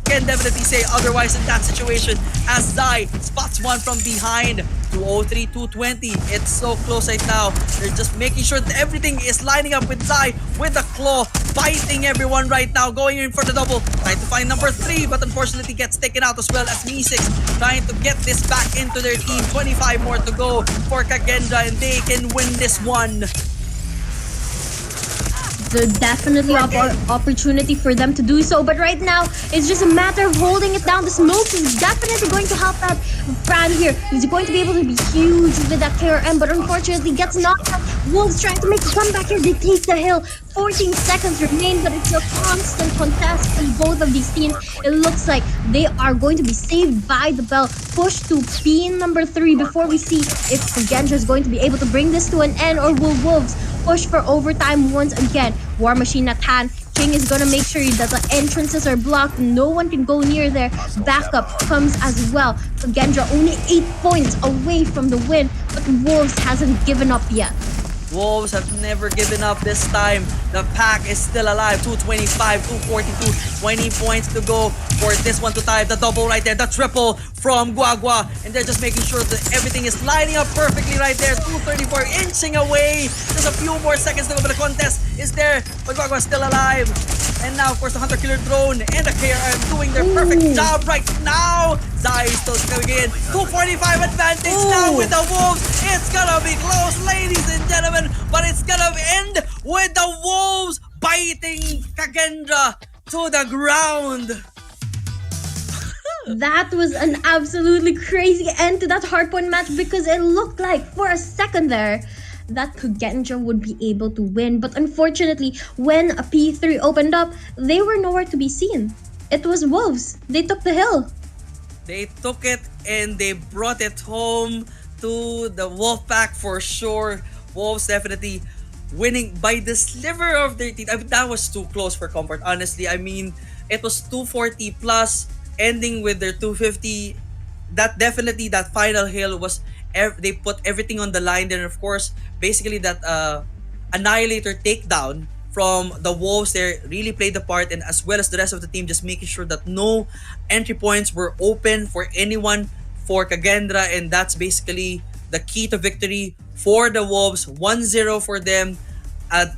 can definitely say otherwise in that situation as Zai spots one from behind. 203, 220. It's so close right now. They're just making sure that everything is lining up with Zai with the claw, biting everyone right now, going in for the double. Trying to find number 3, but unfortunately gets taken out as well as Mi6 trying to get this back into their team. 25 more to go for Kagendra and they can win this one. There's definitely opportunity for them to do so, but right now it's just a matter of holding it down. The smoke is definitely going to help out Fran here. He's going to be able to be huge with that KRM, but unfortunately gets knocked out. Wolves trying to make a comeback here. They take the hill. 14 seconds remain, but it's a constant contest in both of these teams. It looks like they are going to be saved by the bell. Push to pin number 3 before we see if Kagendra is going to be able to bring this to an end, or will Wolves push for overtime once again. War Machine at hand. King is gonna make sure that the entrances are blocked. No one can go near there. Backup comes as well. Kagendra only 8 points away from the win, but Wolves hasn't given up yet. Wolves have never given up this time. The pack is still alive. 225, 242, 20 points to go for this one to tie the double right there. The triple from Guagua. And they're just making sure that everything is lining up perfectly right there. 234 inching away. Just a few more seconds to go, but the contest is there. But Guagua is still alive. And now, of course, the Hunter Killer Drone and the KRM doing their perfect job right now. Zai is still coming in. 245 advantage now with the Wolves. It's gonna be close, ladies and gentlemen. But it's gonna end with the Wolves biting Kagendra to the ground. That was an absolutely crazy end to that hardpoint match, because it looked like for a second there that Kagendra would be able to win. But unfortunately, when a P3 opened up, they were nowhere to be seen. It was Wolves. They took the hill. They took it and they brought it home to the Wolfpack for sure. Wolves definitely winning by the sliver of their teeth. I mean, that was too close for comfort, honestly. I mean, it was 240 plus, ending with their 250. That definitely, that final hill was, they put everything on the line there. And of course, basically that Annihilator takedown from the Wolves there really played the part, and as well as the rest of the team just making sure that no entry points were open for anyone for Kagendra, and that's basically the key to victory for the Wolves. 1-0 for them. A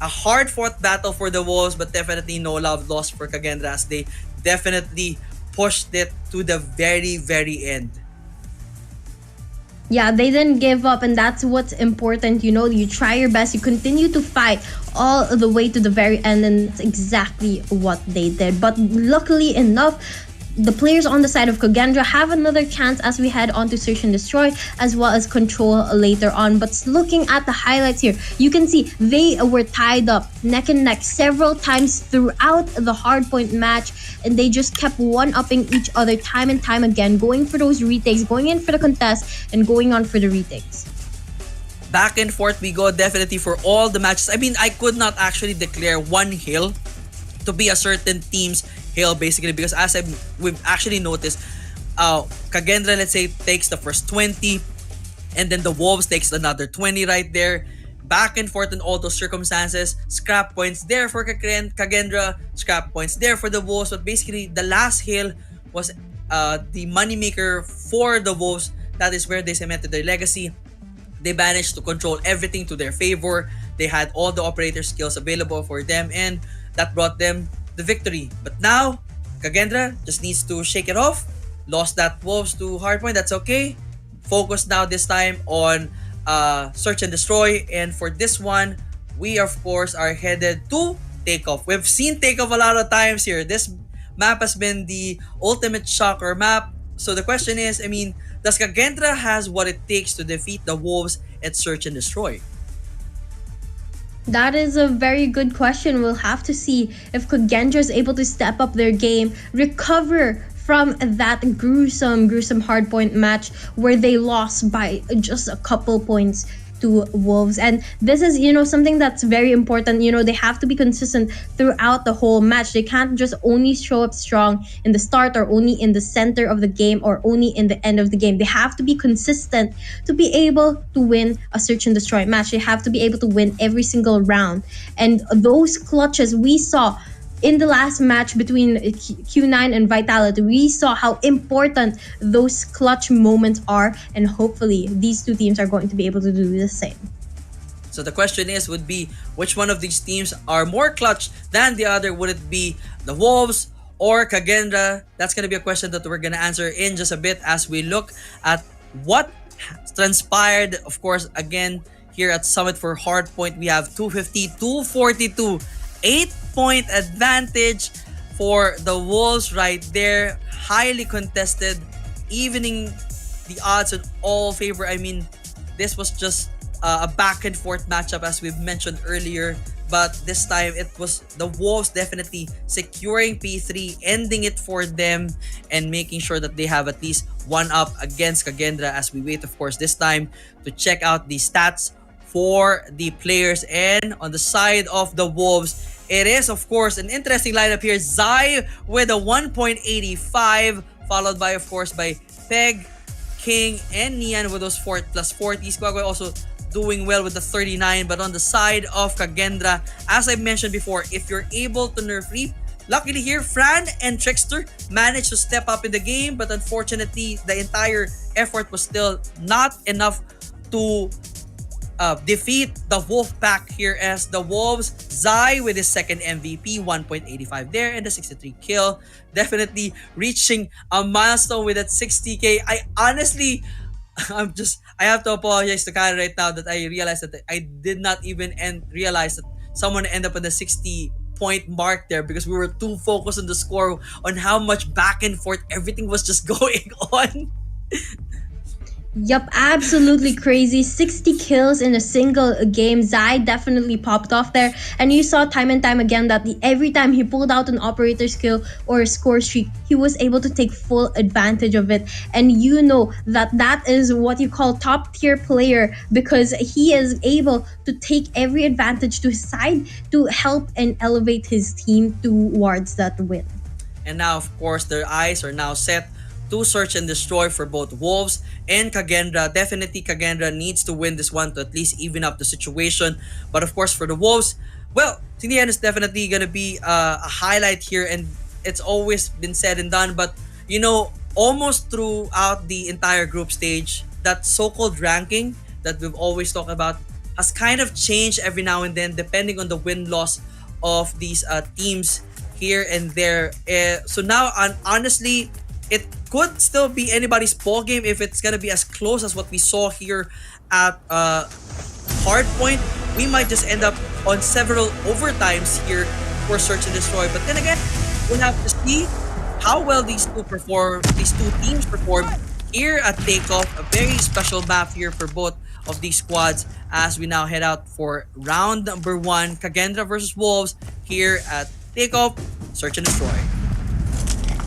hard-fought battle for the Wolves, but definitely no love lost for Kagendra as they definitely pushed it to the very, very end. Yeah, they didn't give up, and that's what's important. You know, you try your best, you continue to fight all the way to the very end, and that's exactly what they did. But luckily enough, the players on the side of Kagendra have another chance as we head on to Search and Destroy, as well as Control later on. But looking at the highlights here, you can see they were tied up neck and neck several times throughout the hardpoint match, and they just kept one-upping each other time and time again, going for those retakes, going in for the contest, and going on for the retakes. Back and forth we go definitely for all the matches. I mean, I could not actually declare one hill to be a certain team's hill, basically, because as we've actually noticed, Kagendra, let's say, takes the first 20, and then the Wolves takes another 20 right there. Back and forth in all those circumstances. Scrap points there for Kagendra, scrap points there for the Wolves. But basically, the last hill was the moneymaker for the Wolves. That is where they cemented their legacy. They managed to control everything to their favor. They had all the operator skills available for them, and that brought them the victory. But now, Kagendra just needs to shake it off. Lost that Wolves to hardpoint, that's okay. Focus now this time on Search and Destroy. And for this one, we of course are headed to Takeoff. We've seen Takeoff a lot of times here. This map has been the ultimate shocker map. So the question is, I mean, does Kagendra has what it takes to defeat the Wolves at Search and Destroy? That is a very good question. We'll have to see if Kagendra is able to step up their game, recover from that gruesome hardpoint match where they lost by just a couple points to Wolves. And this is, something that's very important. They have to be consistent throughout the whole match. They can't just only show up strong in the start or only in the center of the game or only in the end of the game. They have to be consistent to be able to win a search and destroy match. They have to be able to win every single round. And those clutches we saw in the last match between Q9 and Vitality, we saw how important those clutch moments are, and hopefully these two teams are going to be able to do the same. So the question would be, which one of these teams are more clutch than the other? Would it be the Wolves or Kagendra? That's going to be a question that we're going to answer in just a bit as we look at what transpired. Of course, again, here at Summit for Hardpoint, we have 250, 242. 8-point advantage for the Wolves right there. Highly contested, evening the odds in all favor. I mean, this was just a back and forth matchup as we've mentioned earlier. But this time it was the Wolves definitely securing P3, ending it for them, and making sure that they have at least one up against Kagendra as we wait, of course, this time to check out the stats for the players. And on the side of the Wolves, it is of course an interesting lineup here. Zai with a 1.85, followed by of course by Peg, King, and Nian with those plus 40. Squagway also doing well with the 39. But on the side of Kagendra, as I mentioned before, if you're able to nerf Reap, luckily here, Fran and Trickster managed to step up in the game, but unfortunately, the entire effort was still not enough to defeat the Wolf Pack here, as the Wolves, Zai with his second MVP, 1.85 there, and the 63 kill. Definitely reaching a milestone with that 60k. I honestly, I have to apologize to Karen right now that I realized that I did not even realize that someone ended up on the 60-point mark there, because we were too focused on the score, on how much back and forth everything was just going on. Yup, absolutely crazy. 60 kills in a single game. Zai definitely popped off there. And you saw time and time again that every time he pulled out an operator skill or a score streak, he was able to take full advantage of it. And you know that is what you call top tier player, because he is able to take every advantage to his side to help and elevate his team towards that win. And now, of course, their eyes are now set to search and destroy for both Wolves and Kagendra. Definitely Kagendra needs to win this one to at least even up the situation. But of course for the Wolves, well, in the end, it's definitely going to be a highlight here, and it's always been said and done. But almost throughout the entire group stage, that so-called ranking that we've always talked about has kind of changed every now and then depending on the win-loss of these teams here and there. So now, honestly, it could still be anybody's ball game if it's gonna be as close as what we saw here at Hardpoint. We might just end up on several overtimes here for Search and Destroy. But then again, we'll have to see how well these two teams perform here at Takeoff. A very special map here for both of these squads as we now head out for round number 1. Kagendra versus Wolves here at Takeoff, Search and Destroy.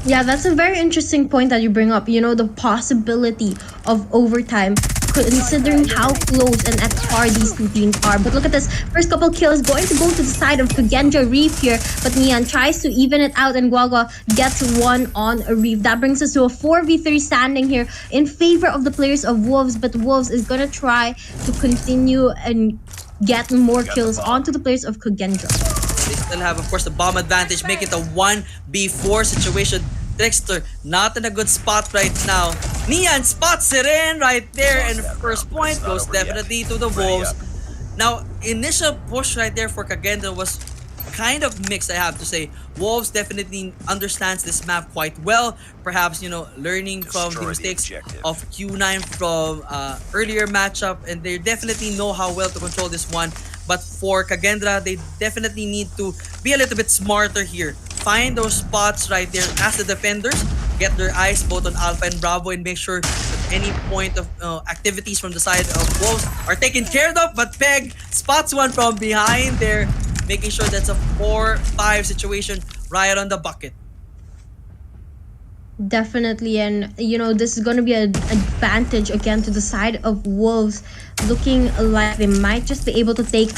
Yeah, that's a very interesting point that you bring up. The possibility of overtime, considering how close and at par these two teams are. But look at this. First couple kills going to go to the side of Kagendra Reef here. But Nian tries to even it out, and Guagua gets one on a Reef. That brings us to a 4v3 standing here in favor of the players of Wolves. But Wolves is going to try to continue and get more kills onto the players of Kagendra. They still have, of course, the bomb advantage, make it a 1v4 situation. Trickster not in a good spot right now. Nian spots it in right there, and first point goes definitely to the Wolves. Now, initial push right there for Kagendra was kind of mixed, I have to say. Wolves definitely understands this map quite well. Perhaps, learning from the mistakes of Q9 from earlier matchup, and they definitely know how well to control this one. But for Kagendra, they definitely need to be a little bit smarter here. Find those spots right there as the defenders, get their eyes both on Alpha and Bravo, and make sure that any point of activities from the side of Wolves are taken care of. But Peg spots one from behind there, making sure that's a 4-5 situation right on the bucket. Definitely, and this is going to be an advantage again to the side of Wolves, looking like they might just be able to take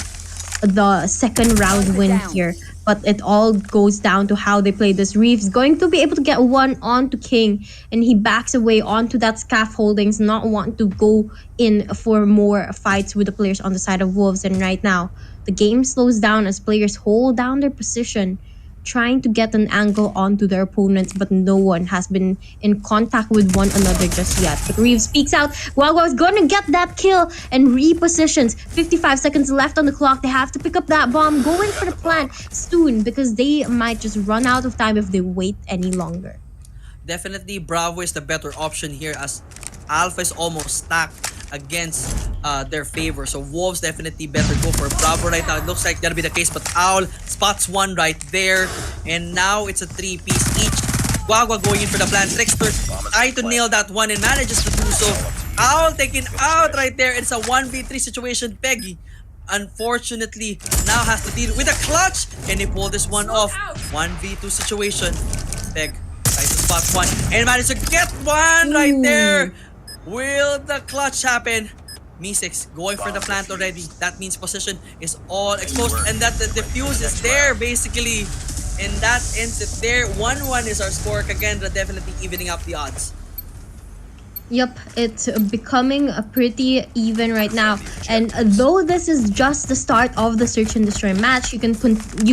the second round win here. But it all goes down to how they play this. Reeves going to be able to get one onto King, and he backs away onto that scaffoldings, not wanting to go in for more fights with the players on the side of Wolves. And right now, the game slows down as players hold down their position, trying to get an angle onto their opponents, but no one has been in contact with one another just yet. But Reeves speaks out. Guagua is going to get that kill and repositions. 55 seconds left on the clock. They have to pick up that bomb, going for the plant soon because they might just run out of time if they wait any longer. Definitely Bravo is the better option here as Alpha is almost stacked against their favor. So Wolves definitely better go for Bravo right now. It looks like that'll be the case, but Owl spots one right there. And now it's a 3-piece each. Guagua going in for the plan. Trickster trying to nail that one and manages to do so. Owl taken out right there. It's a 1v3 situation. Peggy, unfortunately, now has to deal with a clutch. Can he pull this one off? 1v2 situation. Peg tries to spot one and managed to get one right there. Will the clutch happen? Mi6 going for the plant already. That means position is all exposed and that the defuse is there basically. And that ends it there. 1-1 is our score. Kagendra definitely evening up the odds. Yep, it's becoming pretty even right now. And though this is just the start of the Search and Destroy match, you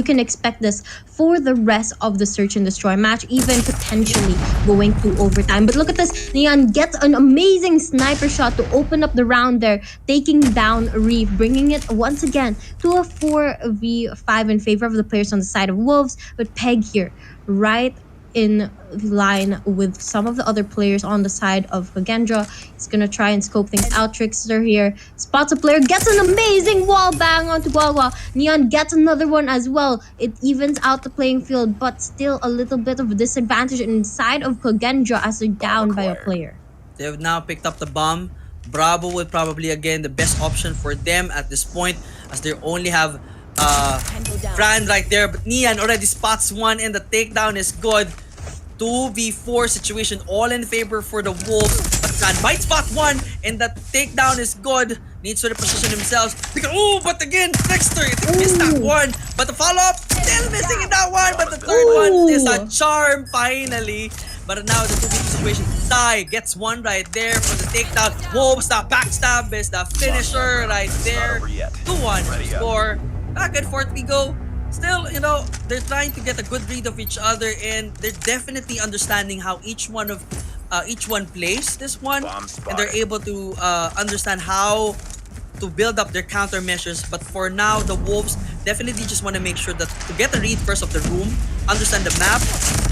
can expect this for the rest of the Search and Destroy match, even potentially going to overtime. But look at this. Neon gets an amazing sniper shot to open up the round there, taking down Reef, bringing it once again to a 4v5 in favor of the players on the side of Wolves. But Peg here, right in line with some of the other players on the side of Kagendra. He's gonna try and scope things out. Trickster here spots a player, gets an amazing wall bang onto Guagua. Neon gets another one as well. It evens out the playing field, but still a little bit of a disadvantage inside of Kagendra as they're down by a player. They've now picked up the bomb. Bravo will probably again the best option for them at this point as they only have Fran right there, but Neon already spots one and the takedown is good. 2v4 situation all in favor for the Wolves, but Fran might spot one and the takedown is good. Needs to reposition himself because, but again Trickster missed that one, but the follow-up still missing in that one, but the third one is a charm finally. But now the 2v2 situation, Sai gets one right there for the takedown. Wolves, the backstab is the finisher right there. 2-1 score. Back and forth we go. Still, they're trying to get a good read of each other and they're definitely understanding how each one plays this one, and they're able to understand how to build up their countermeasures. But for now, the Wolves definitely just want to make sure that to get a read first of the room, understand the map,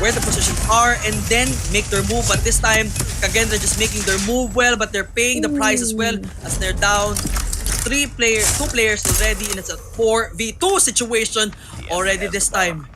where the positions are, and then make their move. But this time, again, they're just making their move well, but they're paying the price as well as they're down two players already, and it's a 4v2 situation already this time.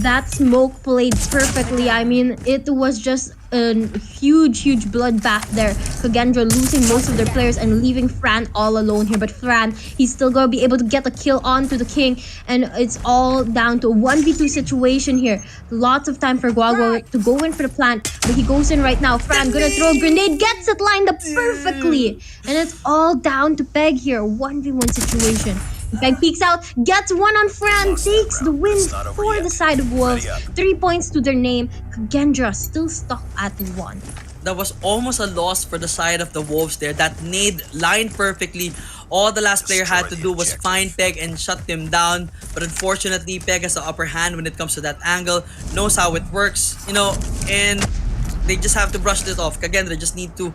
That smoke played perfectly. I mean, it was just a huge bloodbath there. Kagendra losing most of their players and leaving Fran all alone here. But Fran, he's still gonna be able to get a kill onto the King, and it's all down to a 1v2 situation here. Lots of time for Guagua to go in for the plant, but he goes in right now. Fran gonna throw a grenade, gets it lined up perfectly, and it's all down to Peg here. 1v1 situation. Peg peeks out, gets one on Fran, takes the win for the side of Wolves. 3 points to their name. Kagendra still stuck at 1. That was almost a loss for the side of the Wolves there. That nade lined perfectly. All the last player had to do was find Peg and shut him down. But unfortunately, Peg has the upper hand when it comes to that angle. Knows how it works, and they just have to brush this off. Again, they just need to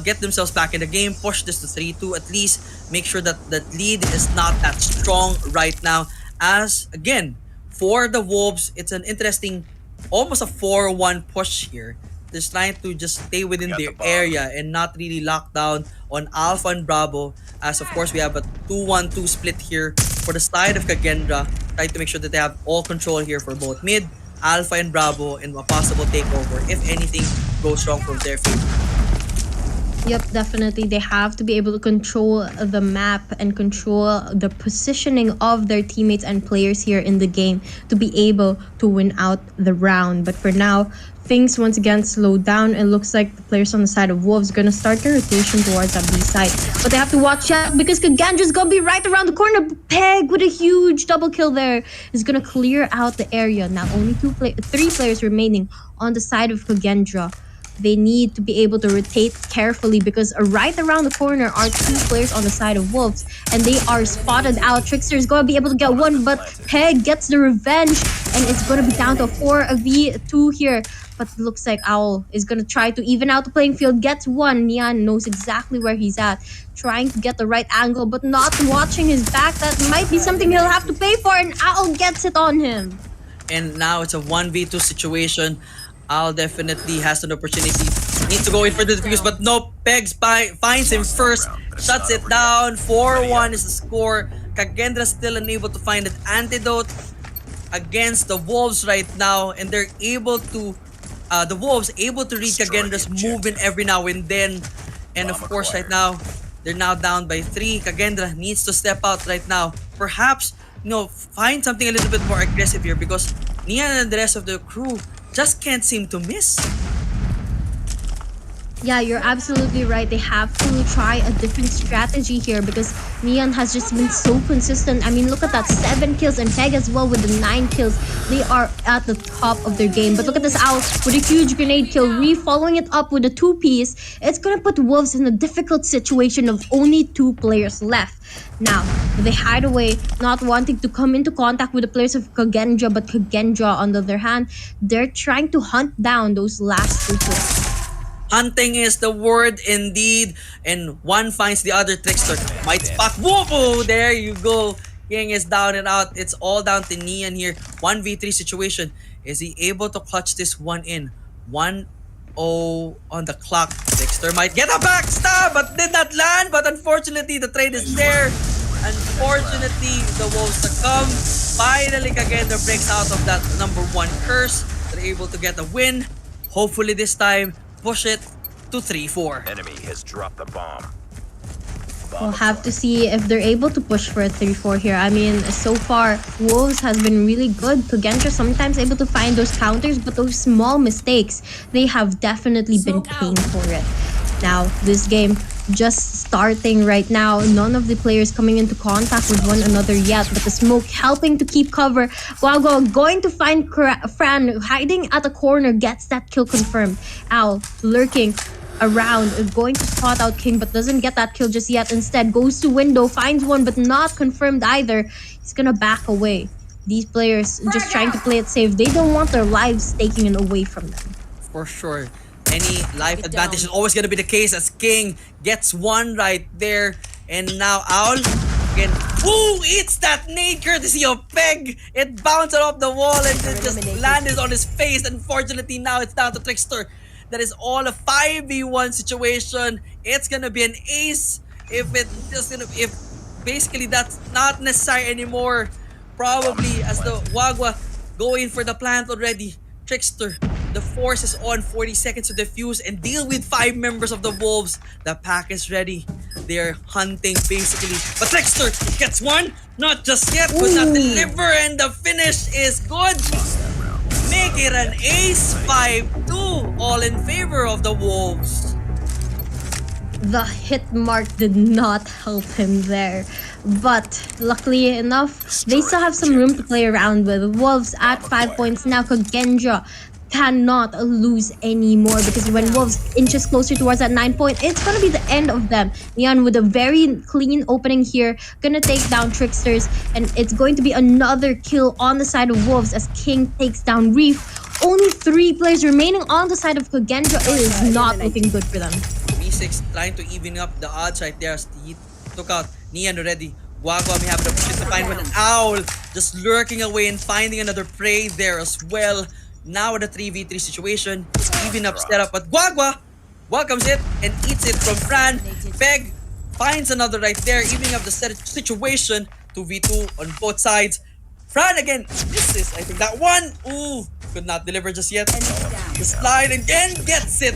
get themselves back in the game, push this to 3-2 at least, make sure that the lead is not that strong right now. As, again, for the Wolves, it's an interesting, almost a 4-1 push here. They're trying to just stay within their area and not really lock down on Alpha and Bravo. As, of course, we have a 2-1-2 split here for the side of Kagendra, trying to make sure that they have all control here for both mid, Alpha and Bravo, and a possible takeover if anything goes wrong from their favor. Yep, definitely. They have to be able to control the map and control the positioning of their teammates and players here in the game to be able to win out the round. But for now, things once again slow down. It looks like the players on the side of Wolves gonna start their rotation towards that B side. But they have to watch out because Kagendra's gonna be right around the corner. Peg with a huge double kill there is gonna clear out the area. Now only three players remaining on the side of Kagendra. They need to be able to rotate carefully because right around the corner are two players on the side of Wolves and they are spotted out. Trickster is going to be able to get one, but Peg gets the revenge and it's going to be down to 4v2 here. But it looks like Owl is going to try to even out the playing field, gets one. Nian knows exactly where he's at, trying to get the right angle, but not watching his back. That might be something he'll have to pay for, and Owl gets it on him. And now it's a 1v2 situation. Al definitely has an opportunity. Needs to go in for the defuse, but no. Pegs finds him first, shuts it down. 4-1 is the score. Kagendra still unable to find an antidote against the Wolves right now, and they're able to, the Wolves able to read Kagendra's movement every now and then. And of course, right now they're now down by 3. Kagendra needs to step out right now. Perhaps, find something a little bit more aggressive here because Nian and the rest of the crew just can't seem to miss. Yeah, you're absolutely right. They have to try a different strategy here because Neon has just been so consistent. I mean, look at that, 7 kills, and Peg as well with the 9 kills. They are at the top of their game. But look at this Owl with a huge grenade kill, following it up with a 2-piece. It's gonna put Wolves in a difficult situation of only 2 players left. Now, they hide away, not wanting to come into contact with the players of Kagendra, but Kagendra, on the other hand, they're trying to hunt down those last 2 players. Hunting is the word indeed, and one finds the other. Trickster might spot. Whoa! There you go. King is down and out. It's all down to Nian here. 1v3 situation. Is he able to clutch this one in? 1-0 on the clock. Trickster might get a backstab, but did not land. But unfortunately, the trade is there. Unfortunately, the Wolves succumb. Finally, Kagendra breaks out of that #1 curse. They're able to get a win. Hopefully this time, push it to 3-4. Enemy has dropped the bomb. We'll have to see if they're able to push for a 3-4 here. I mean, so far, Wolves has been really good. Kagendra sometimes able to find those counters, but those small mistakes, they have definitely been paying for it. Now, this game just starting right now. None of the players coming into contact with one another yet, but the smoke helping to keep cover. Guago going to find Fran hiding at the corner, gets that kill confirmed. Owl lurking around, going to spot out King, but doesn't get that kill just yet. Instead, goes to window, finds one, but not confirmed either. He's gonna back away. These players just trying to play it safe. They don't want their lives taken away from them. For sure. Any life advantage is always gonna be the case as King gets one right there. And now Owl again. Ooh, it's that nade courtesy of Peg. It bounced off the wall and it just landed on his face. Unfortunately, now it's down to Trickster. That is all a 5v1 situation. It's gonna be an ace if basically that's not necessary anymore. Probably as the Wagwa go in for the plant already. Trickster, the force is on. 40 seconds to defuse and deal with 5 members of the Wolves. The pack is ready. They're hunting basically. But Trickster gets one. Not just yet, but not deliver. And the finish is good. Make it an ace. 5-2. All in favor of the Wolves. The hit mark did not help him there. But luckily enough, they still have some room to play around with. Wolves at 5 points now. Kagendra cannot lose anymore because when Wolves inches closer towards that 9 point, it's gonna be the end of them. Neon with a very clean opening here, gonna take down Tricksters, and it's going to be another kill on the side of Wolves as King takes down Reef. Only 3 players remaining on the side of Kagendra. It is not looking good for them. V6 trying to even up the odds right there as he took out Neon already. Guagua may have the opportunity to find one. Owl just lurking away and finding another prey there as well. Now the 3v3 situation, even up setup, but Guagua welcomes it and eats it from Fran. Peg finds another right there, evening up the situation. 2v2 on both sides. Fran again misses, I think that one. Ooh, could not deliver just yet. The slide again gets it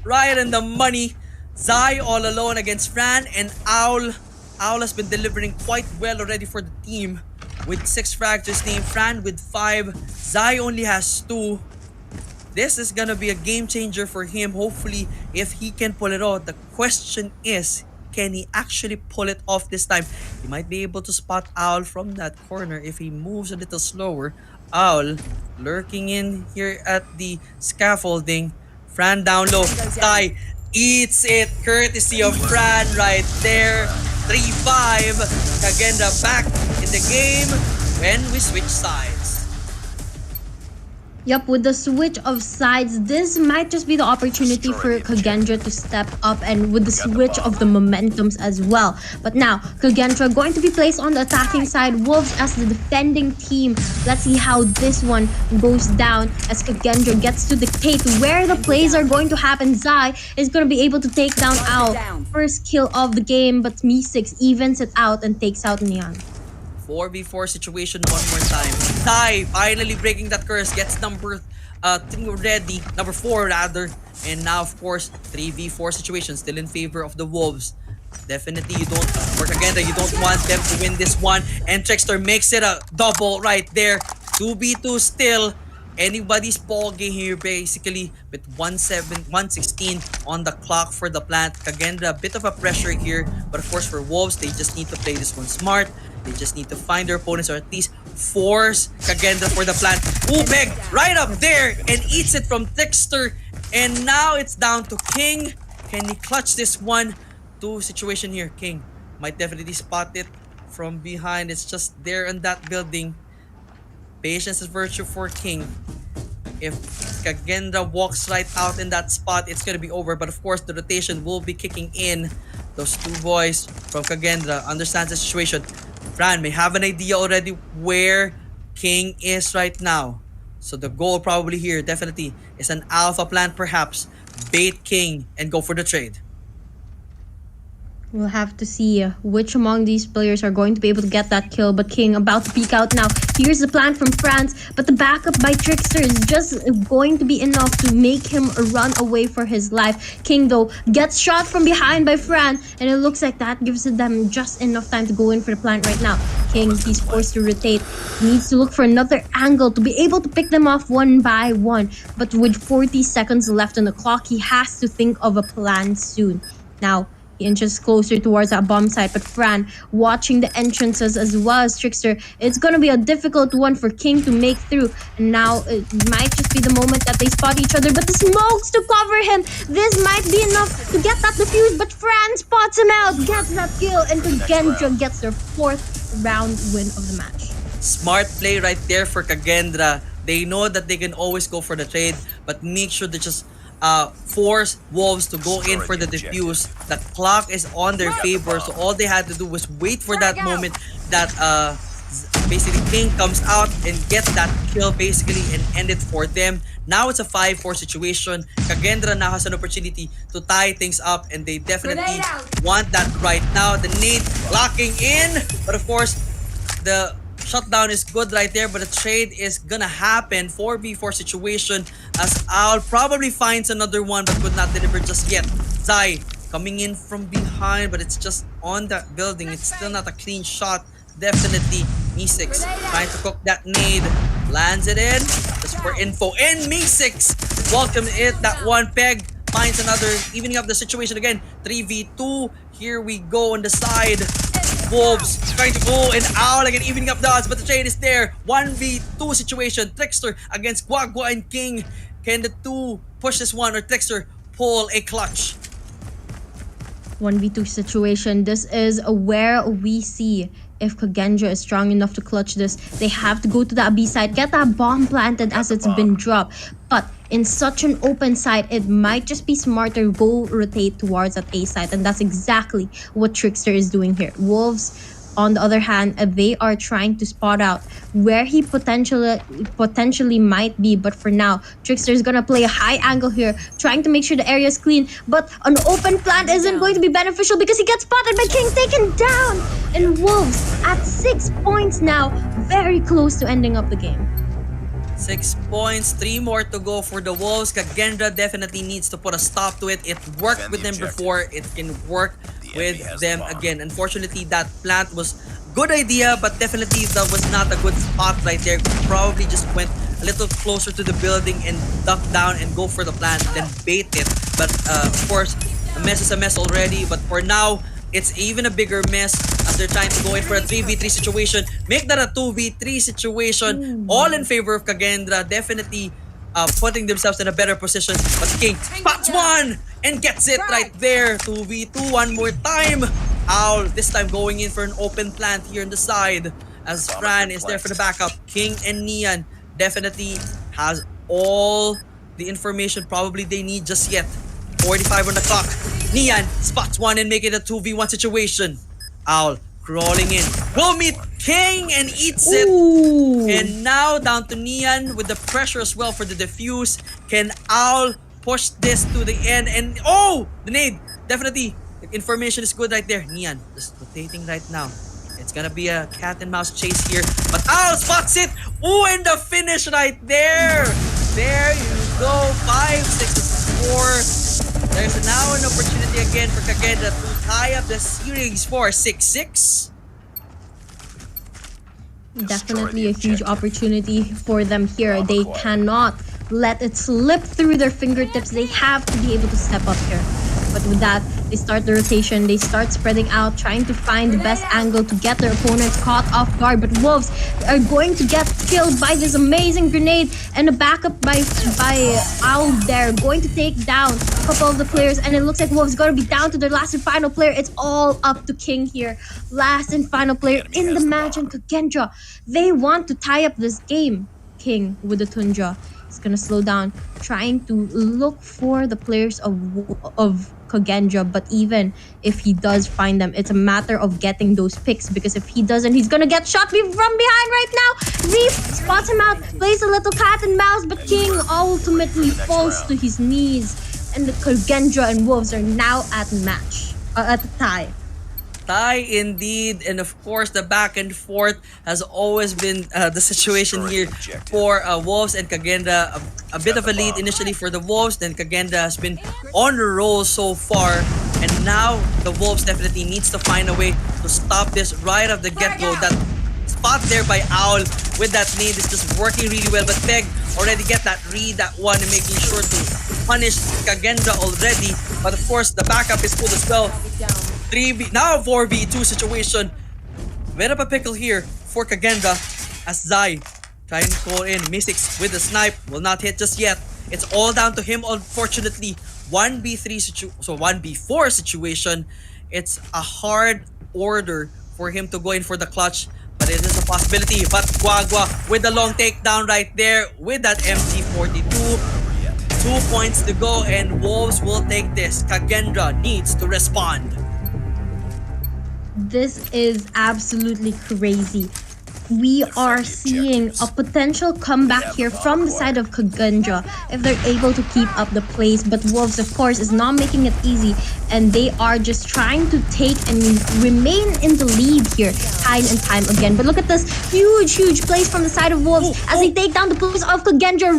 right in the money. Zai all alone against Fran, and Owl has been delivering quite well already for the team. With 6 frags to his name, Fran with 5, Zai only has 2. This is gonna be a game changer for him. Hopefully, if he can pull it off. The question is, can he actually pull it off this time? He might be able to spot Owl from that corner if he moves a little slower. Owl lurking in here at the scaffolding. Fran down low. Ty eats it, courtesy of Fran right there. 3-5. Kagenda back in the game when we switch sides. Yep, with the switch of sides, this might just be the opportunity for Kagendra to step up, and with the switch of the momentums as well. But now, Kagendra going to be placed on the attacking side, Wolves as the defending team. Let's see how this one goes down as Kagendra gets to dictate where the plays are going to happen. Zai is going to be able to take down Owl. First kill of the game, but Mi6 evens it out and takes out Neon. 4v4 situation one more time. Ty finally breaking that curse, gets number 3 ready, number 4 rather. And now of course 3v4 situation still in favor of the Wolves. Definitely you don't work again, you don't want them to win this one. And Trickster makes it a double right there. 2v2 still. Anybody's ball game here basically with 116 on the clock for the plant. Kagendra, a bit of a pressure here, but of course for Wolves, they just need to play this one smart. They just need to find their opponents or at least force Kagendra for the plant. Ubeg right up there and eats it from Trickster. And now it's down to King. Can he clutch this one? 2 situation here. King might definitely spot it from behind. It's just there in that building. Patience is virtue for King. If Kagendra walks right out in that spot, it's gonna be over. But of course, the rotation will be kicking in. Those 2 boys from Kagendra understands the situation. Fran may have an idea already where King is right now. So the goal probably here definitely is an alpha plant perhaps. Bait King and go for the trade. We'll have to see which among these players are going to be able to get that kill. But King about to peek out now. Here's the plan from France, but the backup by Trickster is just going to be enough to make him run away for his life. King though gets shot from behind by Fran, and it looks like that gives them just enough time to go in for the plant right now. King, he's forced to rotate, needs to look for another angle to be able to pick them off one by one. But with 40 seconds left on the clock, he has to think of a plan soon. Now, he inches closer towards that bomb site, but Fran watching the entrances as well as Trickster. It's going to be a difficult one for King to make through. And now it might just be the moment that they spot each other, but the smokes to cover him. This might be enough to get that defuse, but Fran spots him out, gets that kill, and Kagendra gets their 4th round win of the match. Smart play right there for Kagendra. They know that they can always go for the trade, but make sure to just force Wolves to go in for the defuse. The clock is on their favor, so all they had to do was wait for that moment that basically King comes out and gets that kill basically and end it for them. Now it's a 5-4 situation. Kagendra now has an opportunity to tie things up, and they definitely want that right now. The nade locking in, but of course the shutdown is good right there, but a trade is gonna happen. 4v4 situation as Owl probably finds another one but could not deliver just yet. Zai coming in from behind, but it's just on that building. It's still not a clean shot. Definitely Mi6 trying to cook that nade. Lands it in just for info. And Mi6 welcome it. That one peg finds another, evening up the situation again. 3v2. Here we go on the side. Wolves trying to go and Owl again, evening up the odds, but the trade is there. 1v2 situation. Trickster against Guagua and King. Can the 2 push this one, or Trickster pull a clutch? 1v2 situation. This is where we see if Kagendra is strong enough to clutch this. They have to go to that B side, get that bomb planted as it's been dropped. But in such an open site, it might just be smarter to go rotate towards that A side, and that's exactly what Trickster is doing here. Wolves, on the other hand, they are trying to spot out where he potentially might be. But for now, Trickster is gonna play a high angle here, trying to make sure the area is clean. But an open plant isn't going to be beneficial because he gets spotted by King, taken down. And Wolves at 6 points now, very close to ending up the game. 6 points, 3 more to go for the Wolves. Kagendra definitely needs to put a stop to it. It worked with them before, it can work with them again. Unfortunately, that plant was good idea, but definitely that was not a good spot right there. Probably just went a little closer to the building and duck down and go for the plant, then bait it. But of course, a mess is a mess already. But for now, it's even a bigger mess as they're trying to go in for a 3v3 situation. Make that a 2v3 situation. All in favor of Kagendra. Definitely putting themselves in a better position. But King spots one and gets it right there. 2v2 one more time. Owl this time going in for an open plant here on the side. As Fran is there for the backup. King and Nian definitely has all the information probably they need just yet. 45 on the clock. Nian spots one and make it a 2v1 situation. Owl crawling in. Will meet King and eats it. And now down to Nian with the pressure as well for the defuse. Can Owl push this to the end? And oh! The nade! Definitely. The information is good right there. Nian just rotating right now. It's gonna be a cat and mouse chase here. But Owl spots it! Ooh, and the finish right there! There you go. 5-6-4. There's now an opportunity again for Kagendra to tie up the series for 6-6. Definitely a huge opportunity for them here. They cannot let it slip through their fingertips. They have to be able to step up here. But with that, they start the rotation. They start spreading out, trying to find the best angle to get their opponents caught off guard. But Wolves are going to get killed by this amazing grenade, and a backup by Owl there, going to take down a couple of the players. And it looks like Wolves going to be down to their last and final player. It's all up to King here. Last and final player in the match, and Kagendra. They want to tie up this game. King with the Tundra. He's gonna slow down, trying to look for the players of Kagendra. But even if he does find them, it's a matter of getting those picks, because if he doesn't, he's gonna get shot from behind right now. Reef spots him out, plays a little cat and mouse, but King ultimately falls to his knees, and the Kagendra and Wolves are now at the tie. Tie indeed, and of course the back and forth has always been the situation here for Wolves and Kagendra. A bit of a lead initially for the Wolves, then Kagendra has been on the roll so far, and now the Wolves definitely needs to find a way to stop this right off the get-go. That spot there by Owl with that nade is just working really well, but Peg already get that read, that one, and making sure to punish Kagendra already. But of course the backup is good as well. 3v, now 4v2 situation. Bit of a pickle here for Kagendra as Zai trying to call in. Mystics with the snipe will not hit just yet. It's all down to him, unfortunately. 1v4 situation. It's a hard order for him to go in for the clutch, but it is a possibility. But Guagua with the long takedown right there with that MT42. 2 points to go and Wolves will take this. Kagendra needs to respond. This is absolutely crazy. We are seeing a potential comeback here from the side of Kagendra if they're able to keep up the pace. But Wolves, of course, is not making it easy, and they are just trying to take and remain in the lead here time and time again. But look at this huge plays from the side of Wolves as they take down the players of Kagendra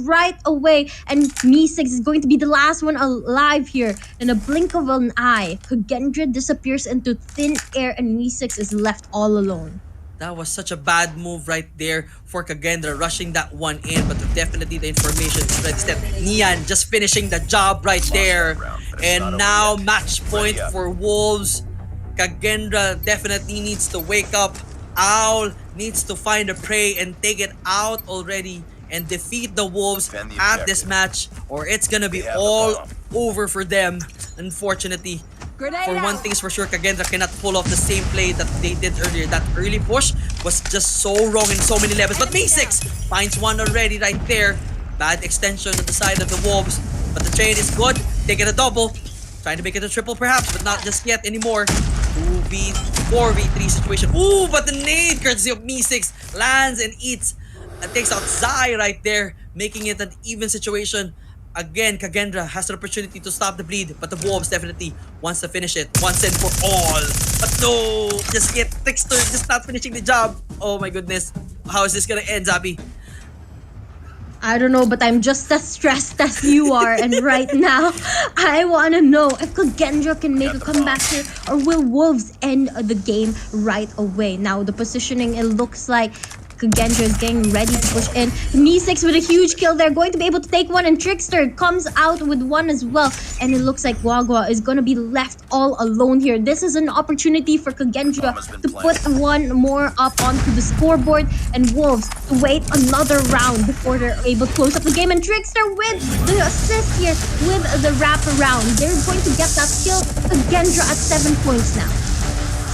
right away. And Me6 is going to be the last one alive here. In a blink of an eye, Kagendra disappears into thin air, and Me6 is left all alone. That was such a bad move right there for Kagendra, rushing that one in, but definitely the information is ready. Step Nian just finishing the job right there. And now match point for Wolves. Kagendra definitely needs to wake up. Owl needs to find a prey and take it out already and defeat the Wolves at this match, or it's gonna be all over for them, unfortunately. For one thing is for sure, Kagendra cannot pull off the same play that they did earlier. That early push was just so wrong in so many levels. But Me6 finds one already right there. Bad extension on the side of the Wolves. But the trade is good. They get a double. Trying to make it a triple perhaps, but not just yet anymore. 4v3 situation. Ooh, but the nade courtesy of Me6 lands and eats. Takes out Zai right there, making it an even situation. Again, Kagendra has an opportunity to stop the bleed, but the Wolves definitely wants to finish it once and for all. But no, just get Trickster, just not finishing the job. Oh my goodness. How is this gonna end, Zabi? I don't know, but I'm just as stressed as you are. And right now, I want to know if Kagendra can make a comeback here, or will Wolves end the game right away? Now, the positioning, it looks like Kagendra is getting ready to push in. Me6 with a huge kill. They're going to be able to take one, and Trickster comes out with one as well. And it looks like Guagua is going to be left all alone here. This is an opportunity for Kagendra to put one more up onto the scoreboard, and Wolves to wait another round before they're able to close up the game. And Trickster with the assist here with the wraparound. They're going to get that kill. Kagendra at 7 points now.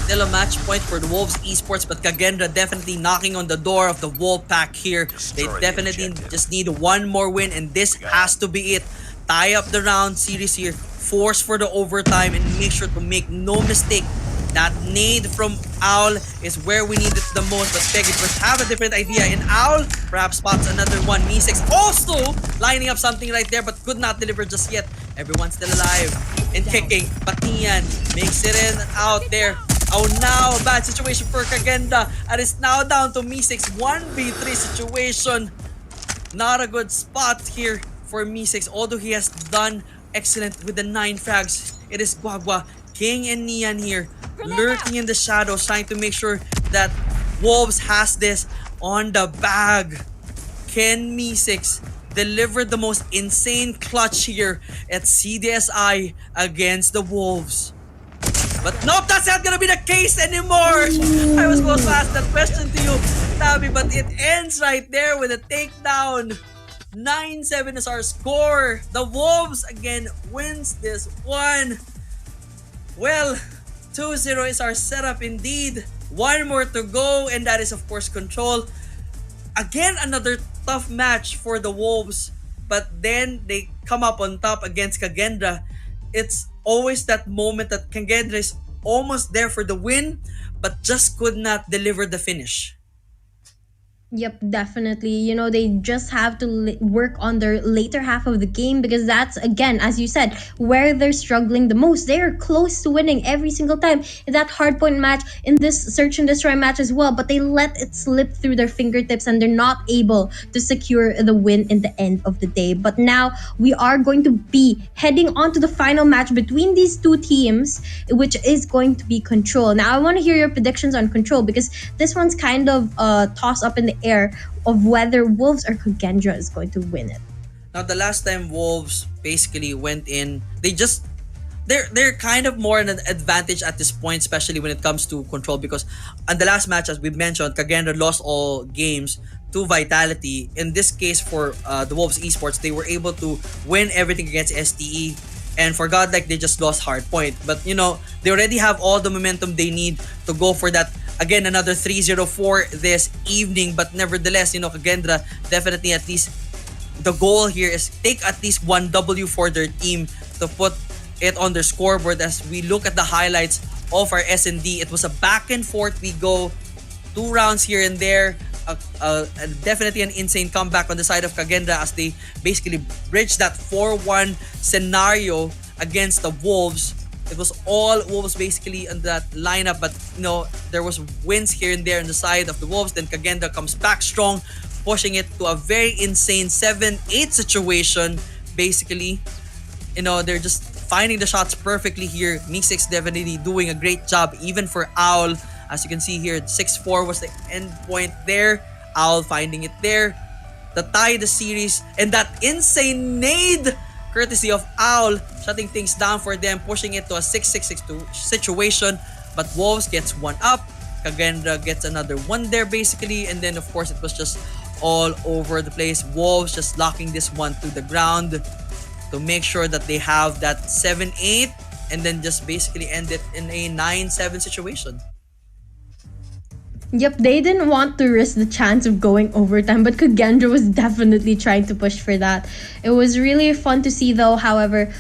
Still a match point for the Wolves Esports, but Kagendra definitely knocking on the door of the Wolfpack here. They definitely just need one more win, and this has to be it. Tie up the round series here, force for the overtime, and make sure to make no mistake. That nade from Owl is where we need it the most, but Peggy must have a different idea. And Owl perhaps spots another one. Me6 also lining up something right there, but could not deliver just yet. Everyone's still alive and kicking, but Nian makes it in and out there. Oh, now a bad situation for Kagendra, and it's now down to Me6. 1v3 situation. Not a good spot here for Me6, although he has done excellent with the 9 frags. It is Guagua, King, and Nian here, lurking in the shadows, trying to make sure that Wolves has this on the bag. Can Me6 deliver the most insane clutch here at CDSI against the Wolves? But nope, that's not gonna be the case anymore. I was supposed to ask that question to you, Tabi, but it ends right there with a takedown. 9-7 is our score. The Wolves again wins this one. Well, 2-0 is our setup indeed. One more to go, and that is of course Control. Again, another tough match for the Wolves, but then they come up on top against Kagendra. It's always that moment that Kagendra is almost there for the win, but just could not deliver the finish. Yep, definitely. You know, they just have to work on their later half of the game, because that's, again, as you said, where they're struggling the most. They are close to winning every single time in that hardpoint match, in this search and destroy match as well, but they let it slip through their fingertips and they're not able to secure the win in the end of the day. But now we are going to be heading on to the final match between these two teams, which is going to be Control. Now, I want to hear your predictions on Control, because this one's kind of toss up in the air of whether Wolves or Kagendra is going to win it. Now, the last time Wolves basically went in, they're kind of more an advantage at this point, especially when it comes to Control, because on the last match, as we mentioned, Kagendra lost all games to Vitality. In this case, for the Wolves Esports, they were able to win everything against STE. And for Godlike, they just lost hardpoint. But, you know, they already have all the momentum they need to go for that. Again, another 3-0-4 this evening. But nevertheless, you know, Kagendra definitely, at least the goal here is take at least one W for their team to put it on their scoreboard. As we look at the highlights of our S&D, it was a back and forth. We go 2 rounds here and there. Definitely an insane comeback on the side of Kagendra, as they basically bridged that 4-1 scenario against the Wolves. It was all Wolves basically on that lineup, but you know, there was wins here and there on the side of the Wolves. Then Kagendra comes back strong, pushing it to a very insane 7-8 situation. Basically, you know, they're just finding the shots perfectly here. Me6 definitely doing a great job, even for Owl. As you can see here, 6-4 was the end point there. Owl finding it there to tie the series. And that insane nade, courtesy of Owl, shutting things down for them, pushing it to a 6-6-6 situation. But Wolves gets one up. Kagendra gets another one there basically. And then of course it was just all over the place. Wolves just locking this one to the ground to make sure that they have that 7-8 and then just basically end it in a 9-7 situation. Yep, they didn't want to risk the chance of going overtime, but Kagendra was definitely trying to push for that. It was really fun to see, though, however,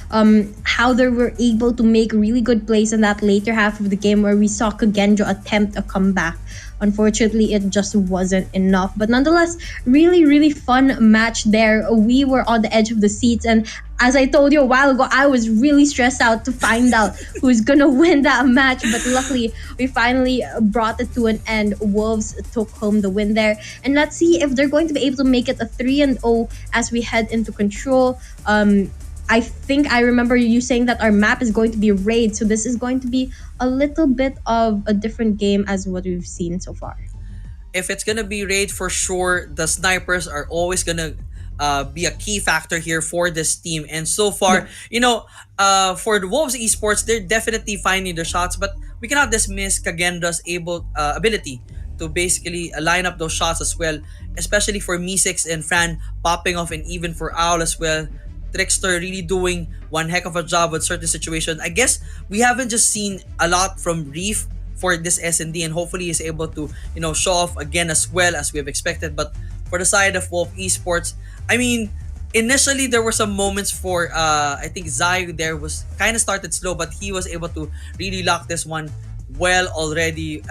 how they were able to make really good plays in that later half of the game, where we saw Kagendra attempt a comeback. Unfortunately, it just wasn't enough. But nonetheless, really, really fun match there. We were on the edge of the seats, and as I told you a while ago, I was really stressed out to find out who's gonna win that match. But luckily, we finally brought it to an end. Wolves took home the win there. And let's see if they're going to be able to make it a 3-0 as we head into Control. I think I remember you saying that our map is going to be Raid, so this is going to be a little bit of a different game as what we've seen so far. if it's gonna be raid, for sure, the snipers are always gonna be a key factor here for this team. And so far, for the Wolves esports, they're definitely finding their shots, but we cannot dismiss Kagendra's ability to basically line up those shots as well, especially for Me6 and Fran popping off, and even for Owl as well. Trickster really doing one heck of a job with certain situations. I guess we haven't just seen a lot from Reef for this S&D, and hopefully he's able to show off again as well as we have expected. But for the side of Wolf Esports, I mean, initially there were some moments for I think Zai there was kind of started slow, but he was able to really lock this one well already.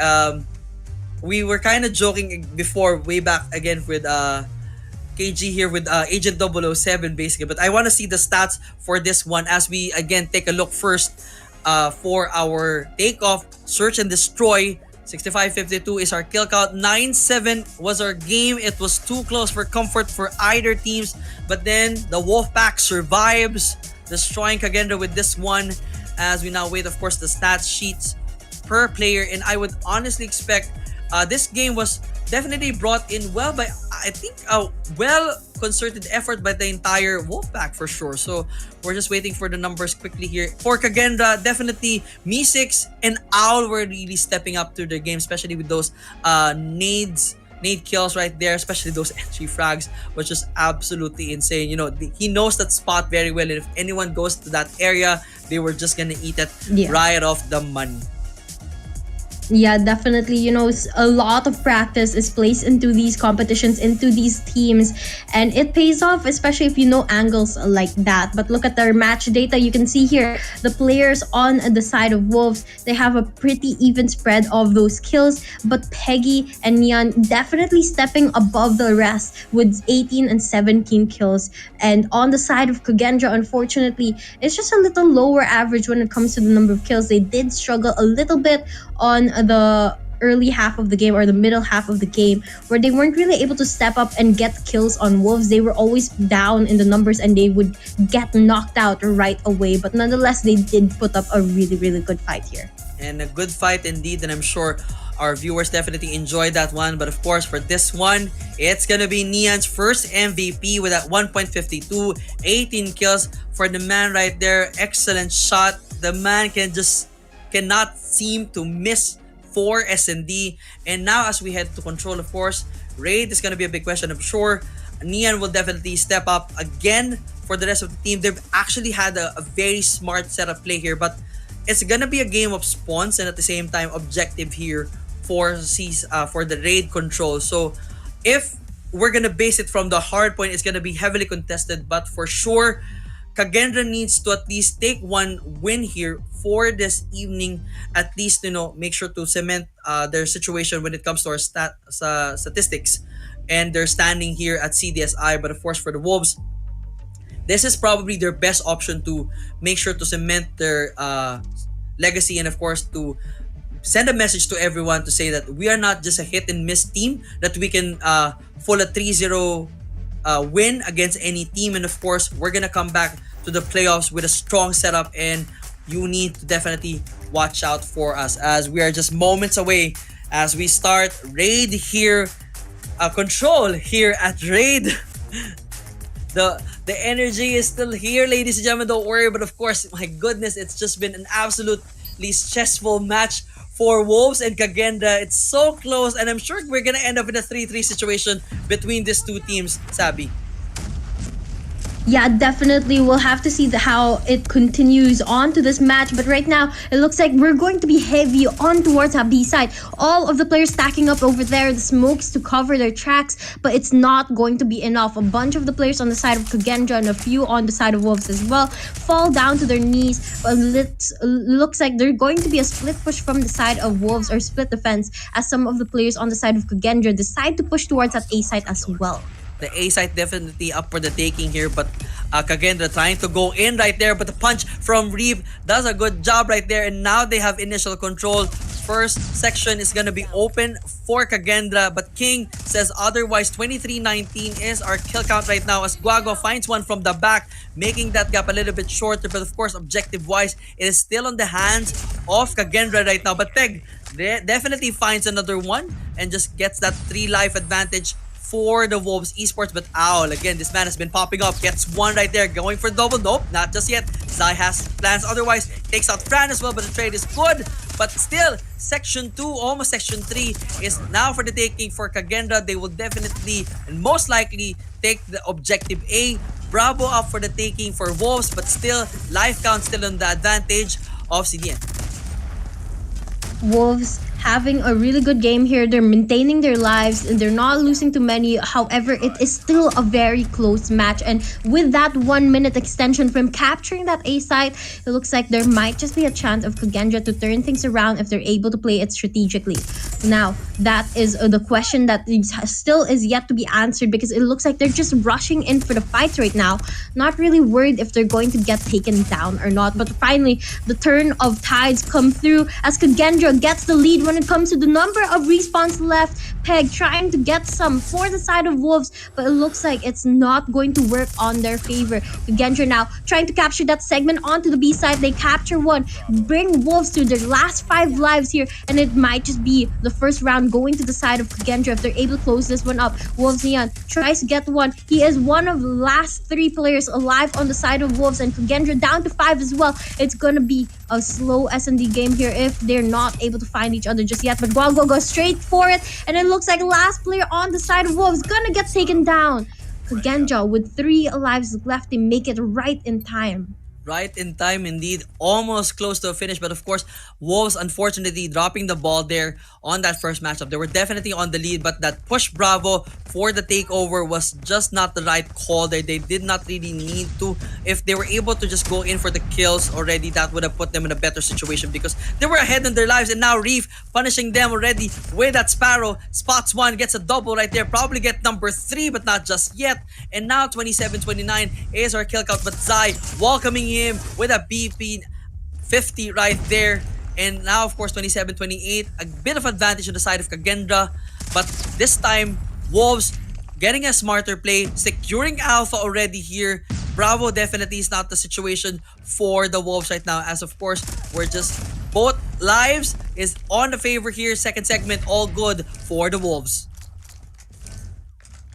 We were kind of joking before, way back again with KG here with Agent 007 basically, but I want to see the stats for this one as we again take a look first for our takeoff. Search and destroy, 65-52 is our kill count. 9-7 was our game. It was too close for comfort for either teams, but then the Wolfpack survives, destroying Kagendra with this one, as we now wait of course the stats sheets per player. And I would honestly expect this game was definitely brought in well by, I think, a well concerted effort by the entire Wolfpack for sure. So we're just waiting for the numbers quickly here. For Kagendra, definitely Me6 and Owl were really stepping up to their game, especially with those nade kills right there, especially those entry frags, which is absolutely insane. He knows that spot very well, and if anyone goes to that area, they were just gonna eat it right off the money. Yeah, definitely. A lot of practice is placed into these competitions, into these teams, and it pays off, especially if you know angles like that. But look at their match data. You can see here the players on the side of Wolves, they have a pretty even spread of those kills, but Peggy and Neon definitely stepping above the rest with 18 and 17 kills. And on the side of Kagendra, unfortunately, it's just a little lower average when it comes to the number of kills. They did struggle a little bit on the early half of the game or the middle half of the game, where they weren't really able to step up and get kills on Wolves. They were always down in the numbers and they would get knocked out right away. But nonetheless, they did put up a really, really good fight here. And a good fight indeed, and I'm sure our viewers definitely enjoyed that one. But of course, for this one, it's gonna be Neon's first MVP with that 1.52, 18 kills for the man right there. Excellent shot. The man cannot seem to miss for S&D. And now as we head to control, of course, raid is gonna be a big question. I'm sure Neon will definitely step up again for the rest of the team. They've actually had a very smart setup play here, but it's gonna be a game of spawns and at the same time objective here for the raid control. So if we're gonna base it from the hard point, it's gonna be heavily contested, but for sure Kagendra needs to at least take one win here for this evening, at least make sure to cement their situation when it comes to our statistics and their standing here at CDSI. But of course, for the Wolves, this is probably their best option to make sure to cement their legacy, and of course to send a message to everyone to say that we are not just a hit and miss team, that we can pull a 3-0 win against any team. And of course, we're gonna come back to the playoffs with a strong setup, and you need to definitely watch out for us as we are just moments away as we start raid here, control here at raid. The energy is still here, ladies and gentlemen, don't worry. But of course, my goodness, it's just been an absolutely stressful match for Wolves and Kagendra. It's so close, and I'm sure we're gonna end up in a 3-3 situation between these two teams, Sabi. Yeah, definitely. We'll have to see how it continues on to this match. But right now, it looks like we're going to be heavy on towards our B side. All of the players stacking up over there, the smokes to cover their tracks, but it's not going to be enough. A bunch of the players on the side of Kagendra and a few on the side of Wolves as well fall down to their knees. But it looks like there's going to be a split push from the side of Wolves, or split defense, as some of the players on the side of Kagendra decide to push towards that A side as well. The A side definitely up for the taking here, but Kagendra trying to go in right there, but the punch from Reeve does a good job right there, and now they have initial control. First section is gonna be open for Kagendra, but King says otherwise. 23-19 is our kill count right now as Guagua finds one from the back, making that gap a little bit shorter. But of course, objective wise, it is still on the hands of Kagendra right now. But Peg, definitely finds another one and just gets that 3 life advantage for the Wolves Esports. But Owl, again, this man has been popping up. Gets one right there. Going for double. Nope, not just yet. Zai has plans otherwise. Takes out Fran as well, but the trade is good. But still, Section 2, almost Section 3 is now for the taking for Kagendra. They will definitely and most likely take the objective A. Bravo up for the taking for Wolves, but still, life count still on the advantage of CDN. Wolves having a really good game here. They're maintaining their lives and they're not losing too many. However, it is still a very close match. And with that 1 minute extension from capturing that A site, it looks like there might just be a chance of Kagendra to turn things around if they're able to play it strategically. Now, that is the question that still is yet to be answered because it looks like they're just rushing in for the fights right now. Not really worried if they're going to get taken down or not. But finally, the turn of tides come through as Kagendra gets the lead when it comes to the number of respawns left. Peg trying to get some for the side of Wolves, but it looks like it's not going to work on their favor. Kagendra now trying to capture that segment onto the B side. They capture one, bring Wolves to their last 5 lives here, and it might just be the first round going to the side of Kagendra if they're able to close this one up. Wolves Neon tries to get one. He is one of the last 3 players alive on the side of Wolves, and Kagendra down to 5 as well. It's gonna be a slow S&D game here if they're not able to find each other just yet. But Guago goes straight for it, and it looks like last player on the side of Wolves gonna get taken down. Kagendra with 3 lives left, they make it right in time. Right in time indeed, almost close to a finish, but of course, Wolves unfortunately dropping the ball there on that first matchup. They were definitely on the lead, but that push Bravo for the takeover was just not the right call there. They did not really need to. If they were able to just go in for the kills already, that would have put them in a better situation because they were ahead in their lives, and now Reef punishing them already with that Sparrow. Spots one, gets a double right there, probably get number 3, but not just yet. And now 27-29 is our kill count, but Zai welcoming him with a BP 50 right there. And now of course 27-28, a bit of advantage on the side of Kagendra, but this time Wolves getting a smarter play, securing Alpha already here. Bravo definitely is not the situation for the Wolves right now, as of course we're just both lives is on the favor here. Second segment all good for the Wolves.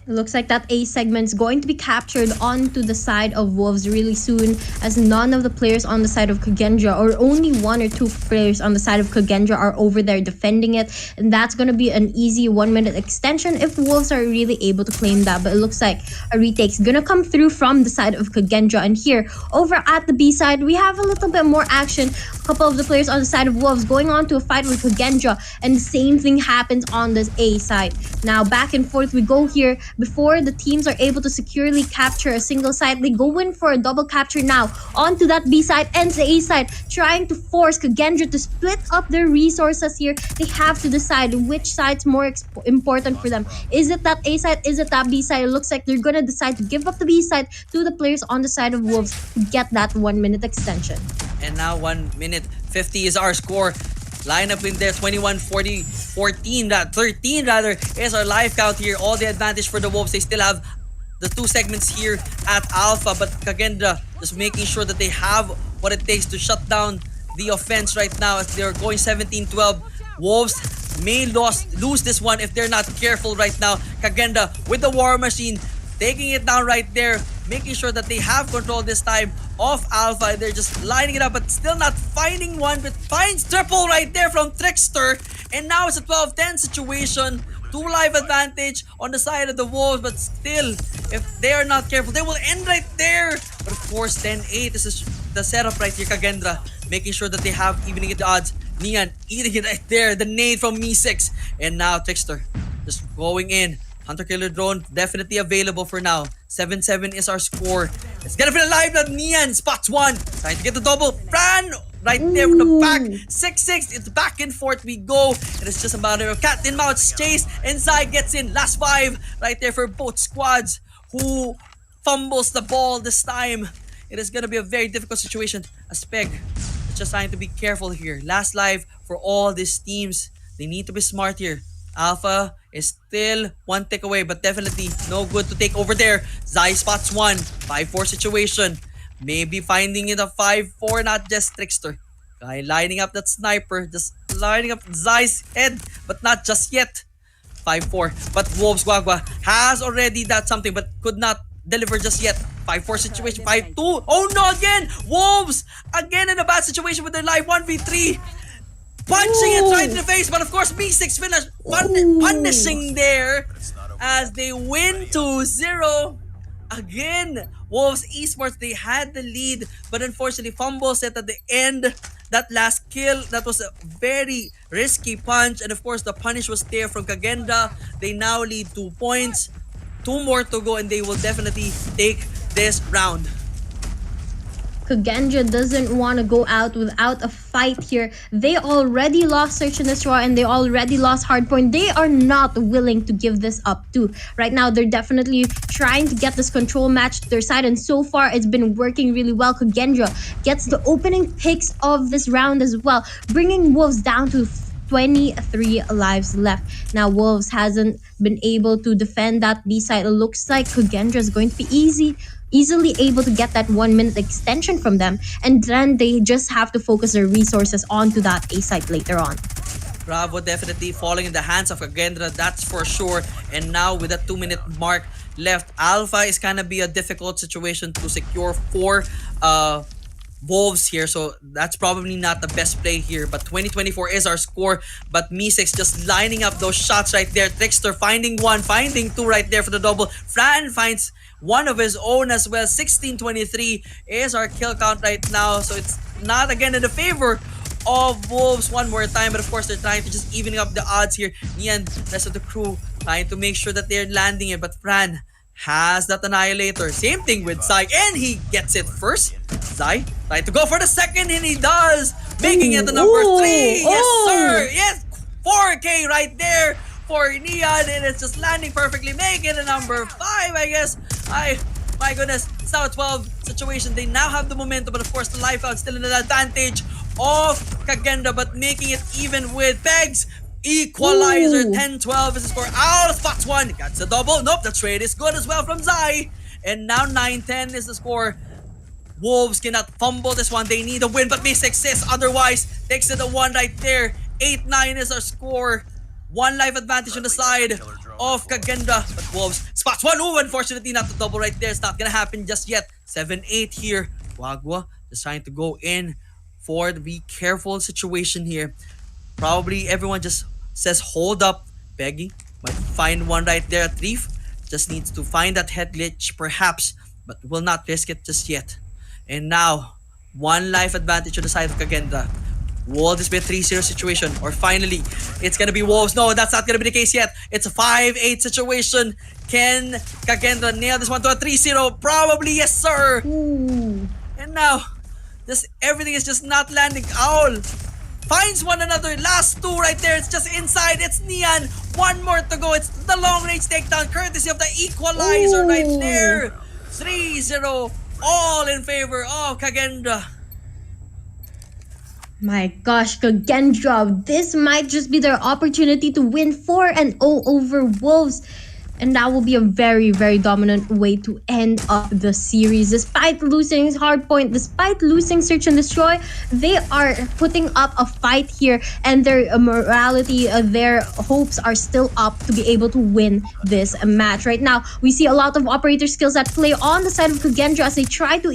It looks like that A segment's going to be captured onto the side of Wolves really soon, as none of the players on the side of Kagendra, or only 1 or 2 players on the side of Kagendra, are over there defending it. And that's going to be an easy 1 minute extension if Wolves are really able to claim that. But it looks like a retake's going to come through from the side of Kagendra. And here, over at the B side, we have a little bit more action. A couple of the players on the side of Wolves going on to a fight with Kagendra, and the same thing happens on the A side. Now, back and forth we go here. Before the teams are able to securely capture a single side, they go in for a double capture now onto that B side and the A side, trying to force Kagendra to split up their resources here. They have to decide which side's more important for them. Is it that A side? Is it that B side? It looks like they're gonna decide to give up the B side to the players on the side of Wolves to get that 1 minute extension. And now 1 minute 50 is our score. Line up in there, 21, 40, 14, 13 rather, is our life count here. All the advantage for the Wolves. They still have the 2 segments here at Alpha, but Kagendra just making sure that they have what it takes to shut down the offense right now as they're going 17-12. Wolves may lose this one if they're not careful right now. Kagendra with the War Machine, taking it down right there, making sure that they have control this time of Alpha. They're just lining it up, but still not finding one, but finds triple right there from Trickster. And now it's a 12-10 situation. 2 life advantage on the side of the Wolves, but still, if they are not careful, they will end right there. But of course, 10-8 is the setup right here. Kagendra making sure that they have evening the odds. Neon eating it right there. The nade from Me6. And now Trickster just going in. Hunter Killer Drone definitely available for now. 7-7 is our score. It's gonna be alive that Neon spots one. Trying to get the double. Fran right there from the back. 6-6. It's back and forth we go. And it's just a matter of cat and mouse chase. And Zai gets in. Last 5 right there for both squads. Who fumbles the ball this time. It is gonna be a very difficult situation. As Peg is just trying to be careful here. Last live for all these teams. They need to be smart here. Alpha is still 1 tick away, but definitely no good to take over there. Zai spots one. 5-4 situation. Maybe finding it a 5-4, not just Trickster. Guy lining up that sniper, just lining up Zai's head, but not just yet. 5-4. But Wolves Guagua has already that something, but could not deliver just yet. 5-4 situation. 5-2. Oh no, again! Wolves! Again in a bad situation with their life. 1v3. Punching it right in the face, but of course B6 finish punishing there as they win 2-0. Again, Wolves Esports, they had the lead, but unfortunately fumble set at the end. That last kill, that was a very risky punch, and of course the punish was there from Kagenda. They now lead 2 points. 2 more to go and they will definitely take this round. Kagendra doesn't want to go out without a fight here. They already lost Search and Destroy and they already lost Hardpoint. They are not willing to give this up too. Right now, they're definitely trying to get this control match to their side, and so far, it's been working really well. Kagendra gets the opening picks of this round as well, bringing Wolves down to 23 lives left. Now, Wolves hasn't been able to defend that B side. It looks like Kagendra is going to be easily able to get that 1 minute extension from them, and then they just have to focus their resources onto that A site later on. Bravo definitely falling in the hands of Kagendra, that's for sure. And now with that 2 minute mark left, Alpha is gonna be a difficult situation to secure for Wolves here, so that's probably not the best play here. But 20-24 is our score, but Mi6 just lining up those shots right there. Trickster finding 1, finding 2 right there for the double. Fran finds one of his own as well. 16-23 is our kill count right now, so it's not again in the favor of Wolves one more time, but of course they're trying to just evening up the odds here. Nia and the rest of the crew trying to make sure that they're landing it, but Fran has that Annihilator. Same thing with Zai, and he gets it first. Zai trying to go for the second, and he does, making it the number 3. Yes, sir. Yes, 4K right there for Neon, and it's just landing perfectly, making it a number 5, I guess. My goodness, it's now a 12 situation. They now have the momentum, but of course the life out still in an advantage of Kagenda, but making it even with Pegs. Equalizer. 10-12 is the score. Out of spots 1. Gets the double. Nope, the trade is good as well from Zai. And now 9-10 is the score. Wolves cannot fumble this one. They need a win, but Mi6 assists. Otherwise, takes it a 1 right there. 8-9 is our score. 1 life advantage on the side of Kagenda. But Wolves spots 1. Ooh, unfortunately, not the double right there. It's not gonna happen just yet. 7-8 here. Wagwa just trying to go in for the be careful situation here. Probably everyone just says hold up. Peggy might find 1 right there at Reef. Just needs to find that head glitch perhaps, but will not risk it just yet. And now 1 life advantage on the side of Kagenda. Will this be a 3-0 situation? Or finally, it's gonna be Wolves? No, that's not gonna be the case yet. It's a 5-8 situation. Can Kagenda nail this one to a 3-0? Probably, yes sir. And now, just everything is just not landing. Owl finds one another. Last 2 right there. It's just inside. It's Neon. 1 more to go. It's the long range takedown courtesy of the equalizer right there. 3-0. All in favor of Kagenda. My gosh, Kagendra, this might just be their opportunity to win 4-0 over Wolves. And that will be a very, very dominant way to end up the series. Despite losing Hardpoint, despite losing Search and Destroy, they are putting up a fight here, and their morality, their hopes are still up to be able to win this match. Right now, we see a lot of operator skills that play on the side of Kagendra as they try to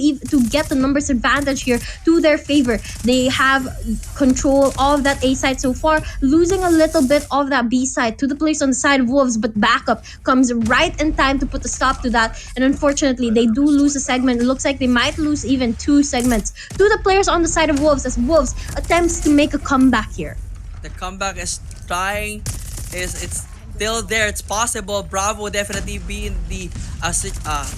get the numbers advantage here to their favor. They have control of that A side so far, losing a little bit of that B side to the players on the side of Wolves, but backup comes right in time to put a stop to that. And unfortunately, they do lose a segment. It looks like they might lose even 2 segments to the players on the side of Wolves as Wolves attempts to make a comeback here. The comeback is trying, it's still there. It's possible. Bravo definitely be in the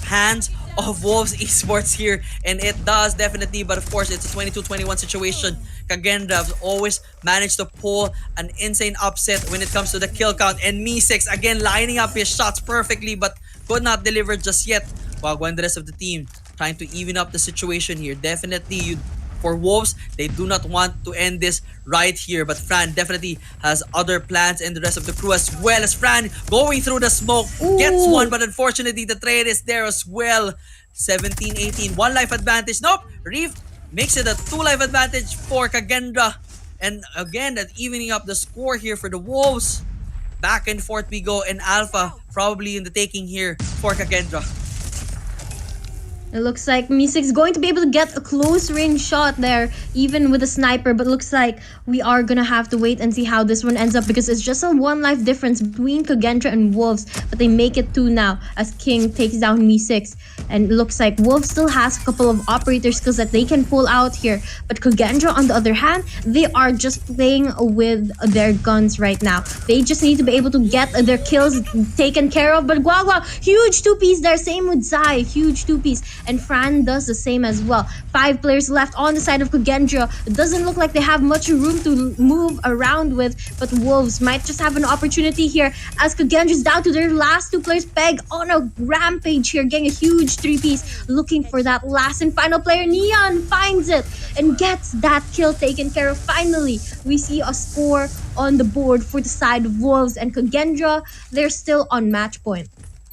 hands of Wolves Esports here, and it does definitely, but of course it's a 22-21 situation. Kagenda always managed to pull an insane upset when it comes to the kill count, and Mi6 again lining up his shots perfectly but could not deliver just yet. Wagwan and the rest of the team trying to even up the situation here. Definitely for Wolves, they do not want to end this right here, but Fran definitely has other plans, and the rest of the crew as well. As Fran going through the smoke, gets 1, but unfortunately the trade is there as well. 17-18, 1 life advantage. Nope, Reef makes it a 2 life advantage for Kagenda. And again, that evening up the score here for the Wolves. Back and forth we go, and Alpha probably in the taking here for Kagendra. It looks like Meeseek's going to be able to get a close range shot there, even with a sniper, but looks like we are gonna have to wait and see how this one ends up because it's just a 1 life difference between Kagendra and Wolves, but they make it 2 now as King takes down Meeseek. And it looks like Wolves still has a couple of operator skills that they can pull out here, but Kagendra on the other hand, they are just playing with their guns right now. They just need to be able to get their kills taken care of, but Guagua, huge 2-piece there, same with Zai, huge 2-piece. And Fran does the same as well. 5 players left on the side of Kagendra. It doesn't look like they have much room to move around with, but Wolves might just have an opportunity here as Kagendra's down to their last 2 players. Peg on a rampage here, getting a huge 3-piece, looking for that last and final player. Neon finds it and gets that kill taken care of. Finally, we see a score on the board for the side of Wolves, and Kagendra, they're still on match point.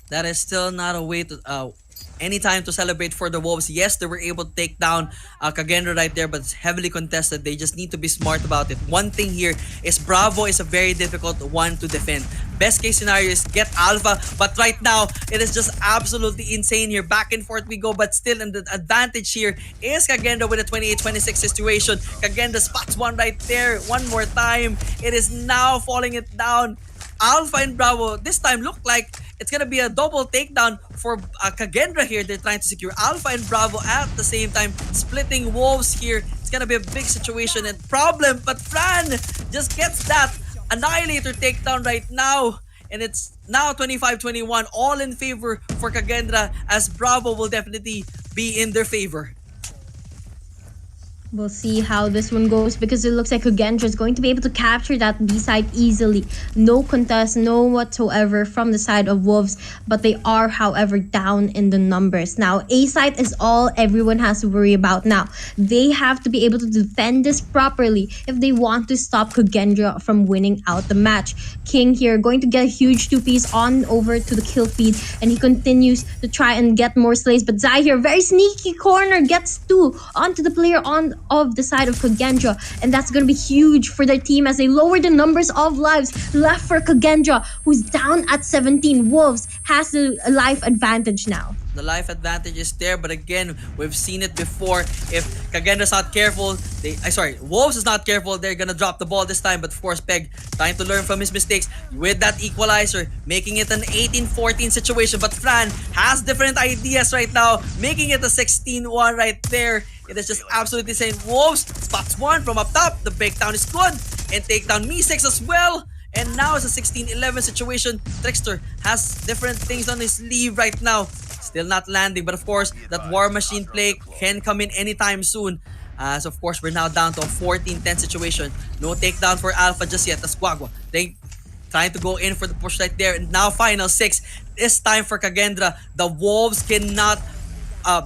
That is still not a way to any time to celebrate for the Wolves. Yes, they were able to take down Kagendra right there, but it's heavily contested. They just need to be smart about it. One thing here is Bravo is a very difficult one to defend. Best case scenario is get Alpha, but right now it is just absolutely insane here. Back and forth we go, but still in the advantage here is Kagendra with a 28-26 situation. Kagendra spots one right there. One more time. It is now falling it down. Alpha and Bravo this time look like it's gonna be a double takedown for Kagendra here. They're trying to secure Alpha and Bravo at the same time, splitting Wolves here. It's gonna be a big situation and problem, but Fran just gets that Annihilator takedown right now. And it's now 25-21, all in favor for Kagendra, as Bravo will definitely be in their favor. We'll see how this one goes because it looks like Kagendra is going to be able to capture that B side easily. No contest, no whatsoever from the side of Wolves, but they are, however, down in the numbers. Now, A side is all everyone has to worry about now. They have to be able to defend this properly if they want to stop Kagendra from winning out the match. King here going to get a huge 2-piece on over to the kill feed, and he continues to try and get more slays, but Zai here, very sneaky corner, gets 2 onto the player on of the side of Kagendra, and that's going to be huge for their team as they lower the numbers of lives left for Kagendra, who's down at 17. Wolves has the life advantage now. The life advantage is there, but again, we've seen it before. If Kagendra's not careful, Wolves is not careful, they're gonna drop the ball this time. But of course, Peg trying to learn from his mistakes with that equalizer, making it an 18-14 situation. But Fran has different ideas right now, making it a 16-1 right there. It is just absolutely insane. Wolves spots one from up top. The breakdown is good, and take down Meeseek as well. And now it's a 16-11 situation. Trickster has different things on his sleeve right now. Still not landing, but of course, that War Machine play can come in anytime soon. So of course, we're now down to a 14-10 situation. No takedown for Alpha just yet. That's Guagua. They trying to go in for the push right there. And now final 6. This time for Kagendra. The Wolves cannot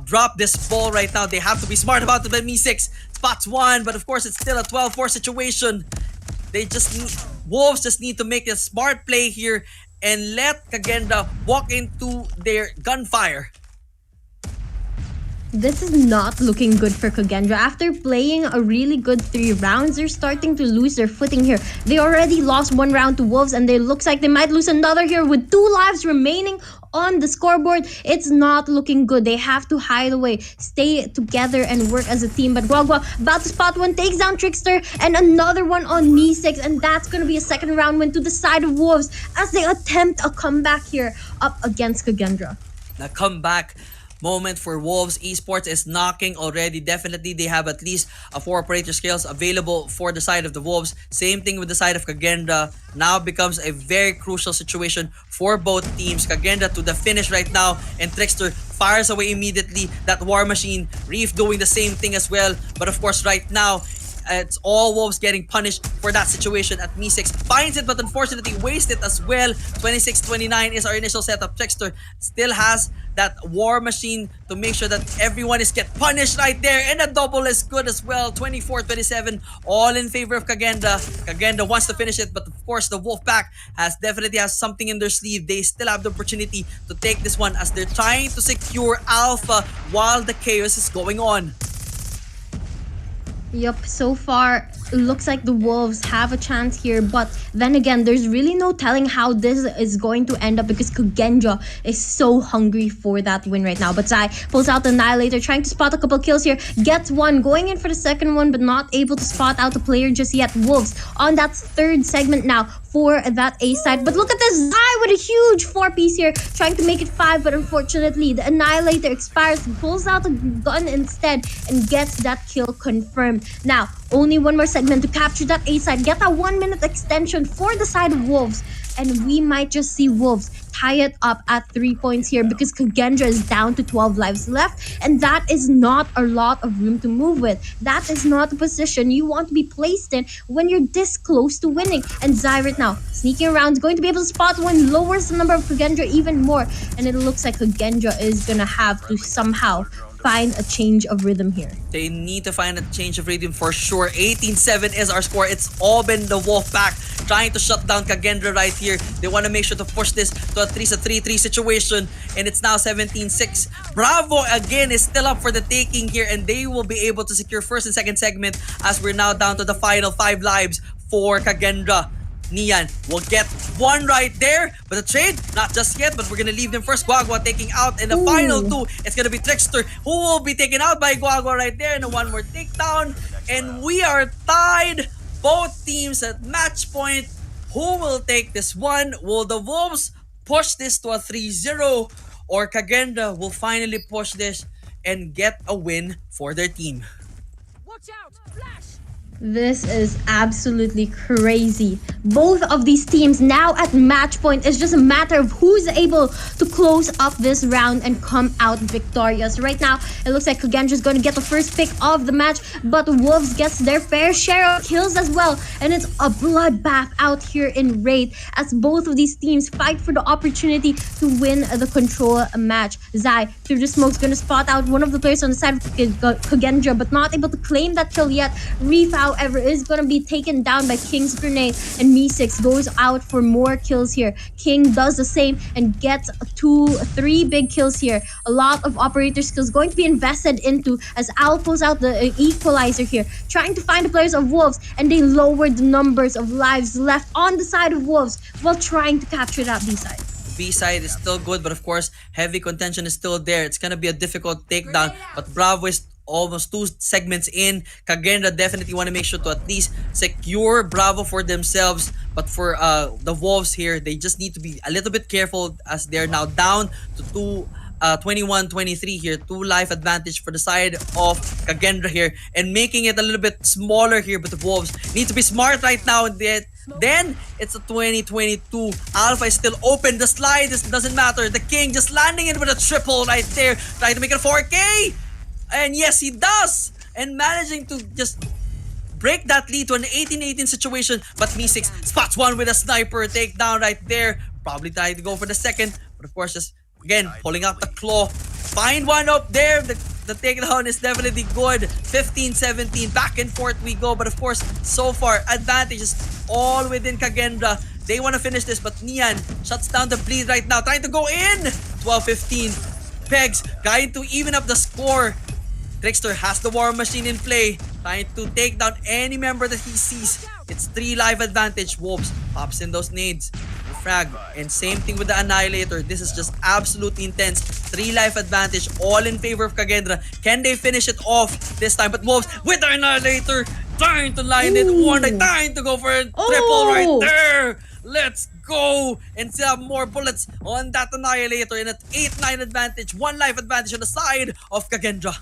drop this ball right now. They have to be smart about it. Meeseek spots one, but of course, it's still a 12-4 situation. Wolves just need to make a smart play here and let Kagendra walk into their gunfire. This is not looking good for Kagendra. After playing a really good 3 rounds, they're starting to lose their footing here. They already lost 1 round to Wolves, and it looks like they might lose another here with 2 lives remaining on the scoreboard. It's not looking good. They have to hide away, stay together, and work as a team. But Guagua about to spot one, takes down Trickster, and another one on Meeseek, and that's going to be a 2nd round win to the side of Wolves as they attempt a comeback here up against Kagendra. The comeback moment for Wolves Esports is knocking already. Definitely, they have at least 4 operator skills available for the side of the Wolves. Same thing with the side of Kagendra. Now becomes a very crucial situation for both teams. Kagendra to the finish right now, and Trickster fires away immediately. That War Machine, Reef doing the same thing as well. But of course, right now, it's all Wolves getting punished for that situation at Meeseek. Finds it, but unfortunately wasted as well. 26-29 is our initial setup. Trickster still has that War Machine to make sure that everyone is get punished right there. And a double is good as well. 24-27, all in favor of Kagendra. Kagendra wants to finish it, but of course the Wolfpack definitely has something in their sleeve. They still have the opportunity to take this one as they're trying to secure Alpha while the chaos is going on. Yep, so far it looks like the Wolves have a chance here, but then again, there's really no telling how this is going to end up because Kugenja is so hungry for that win right now. But Zai pulls out the Annihilator, trying to spot a couple kills here, gets one, going in for the second one, but not able to spot out the player just yet. Wolves on that third segment now for that A side. But look at this Zai with a huge 4-piece here, trying to make it 5, but unfortunately, the Annihilator expires, pulls out the gun instead, and gets that kill confirmed. Now, only one more segment to capture that A side, get that 1-minute extension for the side of Wolves, and we might just see Wolves tie it up at 3 points here because Kagendra is down to 12 lives left, and that is not a lot of room to move with. That is not the position you want to be placed in when you're this close to winning. And Zai right now, sneaking around, is going to be able to spot one, lowers the number of Kagendra even more, and it looks like Kagendra is gonna have to somehow find a change of rhythm here. They need to find a change of rhythm for sure. 18-7 is our score. It's all been the Wolfpack trying to shut down Kagendra right here. They want to make sure to push this to at least a 3-3 situation, and it's now 17-6. Bravo again is still up for the taking here, and they will be able to secure first and second segment as we're now down to the final 5 lives for Kagendra. Nian will get one right there, but the trade, not just yet, but we're gonna leave them first. Guagua taking out in the final 2. It's gonna be Trickster who will be taken out by Guagua right there, and one more takedown, and we are tied. Both teams at match point. Who will take this one? Will the Wolves push this to a 3-0, or Kagendra will finally push this and get a win for their team? Watch out! Flash! This is absolutely crazy. Both of these teams now at match point. It's just a matter of who's able to close up this round and come out victorious. Right now, it looks like Kagendra is going to get the first pick of the match, but the Wolves gets their fair share of kills as well. And it's a bloodbath out here in Raid as both of these teams fight for the opportunity to win the control match. Zai, through the smoke, is going to spot out one of the players on the side of Kagendra, but not able to claim that kill yet. Reef, however, is going to be taken down by King's grenade, and Me6 goes out for more kills here. King does the same and gets 3 big kills here. A lot of operator skills going to be invested into as Al pulls out the equalizer here, trying to find the players of Wolves, and they lowered the numbers of lives left on the side of Wolves while trying to capture that B side. B side is still good, but of course, heavy contention is still there. It's gonna be a difficult takedown, but Bravo is almost 2 segments in. Kagendra definitely want to make sure to at least secure Bravo for themselves. But for the Wolves here, they just need to be a little bit careful as they're now down to 21-23 here. 2 life advantage for the side of Kagendra here, and making it a little bit smaller here. But the Wolves need to be smart right now. Then it's a 20-22. Alpha is still open. The slide doesn't matter. The King just landing in with a triple right there, trying to make it a 4K. And yes, he does! And managing to just break that lead to an 18-18 situation. But Me6 spots one with a sniper takedown right there. Probably trying to go for the second. But of course, just again, pulling out the claw. Find one up there. The takedown is definitely good. 15-17. Back and forth we go. But of course, so far, advantage is all within Kagendra. They want to finish this, but Nian shuts down the bleed right now. Trying to go in. 12-15. Pegs trying to even up the score. Trickster has the War Machine in play, trying to take down any member that he sees. It's 3 life advantage. Wolves pops in those nades. Frag, and same thing with the Annihilator. This is just absolutely intense. 3 life advantage, all in favor of Kagendra. Can they finish it off this time? But Wolves with the Annihilator, trying to line it. One, trying to go for a triple right there. Let's go! And still have more bullets on that Annihilator. And at 8-9 advantage, 1 life advantage on the side of Kagendra.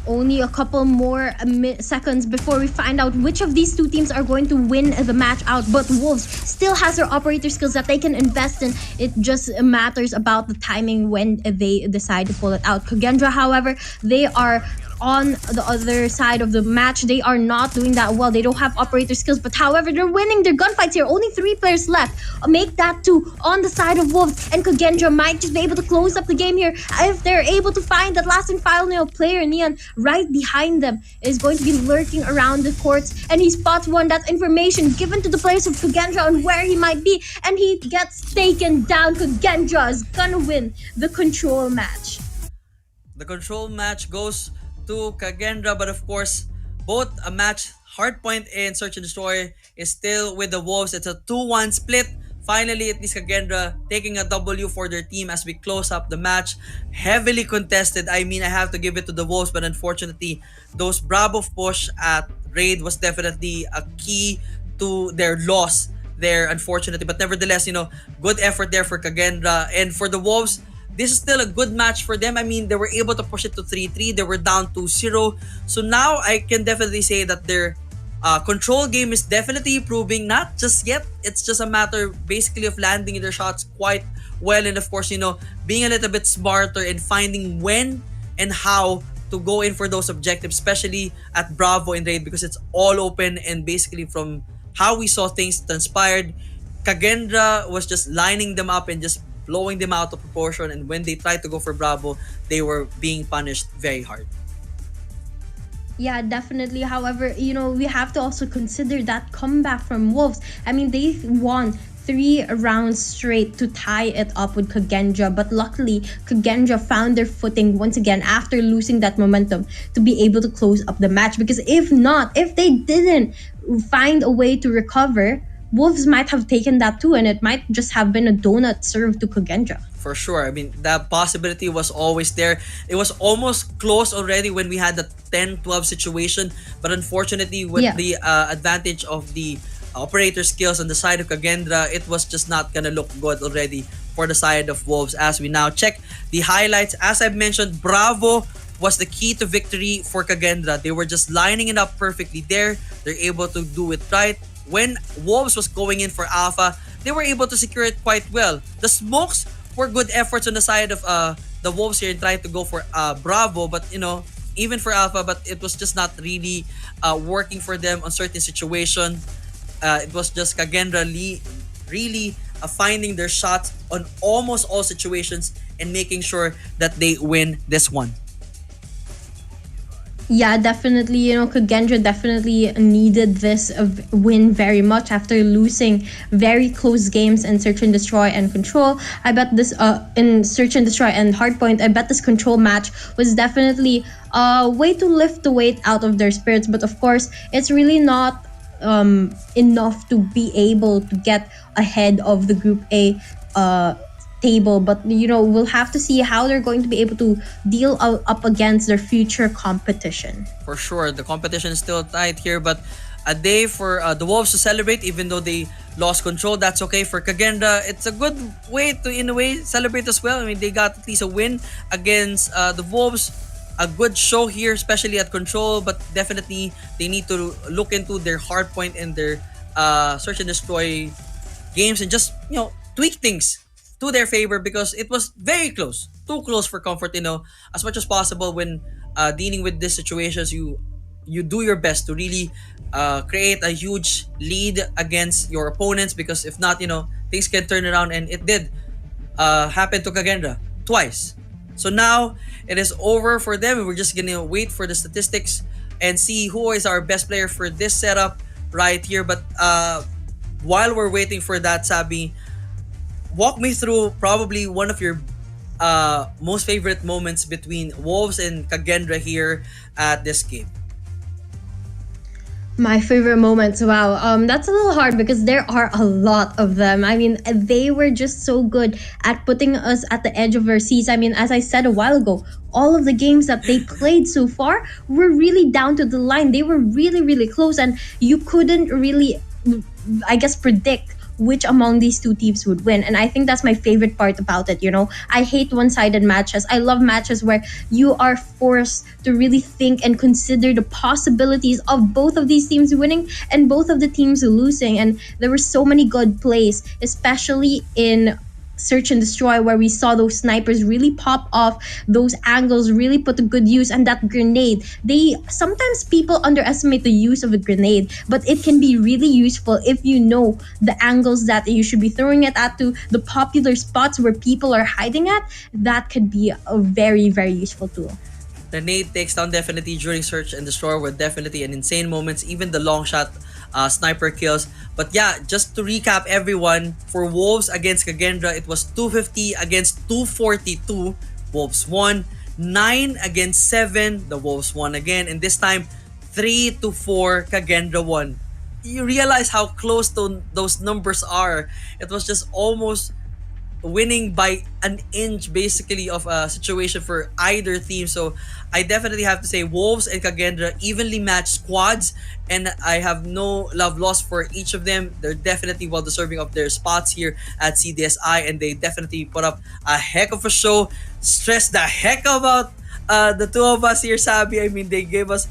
Only a couple more seconds before we find out which of these 2 teams are going to win the match out. But Wolves still has their operator skills that they can invest in. It just matters about the timing when they decide to pull it out. Kagendra, however, they are on the other side of the match. They are not doing that well. They don't have operator skills, but however, they're winning their gunfights here. Only 3 players left. Make that 2 on the side of Wolves, and Kagendra might just be able to close up the game here if they're able to find that last and final player. Nian right behind them is going to be lurking around the courts, and he spots one. That's information given to the players of Kagendra on where he might be, and he gets taken down. Kagendra is gonna win the control match. The control match goes to Kagendra, but of course, both a match, Hardpoint and Search and Destroy is still with the Wolves. It's a 2-1 split. Finally, at least Kagendra taking a W for their team as we close up the match. Heavily contested. I mean, I have to give it to the Wolves, but unfortunately, those Bravo push at Raid was definitely a key to their loss there, unfortunately. But nevertheless, good effort there for Kagendra. And for the Wolves, this is still a good match for them. I mean, they were able to push it to 3-3. They were down 2-0. So now I can definitely say that their control game is definitely improving. Not just yet. It's just a matter basically of landing their shots quite well. And of course, being a little bit smarter and finding when and how to go in for those objectives, especially at Bravo and Raid, because it's all open. And basically from how we saw things transpired, Kagendra was just lining them up and just blowing them out of proportion. And when they tried to go for Bravo, they were being punished very hard. Yeah, definitely. However, we have to also consider that comeback from Wolves. I mean, they won 3 rounds straight to tie it up with Kagendra, but luckily Kagendra found their footing once again after losing that momentum to be able to close up the match. Because if they didn't find a way to recover, Wolves might have taken that too, and it might just have been a donut served to Kagendra. For sure. I mean, that possibility was always there. It was almost close already when we had the 10-12 situation, but unfortunately with the advantage of the operator skills on the side of Kagendra, it was just not gonna look good already for the side of Wolves. As we now check the highlights, as I've mentioned, Bravo was the key to victory for Kagendra. They were just lining it up perfectly there. They're able to do it right. When Wolves was going in for Alpha, they were able to secure it quite well. The smokes were good efforts on the side of the Wolves here and trying to go for Bravo, but even for Alpha, but it was just not really working for them on certain situation. It was just Kagendra really finding their shots on almost all situations and making sure that they win this one. Yeah, definitely. Kagendra definitely needed this win very much after losing very close games in Search and Destroy and Control. I bet this in Search and Destroy and Hardpoint, I bet this Control match was definitely a way to lift the weight out of their spirits. But of course, it's really not enough to be able to get ahead of the Group A table, but we'll have to see how they're going to be able to deal up against their future competition. For sure, the competition is still tight here, but a day for the Wolves to celebrate even though they lost control. That's okay. For Kagendra, it's a good way to, in a way, celebrate as well. I mean, they got at least a win against the Wolves. A good show here, especially at control, but definitely they need to look into their Hardpoint and their Search and Destroy games and just tweak things to their favor, because it was very close, too close for comfort. As much as possible when dealing with these situations, you do your best to really create a huge lead against your opponents, because if not, things can turn around, and it did happen to Kagendra twice. So now it is over for them. We're just gonna wait for the statistics and see who is our best player for this setup right here. But while we're waiting for that, Sabi, walk me through probably one of your most favorite moments between Wolves and Kagendra here at this game. My favorite moments, wow, that's a little hard because there are a lot of them. I mean, they were just so good at putting us at the edge of our seats. I mean, as I said a while ago, all of the games that they played so far were really down to the line. They were really, really close, and you couldn't really, I guess, predict which among these two teams would win. And I think that's my favorite part about it. I hate one-sided matches. I love matches where you are forced to really think and consider the possibilities of both of these teams winning and both of the teams losing. And there were so many good plays, especially in Search and Destroy, where we saw those snipers really pop off, those angles really put to good use, and that grenade. Sometimes people underestimate the use of a grenade, but it can be really useful if you know the angles that you should be throwing it at, to the popular spots where people are hiding at. That could be a very, very useful tool. The nade takes down definitely during Search and Destroy were definitely an insane moments, even the long shot sniper kills. But yeah, just to recap everyone, for Wolves against Kagendra, it was 250 against 242. Wolves won. 9 against 7, the Wolves won again. And this time, 3-4, Kagendra won. You realize how close those numbers are. It was just almost winning by an inch basically of a situation for either team. So I definitely have to say Wolves and Kagendra evenly matched squads, and I have no love lost for each of them. They're definitely well deserving of their spots here at CDSI, and they definitely put up a heck of a show. Stress the heck about the two of us here, Sabi. I mean, they gave us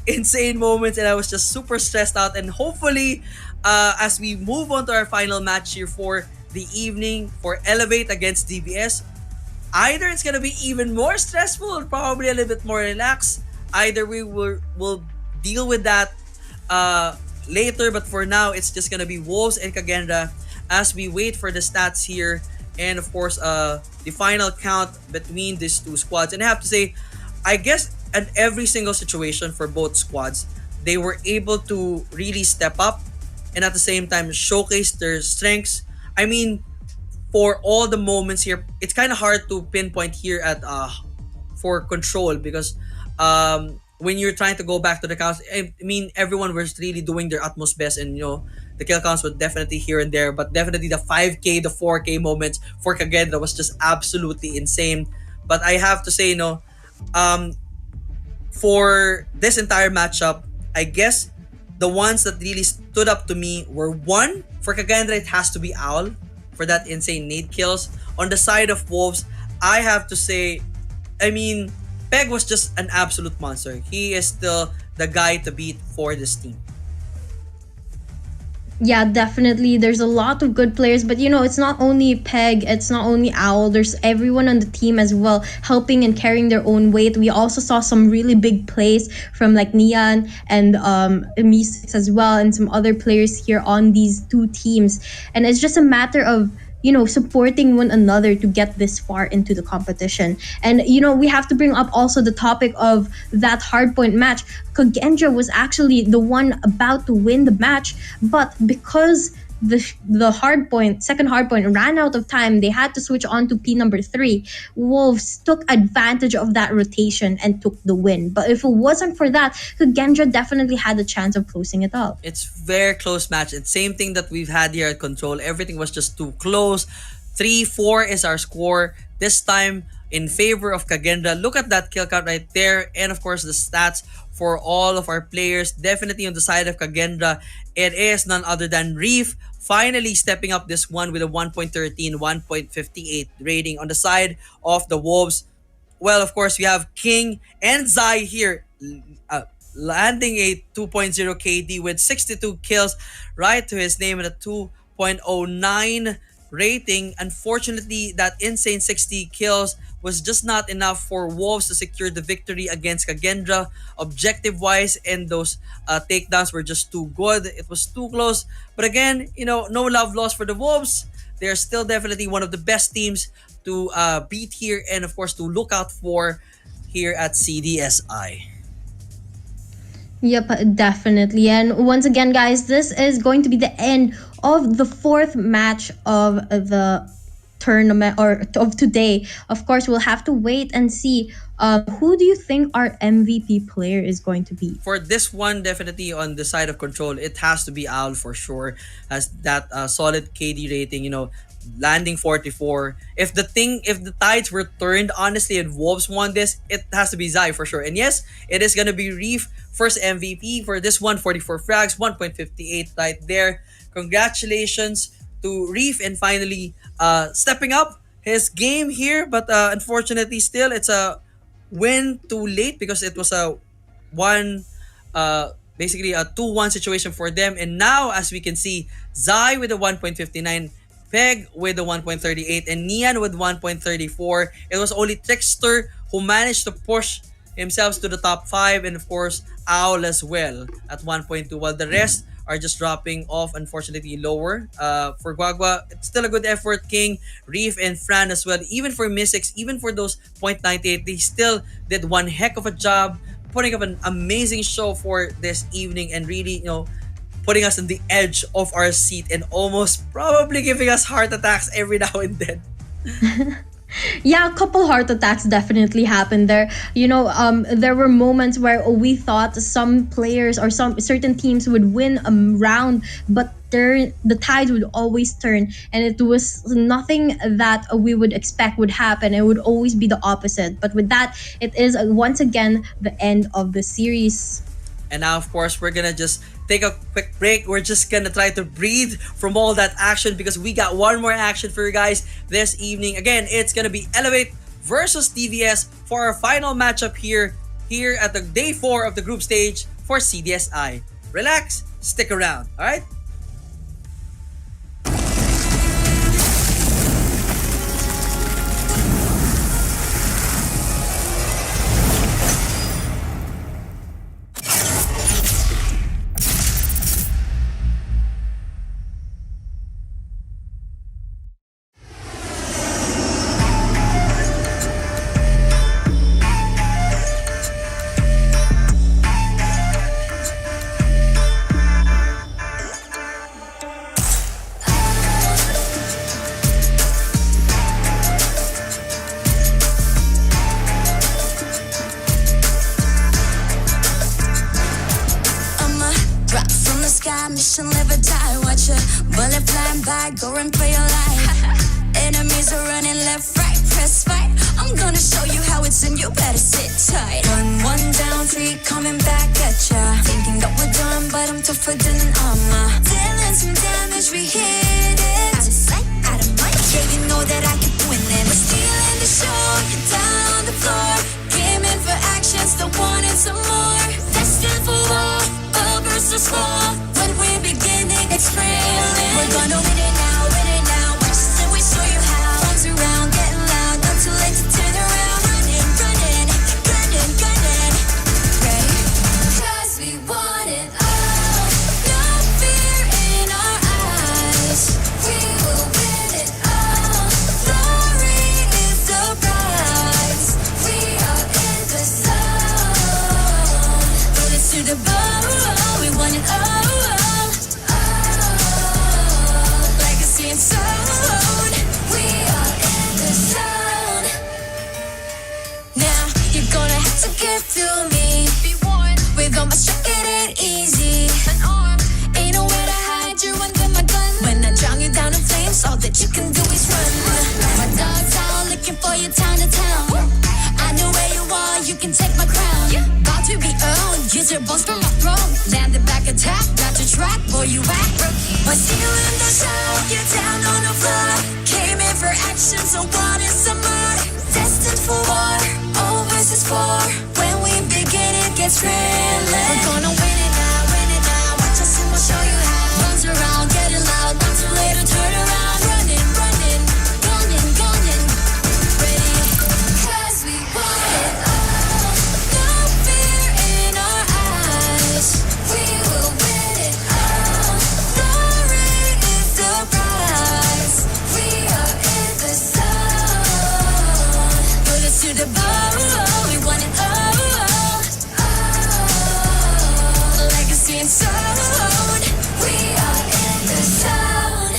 insane moments, and I was just super stressed out. And hopefully, as we move on to our final match here for the evening for Elevate against DBS, either it's gonna be even more stressful or probably a little bit more relaxed. Either we will deal with that later, but for now it's just gonna be Wolves and Kagendra as we wait for the stats here, and of course the final count between these two squads. And I have to say, I guess at every single situation for both squads, they were able to really step up and at the same time showcase their strengths. I mean, for all the moments here, it's kind of hard to pinpoint here at for Control, because when you're trying to go back to the counts, I mean, everyone was really doing their utmost best, and the kill counts were definitely here and there, but definitely the 5k, the 4k moments for Kagendra was just absolutely insane. But I have to say, for this entire matchup, I guess the ones that really stood up to me were, one, for Kagendra, it has to be Owl for that insane nade kills. On the side of Wolves, I have to say, I mean, Peg was just an absolute monster. He is still the guy to beat for this team. Yeah, definitely. There's a lot of good players, but it's not only Peg, it's not only Owl. There's everyone on the team as well, helping and carrying their own weight. We also saw some really big plays from like Nian and Meeseeks as well, and some other players here on these two teams. And it's just a matter of supporting one another to get this far into the competition. And we have to bring up also the topic of that hardpoint match. Kagendra was actually the one about to win the match, but because the second hardpoint ran out of time, they had to switch on to P number 3. Wolves took advantage of that rotation and took the win. But if it wasn't for that, Kagendra definitely had a chance of closing it up. It's very close match. It's same thing that we've had here at Control. Everything was just too close. 3-4 is our score. This time in favor of Kagendra. Look at that kill count right there. And of course the stats for all of our players. Definitely on the side of Kagendra, it is none other than Reef, finally stepping up this one with a 1.13, 1.58 rating. On the side of the Wolves, well, of course, we have King and Zai here landing a 2.0 KD with 62 kills right to his name at a 2.09 rating. Unfortunately, that insane 60 kills was just not enough for Wolves to secure the victory against Kagendra. Objective-wise, and those takedowns were just too good. It was too close. But again, no love lost for the Wolves. They're still definitely one of the best teams to beat here, and of course to look out for here at CDSI. Yep, definitely. And once again, guys, this is going to be the end of the 4th match of the tournament, or of today. Of course, we'll have to wait and see who do you think our MVP player is going to be. For this one, definitely on the side of Control, it has to be Owl for sure. Has that solid KD rating, landing 44. If the tides were turned, honestly, and Wolves won this, it has to be Zai for sure. And yes, it is gonna be Reef, first MVP for this one, 44 frags, 1.58 right there. Congratulations to Reef, and finally stepping up his game here. But unfortunately, still it's a win too late, because it was a basically a 2-1 situation for them. And now, as we can see, Zai with a 1.59, Peg with a 1.38, and Nian with 1.34. It was only Trickster who managed to push himself to the top 5, and of course Owl as well at 1.2, while the rest are just dropping off, unfortunately lower. For Guagua, it's still a good effort. King, Reef, and Fran as well. Even for Mystics, even for those 0.98, they still did one heck of a job putting up an amazing show for this evening, and really, putting us on the edge of our seat and almost probably giving us heart attacks every now and then. Yeah, a couple heart attacks definitely happened there. There were moments where we thought some players or some certain teams would win a round, but the tide would always turn, and it was nothing that we would expect would happen. It would always be the opposite. But with that, it is once again the end of the series. And now, of course, we're gonna just take a quick break. We're just gonna try to breathe from all that action because we got one more action for you guys this evening. Again, it's gonna be Elevate versus TVS for our final matchup here at the day 4 of the group stage for CDSI. Relax, stick around, all right? Mission live or die, watch a bullet flying by, go and play your life. Enemies are running left, right, press fight. I'm gonna show you how it's in, you better sit tight. One down, 3 coming back at ya. Thinking that we're done, but I'm tougher than an armor. Dealing some damage, we hit it. Out of sight, out of mind, yeah, you know that I keep winning. We're stealing the show, you're down on the floor. Came in for action, still wanting some more. Destined for war, all versus 4. When we begin, it gets thrilling. We're gonna win it now, win it now. Watch us and we show you how. Arms around, getting loud, not too late to turn around. Running, running, gunning, gunning. Ready? 'Cause we want it all. No fear in our eyes. We will win it all. Glory is the prize. We are in the zone. Bullets to the bone. We want it all. Zone. We are in the zone. Now you're gonna have to get through me. Be warned, with all my strength it ain't easy. An arm, ain't nowhere to hide. You're under my gun. When I drown you down in flames, all that you can do is run. My dog's out looking for you town to town. I know where you are, you can take my crown. About to be owned, use your bones from my throne. Landed back attack, got your track, boy you act rookie. I see you in the show, you're down on the floor. Came in for action, so wanted some more. Destined for war, all versus 4. When we begin, it gets thrilling. We're gonna win it now, watch us and we'll show you how. Runs around, getting loud, not too late to turn around. Running, running, gunning, gunning. Ready? 'Cause we want it all. No fear in our eyes. We will win it all. Glory is the prize. We are in the zone. Bullets to the bone. We want it all. Legacy and zone. We are in the zone.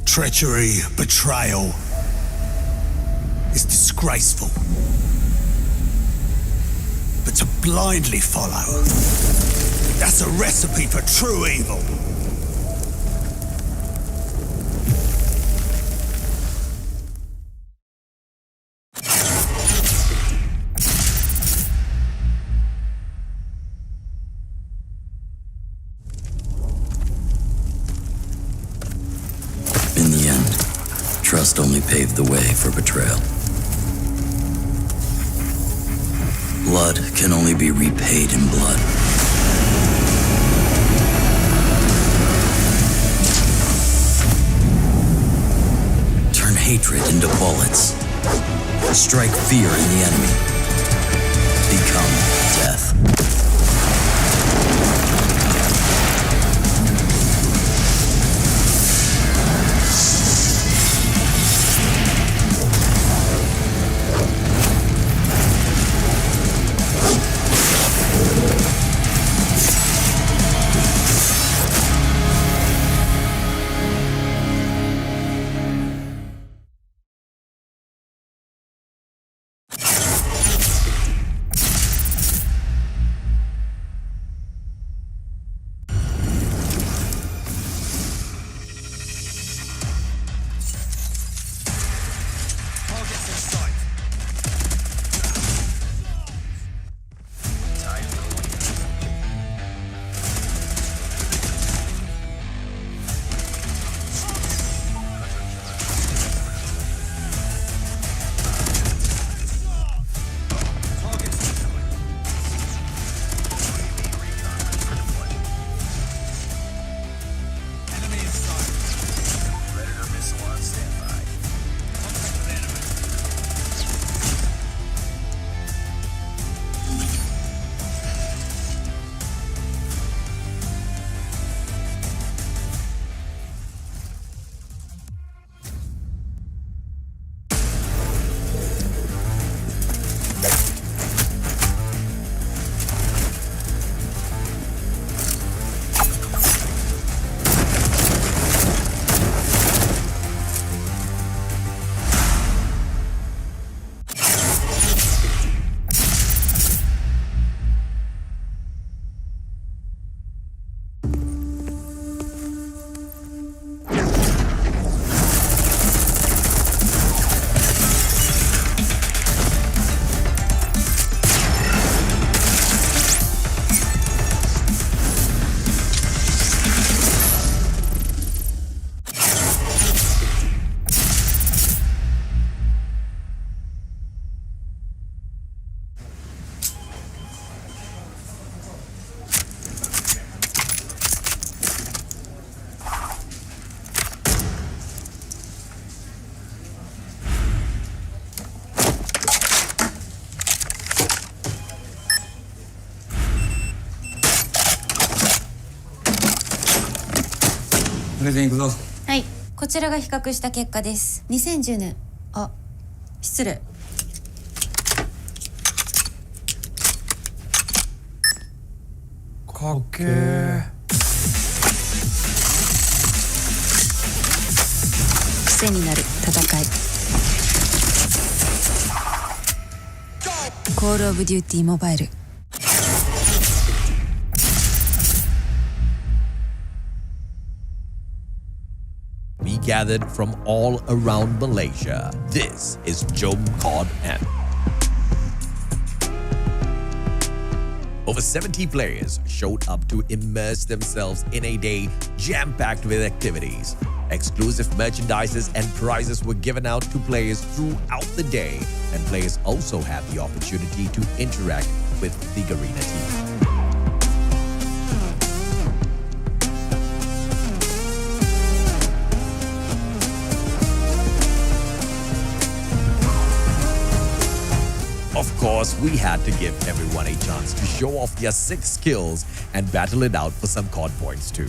Treachery, betrayal. is disgraceful. But to blindly follow, that's a recipe for true evil. In the end, trust only paved the way for betrayal. Blood can only be repaid in blood. Turn hatred into bullets. Strike fear in the enemy. Become death.プレゼン行くぞ。はい、こちらが比較した結果です。2010年、失礼。かっけー。癖になる戦い。コールオブデューティーモバイル。We gathered from all around Malaysia. This is COD M. Over 70 players showed up to immerse themselves in a day jam-packed with activities. Exclusive merchandises and prizes were given out to players throughout the day, and players also had the opportunity to interact with the Garena team. Of course, we had to give everyone a chance to show off their 6 skills and battle it out for some COD points too.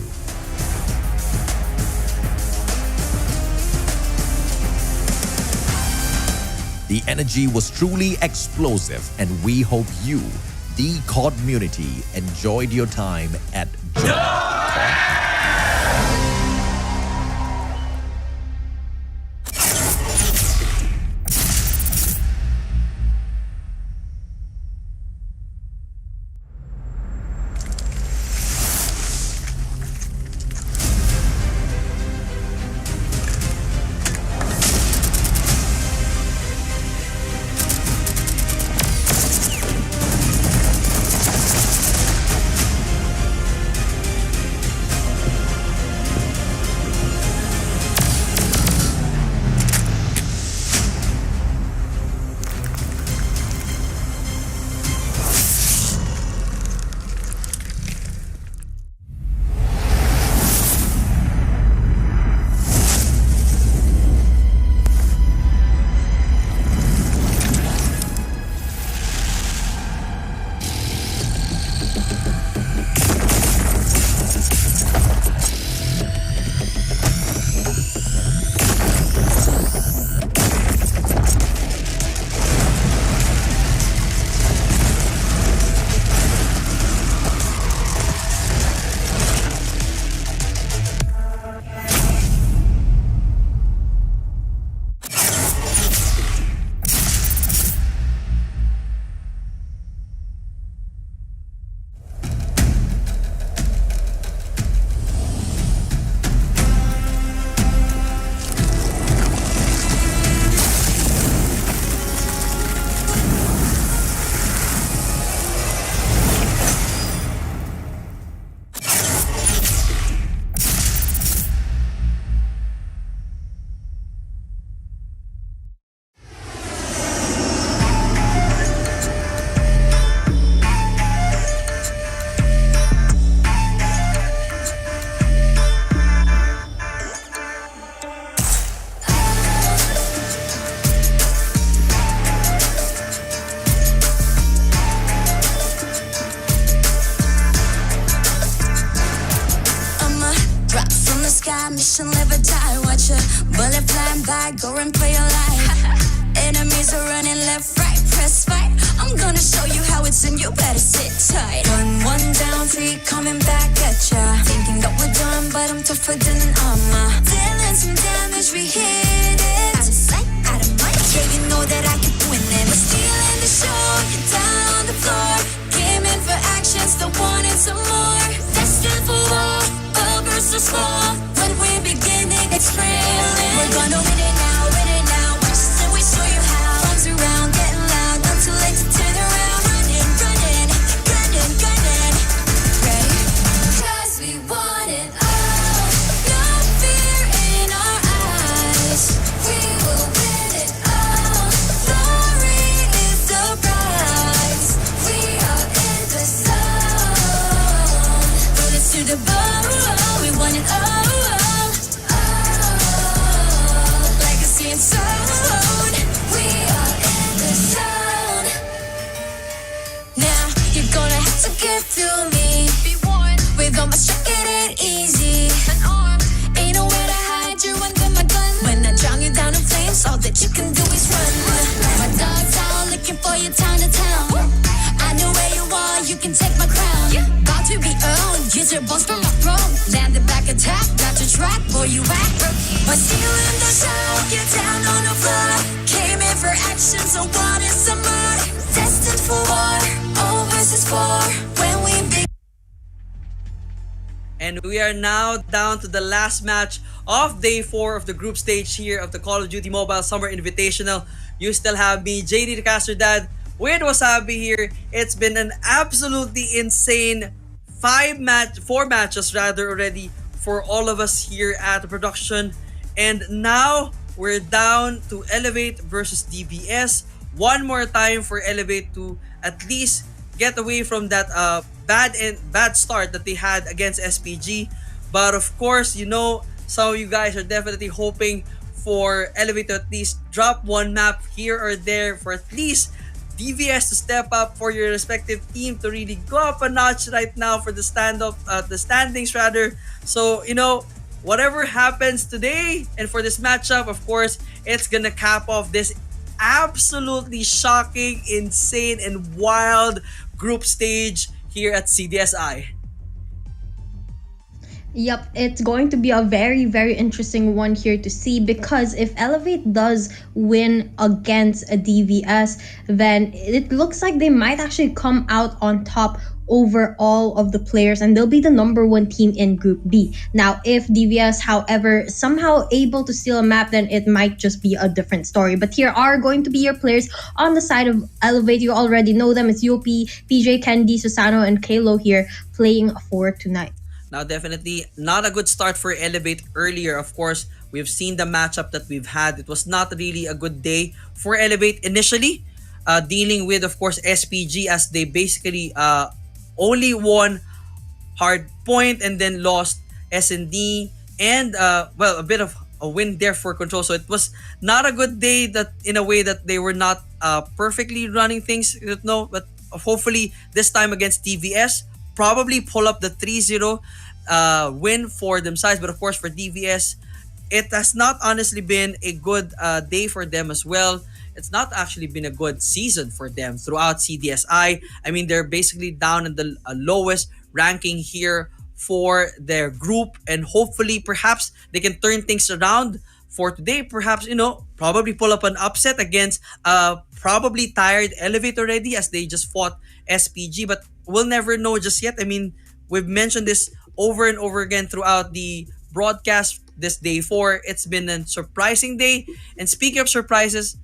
The energy was truly explosive, and we hope you, the COD community, enjoyed your time at COD. ya. Bullet flying by, go and play your life. Enemies are running left, right, press fight. I'm gonna show you how it's in, you better sit tight. One down, three coming back at ya. Thinking that we're done, but I'm tougher than an armor. Dealing some damage, we hit it. Out of sight, out of mind. Yeah, you know that I keep winning. We're stealing the show, you're down on the floor. Gaming for action, still wanting some more. Destined for war, all versus four. When we beginning, it's thrilling. We're gonna win it now, win it now. Watch us and we show you how. Arms around, getting loud, not too late to turn around. Running, running, gunning, gunning. Ready? 'Cause we want it all. No fear in our eyes. We will win it all. Glory is the prize. We are in the zone. Bullets to the bone. We want it all. Legacy and sound. We are in the zone. Now you're gonna have to get through me. Be warned, with all my strike, it ain't easy. An arm, ain't nowhere to hide. You're under my gun. When I drown you down in flames, all that you can do is run. My dog's out looking for you town to town. I know where you are, you can take my crown. About to be owned, use your bones from my throne. Land the back attack, got your track, boy you act. But still in the show, get down on the floor. Came in for action, so what is some more? Destined for war, all versus four. When we begin. And we are now down to the last match of day 4 of the group stage here of the Call of Duty Mobile Summer Invitational. You still have me, JD the Caster Dad, with Wasabi here. It's been an absolutely insane 4 matches rather already for all of us here at the production. And now we're down to Elevate versus DBS. One more time for Elevate to at least get away from that bad start that they had against SPG. But of course, you know, some of you guys are definitely hoping for Elevate to at least drop one map here or there, for at least DVS to step up, for your respective team to really go up a notch right now for the standings rather. So, you know, whatever happens today and for this matchup, of course, it's gonna cap off this absolutely shocking, insane, and wild group stage here at CDSI. Yep, it's going to be a very, very interesting one here to see, because if Elevate does win against a DVS, then it looks like they might actually come out on top over all of the players, and they'll be the number 1 team in Group B. Now, if DVS, however, somehow able to steal a map, then it might just be a different story. But here are going to be your players on the side of Elevate. You already know them. It's UOP, PJ, Candy, Susano, and Kalo here playing for tonight. Now, definitely not a good start for Elevate earlier. Of course, we've seen the matchup that we've had. It was not really a good day for Elevate initially, dealing with, of course, SPG, as they basically only won hard point and then lost S&D and well, a bit of a win there for Control. So it was not a good day, that in a way that they were not perfectly running things, you know, but hopefully this time against DVS probably pull up the 3-0 win for themselves. But of course, for DVS, it has not honestly been a good day for them as well. It's not actually been a good season for them throughout CDSI. I mean, they're basically down in the lowest ranking here for their group, and hopefully perhaps they can turn things around for today. Perhaps, you know, probably pull up an upset against probably tired Elevate already, as they just fought SPG, but we'll never know just yet. I mean, we've mentioned this over and over again throughout the broadcast this day 4. It's been a surprising day, and speaking of surprises,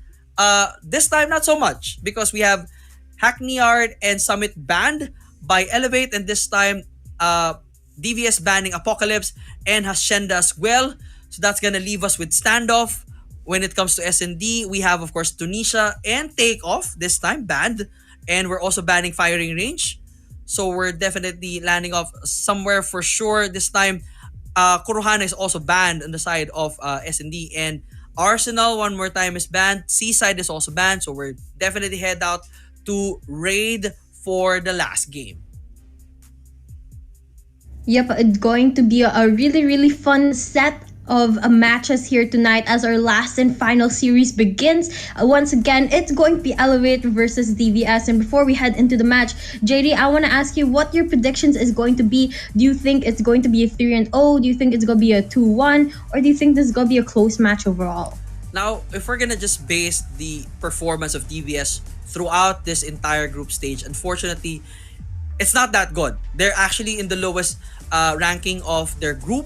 this time not so much, because we have Hackney Yard and Summit banned by Elevate, and this time DVS banning Apocalypse and Hacienda as well. So that's gonna leave us with Standoff. When it comes to S&D, we have, of course, Tunisia and Takeoff this time banned, and we're also banning Firing Range. So we're definitely landing off somewhere for sure this time. Kurohana is also banned on the side of S&D, and Arsenal one more time is banned. Seaside is also banned, so we're definitely head out to raid for the last game. Yep, it's going to be a really, really fun set of matches here tonight as our last and final series begins. Once again, it's going to be Elevate versus DVS. And before we head into the match, JD, I want to ask you what your predictions is going to be. Do you think it's going to be a 3-0? Do you think it's going to be a 2-1? Or do you think this is going to be a close match overall? Now, if we're gonna just base the performance of DVS throughout this entire group stage, unfortunately, it's not that good. They're actually in the lowest ranking of their group.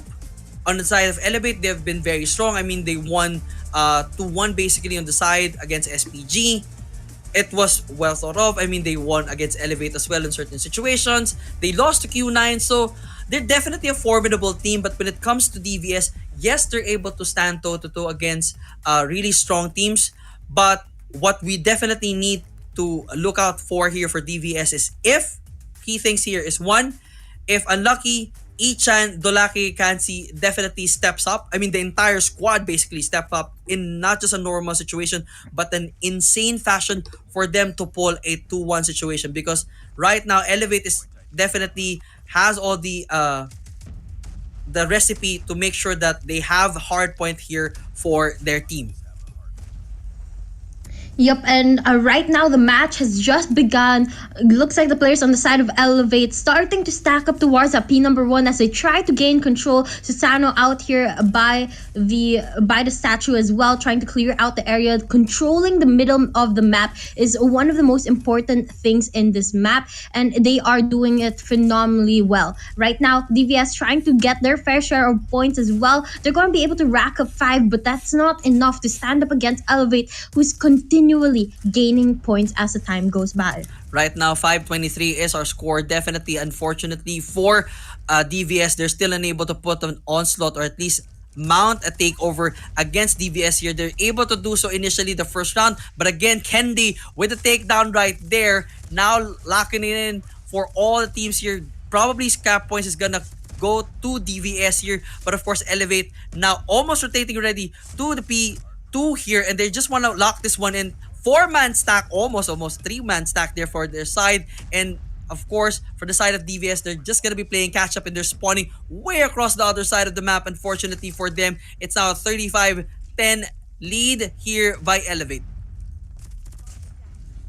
On the side of Elevate, they've been very strong. I mean, they won 2-1 basically on the side against SPG. It was well thought of. I mean, they won against Elevate as well in certain situations. They lost to Q9, so they're definitely a formidable team. But when it comes to DVS, yes, they're able to stand toe-to-toe against really strong teams. But what we definitely need to look out for here for DVS is if key things here is one, if unlucky, Ichan, Dolaki, Kansi definitely steps up. I mean, the entire squad basically step up in not just a normal situation, but an insane fashion for them to pull a 2-1 situation. Because right now, Elevate is definitely has all the recipe to make sure that they have hard point here for their team. Yep, and right now the match has just begun. Looks like the players on the side of Elevate starting to stack up towards a P number 1 as they try to gain control. Susano out here by the statue as well, trying to clear out the area. Controlling the middle of the map is one of the most important things in this map, and they are doing it phenomenally well. Right now, DVS trying to get their fair share of points as well. They're going to be able to rack up 5, but that's not enough to stand up against Elevate, who's continually gaining points as the time goes by. Right now, 523 is our score. Definitely, unfortunately, for DVS, they're still unable to put an onslaught or at least mount a takeover against DVS here. They're able to do so initially the first round, but again, Kendi with the takedown right there, now locking it in for all the teams here. Probably scrap points is gonna go to DVS here, but of course, Elevate now almost rotating already to the P2 here, and they just want to lock this one in. 4-man stack, almost 3-man stack there for their side. And of course, for the side of DVS, they're just going to be playing catch up and they're spawning way across the other side of the map. Unfortunately for them, it's now a 35-10 lead here by Elevate.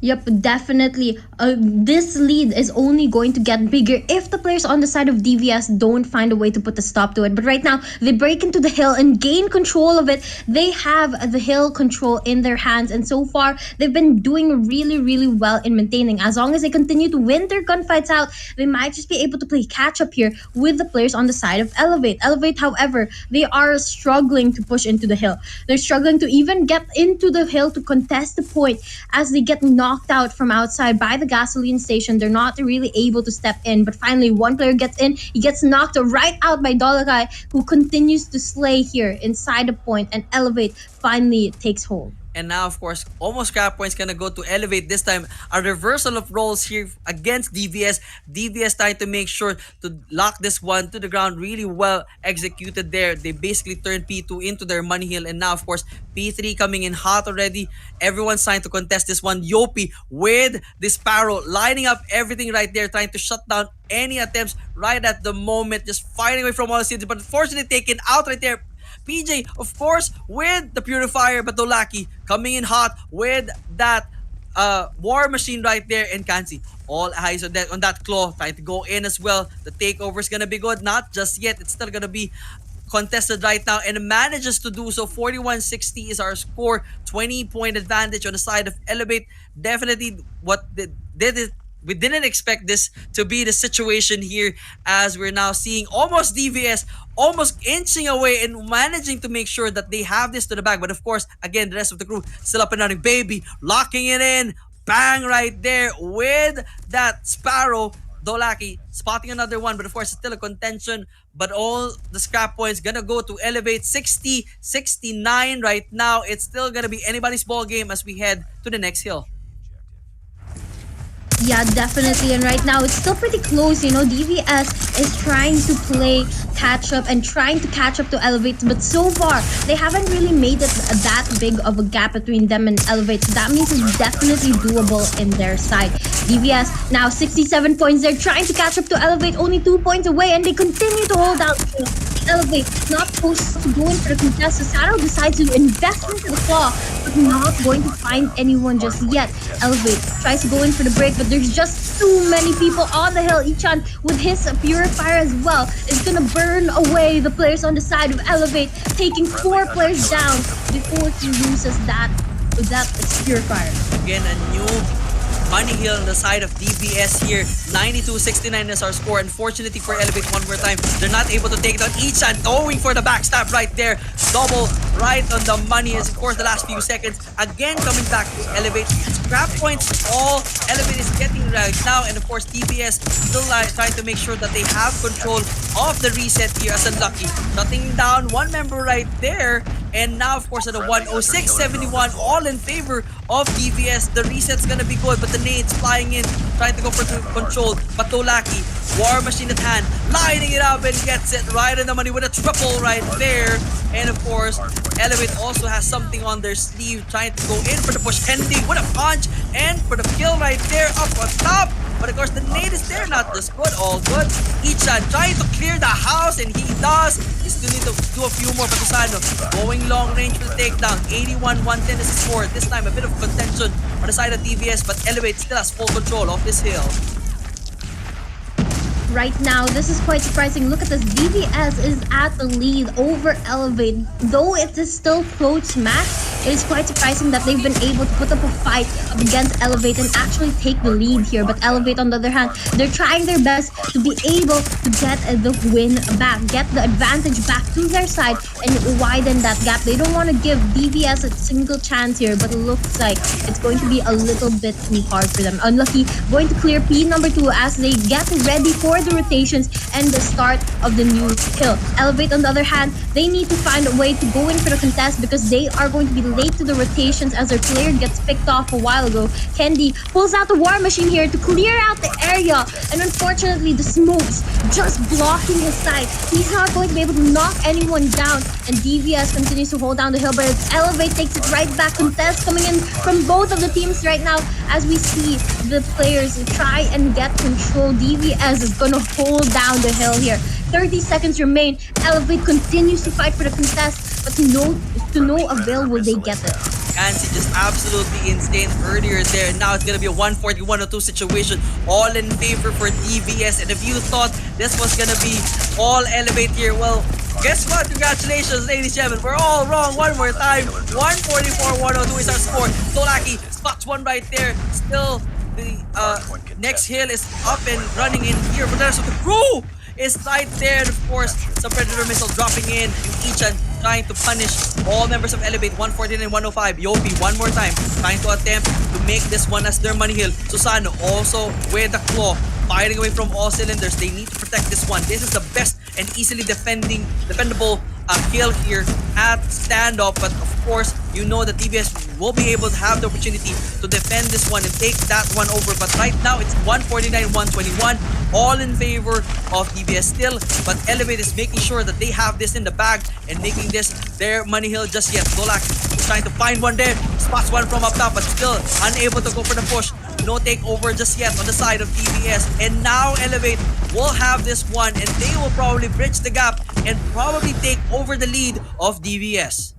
Yep, definitely. This lead is only going to get bigger if the players on the side of DVS don't find a way to put a stop to it. But right now, they break into the hill and gain control of it. They have the hill control in their hands. And so far, they've been doing really, really well in maintaining. As long as they continue to win their gunfights out, they might just be able to play catch up here with the players on the side of Elevate. Elevate, however, they are struggling to push into the hill. They're struggling to even get into the hill to contest the point as they get knocked out from outside by the gasoline station. They're not really able to step in, but finally one player gets in. He gets knocked right out by Dolakai, who continues to slay here inside the point, and Elevate finally takes hold. And now, of course, almost scrap points gonna go to Elevate. This time, a reversal of roles here against DVS. DVS trying to make sure to lock this one to the ground. Really well executed there. They basically turned P2 into their money hill. And now, of course, P3 coming in hot already. Everyone's trying to contest this one. Yopi with the Sparrow lining up everything right there, trying to shut down any attempts right at the moment. Just fighting away from all the cities, but unfortunately taken out right there. PJ, of course, with the Purifier, but Dolaki coming in hot with that War Machine right there, and Kansi. All eyes on that Claw, trying to go in as well. The takeover is gonna be good. Not just yet. It's still gonna be contested right now, and manages to do so. 41-60 is our score. 20-point advantage on the side of Elevate. Definitely we didn't expect this to be the situation here, as we're now seeing almost DVS almost inching away and managing to make sure that they have this to the back. But of course, again, the rest of the crew still up and running. Baby locking it in. Bang right there with that Sparrow. Dolaki spotting another one, but of course it's still a contention. But all the scrap points gonna go to Elevate. 60-69 right now. It's still gonna be anybody's ball game as we head to the next hill. Yeah, definitely. And right now, it's still pretty close. DVS is trying to play catch up and trying to catch up to Elevate. But so far, they haven't really made it that big of a gap between them and Elevate. So that means it's definitely doable in their side. DVS now 67 points. They're trying to catch up to Elevate, only 2 points away, and they continue to hold out. Elevate not supposed to go in for the contest. So Saddle decides to invest into the claw, but not going to find anyone just yet. Elevate tries to go in for the break, but there's just too many people on the hill. Ichan with his purifier as well is gonna burn away the players on the side of Elevate, taking 4 players down before he loses that purifier. Again, a new money hill on the side of DBS here. 92-69 is our score. Unfortunately for Elevate, one more time, they're not able to take down Ichan, going for the backstab right there. Double right on the money is, of course, the last few seconds. Again, coming back to Elevate. Scrap points, all Elevate is getting right now. And of course, DBS still trying to make sure that they have control of the reset here as Unlucky. Shutting down one member right there. And now, of course, at a 106-71, all in favor of DBS. The reset's gonna be good, but the nades flying in, trying to go for control. Patolaki, War Machine at hand, lining it up and gets it right in the money with a triple right there. And of course, Elevate also has something on their sleeve, trying to go in for the push. Hendy with a punch and for the kill right there up on top. But of course, the nade is there, not just good, all good. Ichan trying to clear the house, and he does. He still need to do a few more. Patusano going long range for the takedown. 81-110 is the score. This time, a bit of contention on the side of DVS, but Elevate still has full control of this hill. Right now, this is quite surprising. Look at this. DVS is at the lead over Elevate. Though it is still close match, it is quite surprising that they've been able to put up a fight against Elevate and actually take the lead here. But Elevate, on the other hand, they're trying their best to be able to get the win back, get the advantage back to their side and widen that gap. They don't want to give DVS a single chance here, but it looks like it's going to be a little bit too hard for them. Unlucky going to clear P number 2 as they get ready for the rotations and the start of the new hill. Elevate, on the other hand, they need to find a way to go in for the contest because they are going to be late to the rotations as their player gets picked off a while ago. Kendi pulls out the War Machine here to clear out the area, and unfortunately the smokes just blocking his side. He's not going to be able to knock anyone down, and DVS continues to hold down the hill, but Elevate takes it right back. Contest coming in from both of the teams right now as we see the players try and get control. DVS is going to hold down the hill here. 30 seconds remain. Elevate continues to fight for the contest, but to no avail will they get it. Kansi just absolutely insane earlier there. Now it's gonna be a 140-102 situation, all in favor for DVS. And if you thought this was gonna be all Elevate here, well, guess what? Congratulations, ladies and gentlemen. We're all wrong one more time. 144-102 is our score. Tolaki spots one right there. Still, the next hill is up and running in here, but there's the crew is right there. And of course, some Predator missile dropping in, and Ichan trying to punish all members of Elevate. 149 and 105. Yopi one more time trying to attempt to make this one as their money hill. Susano also with the claw, firing away from all cylinders. They need to protect this one. This is the best and easily defendable kill here at standoff, but of course you know that DBS will be able to have the opportunity to defend this one and take that one over. But right now it's 149-121, all in favor of DBS still, but Elevate is making sure that they have this in the bag and making this their money hill just yet. Dolak trying to find one there, spots one from up top, but still unable to go for the push. No takeover just yet on the side of DBS, and now Elevate will have this one, and they will probably bridge the gap and probably take over the lead of DBS.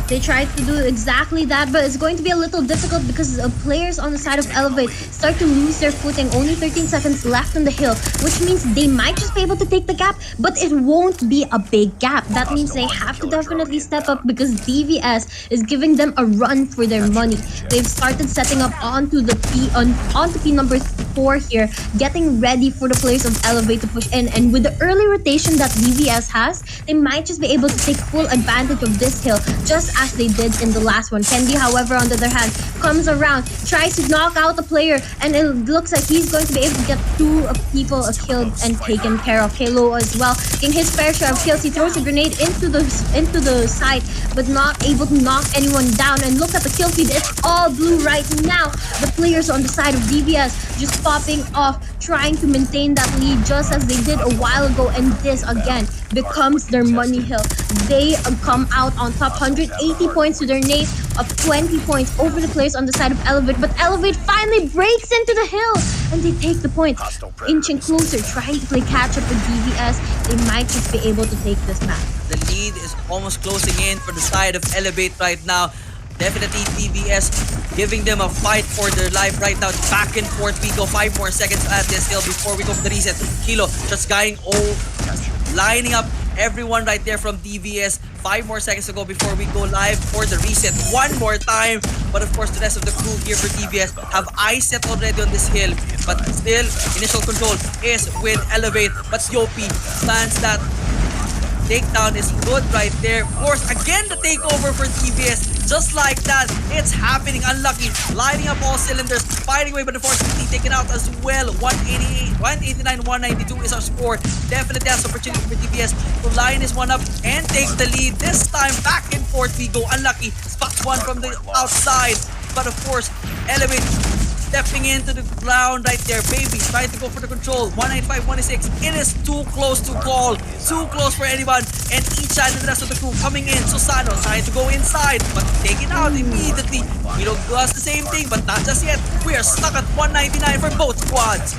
They tried to do exactly that, but it's going to be a little difficult because players on the side of Elevate start to lose their footing. Only 13 seconds left on the hill, which means they might just be able to take the gap, but it won't be a big gap. That means they have to definitely step up because DVS is giving them a run for their money. They've started setting up onto P number 4 here, getting ready for the players of Elevate to push in. And with the early rotation that DVS has, they might just be able to take full advantage of this hill, just as they did in the last one. Kendi, however, on the other hand, comes around, tries to knock out the player, and it looks like he's going to be able to get 2 people killed and taken care of. Halo as well, getting his fair share of kills. He throws a grenade into the side, but not able to knock anyone down. And look at the kill feed, it's all blue right now. The players on the side of DBS just popping off, trying to maintain that lead just as they did a while ago, and this again becomes their money hill. They come out on top. 108 80 points to their name, of 20 points over the players on the side of Elevate. But Elevate finally breaks into the hill and they take the point. Inching closer, trying to play catch up with DVS. They might just be able to take this map. The lead is almost closing in for the side of Elevate right now. Definitely DVS giving them a fight for their life right now. Back and forth we go. 5 more seconds at this hill before we go for the reset. Kilo just lining up everyone right there from DVS. 5 more seconds to go before we go live for the reset one more time. But of course the rest of the crew here for DVS have eyes set already on this hill. But still initial control is with Elevate. But Yopi stands that takedown is good right there. Of course, again the takeover for TBS. Just like that, it's happening. Unlucky, lining up all cylinders, fighting away, but unfortunately taken out as well. 188, 189, 192 is our score. Definitely has opportunity for TBS to line this one up and take the lead. This time, back and forth we go. Unlucky, spots one from the outside. But of course, Elevate stepping into the ground right there. Baby trying to go for the control. 195, 196. It is too close to call. Too close for anyone. And Ichan and the rest of the crew coming in. Susano trying to go inside, but taken out immediately. Hilo does the same thing, but not just yet. We are stuck at 199 for both squads.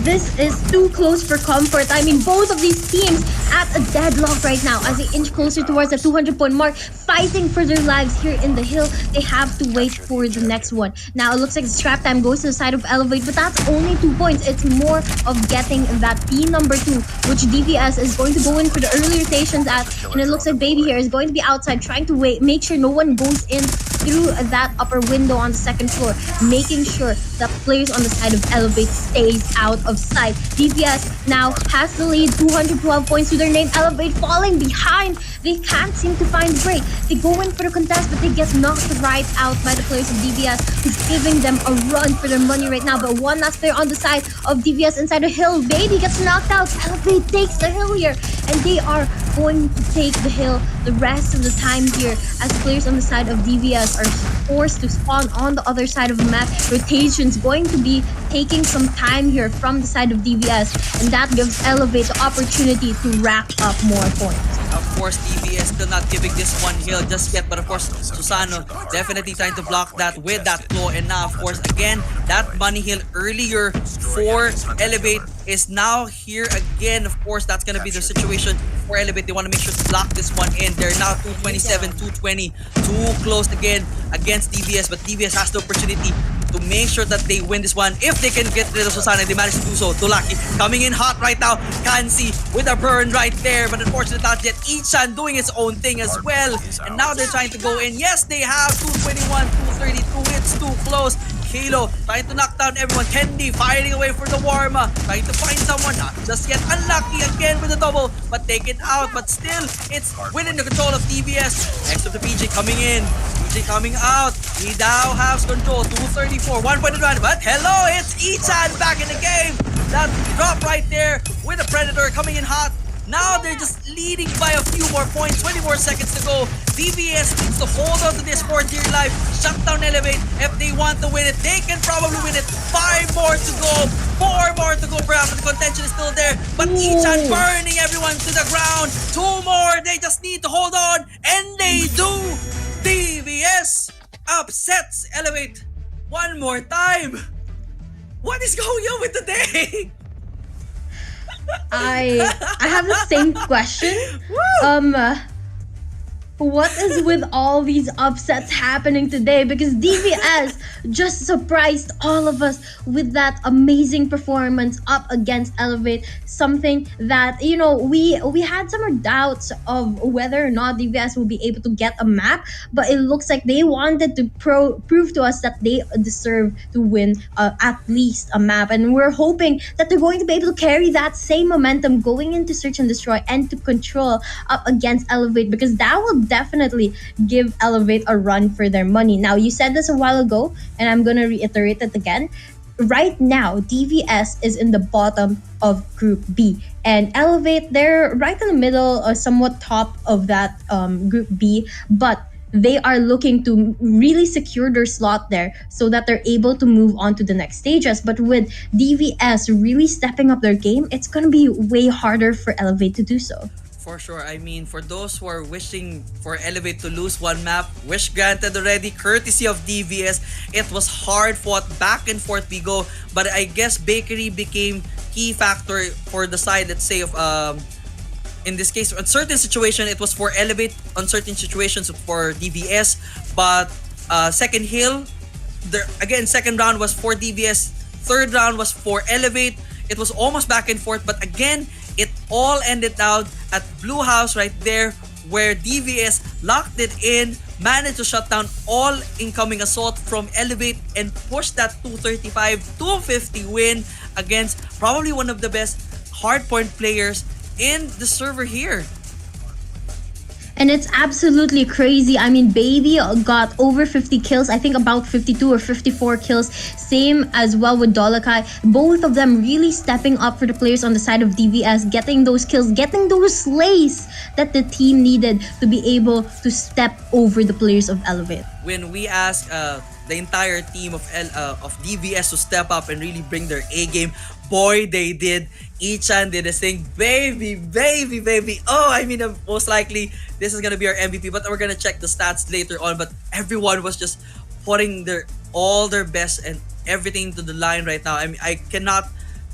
This is too close for comfort. I mean, both of these teams at a deadlock right now as they inch closer towards the 200-point mark, fighting for their lives here in the hill. They have to wait for the next one. Now, it looks like the strap time goes to the side of Elevate, but that's only 2 points. It's more of getting that P number 2, which DVS is going to go in for the early rotations at, and it looks like Baby here is going to be outside, trying to wait, make sure no one goes in through that upper window on the second floor, making sure that players on the side of Elevate stays out of sight. DVS now has the lead, 212 points to their name. Elevate falling behind. They can't seem to find a break. They go in for the contest, but they get knocked right out by the players of DVS, who's giving them a run for their money right now. But one last player on the side of DVS inside the hill. Baby gets knocked out. Elevate takes the hill here, and they are going to take the hill the rest of the time here, as players on the side of DVS are forced to spawn on the other side of the map. Rotation's going to be taking some time here from the side of DVS, and that gives Elevate the opportunity to rack up more points. Of course, DVS still not giving this one hill just yet, but of course, Susano definitely trying to block that with that claw. And now, of course, again, that bunny hill earlier for Elevate is now here again. Of course, that's going to be the situation for Elevate. They want to make sure to block this one in. They're now 227, 220, too close again against DVS, but DVS has the opportunity to make sure that they win this one. If they can get rid of Susana, they manage to do so. Tulaki coming in hot right now. Kansi with a burn right there, but unfortunately not yet. Ichan doing its own thing as well. And now they're trying to go in. Yes, they have 221, 232. It's too close. Halo trying to knock down everyone. Kendi fighting away for the Warma, trying to find someone. Not just yet. Unlucky again with the double, but taken out. But still, it's within the control of DVS. Next of the PJ coming in. PJ coming out. He now has control. 234, 1 point advantage. But hello, it's Ichan back in the game. That drop right there with the Predator coming in hot. Now they're just leading by a few more points. 20 more seconds to go. DVS needs to hold on to this for dear life. Shut down Elevate. If they want to win it, they can probably win it. 5 more to go. 4 more to go. Perhaps the contention is still there. But Ichan burning everyone to the ground. 2 more. They just need to hold on. And they do. DVS upsets Elevate one more time. What is going on with the day? I have the same question. What is with all these upsets happening today? Because DVS just surprised all of us with that amazing performance up against Elevate. Something that, you know, we had some doubts of whether or not DVS will be able to get a map, but it looks like they wanted to prove to us that they deserve to win at least a map. And we're hoping that they're going to be able to carry that same momentum going into Search and Destroy and to Control up against Elevate, because that will definitely give Elevate a run for their money. Now, you said this a while ago, and I'm gonna reiterate it again. Right now, DVS is in the bottom of Group B, and Elevate, they're right in the middle or somewhat top of that Group B, but they are looking to really secure their slot there so that they're able to move on to the next stages. But with DVS really stepping up their game, it's going to be way harder for Elevate to do so. For sure. I mean, for those who are wishing for Elevate to lose one map, wish granted already, courtesy of DVS. It was hard fought, back and forth we go. But I guess Bakery became key factor for the side, let's say, of in this case, on certain situation, it was for Elevate. On certain situations, for DVS. But second hill, again, second round was for DVS. Third round was for Elevate. It was almost back and forth, but again, it all ended out at Blue House right there, where DVS locked it in, managed to shut down all incoming assault from Elevate, and pushed that 235-250 win against probably one of the best hardpoint players in the server here. And it's absolutely crazy. I mean, Baby got over 50 kills. I think about 52 or 54 kills. Same as well with Dolakai. Both of them really stepping up for the players on the side of DVS, getting those kills, getting those slays that the team needed to be able to step over the players of Elevate. When we asked the entire team of DVS to step up and really bring their A game, boy, they did. Ichan did this thing, baby. Oh, I mean, most likely this is gonna be our MVP, but we're gonna check the stats later on. But everyone was just putting all their best and everything to the line right now. I mean, I cannot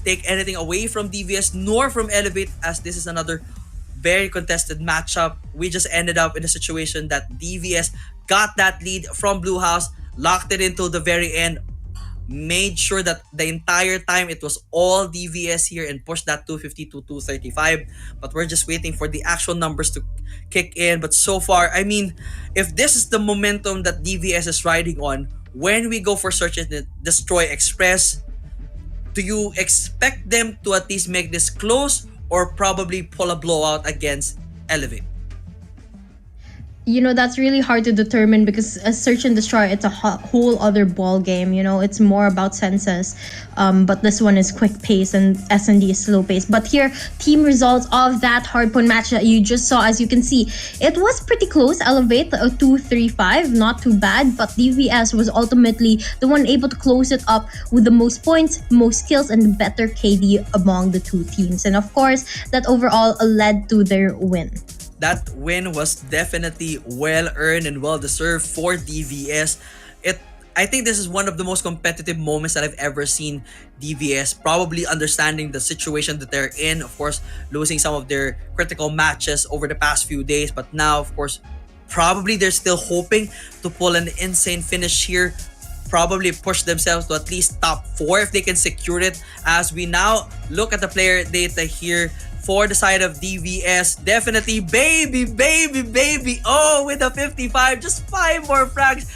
take anything away from DVS nor from Elevate, as this is another very contested matchup. We just ended up in a situation that DVS got that lead from Blue House, locked it into the very end, made sure that the entire time it was all DVS here, and pushed that 250 to 235. But we're just waiting for the actual numbers to kick in. But so far, I mean, if this is the momentum that DVS is riding on, when we go for Search and Destroy Express, do you expect them to at least make this close, or probably pull a blowout against Elevate? You know, that's really hard to determine, because a Search and Destroy, it's a whole other ball game. You know, it's more about senses, but this one is quick pace and S&D is slow pace. But here, team results of that hardpoint match that you just saw, as you can see, it was pretty close. Elevate 2-3-5, not too bad, but DVS was ultimately the one able to close it up with the most points, most kills, and the better KD among the two teams. And of course, that overall led to their win. That win was definitely well earned and well deserved for DVS. I think this is one of the most competitive moments that I've ever seen DVS, probably understanding the situation that they're in. Of course, losing some of their critical matches over the past few days, but now, of course, probably they're still hoping to pull an insane finish here. Probably push themselves to at least top 4 if they can secure it. As we now look at the player data here, for the side of DVS, definitely baby. Oh, with a 55, just 5 more frags.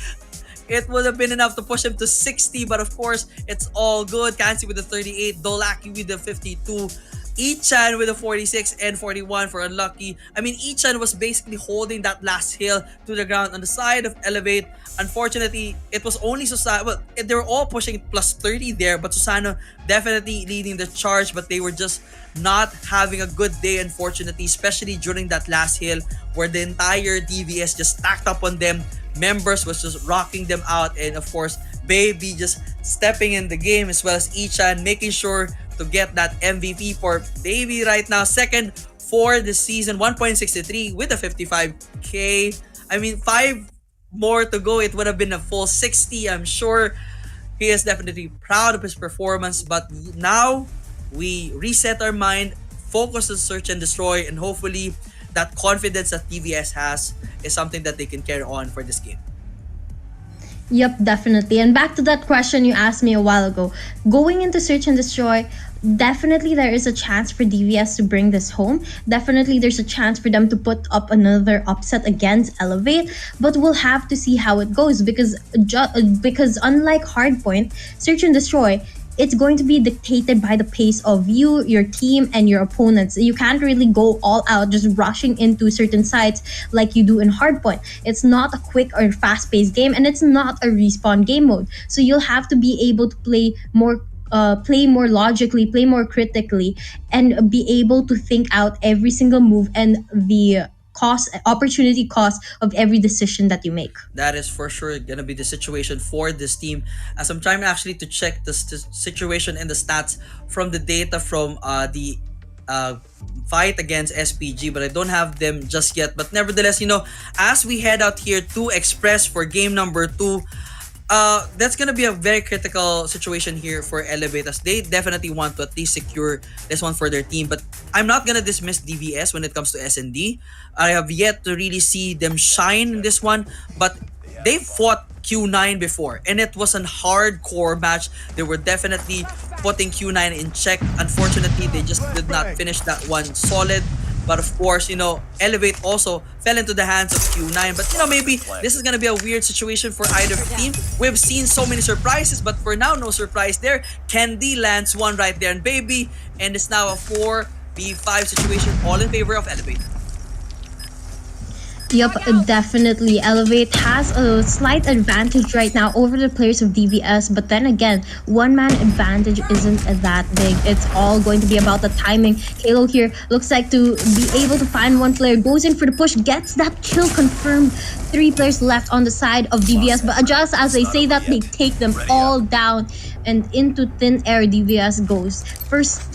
It would have been enough to push him to 60, but of course, it's all good. Kansi with the 38, Dolaki with the 52, Ichan with the 46 and 41 for Unlucky. I mean, Ichan was basically holding that last hill to the ground on the side of Elevate. Unfortunately, it was only Susano. Well, they were all pushing plus 30 there, but Susano definitely leading the charge, but they were just not having a good day, unfortunately, especially during that last hill where the entire DVS just stacked up on them. Members was just rocking them out, and of course, Baby just stepping in the game, as well as Ichan making sure to get that MVP for Baby right now. Second for the season, 1.63 with a 55k. I mean, 5 more to go. It would have been a full 60. I'm sure he is definitely proud of his performance, but now we reset our mind, focus on Search and Destroy, and hopefully that confidence that DVS has is something that they can carry on for this game. Yep, definitely. And back to that question you asked me a while ago. Going into Search and Destroy, definitely there is a chance for DVS to bring this home. Definitely there's a chance for them to put up another upset against Elevate, but we'll have to see how it goes, because unlike Hardpoint, Search and Destroy, it's going to be dictated by the pace of you, your team, and your opponents. You can't really go all out just rushing into certain sites like you do in Hardpoint. It's not a quick or fast-paced game, and it's not a respawn game mode. So you'll have to be able to play more logically, play more critically, and be able to think out every single move and the opportunity cost of every decision that you make. That is for sure gonna be the situation for this team, as I'm trying actually to check the situation and the stats from the data from the fight against SPG, but I don't have them just yet. But nevertheless, as we head out here to Express for game number 2, that's gonna be a very critical situation here for Elevate, as they definitely want to at least secure this one for their team. But I'm not gonna dismiss DVS when it comes to SND. I have yet to really see them shine in this one, but they fought Q9 before, and it was a hardcore match. They were definitely putting Q9 in check. Unfortunately, they just did not finish that one solid. But of course, Elevate also fell into the hands of Q9. But maybe this is gonna be a weird situation for either team. We've seen so many surprises, but for now, no surprise there. Candy lands one right there, and baby, and it's now a 4v5 situation, all in favor of Elevate. Yep, definitely. Elevate has a slight advantage right now over the players of DVS, but then again, one-man advantage isn't that big. It's all going to be about the timing. Halo here looks like to be able to find one player, goes in for the push, gets that kill confirmed. 3 players left on the side of DVS, but just as they say that, they take them all down, and into thin air DVS goes. First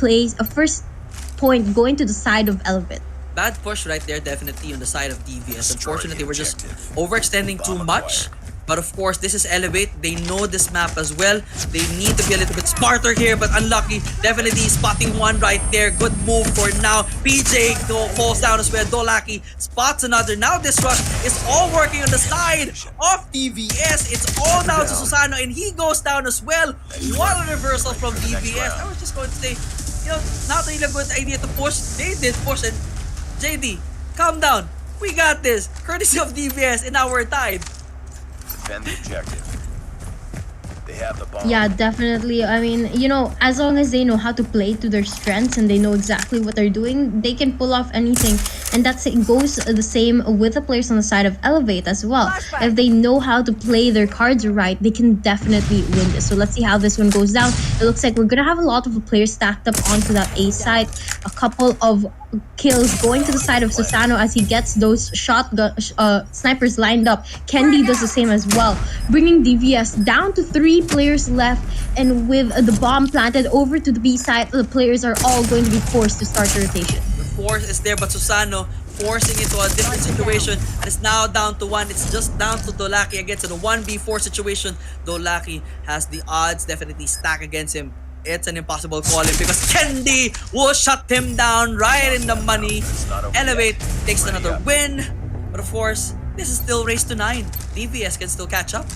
point going to the side of Elevate. Bad push right there, definitely on the side of DVS. Unfortunately, we're just overextending too much. But of course, this is Elevate. They know this map as well. They need to be a little bit smarter here, but unlucky. Definitely spotting one right there. Good move for now. PJ falls down as well. Dolaki spots another. Now this rush is all working on the side of DVS. It's all down to Susano, and he goes down as well. What a reversal from DVS. I was just going to say, not really a good idea to push. They did push, and JD, calm down. We got this. Courtesy of DVS, and now we're tied. Defend the objective. They have the bomb. Yeah, definitely. I mean, as long as they know how to play to their strengths and they know exactly what they're doing, they can pull off anything. And it goes the same with the players on the side of Elevate as well. If they know how to play their cards right, they can definitely win this. So let's see how this one goes down. It looks like we're going to have a lot of players stacked up onto that A side. A couple of kills going to the side of Susano as he gets those snipers lined up. Kendi does the same as well, bringing DVS down to 3 players left, and with the bomb planted over to the B side, the players are all going to be forced to start the rotation. The force is there, but Susano forcing into a different situation, and it's now down to 1. It's just down to Dolaki against the 1v4 situation. Dolaki has the odds definitely stacked against him. It's an impossible call in because Kendi will shut him down right in the money. Elevate takes another win. But of course, this is still race to 9. DVS can still catch up.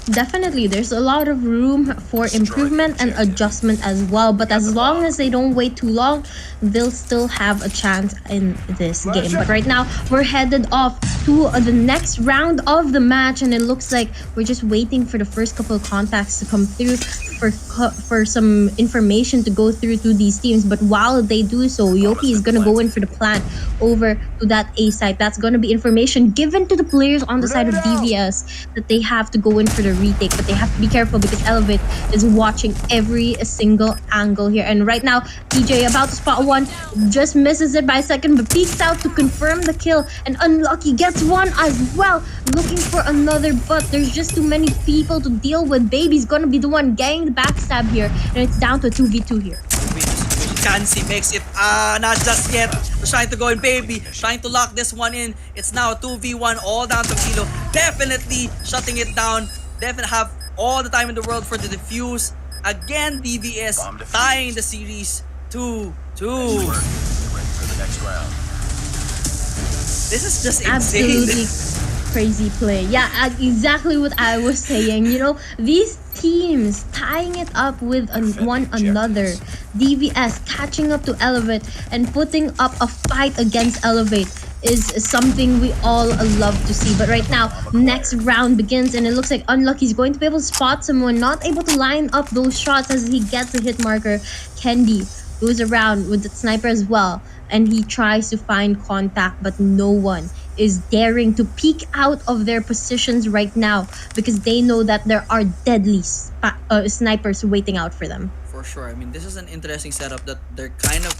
Definitely, there's a lot of room for improvement and adjustment as well. But as long as they don't wait too long, they'll still have a chance in this game. But right now, we're headed off to the next round of the match, and it looks like we're just waiting for the first couple of contacts to come through for some information to go through to these teams. But while they do so, Yoki is gonna go in for the plant over to that A site. That's gonna be information given to the players on the side of DVS that they have to go in for the retake, but they have to be careful because Elevate is watching every single angle here. And right now, TJ about to spot one, just misses it by a second, but peeks out to confirm the kill, and Unlucky gets one as well, looking for another, but there's just too many people to deal with. Baby's gonna be the one getting the backstab here, and it's down to a 2v2 here. Kansi makes it, not just yet. Trying to go in, Baby, trying to lock this one in. It's now a 2v1, all down to Kilo. Definitely shutting it down. Definitely have all the time in the world for the defuse. Again, DVS tying the series 2-2. Ready for the next round. This is just insane. Absolutely crazy play. Yeah, exactly what I was saying. These teams tying it up with one another. DVS catching up to Elevate and putting up a fight against Elevate is something we all love to see. But right now, next round begins, and it looks like Unlucky is going to be able to spot someone, not able to line up those shots as he gets a hit marker. Kendi goes around with the sniper as well, and he tries to find contact, but no one is daring to peek out of their positions right now because they know that there are deadly snipers waiting out for them. For sure. I mean, this is an interesting setup that they're kind of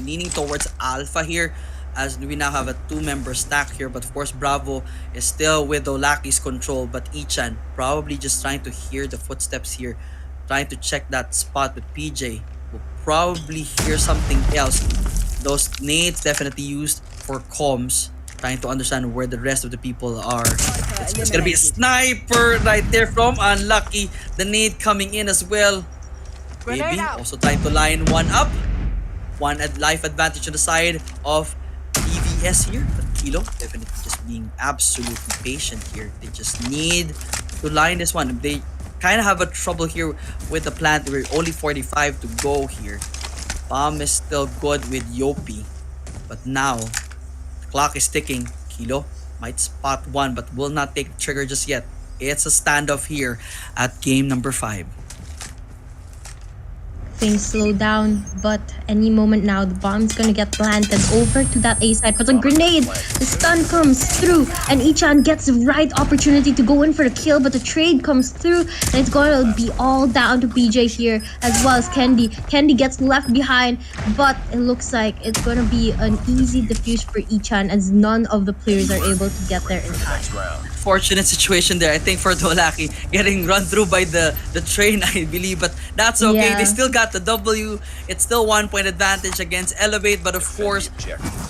leaning towards alpha here, as we now have a 2-member stack here. But of course, Bravo is still with Olaki's control, but Ichan probably just trying to hear the footsteps here, trying to check that spot with PJ. Will probably hear something else. Those nades definitely used for comms, trying to understand where the rest of the people are. It's gonna be a sniper right there from Unlucky. The nade coming in as well. Maybe also trying to line one up. One life advantage on the side of DVS here. But Kilo definitely just being absolutely patient here. They just need to line this one. They kind of have a trouble here with the plant. We're only 45 to go here. Bomb is still good with Yopi. But now, the clock is ticking. Kilo might spot one but will not take the trigger just yet. It's a standoff here at game number 5. Things slow down, but any moment now, the bomb's gonna get planted over to that A side. But the grenade, the stun comes through, and Ichan gets the right opportunity to go in for the kill, but the trade comes through, and it's gonna be all down to PJ here, as well as Kendi. Kendi gets left behind, but it looks like it's gonna be an easy defuse for Ichan, as none of the players are able to get there in time. Fortunate situation there, I think, for Dolaki, getting run through by the train, I believe, but that's okay. Yeah. They still got the W. It's still 1 point advantage against Elevate, but of course,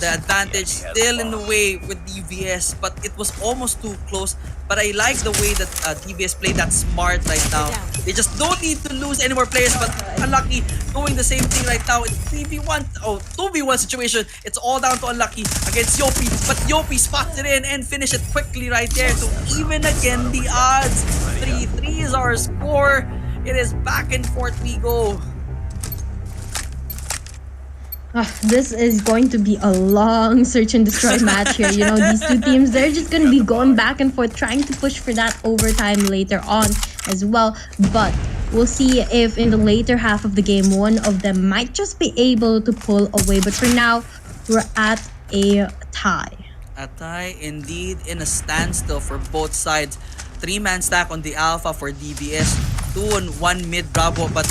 the advantage still in the way with DVS, but it was almost too close. But I like the way that DVS played that smart right now. They just don't need to lose any more players, but Unlucky doing the same thing right now. It's 3v1, 2v1 situation. It's all down to Unlucky against Yopi, but Yopi spots it in and finish it quickly right there to even again the odds. 3-3 is our score. It is back and forth we go. This is going to be a long search and destroy match here. You know, these two teams, they're just going to be going back and forth, trying to push for that overtime later on as well. But we'll see if in the later half of the game, one of them might just be able to pull away. But for now, we're at a tie. A tie indeed, in a standstill for both sides. 3-man stack on the Alpha for DBS. 2 on 1 mid Bravo, but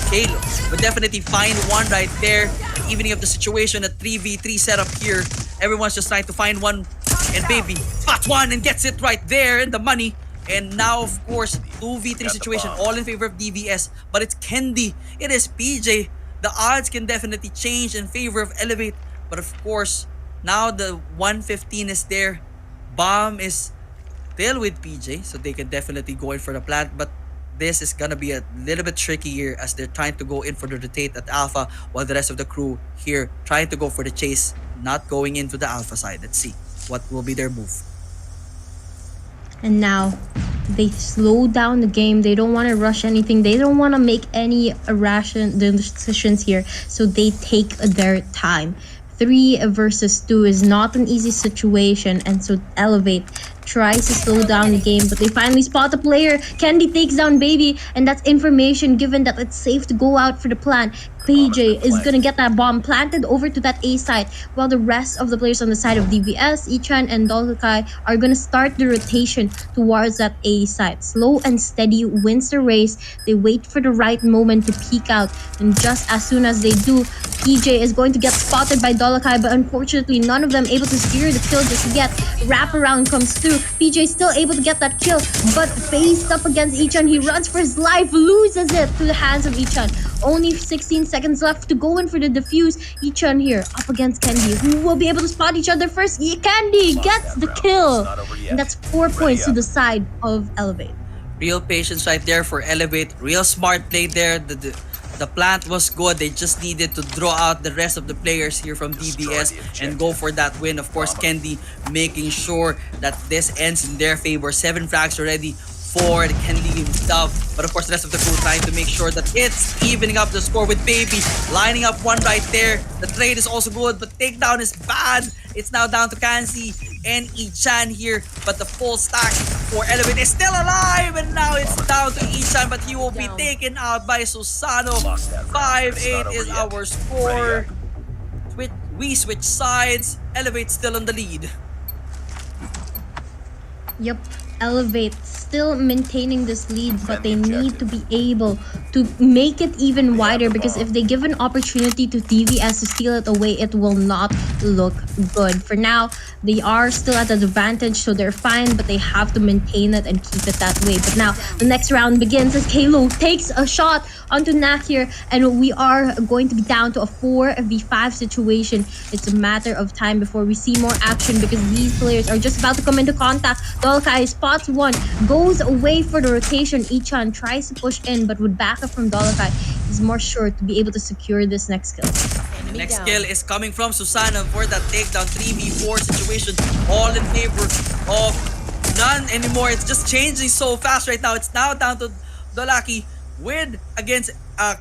Kalo would definitely find one right there. Evening of the situation, a 3v3 setup here. Everyone's just trying to find one, and baby spots one and gets it right there in the money. And now, of course, 2v3 situation, all in favor of DVS, but it's Kendi. It is PJ. The odds can definitely change in favor of Elevate, but of course, now the 115 is there. Bomb is still with PJ, so they can definitely go in for the plant, but this is gonna be a little bit tricky here as they're trying to go in for the rotate at Alpha, while the rest of the crew here trying to go for the chase, not going into the Alpha side. Let's see what will be their move. And now they slow down the game. They don't want to rush anything. They don't want to make any irrational decisions here, so they take their time. 3 versus 2 is not an easy situation, and so Elevate tries to slow down the game, but they finally spot the player. Kendi takes down Baby, and that's information given that it's safe to go out for the plant. PJ is gonna get that bomb planted over to that A side, while the rest of the players on the side of DVS, Ichan, and Dolkai are gonna start the rotation towards that A side. Slow and steady wins the race. They wait for the right moment to peek out, and just as soon as they do, PJ is going to get spotted by Dolkai, but unfortunately none of them able to secure the kill just yet. Wraparound comes through. PJ still able to get that kill, but faced up against Ichan, he runs for his life, loses it to the hands of Ichan. Only 16 seconds left to go in for the defuse. Ichan here up against Kendi. Who will be able to spot each other first? Kendi gets the kill. And that's 4 points to the side of Elevate. Real patience right there for Elevate. Real smart play there. The plant was good. They just needed to draw out the rest of the players here from DBS and go for that win. Of course, Kendi making sure that this ends in their favor. 7 frags already for Kendi himself. But of course, the rest of the crew trying to make sure that it's evening up the score with Baby. Lining up one right there. The trade is also good, but takedown is bad. It's now down to Kansi and Ichan here. But the full stack for Elevate is still alive. And now it's down to Ichan, but he will be taken out by Susano. 5-8 is our score. We switch sides. Elevate still on the lead. Yep. Elevate still maintaining this lead, but they need to be able to make it even wider, because if they give an opportunity to DVS to steal it away, it will not look good. For now, they are still at an advantage, so they're fine, but they have to maintain it and keep it that way. But now the next round begins as Kalo takes a shot onto Nak here, and we are going to be down to a 4v5 situation. It's a matter of time before we see more action, because these players are just about to come into contact. Dolokai spots one, goes away for the rotation. Ichan tries to push in, but with backup from Dolokai, he's more sure to be able to secure this next kill. The next kill is coming from Susana for that takedown 3v4 situation, all in favor of none anymore. It's just changing so fast right now. It's now down to Dolaki with against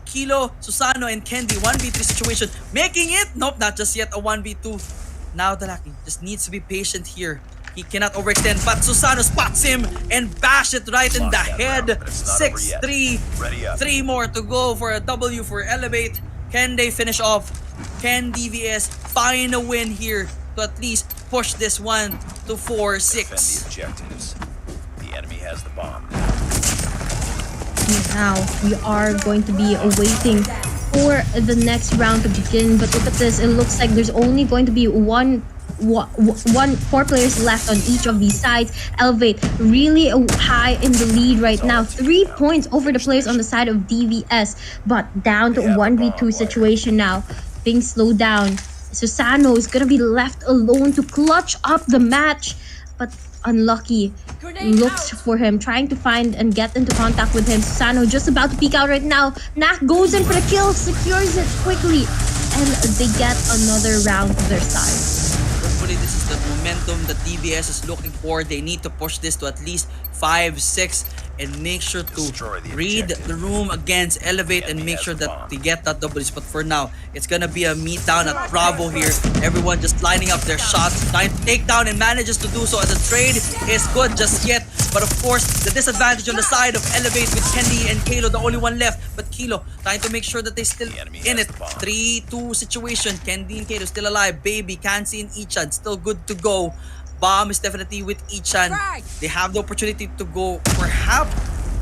Kilo, Susano, and Kendi. 1v3 situation, making it, nope, not just yet, a 1v2. Now Dolaki just needs to be patient here. He cannot overextend, but Susano spots him and bash it right in the head. 6-3. 3 more to go for a W for Elevate. Can they finish off? Can DVS find a win here to at least push this one to 4-6? Defend the objectives. The enemy has the bomb. Now we are going to be waiting for the next round to begin, but look at this. It looks like there's only going to be four players left on each of these sides. Elevate really high in the lead right now, 3 points over the players on the side of DVS, but down to 1v2 situation now. Things slow down. Susano is gonna be left alone to clutch up the match, but unlucky. Looks for him, trying to find and get into contact with him. Susano just about to peek out right now. Nak goes in for the kill, secures it quickly, and they get another round to their side. Hopefully this is the momentum that DVS is looking for. They need to push this to at least 5-6 and make sure to read the room against Elevate and make sure that they get that W. But for now, it's gonna be a meet down at Bravo here. Everyone just lining up their shots, trying to take down, and manages to do so as a trade is good just yet. But of course, the disadvantage on the side of Elevate with Kendi and Kalo, the only one left. But Kilo trying to make sure that they still in it. 3-2 situation. Kendi and Kalo still alive. Baby, Kansi, and Ichan still good to go. Bomb is definitely with Ichan. They have the opportunity to go perhaps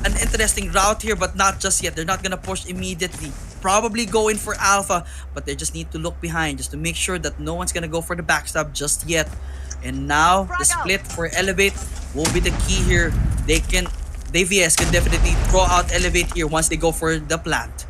an interesting route here, but not just yet. They're not gonna push immediately. Probably go in for Alpha, but they just need to look behind just to make sure that no one's gonna go for the backstab just yet. And now the split for Elevate will be the key here. DVS can definitely throw out Elevate here once they go for the plant.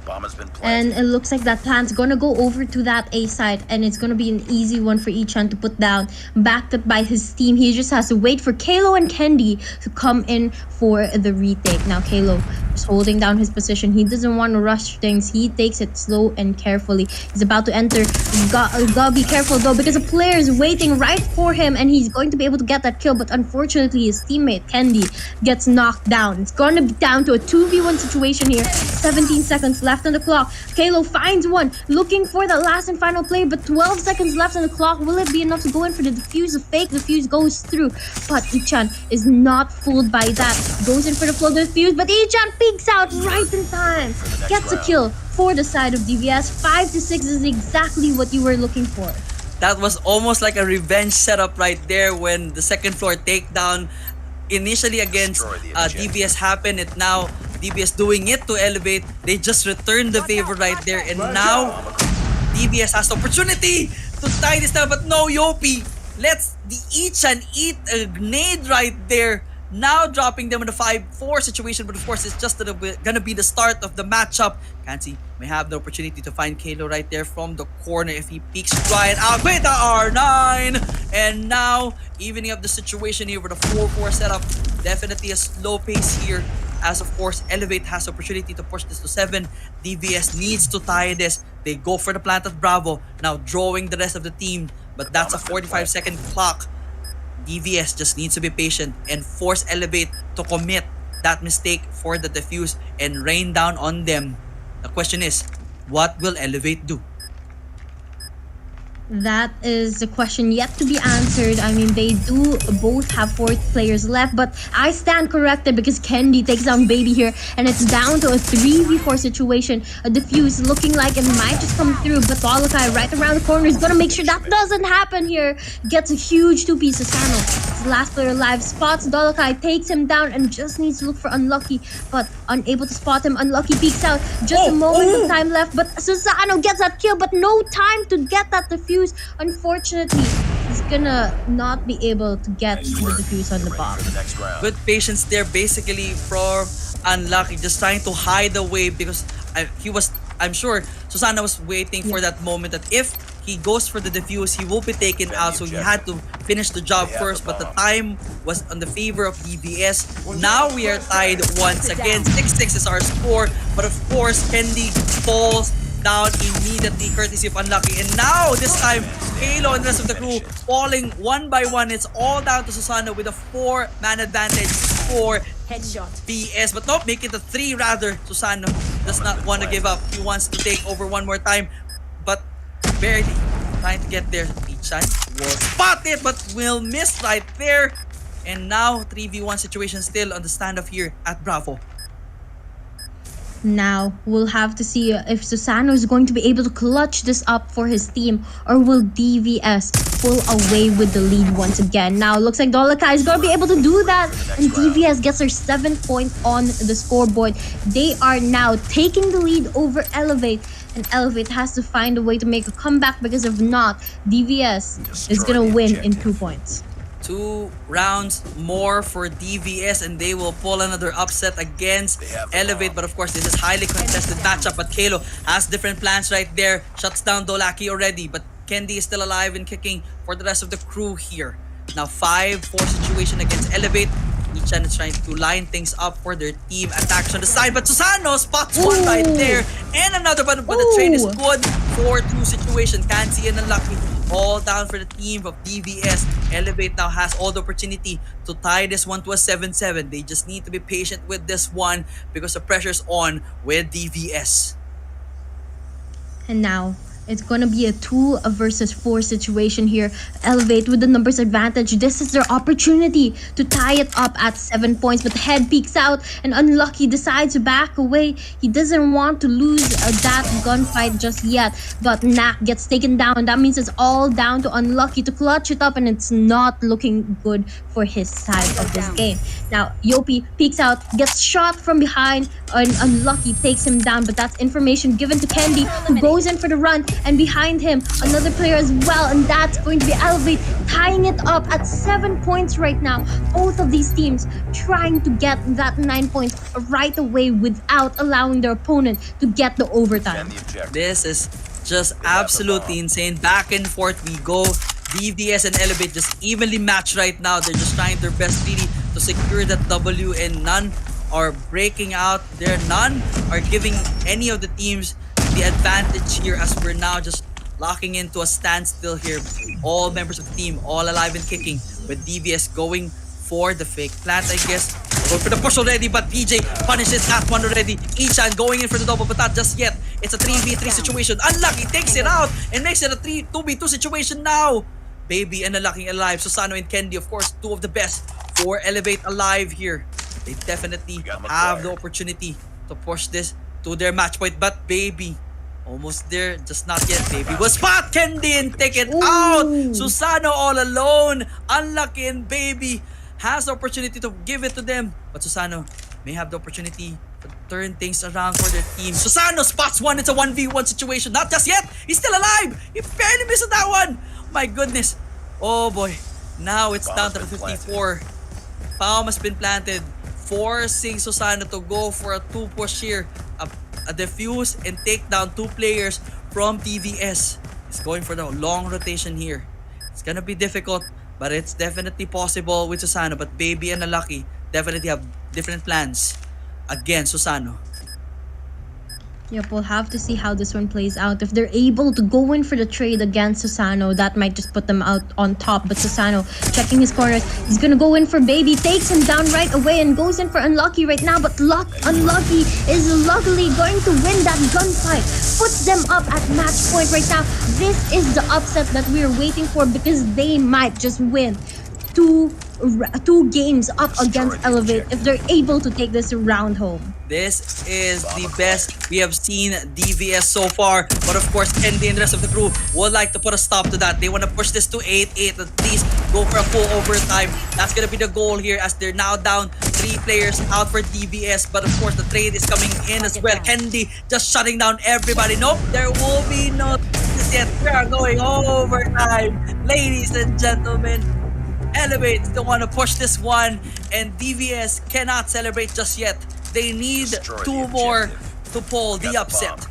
Bomb has been planted. And it looks like that plant's gonna go over to that A side, and it's gonna be an easy one for Ichan to put down. Backed up by his team, he just has to wait for Kalo and Kendi to come in for the retake. Now Kalo is holding down his position. He doesn't want to rush things. He takes it slow and carefully. He's about to enter. Gotta be careful though, because a player is waiting right for him, and he's going to be able to get that kill. But unfortunately, his teammate Kendi gets knocked down. It's gonna be down to a 2v1 situation here. 17 seconds left on the clock. Kalo finds one, looking for the last and final play, but 12 seconds left on the clock. Will it be enough to go in for the defuse? The fake defuse goes through, but Ichan is not fooled by that. Goes in for the flow defuse, but Ichan peeks out right in time. Gets a kill for the side of DVS. 5-6 is exactly what you were looking for. That was almost like a revenge setup right there when the second floor takedown initially against DVS happened. It now DVS doing it to Elevate. They just returned the favor right there, and now DVS has the opportunity to tie this down, but no, Yopi lets the Ichan eat a grenade right there. Now dropping them in a 5-4 situation, but of course it's just gonna be the start of the matchup. Kansi may have the opportunity to find Kalo right there from the corner if he peeks right out with the R9. And now evening up the situation here with a 4-4 setup. Definitely a slow pace here, as of course Elevate has the opportunity to push this to 7. DVS needs to tie this. They go for the plant at Bravo, now drawing the rest of the team, but that's a 45-second clock. DVS just needs to be patient and force Elevate to commit that mistake for the defuse and rain down on them. The question is, what will Elevate do? That is a question yet to be answered. I mean, they do both have 4 players left, but I stand corrected because Kendi takes down Baby here, and it's down to a 3v4 situation. A defuse looking like it might just come through, but Dolokai right around the corner is gonna make sure that doesn't happen here. Gets a huge 2-piece. Susano the last player alive. Spots Dolokai, takes him down, and just needs to look for Unlucky, but unable to spot him. Unlucky peeks out. Just a moment of time left, but Susano gets that kill, but no time to get that defuse. Unfortunately, he's gonna not be able to get the defuse on the bomb. Good patience there, basically from Unlucky, just trying to hide away because I'm sure Susana was waiting for that moment that if he goes for the defuse, he will be taken out, so he had to finish the job first, but the time was on the favor of DVS. Now we are tied once again. 6-6 is our score, but of course, Kendi falls down immediately courtesy of Unlucky. And now, this time, Halo and the rest of the crew falling one by one. It's all down to Susano with a 4-man advantage for BS. But nope, make it a 3 rather. Susano does not want to give up. He wants to take over one more time, but barely trying to get there. Ichan will spot it, but will miss right there. And now, 3v1 situation still on the standoff here at Bravo. Now, we'll have to see if Susano is going to be able to clutch this up for his team, or will DVS pull away with the lead once again. Now, looks like Dolokai is going to be able to do that, and DVS gets their 7th point on the scoreboard. They are now taking the lead over Elevate, and Elevate has to find a way to make a comeback, because if not, DVS is going to win in 2 points. 2 rounds more for DVS and they will pull another upset against Elevate. But of course, this is highly contested matchup. But Kalo has different plans right there. Shuts down Dolaki already. But Kendi is still alive and kicking for the rest of the crew here. Now 5-4 situation against Elevate. Ichan is trying to line things up for their team attacks on the side. But Susano spots one right there. And another one, but the trade is good. 4-2 situation. Kansi and Unlucky all down for the team of DVS. Elevate now has all the opportunity to tie this one to a 7-7. They just need to be patient with this one because the pressure's on with DVS. And now, it's gonna be a 2 versus 4 situation here. Elevate with the numbers advantage. This is their opportunity to tie it up at 7 points. But the head peeks out and Unlucky decides to back away. He doesn't want to lose that gunfight just yet. But Nak gets taken down. That means it's all down to Unlucky to clutch it up, and it's not looking good for his side of this game. Now, Yopi peeks out, gets shot from behind, and Unlucky takes him down. But that's information given to Kendi, who goes in for the run. And behind him, another player as well, and that's going to be Elevate, tying it up at 7 points right now. Both of these teams trying to get that 9 points right away without allowing their opponent to get the overtime. This is just absolutely insane. Back and forth we go. DVS and Elevate just evenly matched right now. They're just trying their best really to secure that W, and none are breaking out there. None are giving any of the teams the advantage here, as we're now just locking into a standstill here. All members of the team, all alive and kicking, with DVS going for the fake plant, I guess. Going for the push already, but PJ punishes that one already. Ichan going in for the double, but not just yet. It's a 3v3 situation. Unlucky takes it out and makes it a 2v2 situation now. Baby and Unlucky alive. Susano and Kendi, of course, 2 of the best for Elevate alive here. They definitely have the opportunity to push this to their match point, but Baby almost there, just not yet. Baby will spot Kendi and take it out. Susano all alone. Unlucky and Baby has the opportunity to give it to them, but Susano may have the opportunity to turn things around for their team. Susano spots one. It's a 1v1 situation. Not just yet. He's still alive. He barely missed that one. My goodness. Oh boy. Now it's down to 54. Bomb has been planted, forcing Susano to go for a 2 push here. A defuse and take down 2 players from DVS. He's going for the long rotation here. It's gonna be difficult, but it's definitely possible with Susano. But Baby and Unlucky definitely have different plans against Susano. Yep, we'll have to see how this one plays out. If they're able to go in for the trade against Susano, that might just put them out on top. But Susano checking his corners. He's gonna go in for Baby, takes him down right away, and goes in for Unlucky right now. But Unlucky is luckily going to win that gunfight. Puts them up at match point right now. This is the upset that we are waiting for, because they might just win two games up against Elevate if they're able to take this round home. This is the best we have seen DVS so far. But of course, Kendi and the rest of the crew would like to put a stop to that. They want to push this to 8-8 at least go for a full overtime. That's gonna be the goal here as they're now down 3 players out for DBS. But of course, the trade is coming in as well. Kendi just shutting down everybody. Nope, there will be no this yet. We are going overtime. Ladies and gentlemen, Elevate still want to push this one, and DVS cannot celebrate just yet. They need Destroy the 2 more objective. to pull Got the the upset. bomb.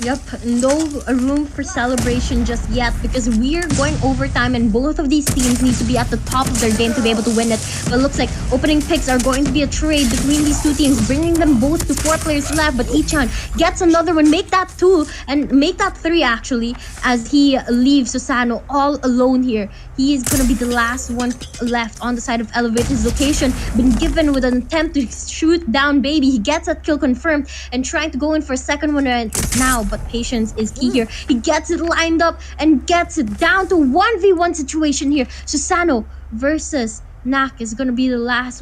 Yep, no room for celebration just yet because we're going overtime and both of these teams need to be at the top of their game to be able to win it. But it looks like opening picks are going to be a trade between these two teams, bringing them both to 4 players left. But Ichan gets another one, make that 2 and make that 3 actually, as he leaves Susano all alone here. He is going to be the last one left on the side of Elevate. His location been given with an attempt to shoot down Baby. He gets that kill confirmed and trying to go in for a second one now, but patience is key here. He gets it lined up and gets it down to 1v1 situation here. Susano versus Nak is going to be the last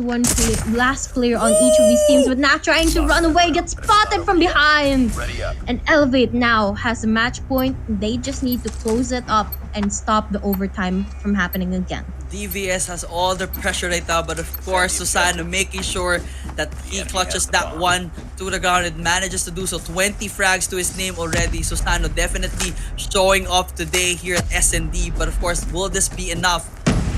player on each of these teams, but Nak trying to run away, gets spotted from behind. Ready up. And Elevate now has a match point. They just need to close it up and stop the overtime from happening again. DVS has all the pressure right now, but of course, Susano making sure that he clutches that one to the ground and manages to do so. 20 frags to his name already. Susano definitely showing off today here at SND, but of course, will this be enough?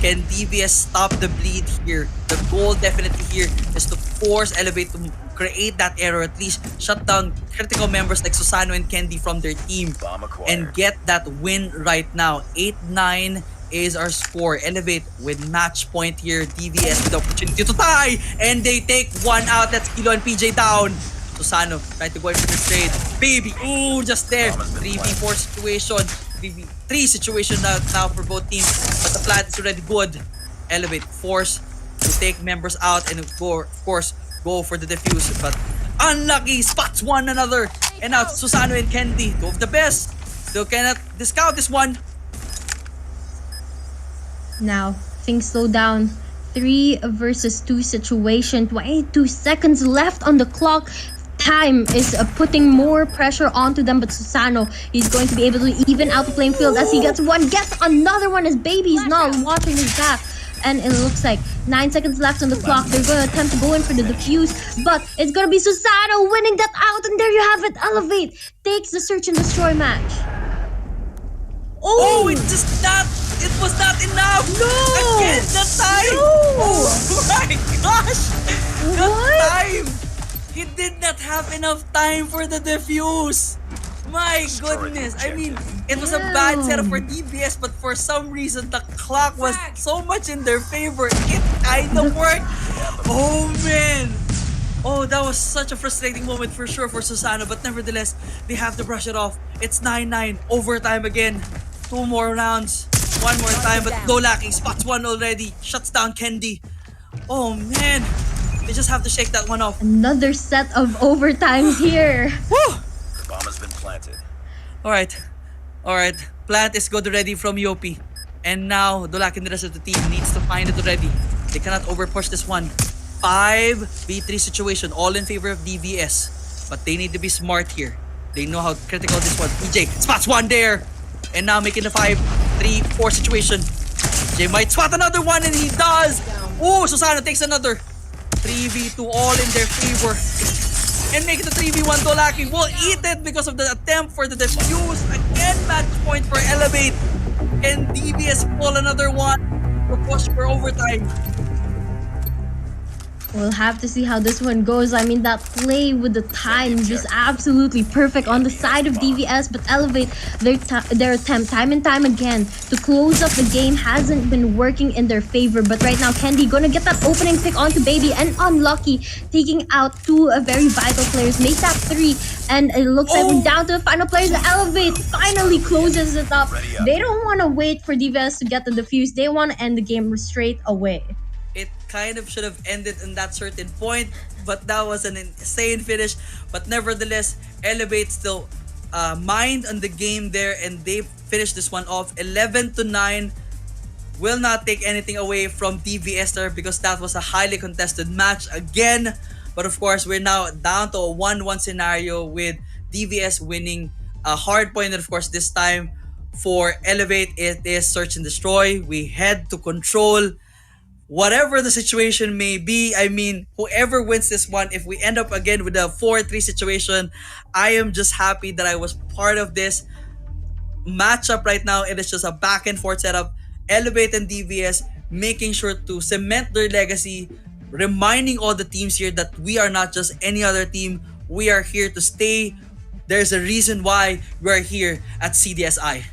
Can DVS stop the bleed here? The goal definitely here is to force Elevate to create that error, at least shut down critical members like Susano and Kendi from their team Bomb acquired. and get that win right now. 8-9 is our score. Elevate with match point here. DVS with the opportunity to tie, and they take one out. That's Kilo and PJ down. Susano trying to go in for the trade. Baby, ooh, just there. 3v4 situation. 3v3 situation now for both teams. But the plant is already good. Elevate forced to take members out and of course go for the defuse. But unlucky, spots one another. And now Susano and Kendi, 2 of the best. Still cannot discount this one. Now, things slow down. 3 versus 2 situation. 22 seconds left on the clock. Time is putting more pressure onto them, but Susano is going to be able to even out the playing field as he gets another one as Baby is not watching his back. And it looks like 9 seconds left on the clock. They're going to attempt to go in for the defuse, but it's going to be Susano winning that out, and there you have it. Elevate takes the search and destroy match. Oh, it was not enough. No! Again, the time. No! Oh my gosh. The What? time. He did not have enough time for the defuse. My goodness. I mean, it was a bad setup for DBS, but for some reason, the clock was so much in their favor. It kind of worked. Oh, man. Oh, that was such a frustrating moment for sure for Susano, but nevertheless, they have to brush it off. It's 9-9, overtime again. 2 more rounds, 1 more time, but no lacking. Spots 1 already, shuts down Kendi. Oh man, they just have to shake that one off. Another set of overtimes here. Woo! The bomb has been planted. Alright, plant is good already from Yopi. And now, Dolak and the rest of the team needs to find it already. They cannot overpush this one. 5v3 situation, all in favor of DVS. But they need to be smart here. They know how critical this one. PJ spots 1 there. And now making the 5-3-4 situation. Jay might spot another one, and he does. Oh, Susano takes another. 3v2 all in their favor. And making the 3v1. Dolaki will eat it because of the attempt for the defuse. Again, match point for Elevate. And DBS pull another one to push for overtime. We'll have to see how this one goes. I mean, that play with the time just absolutely perfect on the side of DVS, but Elevate their attempt time and time again to close up the game hasn't been working in their favor. But right now, Kendi gonna get that opening pick onto Baby, and unlucky, taking out 2 very vital players. Make that 3, and it looks like we're down to the final players. Elevate finally closes it up. They don't want to wait for DVS to get the defuse. They want to end the game straight away. It kind of should have ended in that certain point, but that was an insane finish. But nevertheless, Elevate still mind on the game there, and they finished this one off 11-9. Will not take anything away from DVS there because that was a highly contested match again. But of course, we're now down to a 1-1 scenario with DVS winning a hard point, and of course this time For Elevate, it is search and destroy. We head to control. Whatever the situation may be, I mean, whoever wins this one, if we end up again with a 4-3 situation, I am just happy that I was part of this matchup right now. It is just a back and forth setup. Elevate and DVS making sure to cement their legacy, reminding all the teams here that we are not just any other team. We are here to stay. There's a reason why we are here at CDSI.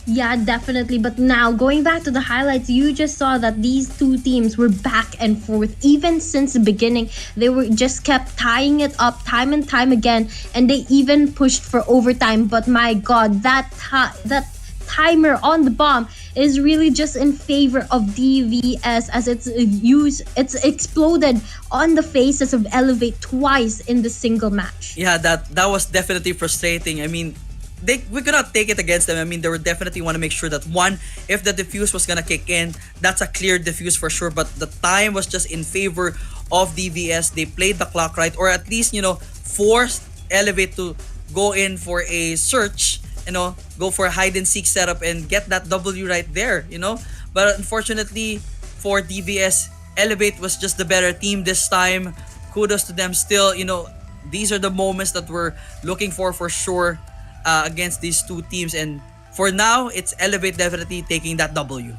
Yeah, definitely. But now, going back to the highlights, you just saw that these two teams were back and forth. Even since the beginning, they were just kept tying it up time and time again. And they even pushed for overtime. But my God, that timer on the bomb is really just in favor of DVS, as it's exploded on the faces of Elevate twice in the single match. Yeah, that was definitely frustrating. I mean, we could not take it against them. I mean, they were definitely want to make sure that one, if the defuse was gonna kick in, that's a clear defuse for sure. But the time was just in favor of DVS. They played the clock right, or at least forced Elevate to go in for a search. Go for a hide and seek setup and get that W right there. But unfortunately for DVS, Elevate was just the better team this time. Kudos to them. Still, these are the moments that we're looking for sure. Against these two teams, and for now it's Elevate definitely taking that W.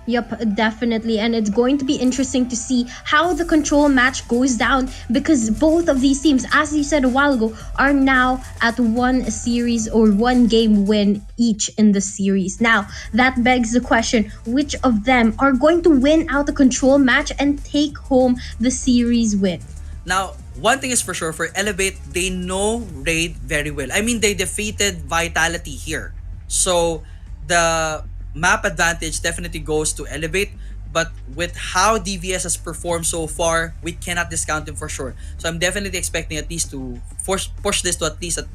Yep, definitely. And it's going to be interesting to see how the control match goes down, because both of these teams, as you said a while ago, are now at one series or one game win each in the series. Now, that begs the question, which of them are going to win out the control match and take home the series win? Now, one thing is for sure, for Elevate, they know Raid very well. I mean, they defeated Vitality here. So, the map advantage definitely goes to Elevate. But with how DVS has performed so far, we cannot discount them for sure. So, I'm definitely expecting at least to push this to at least a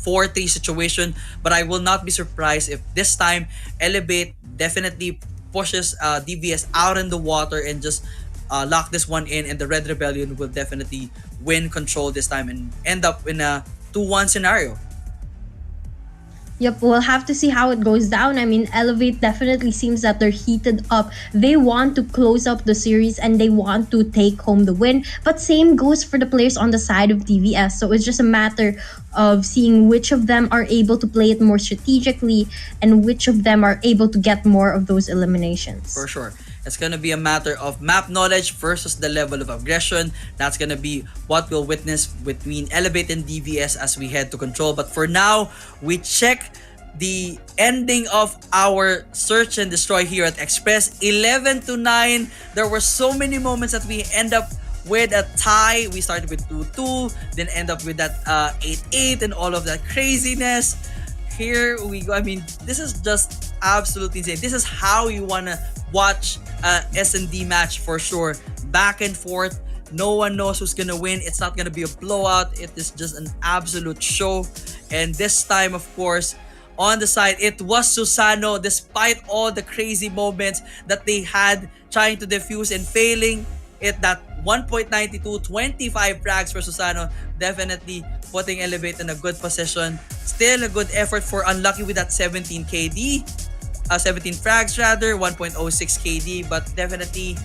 4-3 situation. But I will not be surprised if this time, Elevate definitely pushes DVS out in the water and just lock this one in, and the Red Rebellion will definitely win control this time and end up in a 2-1 scenario. Yep, we'll have to see how it goes down. I mean, Elevate definitely seems that they're heated up. They want to close up the series and they want to take home the win. But same goes for the players on the side of DVS. So it's just a matter of seeing which of them are able to play it more strategically and which of them are able to get more of those eliminations. For sure. It's going to be a matter of map knowledge versus the level of aggression. That's going to be what we'll witness between Elevate and DVS as we head to control. But for now, we check the ending of our search and destroy here at Express. 11-9. There were so many moments that we end up with a tie. We started with 2-2, then end up with that 8-8 and all of that craziness. Here we go. I mean, this is just absolutely insane. This is how you want to watch a S&D match for sure. Back and forth. No one knows who's gonna win. It's not gonna be a blowout. It is just an absolute show. And this time, of course, on the side, it was Susano, despite all the crazy moments that they had trying to defuse and failing. That 1.92, 25 frags for Susano, definitely putting Elevate in a good position. Still a good effort for Unlucky with that 17 KD. 17 frags rather, 1.06 KD, but definitely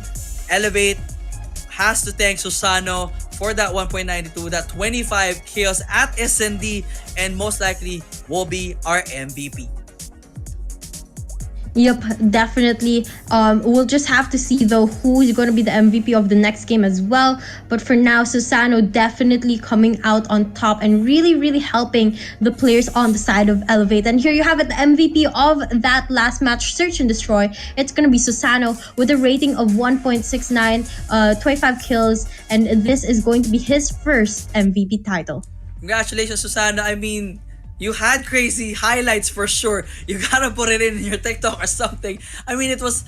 Elevate has to thank Susano for that 1.92, that 25 kills at SND, and most likely will be our MVP. Yep, definitely. We'll just have to see though who is going to be the MVP of the next game as well. But for now, Susano definitely coming out on top and really, really helping the players on the side of Elevate. And here you have it, the MVP of that last match, Search and Destroy. It's going to be Susano with a rating of 1.69, 25 kills, and this is going to be his first MVP title. Congratulations, Susano. I mean, you had crazy highlights for sure. You gotta put it in your TikTok or something. I mean, it was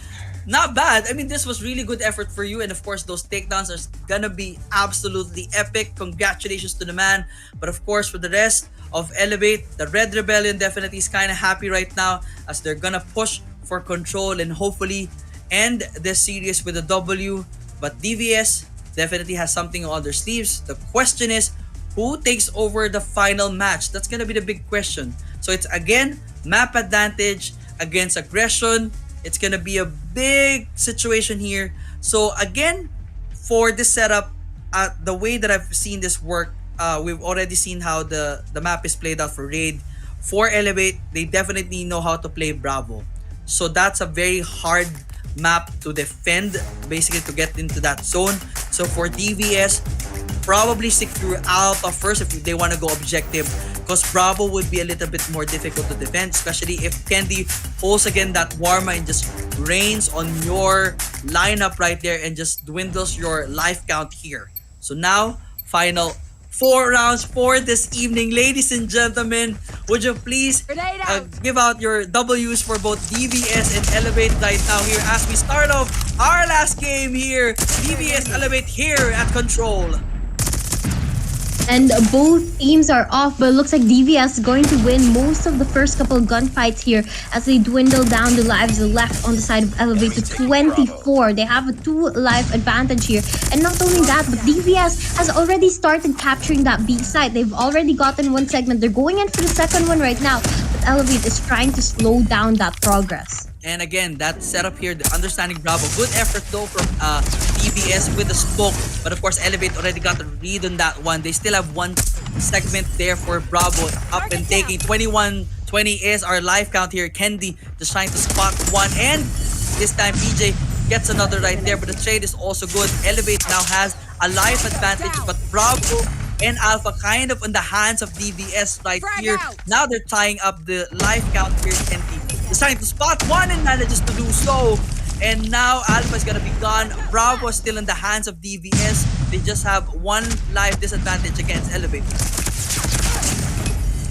not bad. I mean, this was really good effort for you. And of course, those takedowns are gonna be absolutely epic. Congratulations to the man. But of course, for the rest of Elevate, the Red Rebellion definitely is kind of happy right now as they're gonna push for control and hopefully end this series with a W. But DVS definitely has something on their sleeves. The question is, who takes over the final match? That's gonna be the big question. So it's again map advantage against aggression. It's gonna be a big situation here. So again, for this setup, the way that I've seen this work, we've already seen how the map is played out for Raid. For Elevate, they definitely know how to play Bravo. So that's a very hard map to defend, basically to get into that zone. So for DVS, probably stick through Alpha first if they want to go objective, because Bravo would be a little bit more difficult to defend, especially if Candy pulls again that Warma and just rains on your lineup right there and just dwindles your life count here. So now, final 4 rounds for this evening. Ladies and gentlemen, would you please give out your W's for both DVS and Elevate right now here as we start off our last game here. DVS Elevate here at Control. And both teams are off, but it looks like DVS is going to win most of the first couple of gunfights here as they dwindle down the lives left on the side of Elevate to 24. They have a 2-life advantage here. And not only that, but DVS has already started capturing that B site. They've already gotten one segment. They're going in for the second one right now. But Elevate is trying to slow down that progress. And again, that setup here, the understanding Bravo. Good effort though from DVS with the smoke. But of course, Elevate already got the read on that one. They still have one segment there for Bravo up and taking. 21-20 is our life count here. Candy just trying to spot one. And this time, PJ gets another right there. But the trade is also good. Elevate now has a life advantage. But Bravo and Alpha kind of in the hands of DVS right here. Now they're tying up the life count here. Candy is trying to spot one and manages to do so. And now Alpha is gonna be gone. Bravo is still in the hands of DVS. They just have one life disadvantage against Elevate.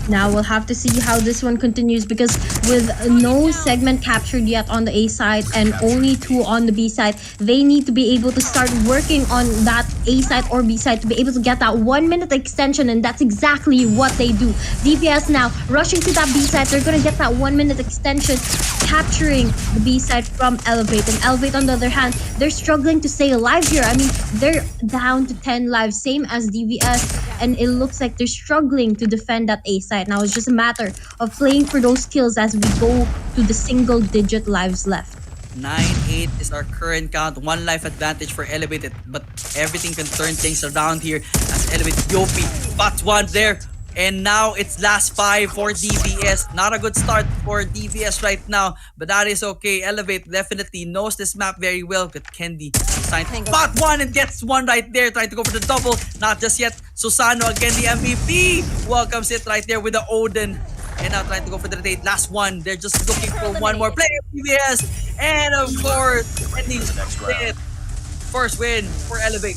Now we'll have to see how this one continues, because with no segment captured yet on the A side and only 2 on the B side, they need to be able to start working on that A side or B side to be able to get that 1-minute extension, and that's exactly what they do. DPS now rushing to that B side. They're going to get that 1-minute extension, capturing the B side from Elevate. And Elevate, on the other hand, they're struggling to stay alive here. I mean, they're down to 10 lives, same as DVS, and it looks like they're struggling to defend that A side. Now it's just a matter of playing for those kills as we go to the single-digit lives left. 9-8 is our current count. 1 life advantage for Elevated, but everything can turn things around here as Elevated Yopi spots one there. And now it's last 5 for DVS. Not a good start for DVS right now, but that is okay. Elevate definitely knows this map very well. But Candy trying to spot one and gets one right there, trying to go for the double. Not just yet. Susano again, the MVP, welcomes it right there with the Odin. And now trying to go for the date. Last one. They're just looking for one more player. DVS. And of course, ending it. First win for Elevate.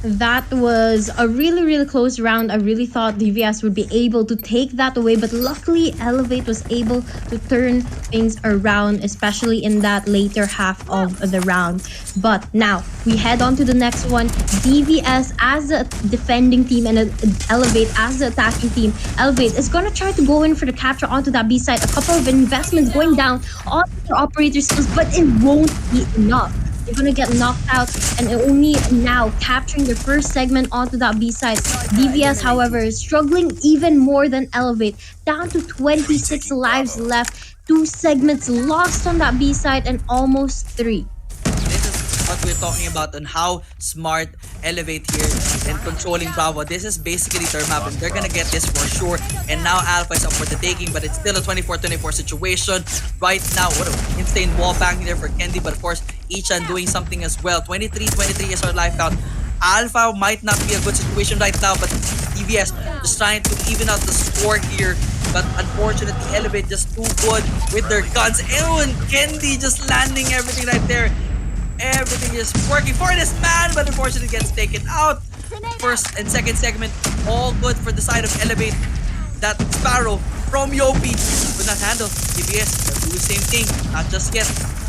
That was a really close round. I really thought DVS would be able to take that away, but luckily Elevate was able to turn things around, especially in that later half of the round. But now we head on to the next one. DVS as a defending team and Elevate as the attacking team. Elevate is gonna try to go in for the capture onto that B side. A couple of investments going down on the operator skills, but it won't be enough. They're gonna get knocked out, and only now capturing their first segment onto that B side. DVS, however, is struggling even more than Elevate, down to 26 lives left, 2 segments lost on that B side, and almost 3. This is what we're talking about on how smart Elevate here and controlling Bravo. This is basically their map, and they're gonna get this for sure. And now Alpha is up for the taking, but it's still a 24-24 situation right now. What an insane wall bang there for Candy, but of course Ichan doing something as well. 23-23 is our life count. Alpha might not be a good situation right now, but DVS just trying to even out the score here. But unfortunately, Elevate just too good with their guns. And Candy just landing everything right there. Everything is working for this man, but unfortunately gets taken out. First and second segment, all good for the side of Elevate. That Sparrow from Yopi could not handle. DBS do the same thing, not just yet.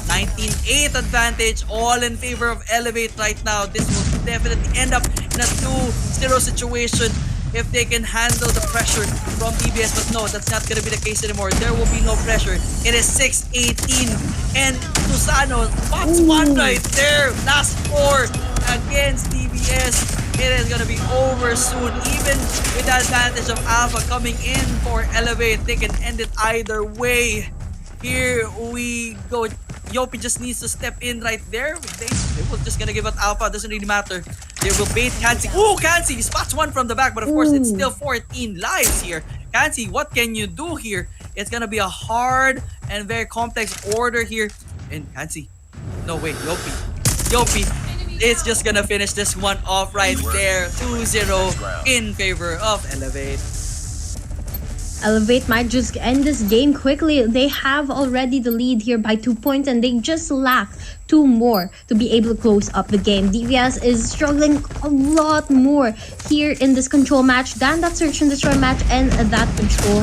19-8 advantage, all in favor of Elevate right now. This will definitely end up in a 2-0 situation if they can handle the pressure from DBS. But no, that's not going to be the case anymore. There will be no pressure. It is 6-18. And Susano spots one right there. Last 4 against DBS. it is gonna be over soon. Even with the advantage of Alpha coming in for Elevate, they can end it either way. Here we go. Yopi just needs to step in right there. They were just gonna give it Alpha. Doesn't really matter. They will bait Kansi. Ooh, Kansi spots one from the back, but of course it's still 14 lives here. Kansi, what can you do here? It's gonna be a hard and very complex order here. And Kansi, no way, Yopi is just gonna finish this one off right there. 2-0 in favor of Elevate. Elevate might just end this game quickly. They have already the lead here by 2 points and they just lack 2 more to be able to close up the game. DVS is struggling a lot more here in this control match than that search and destroy match and that control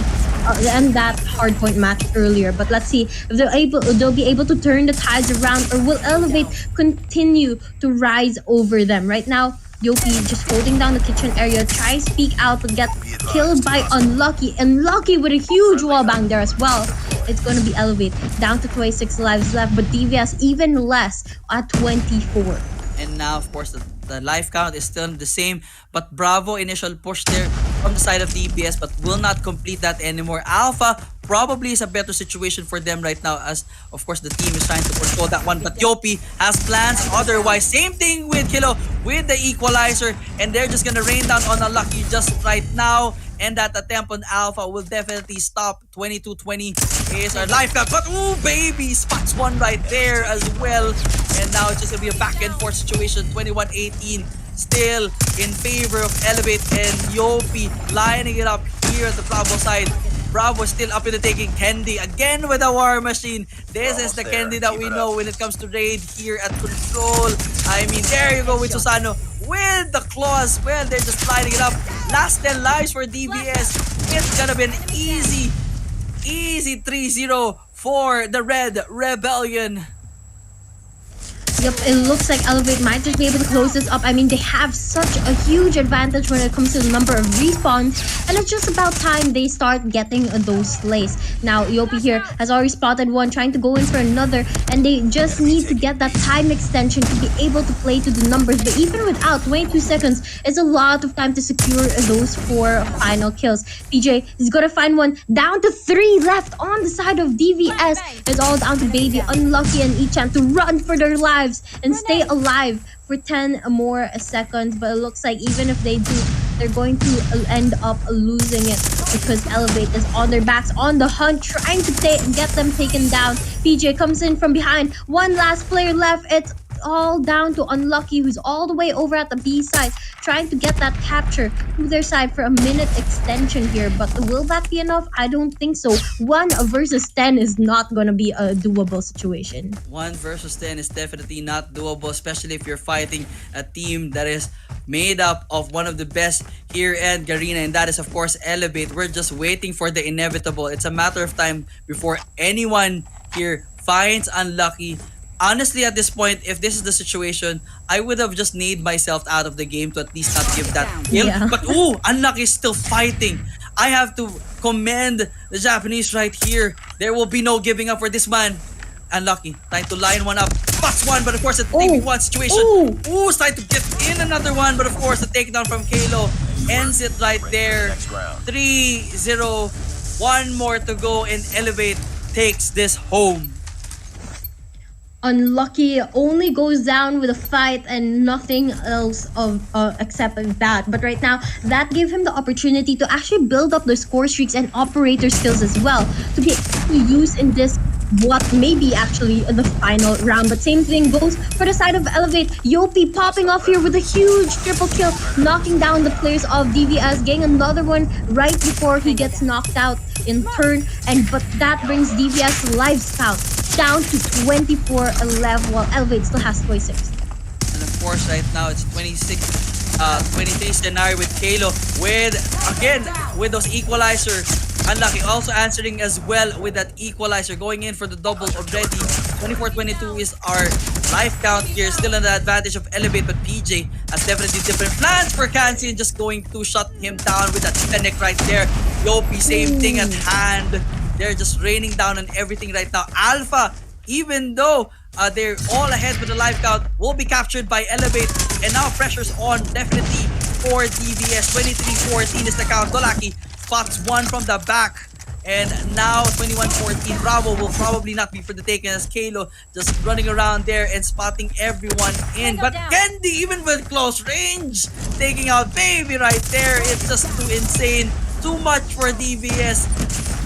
and that hardpoint match earlier. But let's see if they'll be able to turn the tides around, or will Elevate continue to rise over them. Right now, Yopi just holding down the kitchen area, tries to peek out but get killed by Unlucky. Unlucky with a huge wallbang there as well. It's going to be Elevate down to 26 lives left, but DVS even less at 24. And now, of course, the life count is still the same. But Bravo, initial push there from the side of DPS, but will not complete that anymore. Alpha probably is a better situation for them right now, as, of course, the team is trying to control that one. But Yopi has plans otherwise. Same thing with Kilo with the equalizer. And they're just going to rain down on Unlucky just right now. And that attempt on Alpha will definitely stop. 22-20 is our life count. But ooh, baby, spots one right there as well. And now it's just going to be a back and forth situation. 21-18 still in favor of Elevate, and Yopi lining it up here at the Bravo side. Bravo still up in the taking. Kendi again with a war machine. This is the Kendi that we know when it comes to raid here at Control. I mean, there you go with Susano with the claws. Well, they're just lining it up. Last 10 lives for DBS. It's gonna be an easy 3-0 for the Red Rebellion. Yep, it looks like Elevate might just be able to close this up. I mean, they have such a huge advantage when it comes to the number of respawns, and it's just about time they start getting those slays. Now, Yopi here has already spotted one, trying to go in for another, and they just need to get that time extension to be able to play to the numbers. But even without 22 seconds, it's a lot of time to secure those 4 final kills. PJ is gonna find one, down to 3 left on the side of DVS. It's all down to Baby, Unlucky, and Ichan to run for their lives and stay alive for 10 more seconds. But it looks like even if they do, they're going to end up losing it, because Elevate is on their backs on the hunt, trying to get them taken down. PJ comes in from behind. One last player left. It's all down to Unlucky, who's all the way over at the B side, trying to get that capture to their side for a minute extension here. But will that be enough? I don't think so. 1 versus 10 is not going to be a doable situation. 1 versus 10 is definitely not doable, especially if you're fighting a team that is made up of one of the best here in Garena, and that is, of course, Elevate. We're just waiting for the inevitable. It's a matter of time before anyone here finds Unlucky. Honestly, at this point, if this is the situation, I would have just named myself out of the game to at least not give that kill. Yeah. But ooh, Unlucky is still fighting. I have to commend the Japanese right here. There will be no giving up for this man. Unlucky, trying to line one up. Spots one, but of course, it's a 3v1 situation. Ooh, trying to get in another one, but of course, the takedown from Kalo ends it right there. 3-0. 1 more to go, and Elevate takes this home. Unlucky only goes down with a fight and nothing else except that. But right now, that gave him the opportunity to actually build up the score streaks and operator skills as well, to be able to use in this what may be actually the final round. But same thing goes for the side of Elevate. Yopi popping off here with a huge triple kill, knocking down the players of DVS, getting another one right before he gets knocked out in turn. But that brings DVS lives count down to 24 11, while Elevate still has 26. And of course, right now it's 23 scenario with Kalo with those equalizers. Unlucky also answering as well with that equalizer, going in for the double already. 24-22 is our life count here, still in the advantage of Elevate, but PJ has definitely different plans for Kansi and just going to shut him down with that Fennec right there. Yopi, same thing at hand. They're just raining down on everything right now. Alpha, even though they're all ahead with the life count, will be captured by Elevate. And now pressure's on definitely for DVS. 23-14 is the count. Dolaki spots one from the back. And now 21-14, Bravo will probably not be for the taking as Kalo just running around there and spotting everyone in. But Candy, even with close range, taking out Baby right there. It's just too insane. Too much for DVS.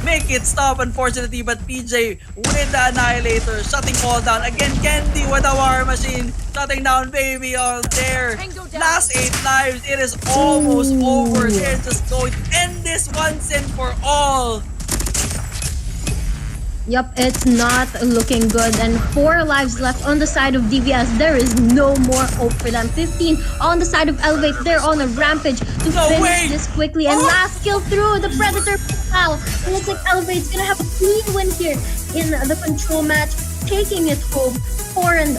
Make it stop, unfortunately, but PJ with the Annihilator, shutting all down. Again, Candy with a War Machine, shutting down Baby all there. Last 8 lives, it is almost over. They're just going to end this once and for all. Yep, it's not looking good. And 4 lives left on the side of DVS. There is no more hope for them. 15 on the side of Elevate. They're on a rampage to finish this quickly. And last kill through the Predator. Wow, it looks like Elevate's gonna have a clean win here in the control match, taking it home 4-0.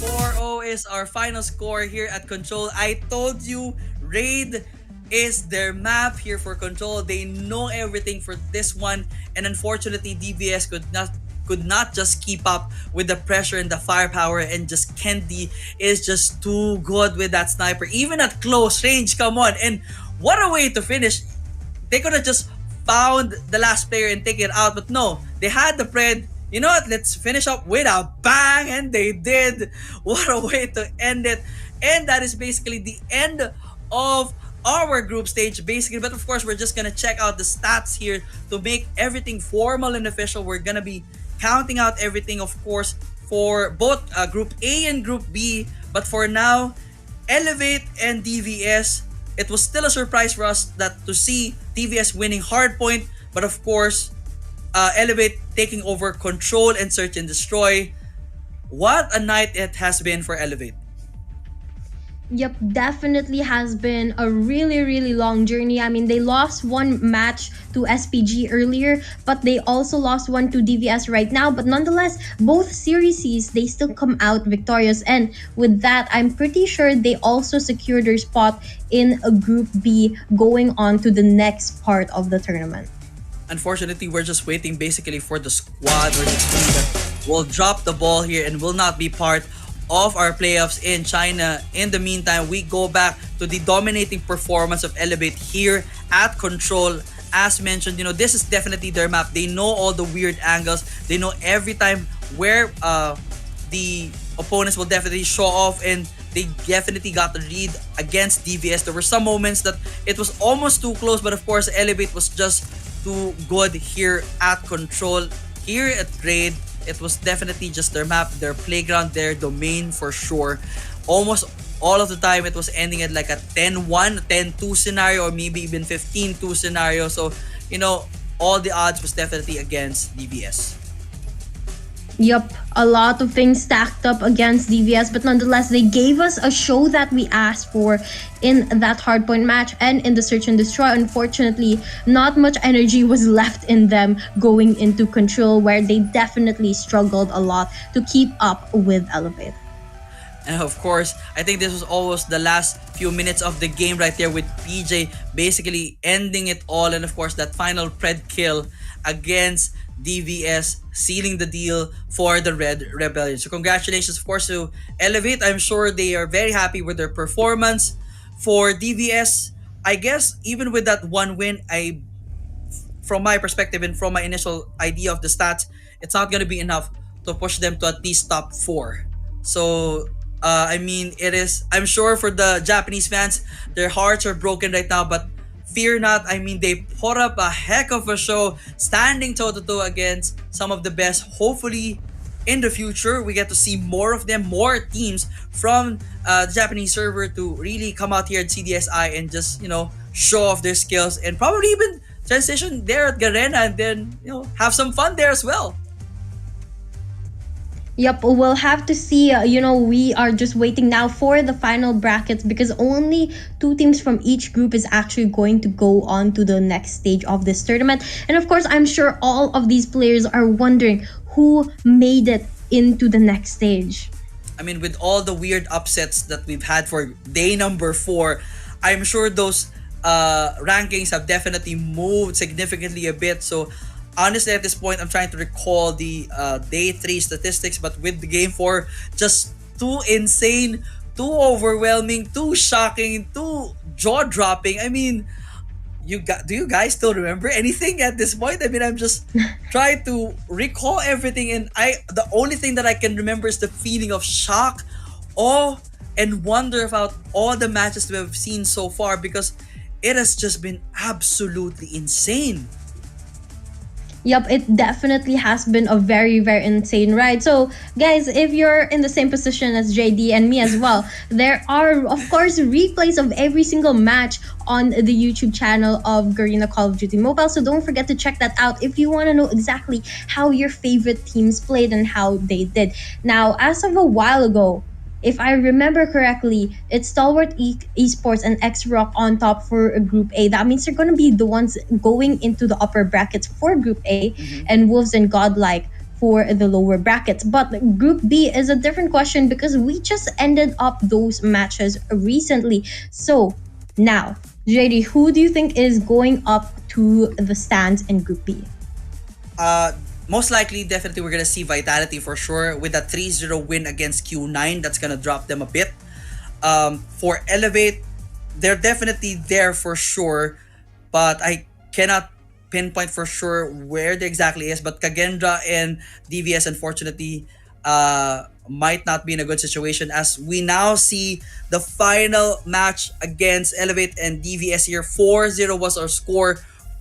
4-0 is our final score here at Control. I told you, Raid is their map here for Control. They know everything for this one, and unfortunately DBS could not just keep up with the pressure and the firepower, and just Candy is just too good with that sniper, even at close range. Come on, and what a way to finish. They could have just found the last player and take it out, but no, they had the Pred. You know what, let's finish up with a bang, and they did. What a way to end it. And that is basically the end of our group stage basically. But of course, we're just gonna check out the stats here to make everything formal and official. We're gonna be counting out everything, of course, for both Group A and Group B. But for now, Elevate and DVS, it was still a surprise for us that to see DVS winning Hardpoint, but of course, Elevate taking over Control and Search and Destroy. What a night it has been for Elevate. Yep, definitely has been a really long journey. I mean, they lost one match to SPG earlier, but they also lost one to DVS right now. But nonetheless, both series, they still come out victorious. And with that, I'm pretty sure they also secured their spot in a Group B going on to the next part of the tournament. Unfortunately, we're just waiting basically for the squad or the team that will drop the ball here and will not be part of our playoffs in China. In the meantime, we go back to the dominating performance of Elevate here at Control. As mentioned, this is definitely their map. They know all the weird angles. They know every time where the opponents will definitely show off, and they definitely got the lead against DVS. There were some moments that it was almost too close, but of course, Elevate was just too good here at Control. Here at Raid, it was definitely just their map, their playground, their domain for sure. Almost all of the time, it was ending at like a 10-1, 10-2 scenario, or maybe even 15-2 scenario. So, all the odds was definitely against DVS. Yep, a lot of things stacked up against DVS, but nonetheless, they gave us a show that we asked for in that hardpoint match and in the Search and Destroy. Unfortunately, not much energy was left in them going into Control, where they definitely struggled a lot to keep up with Elevate. And of course, I think this was almost the last few minutes of the game right there, with PJ basically ending it all. And of course, that final Pred kill against DVS, sealing the deal for the Red Rebellion. So congratulations, of course, to Elevate. I'm sure they are very happy with their performance. For DVS, I guess even with that one win, from my perspective and from my initial idea of the stats, it's not going to be enough to push them to at least top 4. So it is, I'm sure for the Japanese fans, their hearts are broken right now, but fear not. They put up a heck of a show, standing toe-to-toe against some of the best. Hopefully, in the future, we get to see more of them, more teams from the Japanese server to really come out here at CDSI and just, show off their skills, and probably even transition there at Garena and then, have some fun there as well. Yep, we'll have to see. We are just waiting now for the final brackets, because only 2 teams from each group is actually going to go on to the next stage of this tournament. And of course, I'm sure all of these players are wondering who made it into the next stage. With all the weird upsets that we've had for day number 4, I'm sure those rankings have definitely moved significantly a bit. So honestly, at this point, I'm trying to recall the day 3 statistics, but with the game 4, just too insane too overwhelming, too shocking, too jaw-dropping. I mean, do you guys still remember anything at this point? I mean, I'm just trying to recall everything, and the only thing that I can remember is the feeling of shock, awe, and wonder about all the matches we have seen so far, because it has just been absolutely insane. Yep, it definitely has been a very, very insane ride. So, guys, if you're in the same position as JD and me as well, there are, of course, replays of every single match on the YouTube channel of Garena Call of Duty Mobile. So don't forget to check that out if you want to know exactly how your favorite teams played and how they did. Now, as of a while ago, if I remember correctly, it's Stalwart Esports and X-Rock on top for Group A. That means they're going to be the ones going into the upper brackets for Group A, and Wolves and Godlike for the lower brackets. But Group B is a different question because we just ended up those matches recently. So now, JD, who do you think is going up to the stands in Group B? Most likely, definitely, we're gonna see Vitality for sure with that 3-0 win against Q9. That's gonna drop them a bit. For Elevate, they're definitely there for sure, but I cannot pinpoint for sure where they exactly is. But Kagendra and DVS, unfortunately, might not be in a good situation, as we now see the final match against Elevate and DVS here. 4-0 was our score.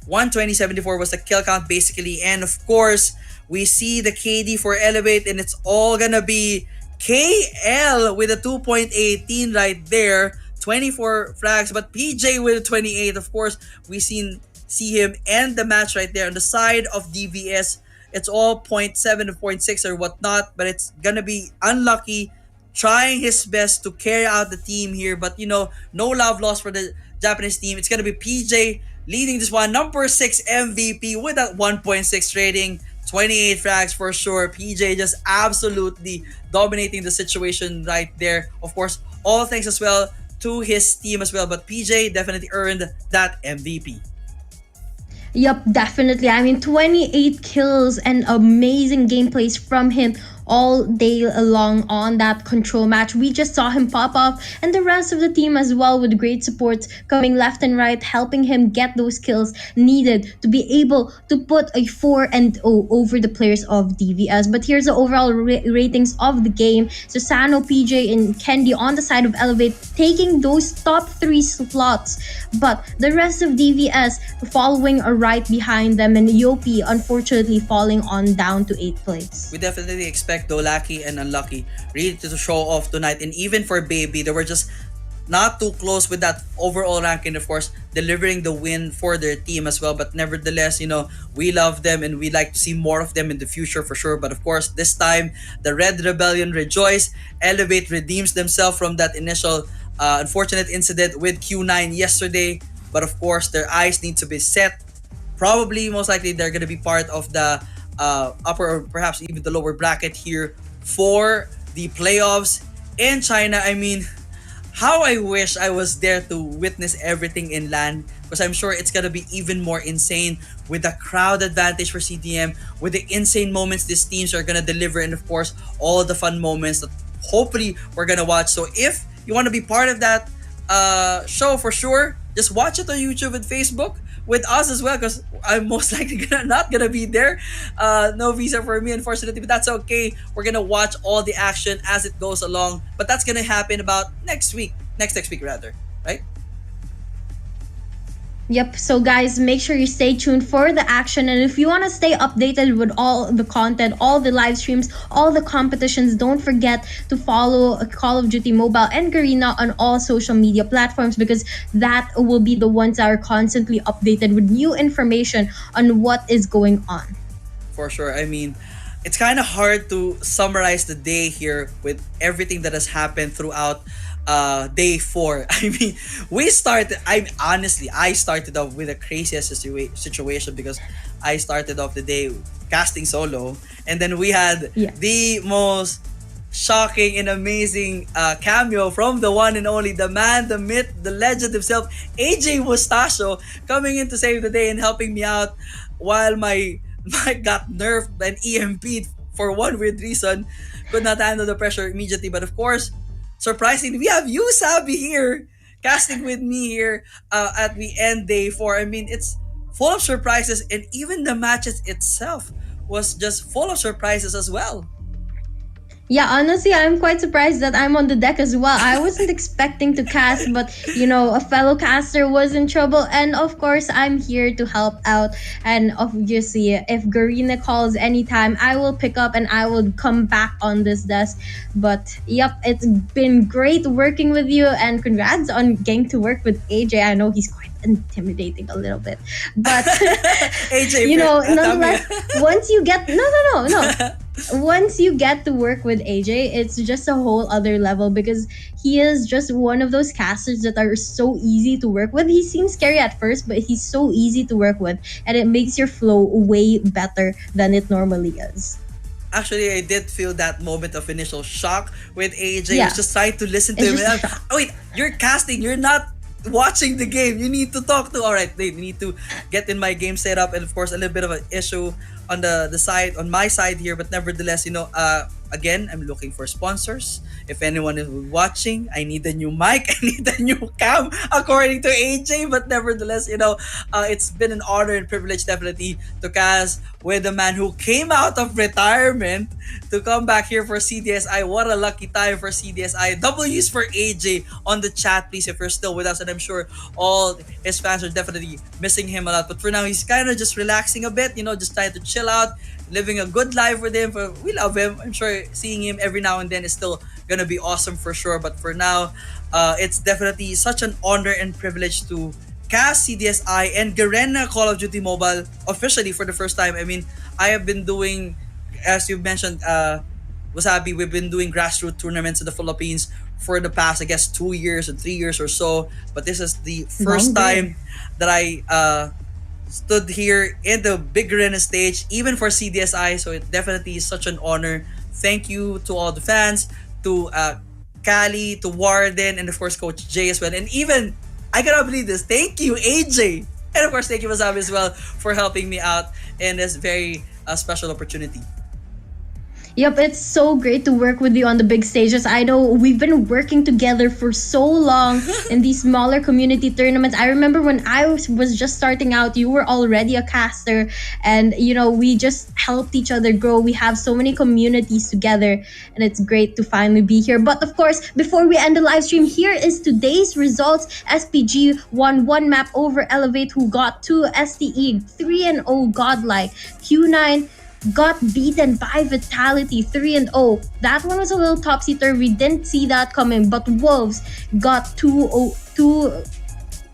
120-74 was the kill count basically, and of course we see the KD for Elevate, and it's all gonna be KL with a 2.18 right there, 24 flags, but PJ with a 28. Of course, we see him end the match right there on the side of DVS. It's all 0.7 to 0.6 or whatnot, but it's gonna be unlucky, trying his best to carry out the team here, but no love lost for the Japanese team. It's gonna be PJ leading this one, number 6 MVP with that 1.6 rating, 28 frags for sure. PJ just absolutely dominating the situation right there. Of course, all thanks as well to his team as well, but PJ definitely earned that MVP. Yep, definitely. I mean, 28 kills and amazing gameplays from him all day long on that control match. We just saw him pop off, and the rest of the team as well with great support coming left and right, helping him get those kills needed to be able to put a 4-0 over the players of DVS. But here's the overall ratings of the game. So Sano, PJ, and Kendi on the side of Elevate taking those top 3 slots, but the rest of DVS following right behind them, and Yopi unfortunately falling on down to 8th place. We definitely expect though Lucky and Unlucky really to show off tonight, and even for Baby, they were just not too close with that overall ranking, of course, delivering the win for their team as well. But nevertheless, we love them and we like to see more of them in the future for sure. But of course, this time, the Red Rebellion rejoice. Elevate redeems themselves from that initial unfortunate incident with Q9 yesterday. But of course, their eyes need to be set. Probably, most likely, they're going to be part of the upper or perhaps even the lower bracket here for the playoffs in China. I mean, how I wish I was there to witness everything in LAN, because I'm sure it's gonna be even more insane with the crowd advantage for CDM, with the insane moments these teams are gonna deliver, and of course all the fun moments that hopefully we're gonna watch. So if you want to be part of that show for sure, just watch it on YouTube and Facebook with us as well, because I'm most likely not gonna be there. No visa for me, unfortunately, but that's okay. We're gonna watch all the action as it goes along, but that's gonna happen about next week rather, right? Yep, so guys, make sure you stay tuned for the action, and if you want to stay updated with all the content, all the live streams, all the competitions, don't forget to follow Call of Duty Mobile and Garena on all social media platforms, because that will be the ones that are constantly updated with new information on what is going on. For sure. I mean, it's kind of hard to summarize the day here with everything that has happened throughout day 4. I mean, I started off with the craziest situation, because I started off the day casting solo, and then we had the most shocking and amazing cameo from the one and only, the man, the myth, the legend himself, AJ Mustacho, coming in to save the day and helping me out while my mic got nerfed and EMP'd for one weird reason. Could not handle the pressure immediately, but of course, surprisingly, we have you, Sabi, here, casting with me here at the end day 4. I mean, it's full of surprises, and even the matches itself was just full of surprises as well. Yeah, honestly, I'm quite surprised that I'm on the deck as well. I wasn't expecting to cast, but a fellow caster was in trouble, and of course, I'm here to help out. And obviously, if Garina calls anytime, I will pick up and I will come back on this desk. But yep, it's been great working with you, and congrats on getting to work with AJ. I know he's quite intimidating a little bit, but AJ, nonetheless, once you get no. Once you get to work with AJ, it's just a whole other level because he is just one of those casters that are so easy to work with. He seems scary at first, but he's so easy to work with, and it makes your flow way better than it normally is. Actually, I did feel that moment of initial shock with AJ. Yeah. I was just trying to listen to It's him. just And a shock. oh, wait, you're casting. You're not watching the game. You need to talk to. All right, wait, we need to get in my game setup, and of course, a little bit of an issue on the side, on my side here. But nevertheless, again, I'm looking for sponsors. If anyone is watching, I need a new mic. I need a new cam, according to AJ. But nevertheless, it's been an honor and privilege, definitely, to cast with the man who came out of retirement to come back here for CDSI. What a lucky time for CDSI. W's for AJ on the chat, please, if you're still with us. And I'm sure all his fans are definitely missing him a lot. But for now, he's kind of just relaxing a bit, just trying to chill out, living a good life with him. We love him. I'm sure seeing him every now and then is still gonna be awesome for sure. But for now, it's definitely such an honor and privilege to cast CDSI and Garena Call of Duty Mobile officially for the first time. I mean, I have been doing, as you mentioned, Wasabi, we've been doing grassroots tournaments in the Philippines for the past, I guess, 2 years and 3 years or so. But this is the first time that I stood here in the big Garena stage, even for CDSI. So it definitely is such an honor. Thank you to all the fans, to Kali, to Warden, and of course Coach Jay as well. And even, I cannot believe this, thank you AJ, and of course thank you Wasabi as well for helping me out in this very special opportunity. Yep, it's so great to work with you on the big stages. I know we've been working together for so long in these smaller community tournaments. I remember when I was just starting out, you were already a caster, and we just helped each other grow. We have so many communities together, and it's great to finally be here. But of course, before we end the live stream, here is today's results. SPG won 1 map over Elevate, who got 2. STE 3-0 godlike. Q9 got beaten by Vitality 3-0. That one was a little topsy-turvy. Didn't see that coming. But Wolves got 2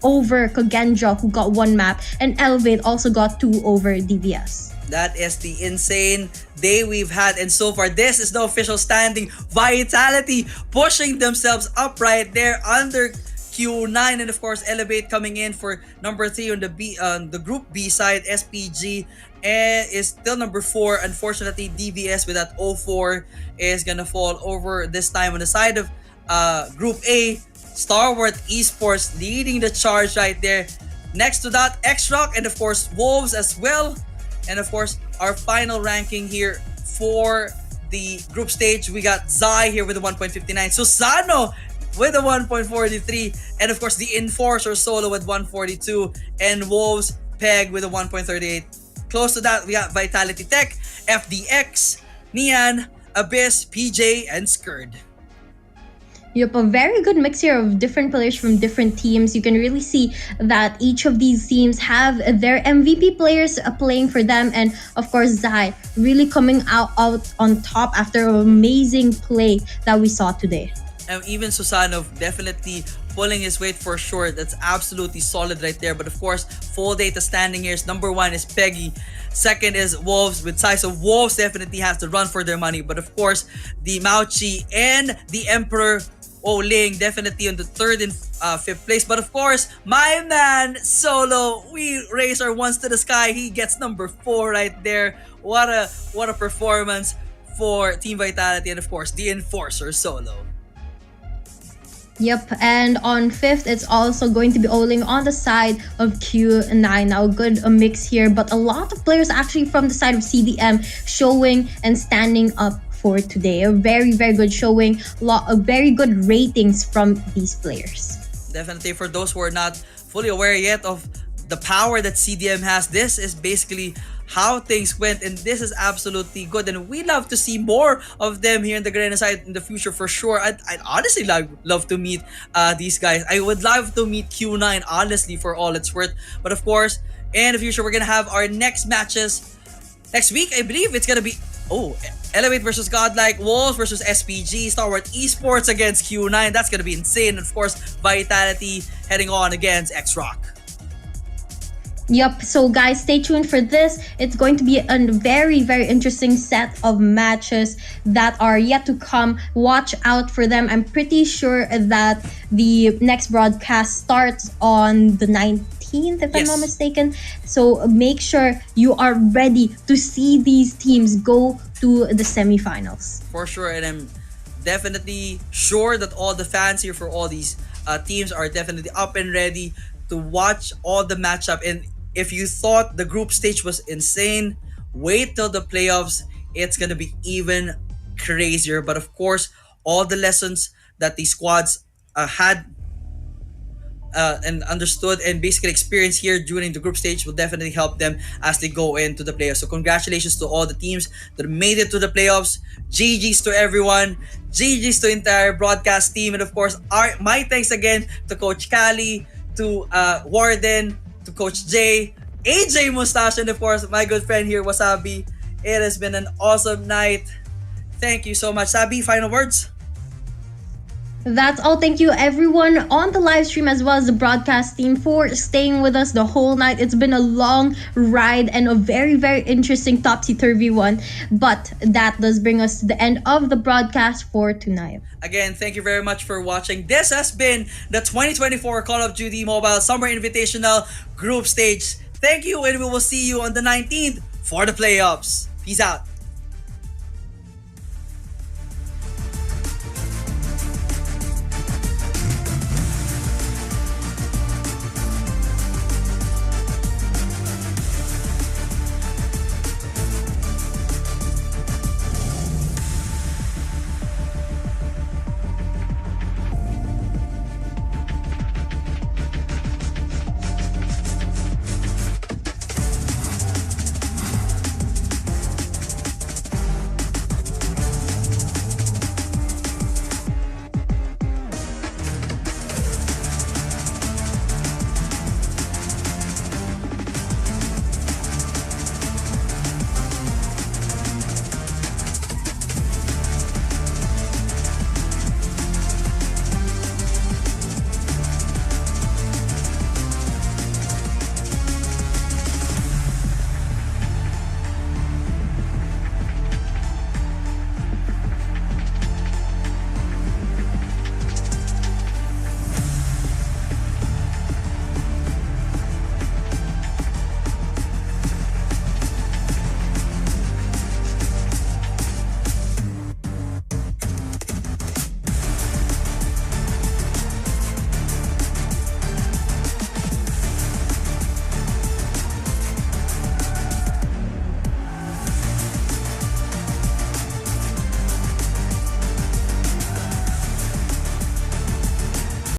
over Kagendra, who got 1 map. And Elevate also got 2 over DVS. That is the insane day we've had, and so far this is the official standing. Vitality pushing themselves up right there under Q9, and of course Elevate coming in for number 3 on the group B side. SPG is still number 4. Unfortunately, DVS with that 04 is gonna fall over this time on the side of group A. Starward Esports leading the charge right there. Next to that, X-Rock, and of course Wolves as well. And of course, our final ranking here for the group stage, we got Zai here with a 1.59, Susano with a 1.43, and of course the Enforcer Solo with 142, and Wolves Peg with a 1.38. Close to that, we got Vitality Tech, FDX, Nian, Abyss, PJ, and Skurd. Yep, a very good mixture of different players from different teams. You can really see that each of these teams have their MVP players playing for them. And of course, Zai really coming out on top after an amazing play that we saw today. And even Susanov definitely pulling his weight for sure. That's absolutely solid right there. But of course, full data standing here is number 1 is Peggy. Second is Wolves with size. So Wolves definitely has to run for their money. But of course, the Mauchi and the Emperor Ling definitely on the 3rd and 5th place. But of course, my man Solo, we raise our ones to the sky. He gets number 4 right there. What a performance for Team Vitality, and of course the Enforcer Solo. Yep, and on 5th, it's also going to be Oling on the side of Q9. Now, good mix here, but a lot of players actually from the side of CDM showing and standing up for today. A very, very good showing. A very good ratings from these players. Definitely, for those who are not fully aware yet of the power that CDM has, this is basically how things went, and this is absolutely good, and we love to see more of them here in the Garena side in the future for sure. I'd honestly love to meet these guys. I would love to meet Q9, honestly, for all it's worth. But of course, in the future, we're gonna have our next matches next week. I believe it's gonna be Elevate versus Godlike, Wolves versus SPG, Star Wars Esports against Q9. That's gonna be insane. And of course, Vitality heading on against X-Rock. Yep, so guys, stay tuned for this. It's going to be a very, very interesting set of matches that are yet to come. Watch out for them. I'm pretty sure that the next broadcast starts on the 19th, if I'm not mistaken. So make sure you are ready to see these teams go to the semifinals. For sure, and I'm definitely sure that all the fans here for all these teams are definitely up and ready to watch all the matchup. And if you thought the group stage was insane, wait till the playoffs. It's gonna be even crazier. But of course, all the lessons that the squads had and understood and basically experienced here during the group stage will definitely help them as they go into the playoffs. So congratulations to all the teams that made it to the playoffs. GG's to everyone. GG's to entire broadcast team. And of course, my thanks again to Coach Kali, to Warden, to Coach Jay, AJ Mustache, and of course, my good friend here, Wasabi. It has been an awesome night. Thank you so much. Sabi, final words? That's all. Thank you everyone on the live stream as well as the broadcast team for staying with us the whole night. It's been a long ride and a very, very interesting topsy-turvy one. But that does bring us to the end of the broadcast for tonight. Again, thank you very much for watching. This has been the 2024 Call of Duty Mobile Summer Invitational Group Stage. Thank you, and we will see you on the 19th for the playoffs. Peace out.